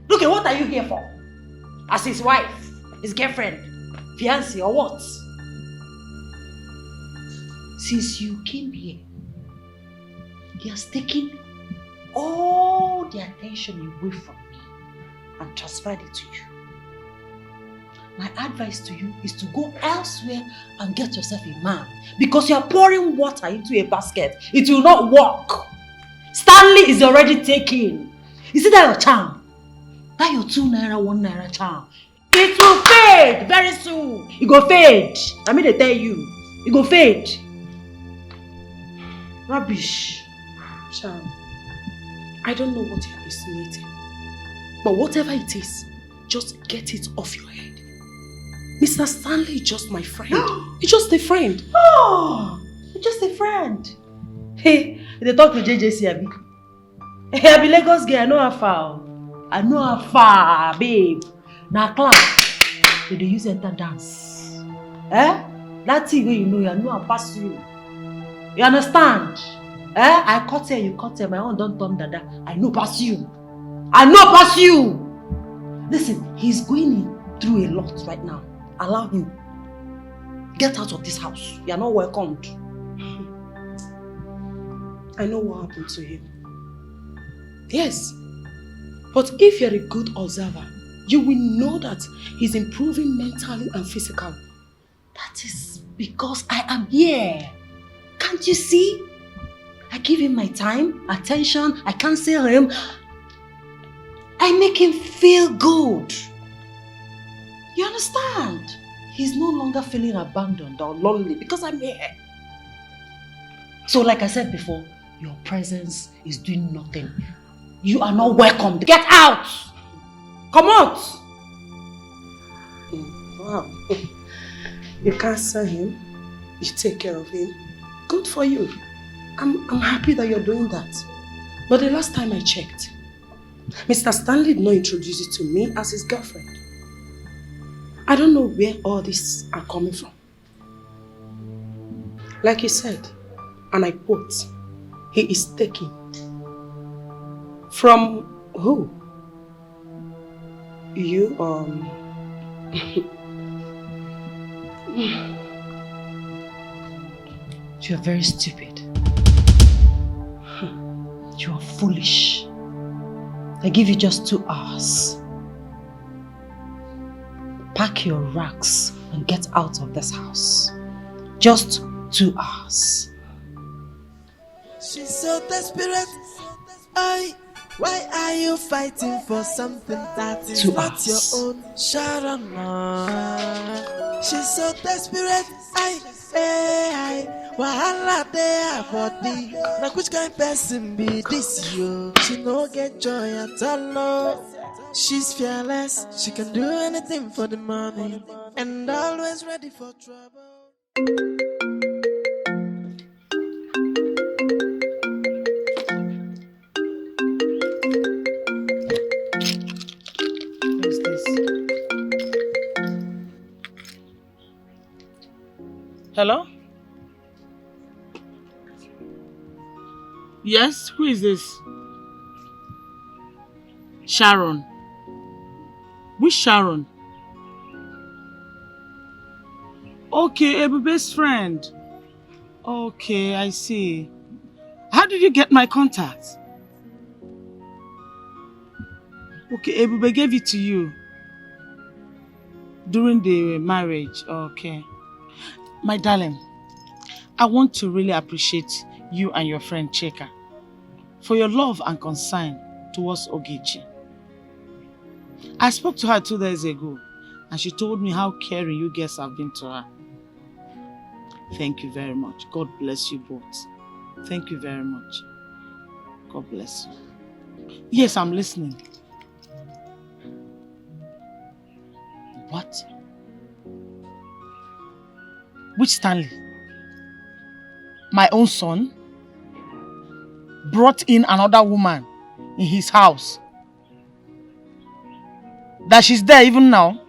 Look at what are you here for? As his wife. His girlfriend? Fiance or what? Since you came here, he has taken all the attention away from me and transferred it to you. My advice to you is to go elsewhere and get yourself a man, because you are pouring water into a basket. It will not work. Stanley is already taken. Is it that your charm? That your 2 naira, 1 naira charm? It will fade very soon. It go fade. I mean, they tell you. It go fade. Rubbish. Charm, I don't know what you're insinuating, but whatever it is, just get it off your head. Mr. Stanley is just my friend. He's just a friend. Oh, just a friend. Hey, they talk to JJC, Abi. Hey, I be Lagos girl. I know how far. I know how far, babe. Now class, they use enter dance. Eh? That thing where you know I pass you. You understand? Eh? I cut her, you cut her. My own don't turn dada. I know pass you. I know pass you. Listen, he's going through a lot right now. Allow him. Get out of this house. You are not welcomed. I know what happened to him. Yes. But if you're a good observer, you will know that he's improving mentally and physically. That is because I am here. Can't you see? I give him my time, attention, I counsel him. I make him feel good. You understand? He's no longer feeling abandoned or lonely because I'm here. So like I said before, your presence is doing nothing. You are not welcome. Get out! Come out! Wow. You counsel him, you take care of him. Good for you. I'm happy that you're doing that. But the last time I checked, Mr. Stanley did not introduce you to me as his girlfriend. I don't know where all this are coming from. Like he said, and I quote, he is taken. From who? You, You're very stupid. You are foolish. I give you just 2 hours. Pack your racks and get out of this house. Just 2 hours. She's so desperate. Why are you fighting for something that is not your own? Sharon. She's so desperate. Wahala dey her body. Now which kind of person be this yo? She no get joy at all. She's fearless. She can do anything for the money and always ready for trouble. Who's this? Hello? Yes, who is this? Sharon. Which Sharon? Okay, Ebube's friend. Okay, I see. How did you get my contact? Okay, Ebube gave it to you during the marriage. Okay. My darling, I want to really appreciate you and your friend Cheka for your love and concern towards Ogechi. I spoke to her 2 days ago and she told me how caring you guys have been to her. Thank you very much. God bless you both. Thank you very much. God bless you. Yes, I'm listening. What? Which Stanley? My own son brought in another woman in his house. That she's there even now.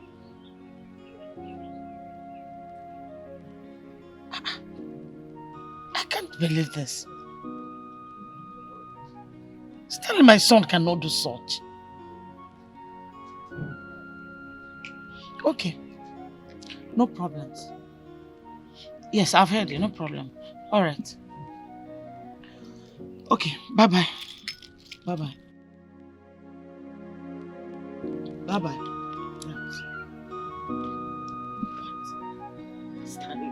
I can't believe this. Stanley, my son cannot do such. Okay, No problems. Yes, I've heard you. No problem. All right. Okay. Bye-bye. Bye-bye. Bye-bye. Yes. Study.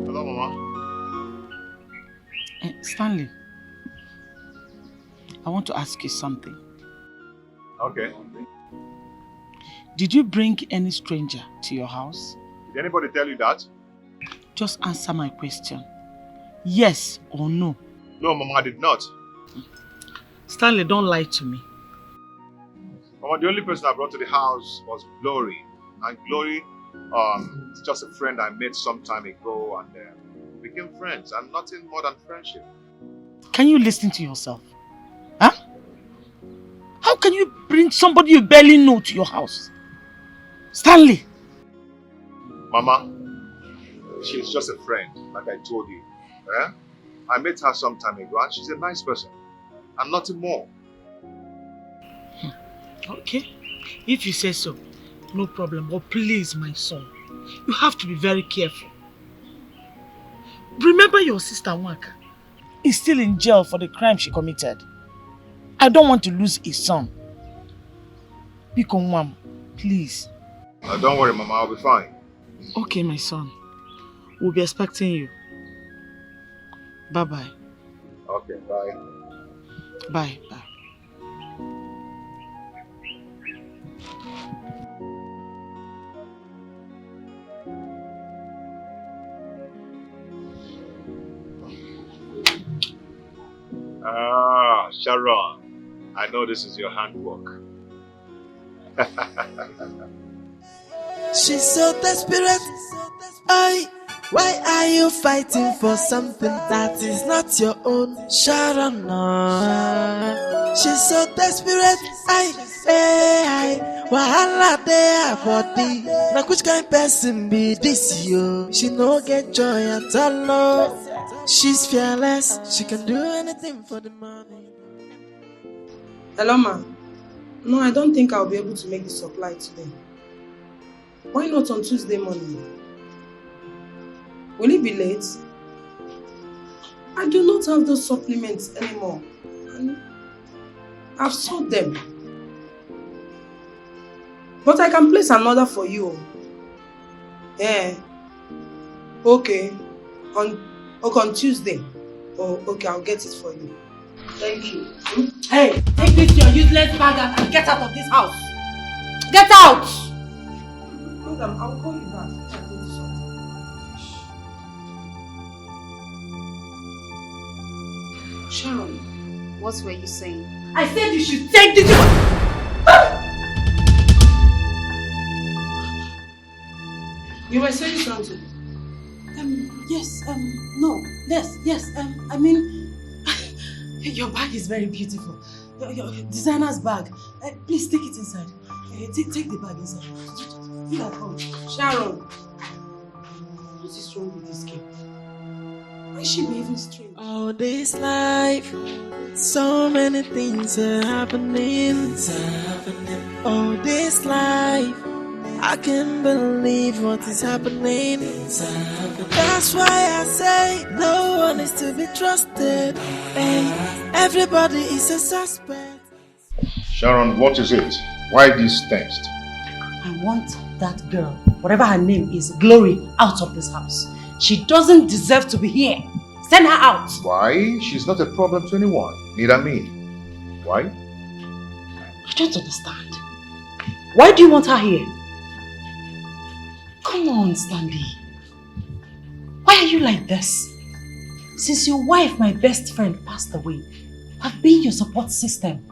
Hello, Mama. Stanley, I want to ask you something. Okay. Did you bring any stranger to your house? Did anybody tell you that? Just answer my question. Yes or no? No, Mama, I did not. Stanley, don't lie to me. Mama, the only person I brought to the house was Glory. And Glory, is just a friend I met some time ago and became friends and nothing more than friendship. Can you listen to yourself? Huh? How can you bring somebody you barely know to your house? Stanley! Mama, she's just a friend, like I told you. I met her some time ago and she's a nice person. And nothing more. Okay. If you say so, no problem. But please, my son, you have to be very careful. Remember your sister Waka is still in jail for the crime she committed. I don't want to lose a son. Biko Mom, please. Don't worry, Mama, I'll be fine. Okay, my son. We'll be expecting you. Bye-bye. Okay, bye. Bye. Bye. Ah, Sharon. I know this is your handwork. She's so desperate. Why are you fighting for something that is not your own? Sharon, no. She's so desperate. Wahala dey her body. Now which kind person be this yo? She no get joy at all. No. She's fearless. She can do anything for the money. Hello, ma. No, I don't think I'll be able to make the supply today. Why not on Tuesday morning? Will it be late? I do not have those supplements anymore. And I've sold them. But I can place an order for you. Yeah. Okay. On Tuesday. Oh, okay, I'll get it for you. Thank you. Hey, take this your useless bag and get out of this house. Get out! Madam, I'll call you back. Sharon, what were you saying? I said you should take this. You were saying something? Yes, no, yes, I mean, your bag is very beautiful. Your designer's bag. Please take it inside. Take the bag inside. Feel at home. Sharon, what is wrong with this girl? Why is she behaving strange? All this life, so many things are happening. All this life, I can't believe what is happening. That's why I say no one is to be trusted, and everybody is a suspect. Sharon, what is it? Why this text? I want that girl, whatever her name is, Glory, out of this house. She doesn't deserve to be here. Send her out. Why? She's not a problem to anyone. Neither me. Why? I don't understand. Why do you want her here? Come on, Stanley. Why are you like this? Since your wife, my best friend, passed away, I've been your support system.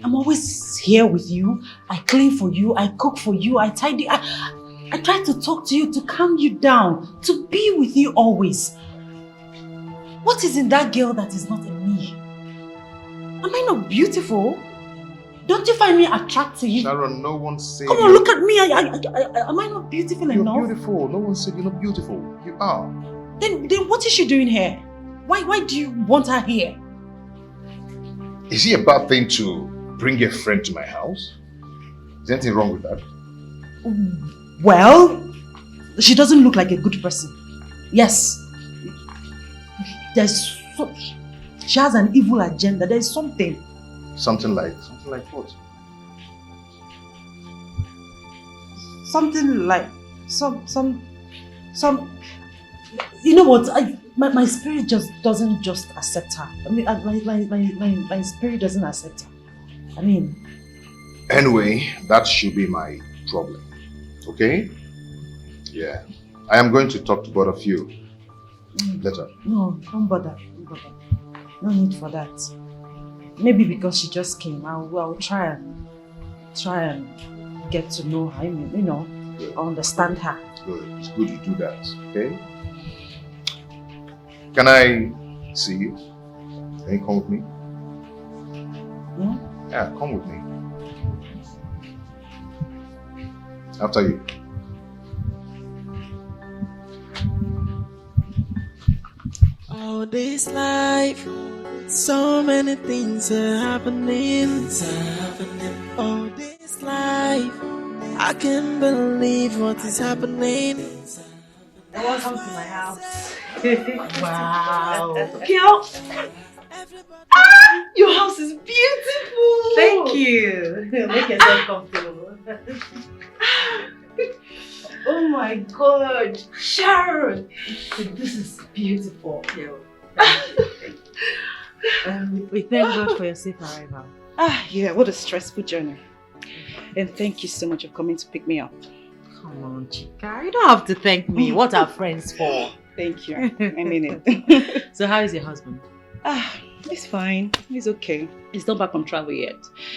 I'm always here with you. I clean for you. I cook for you. I tidy. I try to talk to you, to calm you down, to be with you always. What is in that girl that is not in me? Am I not beautiful? Don't you find me attractive? Sharon, no one said. Come on, look at me. Am I not beautiful enough? You're beautiful. No one said you're not beautiful. You are. Then what is she doing here? Why do you want her here? Is it a bad thing to bring a friend to my house? Is anything wrong with that? Well, she doesn't look like a good person. Yes. She has an evil agenda. There's something. Something like what? Something like some you know what, my spirit just doesn't just accept her. I mean, my spirit doesn't accept her. I mean, anyway, that should be my problem. Okay? Yeah. I am going to talk to both of you later. No, don't bother. No need for that. Maybe because she just came, I'll try and get to know her, you know, understand her. Good. It's good you do that, okay? Can I see you? Can you come with me? Yeah? Yeah, come with me. After you. All this life, so many things are happening. All this life, I can't believe what is happening. Welcome to my house. Wow. Girl. Your house is beautiful. Thank you. Make yourself comfortable. Oh my God, Sharon, this is beautiful. We thank God for your safe arrival. Yeah, what a stressful journey. And thank you so much for coming to pick me up. Come on, Chica, you don't have to thank me. What are friends for? Thank you. I mean it. So how is your husband? He's fine. He's okay. He's not back from travel yet.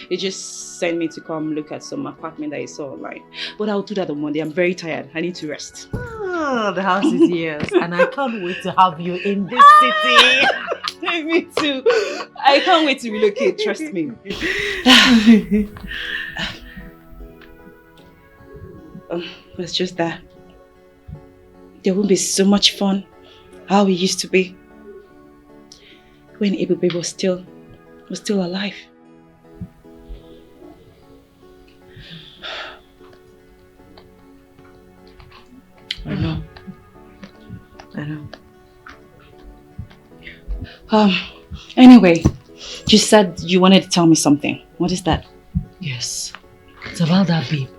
He just sent me to come look at some apartment that he saw online. But I'll do that on Monday. I'm very tired. I need to rest. Oh, the house is yours. And I can't wait to have you in this city. Me too. I can't wait to relocate. Trust me. It's just that there won't be so much fun how we used to be when Ebube was still alive. I know. Anyway, you said you wanted to tell me something. What is that? Yes. It's about that babe.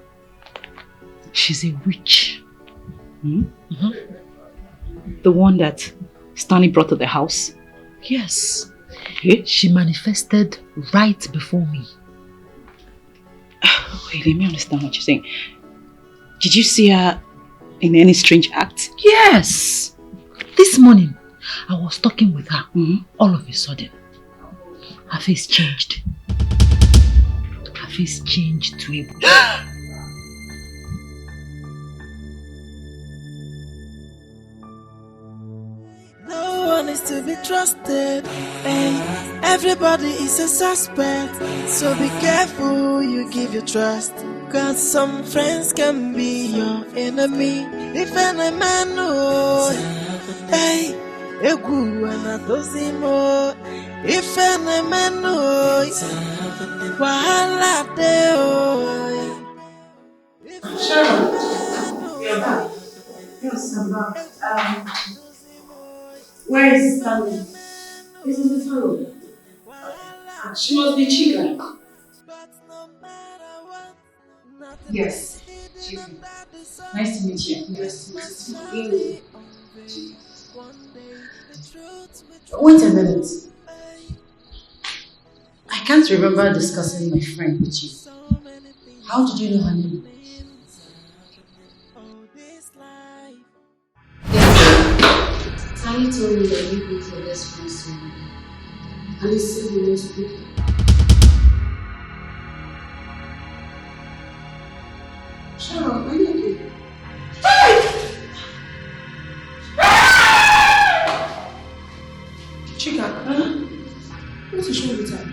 She's a witch. The one that Stanley brought to the house? Yes. She manifested right before me. Wait, let me understand what you're saying. Did you see her in any strange act? Yes. This morning, I was talking with her. All of a sudden, her face changed. Her face changed to a... No one is to be trusted, and everybody is a suspect. So be careful who you give your trust, cause some friends can be your enemy. If any man knows, hey, egu anatosimo. If any man knows, wahala deo. Sharon, you're back. Yes, I'm back. Where is Stanley? He's in the salon. She must be Chica. Yes, Chica. Nice to meet you. Nice to meet you. Wait a minute. I can't remember discussing my friend with you. How did you know her name? Tani told me that you both your best friends to me. And he said you want to pick her. Sharon, are you okay? Chica, what is wrong with her?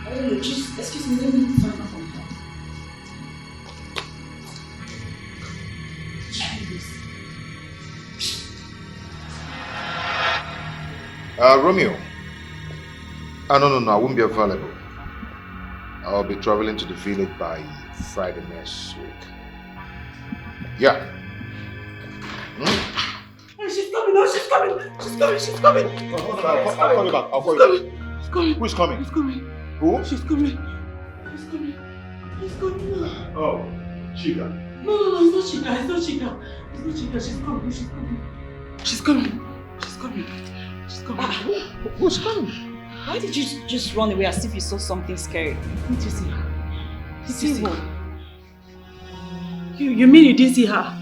I don't know, just excuse me, let me find her from her. Romeo. No, I won't be available. I'll be traveling to the village by Friday next week. Yeah. She's coming, no, she's coming. She's coming. I'll call you back. I'll call you back. She's coming. Who's coming? She's coming. Who? She's coming. She's coming. She's coming. Oh, Chica. No, it's not Chica. She's coming. She's coming. Who's coming? Why did you just run away as if you saw something scary? Didn't you see her? Did you see what? You mean you didn't see her?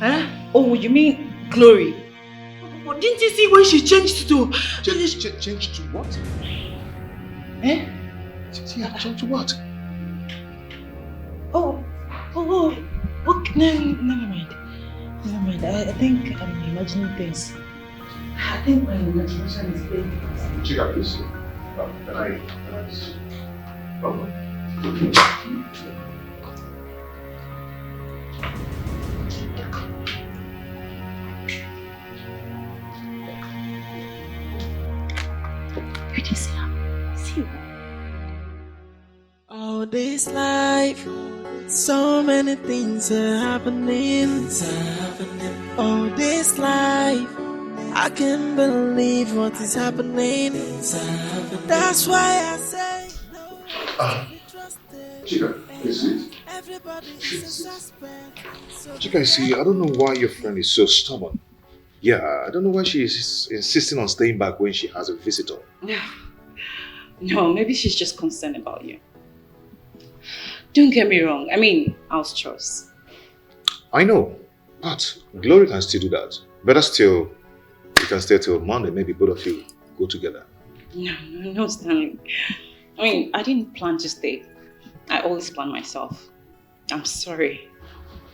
Eh? Oh, you mean Glory? But didn't you see when she changed to... Changed to what? Eh? Changed to what? Oh, okay, never mind. I think I'm imagining things. I think my imagination is big. Chica, please. Can I see? Come on. You didn't see her? See her? All this life, so many things are happening. All this life, I can't believe what is happening. That's why I say Chica, please sit. Chica, see, I don't know why your friend is so stubborn. Yeah, I don't know why she is insisting on staying back when she has a visitor. No, maybe she's just concerned about you. Don't get me wrong. I mean, house chores. I know, but Glory can still do that. Better still, you can stay till Monday. Maybe both of you go together. No, Stanley. I mean, I didn't plan to stay. I always plan myself. I'm sorry.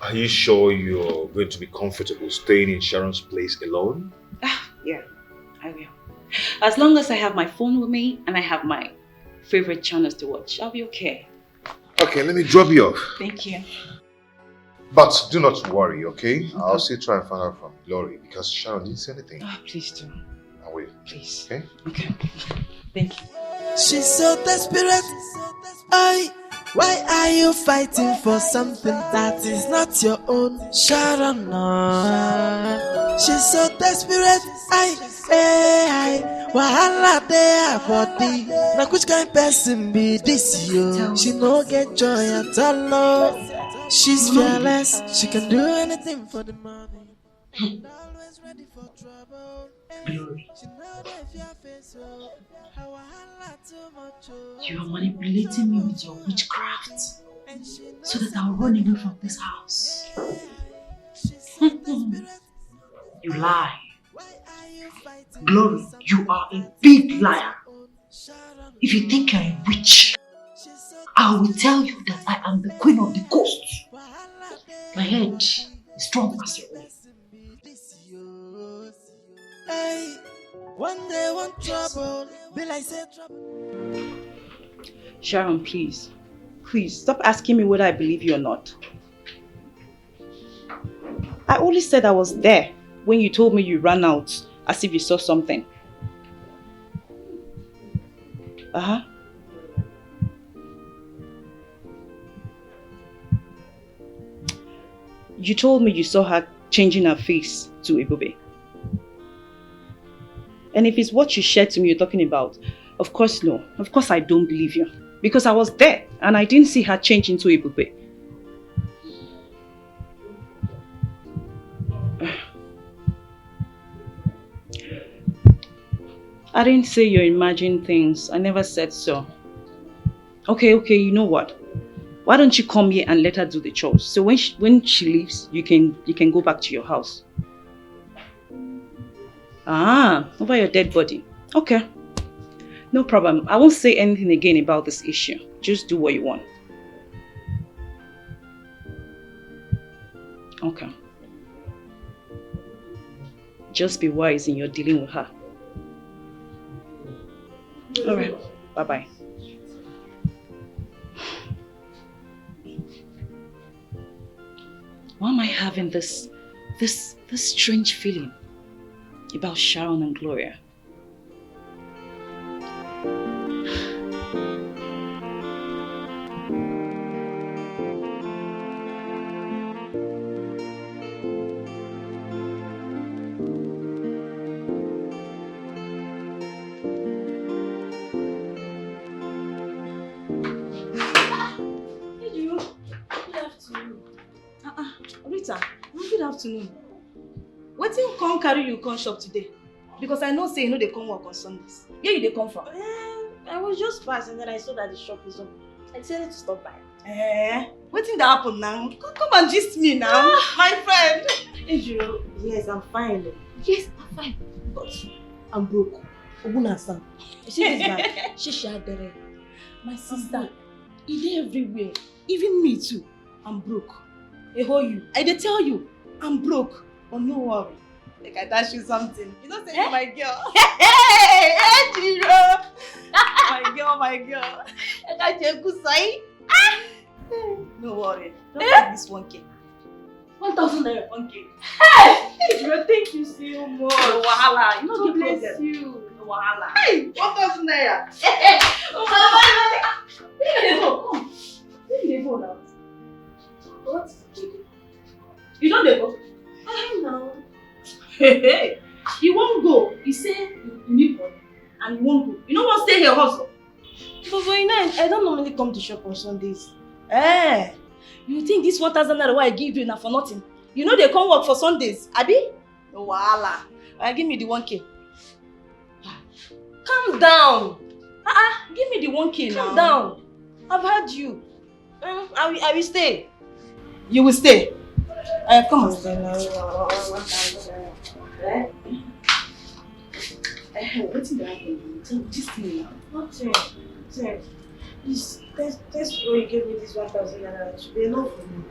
Are you sure you're going to be comfortable staying in Sharon's place alone? Yeah, I will. As long as I have my phone with me and I have my favorite channels to watch, I'll be okay. Okay, let me drop you off. Thank you. But do not worry, okay? I'll still try and find out from Glory because Sharon didn't say anything. Please do. I will. Please. Okay? Okay. Thank you. she's so desperate. Why are you fighting for something that is not your own? Sharon, no. She's so desperate. Wahala dey her body. Now which kind person be this yo? She no get joy at all. No. She's fearless. She can do anything for the money. Always ready for trouble. Glory. You are manipulating me with your witchcraft so that I'll run away from this house. You lie. Glory, you are a big liar. If you think you're a witch, I will tell you that I am the queen of the coast. My head is strong as your own. Hey, one day, one trouble, be like say trouble. Sharon, please. Please, stop asking me whether I believe you or not. I only said I was there when you told me you ran out as if you saw something. You told me you saw her changing her face to Ebube. And if it's what you shared to me you're talking about, of course no. Of course I don't believe you. Because I was there and I didn't see her change into Ebube. I didn't say you imagine things. I never said so. Okay, you know what? Why don't you come here and let her do the chores? So when she leaves, you can go back to your house. Over your dead body. Okay. No problem. I won't say anything again about this issue. Just do what you want. Okay. Just be wise in your dealing with her. Alright. Bye-bye. Why am I having this strange feeling about Sharon and Gloria? Rita, good afternoon. Wetin come carry you come shop today? Because I know say you know they come work on Sundays. Where you dey come from? I was just passing, then I saw that the shop is open. I decided to stop by. Wetin that happen now? Come and gist me now, my friend. Ejiro, yes, I'm fine. Yes, I'm fine. But I'm broke. Ogunasa. You see this guy? Shishadere. My sister. He dey everywhere. Even me too. I'm broke. You. I dey tell you, I'm broke. But no worry. Like I dash you something. You don't say you're my girl. Hey, Ejiro. My girl. I got you a good side. No worry. Don't take this 1K. 1,000 naira. 1K. Hey! Ejiro, thank you so much. No wahala. You know, bless you. No wahala. Hey! 1,000 naira. Hey! Where you go? Come. Where you go now? What? You don't go? I know. Hey! You won't go. You say you need money. And you won't go. You know what? Stay here hustle. But you know, I don't normally come to shop on Sundays. You think this 1,000 naira I give you now for nothing? You know they come work for Sundays, Abi? No wahala. Give me the 1K. Calm down. Give me the 1K now. Calm down. I've heard you. I will stay. You will stay. Come on. What's in the this thing now? Nothing. This way you gave me this 1,000 naira. It should be enough for me.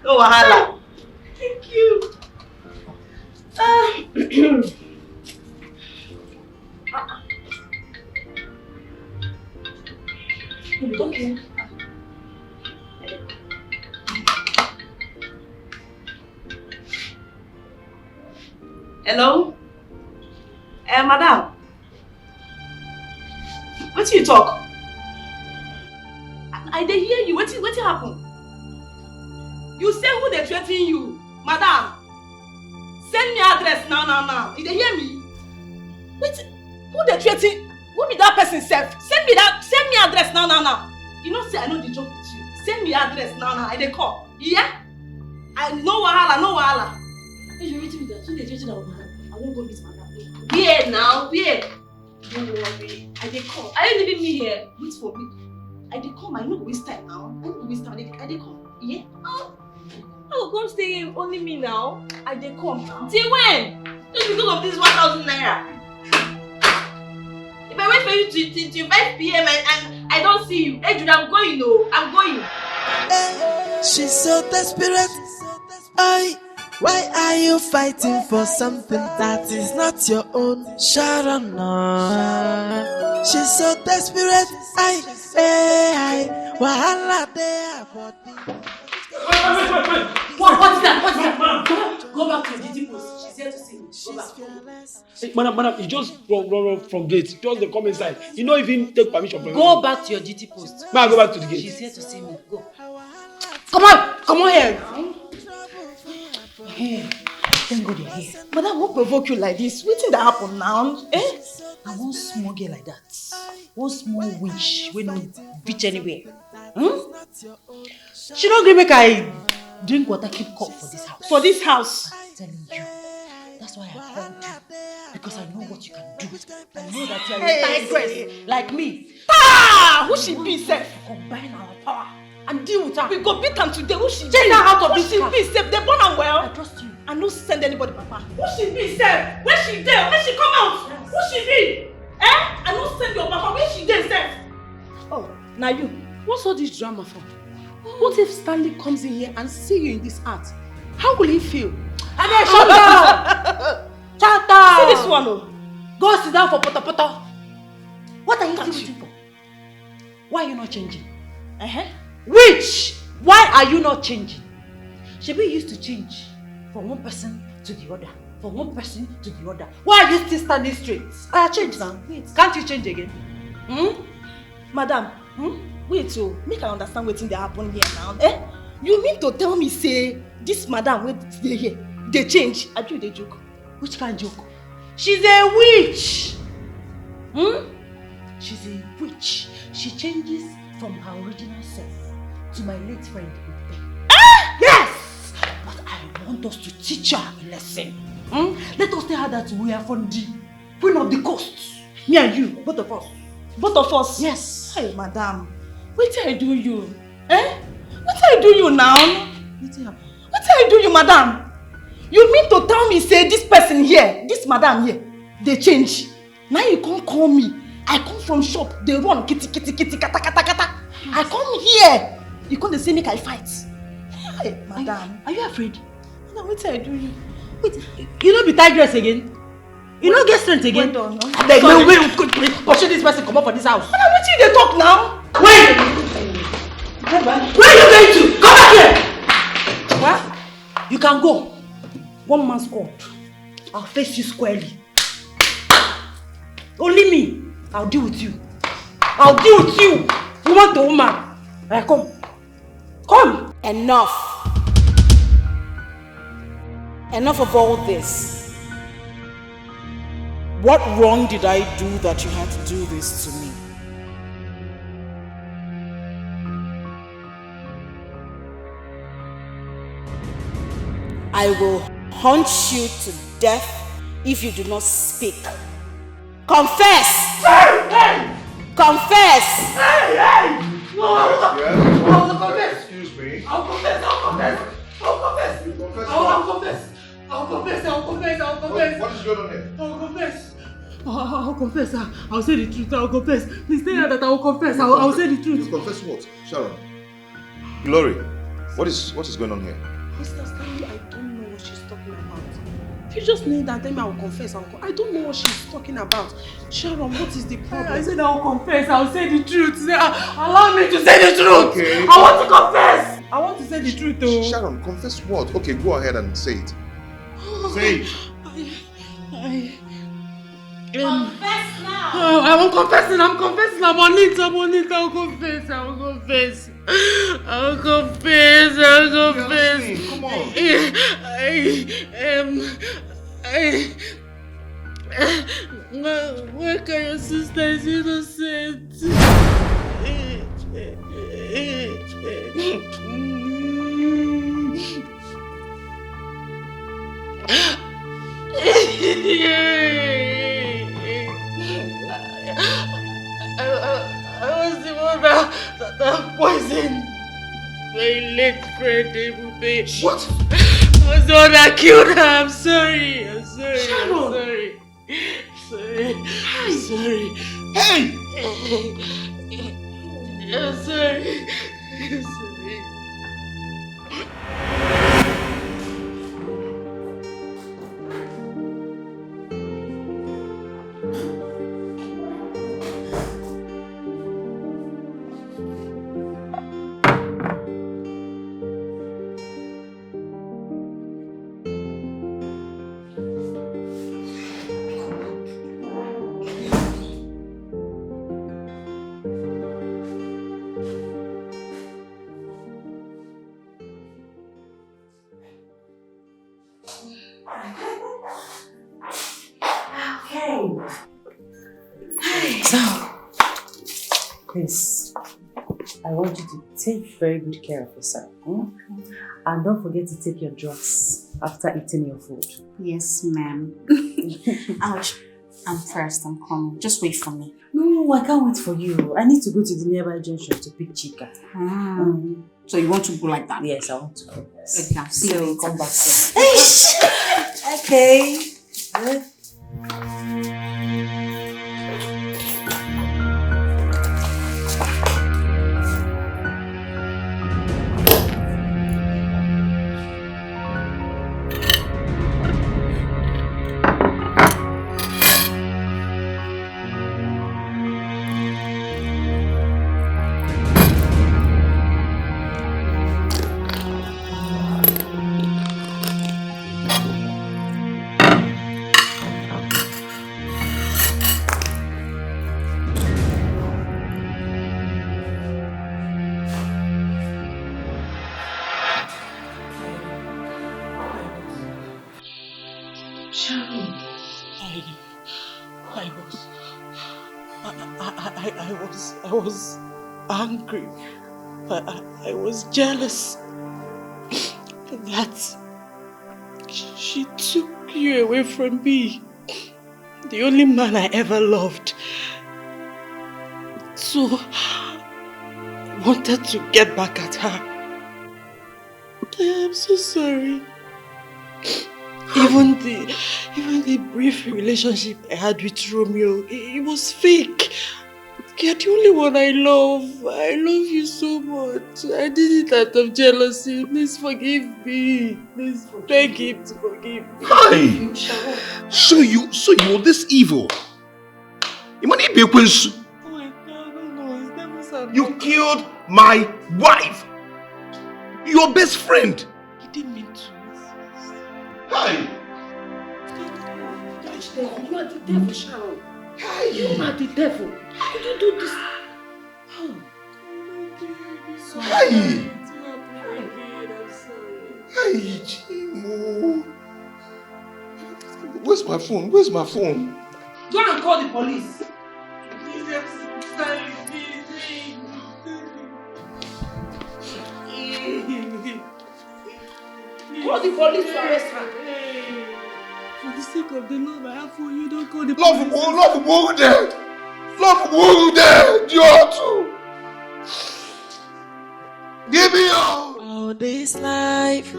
No wahala. Thank you. Okay. Hello? Madam. What do you talk? I dey hear you. What happen? You say who they threaten you? Madam. Send me address now. You dey hear me? Wait, who they threaten? Who be that person self? Send me address now. You know say I know the joke with you. Send me address now. I dey call. Yeah? No wahala. Hey, you reading me that? Who they threaten our madam? I won't go meet madam. Where now? Where? Don't worry. I dey come. Are you leaving me here? Wait for me. I dey come. I no go waste time now. I dey come. Yeah? I will come stay here. Only me now. I dey come now. Till when? Just because of this 1,000 naira. If I wait for you till 5 p.m. and I don't see you, hey Jude, I'm going. I'm going. She's so desperate. Why are you fighting for something that is not your own? Sharon, she's so desperate. Wahala there. What's that? Go back to the DT post. She's here to see me. Go back. Hey, madam, you just run from gate. Just they come inside. You don't even take permission from Go back to your DT post. May I go back to the gate? She's here to see me. Go. Come on here. Hey, thank God you're here. Madam, what provoke you like this? What thing that happen now? I want small girl like that. One small witch wey no reach anywhere. She don't agree make I drink water keep cup for this house. For this house? I'm telling you. That's why I called you. Because I know what you can do. I know that you're a tigress like me. Who she be, sef? Combine our power and deal with her. We go beat am today. Who she be? Take her out of this car. Who she be, sef? They born am well. I trust you. I no send anybody, Papa. Who she be, sef? Where she dey? Where she come out? Yes. Who she be? I no send your Papa. Where she dey, sef? Oh, now you. What's all this drama for? What if Stanley comes in here and see you in this art? How will he feel? I mean, shut down! Shut down! See this one, oh. Go sit down for poto. What are you still waiting for? Why are you not changing? Which? Why are you not changing? Shebi used to change from one person to the other. From one person to the other. Why are you still standing straight? I change now. Wait. Can't you change again? Madam, wait, make I understand wetin dey happen here now. You mean to tell me say this madam wey dey here dey change? Abi you dey joke? Which kind of joke? She's a witch. She's a witch. She changes from her original self to my late friend. Yes! I want us to teach her a lesson. Let us tell her that we are from the queen of the coast. Me and you, both of us. Both of us? Yes. Hey, madam. What I do you? Eh? What I do you now? What I do you, madam? You mean to tell me, say, this person here, this madam here, they change. Now you can't call me. I come from shop, they run, kitty, kitty, kitty, kata, kata, kata. I come here. You can't say make I fight. Hey, madam. Are you afraid? No, what I do you? Wait, you don't be tigress again? You don't get strength again? Wait, pursue this person, come up for this house. Madam, what you they talk now? Wait! Where are you going to? Come back here! What? You can go. One man's court. I'll face you squarely. Only me. I'll deal with you. I'll deal with you. Woman to woman. Alright, come. Come. Enough. Enough of all this. What wrong did I do that you had to do this to me? I will hunt you to death if you do not speak. Confess! Hey, hey! Confess! Hey, hey! I'll confess! Excuse me. I'll confess! I'll confess! I'll confess! You confess I'll what? confess! I'll confess! I'll confess! I'll confess! What is going on here? I'll confess! I'll confess. I'll say the truth. I'll confess. Please tell her that I will confess. I'll say the truth. You confess what? Sharon. Glory. What is going on here? Mr. Stanley, I don't know what she's talking about. If you just kneel down, tell me I will confess. I don't know what she's talking about. Sharon, what is the problem? I said I will confess. I'll say the truth. Allow me to say the truth. Okay. I want to confess. I want to say the truth though. Sharon, confess what? Okay, go ahead and say it. Say it. Confess now. I'm confessing. I'm confessing. I'm on it. I'll confess. I'll confess. I'll confess. I'll confess. Come on. Why can your sister is innocent? I was the one that poisoned my late friend Ebube. What? I was the one that killed her. I'm sorry. I'm sorry. Sharon. I'm sorry. Hey! I'm sorry. I'm sorry. Please, I want you to take very good care of yourself. And don't forget to take your drugs after eating your food. Yes, ma'am. Ouch. I'm first. I'm coming. Just wait for me. No, I can't wait for you. I need to go to the nearby junction to pick Chica. So you want to go like that? Yes, I want to go. Okay, I'll see you later. Come back soon. Okay. Good. I was angry. I was jealous that She took you away from me. The only man I ever loved. So, I wanted to get back at her. I am so sorry. Even the brief relationship I had with Romeo, it was fake. You're the only one I love. I love you so much. I did it out of jealousy. Please forgive me. Please beg him to forgive me. Hi! So you were this evil? Oh my God, no, it's never said. You killed my wife! Your best friend! He didn't mean to. Hi! You are the devil, Sharon. You are the devil. How could you do this? Hi! Hi, Chimo. Where's my phone? Where's my phone? Go and call the police. Call the police to arrest her. For the sake of the love I have for you, don't call the police. Love there! Love there! You too! Give me all! All this life,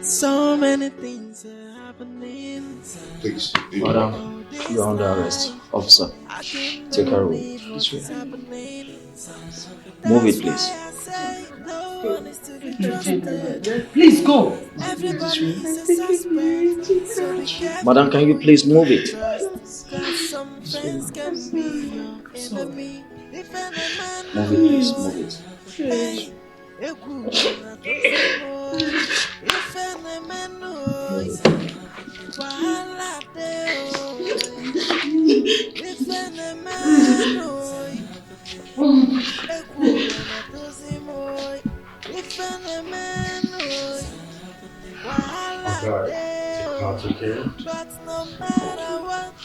so many things are happening. Please, Madam, you are under arrest. Officer, take her room this way. Move it, please. Please go. Madam, can you please move it? Move it, please. Move it.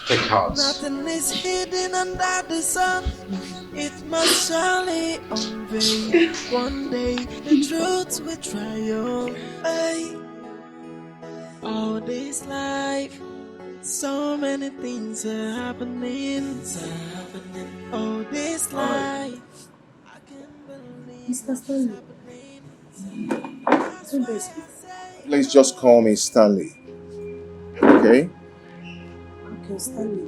Take heart. Nothing is hidden under the sun. It must surely unveil. One day the truth will triumph. Hey. All this life, so many things are happening. All this life. Mr. Stanley. Please just call me Stanley. Okay? Okay, Stanley.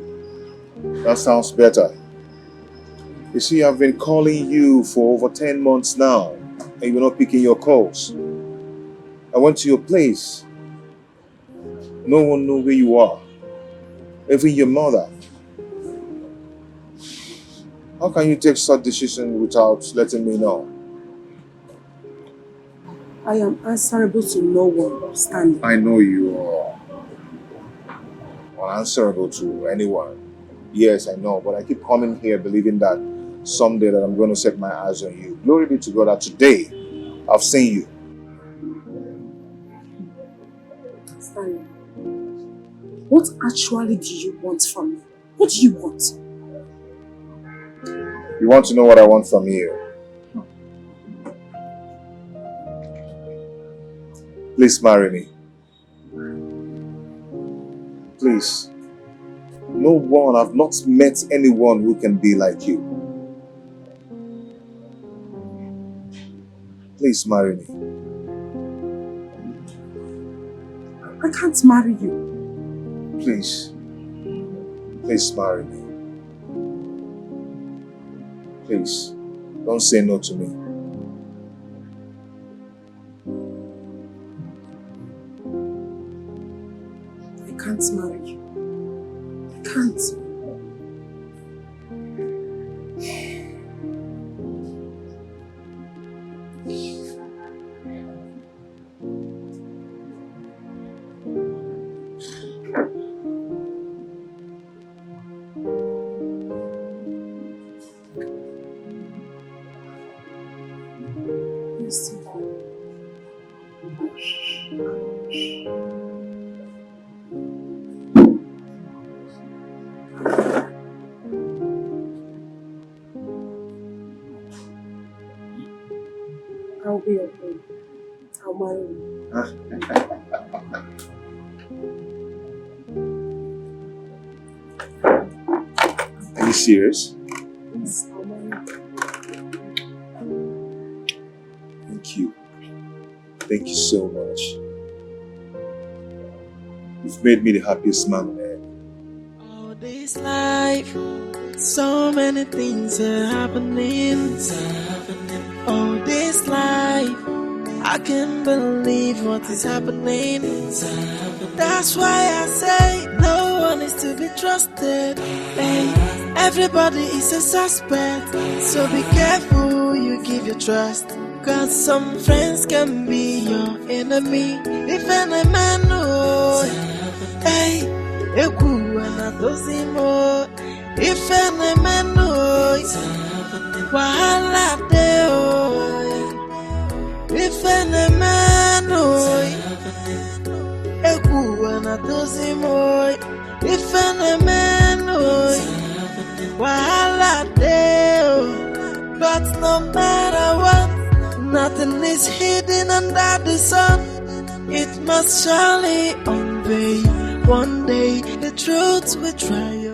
That sounds better. You see, I've been calling you for over 10 months now, and you're not picking your calls. I went to your place. No one knew where you are. Even your mother. How can you take such decision without letting me know? I am answerable to no one, Stanley. I know you are unanswerable to anyone. Yes, I know, but I keep coming here believing that someday that I'm going to set my eyes on you. Glory be to God that today I've seen you. Stanley, what actually do you want from me? What do you want? You want to know what I want from you? Please marry me. Please. No one, I've not met anyone who can be like you. Please marry me. I can't marry you. Please. Please marry me. Please. Don't say no to me. I can't marry you. I can't. Yes. I'll be okay. I'll marry you. serious? Yes, Mama. Thank you. Thank you so much. You've made me the happiest man on earth. All this life, so many things are happening. All this life, I can't believe what is happening. That's why I say no one is to be trusted. Hey, everybody is a suspect, so be careful who you give your trust. Cause some friends can be your enemy. If any man knows, hey, eku anatozimo. If any man knows, wahala deo. If any man knows, eku anatozimo. If any man knows, wahala deo. But no matter what, nothing is hidden under the sun. It must surely unveil. One day the truth will triumph.